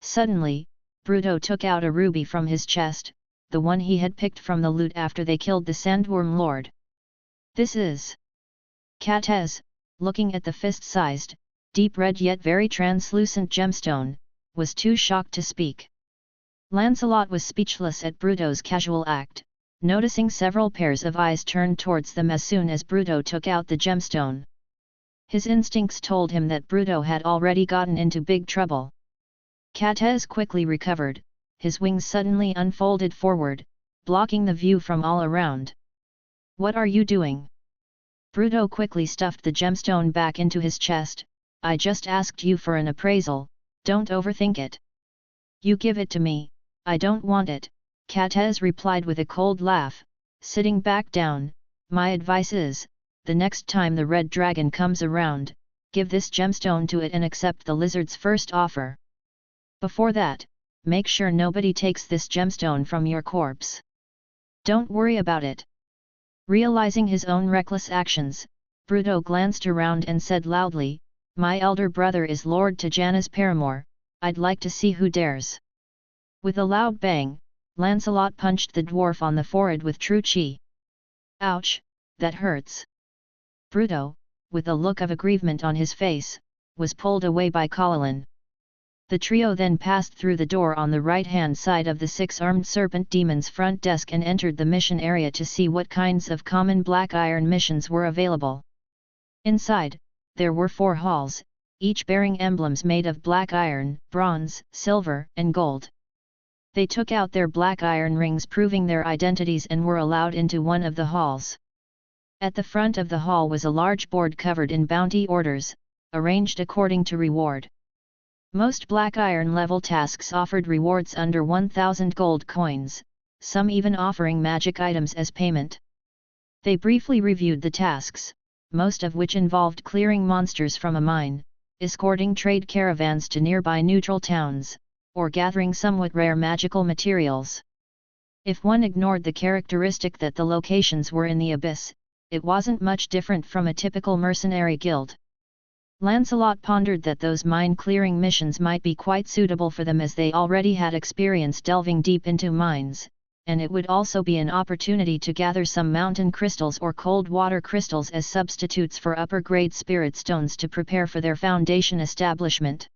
Suddenly, Bruto took out a ruby from his chest, the one he had picked from the loot after they killed the Sandworm Lord. This is... Cates, looking at the fist-sized, deep red yet very translucent gemstone, was too shocked to speak. Lancelot was speechless at Bruto's casual act, noticing several pairs of eyes turned towards them as soon as Bruto took out the gemstone. His instincts told him that Bruto had already gotten into big trouble. Cates quickly recovered, his wings suddenly unfolded forward, blocking the view from all around. What are you doing? Bruto quickly stuffed the gemstone back into his chest. I just asked you for an appraisal, don't overthink it. You give it to me, I don't want it, Katez replied with a cold laugh, sitting back down. My advice is, the next time the red dragon comes around, give this gemstone to it and accept the lizard's first offer. Before that, make sure nobody takes this gemstone from your corpse. Don't worry about it. Realizing his own reckless actions, Bruto glanced around and said loudly, My elder brother is Lord Tajana's paramour, I'd like to see who dares. With a loud bang, Lancelot punched the dwarf on the forehead with true chi. Ouch, that hurts. Bruto, with a look of aggrievement on his face, was pulled away by Paladin. The trio then passed through the door on the right-hand side of the six-armed serpent demon's front desk and entered the mission area to see what kinds of common black iron missions were available. Inside, there were 4 halls, each bearing emblems made of black iron, bronze, silver, and gold. They took out their black iron rings proving their identities and were allowed into one of the halls. At the front of the hall was a large board covered in bounty orders, arranged according to reward. Most black iron level tasks offered rewards under 1,000 gold coins, some even offering magic items as payment. They briefly reviewed the tasks, most of which involved clearing monsters from a mine, escorting trade caravans to nearby neutral towns, or gathering somewhat rare magical materials. If one ignored the characteristic that the locations were in the abyss, it wasn't much different from a typical mercenary guild. Lancelot pondered that those mine-clearing missions might be quite suitable for them as they already had experience delving deep into mines, and it would also be an opportunity to gather some mountain crystals or cold water crystals as substitutes for upper-grade spirit stones to prepare for their foundation establishment.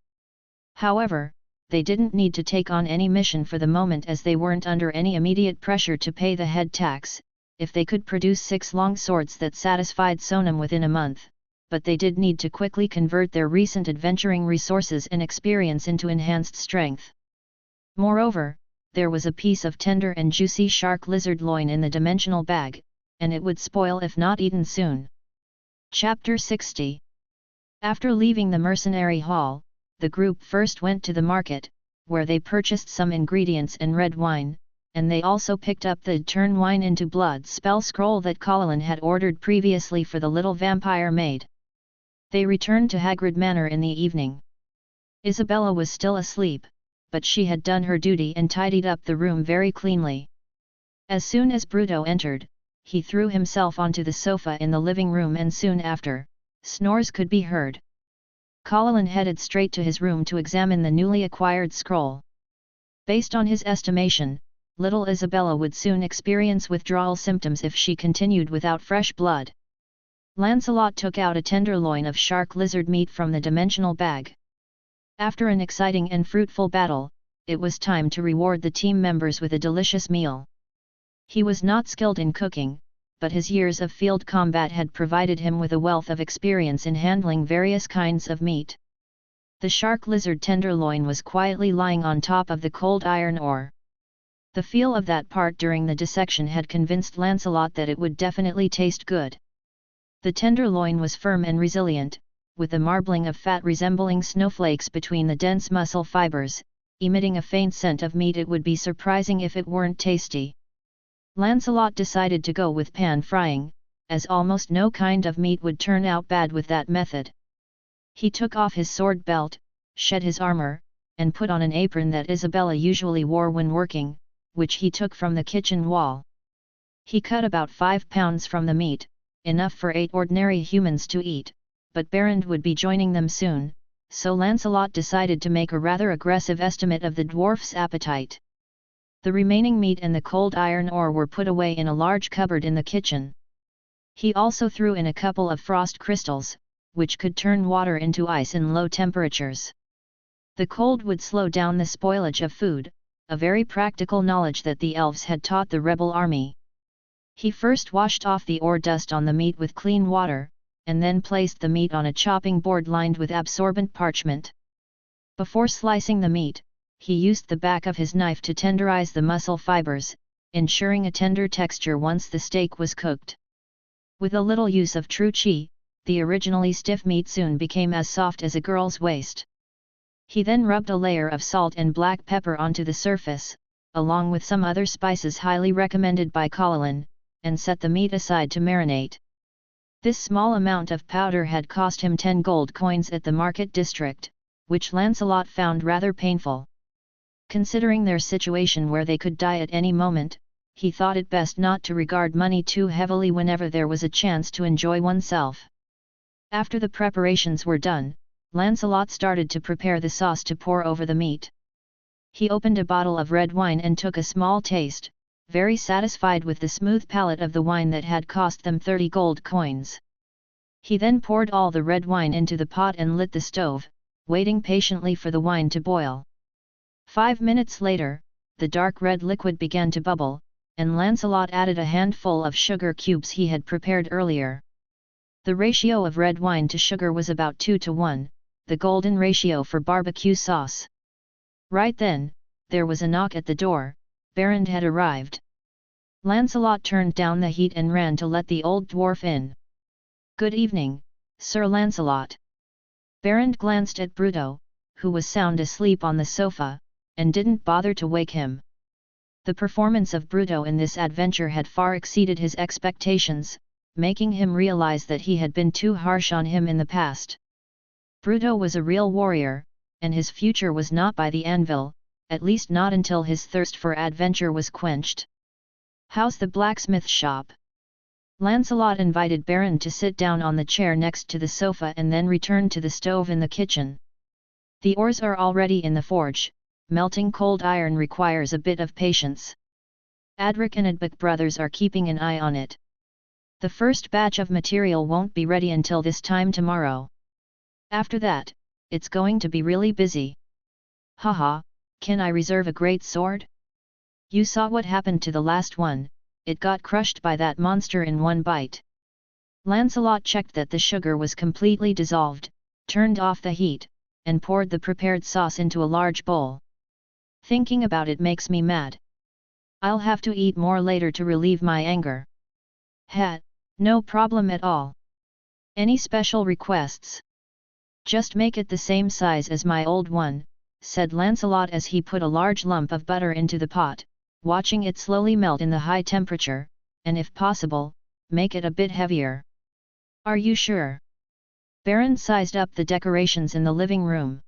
However, they didn't need to take on any mission for the moment as they weren't under any immediate pressure to pay the head tax, if they could produce 6 long swords that satisfied Sonam within a month, but they did need to quickly convert their recent adventuring resources and experience into enhanced strength. Moreover, there was a piece of tender and juicy shark lizard loin in the dimensional bag, and it would spoil if not eaten soon. Chapter 60. After leaving the mercenary hall, the group first went to the market, where they purchased some ingredients and red wine, and they also picked up the Turn Wine into Blood spell scroll that Paladin had ordered previously for the little vampire maid. They returned to Hagrid Manor in the evening. Isabella was still asleep, but she had done her duty and tidied up the room very cleanly. As soon as Bruto entered, he threw himself onto the sofa in the living room and soon after, snores could be heard. Paladin headed straight to his room to examine the newly acquired scroll. Based on his estimation, little Isabella would soon experience withdrawal symptoms if she continued without fresh blood. Lancelot took out a tenderloin of shark lizard meat from the dimensional bag. After an exciting and fruitful battle, it was time to reward the team members with a delicious meal. He was not skilled in cooking, but his years of field combat had provided him with a wealth of experience in handling various kinds of meat. The shark lizard tenderloin was quietly lying on top of the cold iron ore. The feel of that part during the dissection had convinced Lancelot that it would definitely taste good. The tenderloin was firm and resilient, with a marbling of fat resembling snowflakes between the dense muscle fibers, emitting a faint scent of meat. It would be surprising if it weren't tasty. Lancelot decided to go with pan-frying, as almost no kind of meat would turn out bad with that method. He took off his sword belt, shed his armor, and put on an apron that Isabella usually wore when working, which he took from the kitchen wall. He cut about 5 pounds from the meat, enough for 8 ordinary humans to eat, but Berend would be joining them soon, so Lancelot decided to make a rather aggressive estimate of the dwarf's appetite. The remaining meat and the cold iron ore were put away in a large cupboard in the kitchen. He also threw in a couple of frost crystals, which could turn water into ice in low temperatures. The cold would slow down the spoilage of food, a very practical knowledge that the elves had taught the rebel army. He first washed off the ore dust on the meat with clean water, and then placed the meat on a chopping board lined with absorbent parchment. Before slicing the meat, he used the back of his knife to tenderize the muscle fibers, ensuring a tender texture once the steak was cooked. With a little use of true chi, the originally stiff meat soon became as soft as a girl's waist. He then rubbed a layer of salt and black pepper onto the surface, along with some other spices highly recommended by Paladin, and set the meat aside to marinate. This small amount of powder had cost him 10 gold coins at the market district, which Lancelot found rather painful. Considering their situation where they could die at any moment, he thought it best not to regard money too heavily whenever there was a chance to enjoy oneself. After the preparations were done, Lancelot started to prepare the sauce to pour over the meat. He opened a bottle of red wine and took a small taste, very satisfied with the smooth palate of the wine that had cost them 30 gold coins. He then poured all the red wine into the pot and lit the stove, waiting patiently for the wine to boil. 5 minutes later, the dark red liquid began to bubble, and Lancelot added a handful of sugar cubes he had prepared earlier. The ratio of red wine to sugar was about 2 to 1, the golden ratio for barbecue sauce. Right then, there was a knock at the door. Berend had arrived. Lancelot turned down the heat and ran to let the old dwarf in. "Good evening, Sir Lancelot." Berend glanced at Bruto, who was sound asleep on the sofa, and didn't bother to wake him. The performance of Bruto in this adventure had far exceeded his expectations, making him realize that he had been too harsh on him in the past. Bruto was a real warrior, and his future was not by the anvil, at least not until his thirst for adventure was quenched. "How's the blacksmith shop?" Lancelot invited Berend to sit down on the chair next to the sofa and then returned to the stove in the kitchen. "The ores are already in the forge. Melting cold iron requires a bit of patience. Adric and Audiobook brothers are keeping an eye on it. The first batch of material won't be ready until this time tomorrow. After that, it's going to be really busy. Haha, can I reserve a great sword? You saw what happened to the last one, it got crushed by that monster in one bite." Lancelot checked that the sugar was completely dissolved, turned off the heat, and poured the prepared sauce into a large bowl. "Thinking about it makes me mad. I'll have to eat more later to relieve my anger." No problem at all. Any special requests?" "Just make it the same size as my old one," said Lancelot as he put a large lump of butter into the pot, watching it slowly melt in the high temperature, and if possible, make it a bit heavier. "Are you sure?" Berend sized up the decorations in the living room.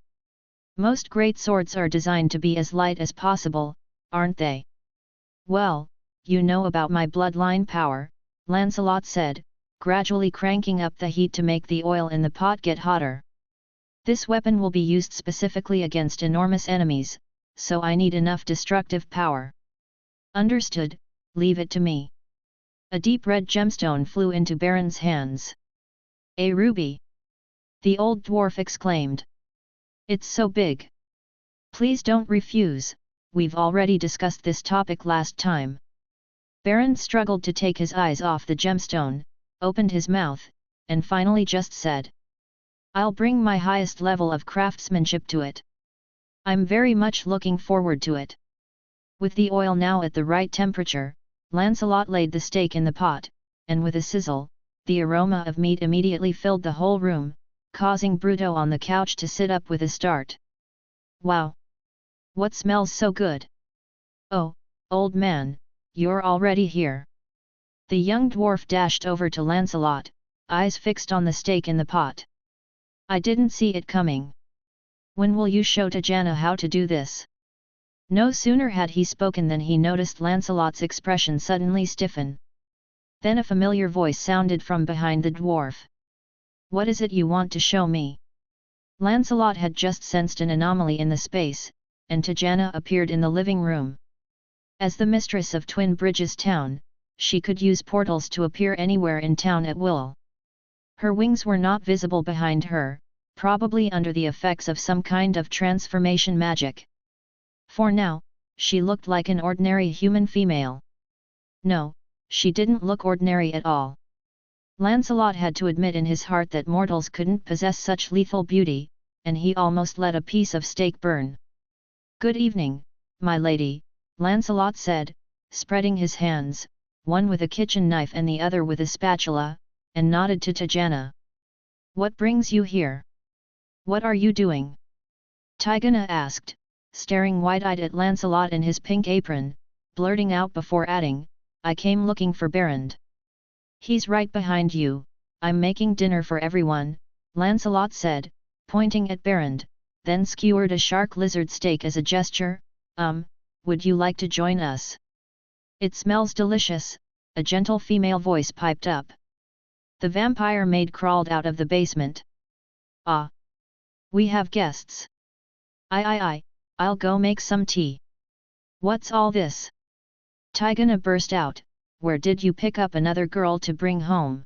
"Most great swords are designed to be as light as possible, aren't they?" "Well, you know about my bloodline power," Lancelot said, gradually cranking up the heat to make the oil in the pot get hotter. "This weapon will be used specifically against enormous enemies, so I need enough destructive power." "Understood, leave it to me." A deep red gemstone flew into Berend's hands. "A ruby!" the old dwarf exclaimed. "It's so big. Please don't refuse, we've already discussed this topic last time." Berend struggled to take his eyes off the gemstone, opened his mouth, and finally just said, "I'll bring my highest level of craftsmanship to it. I'm very much looking forward to it." With the oil now at the right temperature, Lancelot laid the steak in the pot, and with a sizzle, the aroma of meat immediately filled the whole room, causing Bruto on the couch to sit up with a start. "Wow! What smells so good? Oh, old man, you're already here." The young dwarf dashed over to Lancelot, eyes fixed on the steak in the pot. "I didn't see it coming. When will you show Tajana how to do this?" No sooner had he spoken than he noticed Lancelot's expression suddenly stiffen. Then a familiar voice sounded from behind the dwarf. "What is it you want to show me?" Lancelot had just sensed an anomaly in the space, and Tajana appeared in the living room. As the mistress of Twin Bridges town, she could use portals to appear anywhere in town at will. Her wings were not visible behind her, probably under the effects of some kind of transformation magic. For now, she looked like an ordinary human female. No, she didn't look ordinary at all. Lancelot had to admit in his heart that mortals couldn't possess such lethal beauty, and he almost let a piece of steak burn. "Good evening, my lady," Lancelot said, spreading his hands, one with a kitchen knife and the other with a spatula, and nodded to Tajana. "What brings you here? What are you doing?" Tajana asked, staring wide-eyed at Lancelot in his pink apron, blurting out before adding, "I came looking for Berend." "He's right behind you, I'm making dinner for everyone," Lancelot said, pointing at Berend, then skewered a shark lizard steak as a gesture. Would you like to join us? "It smells delicious," a gentle female voice piped up. The vampire maid crawled out of the basement. "Ah! We have guests. I'll go make some tea." "What's all this?" Tigana burst out, "Where did you pick up another girl to bring home?"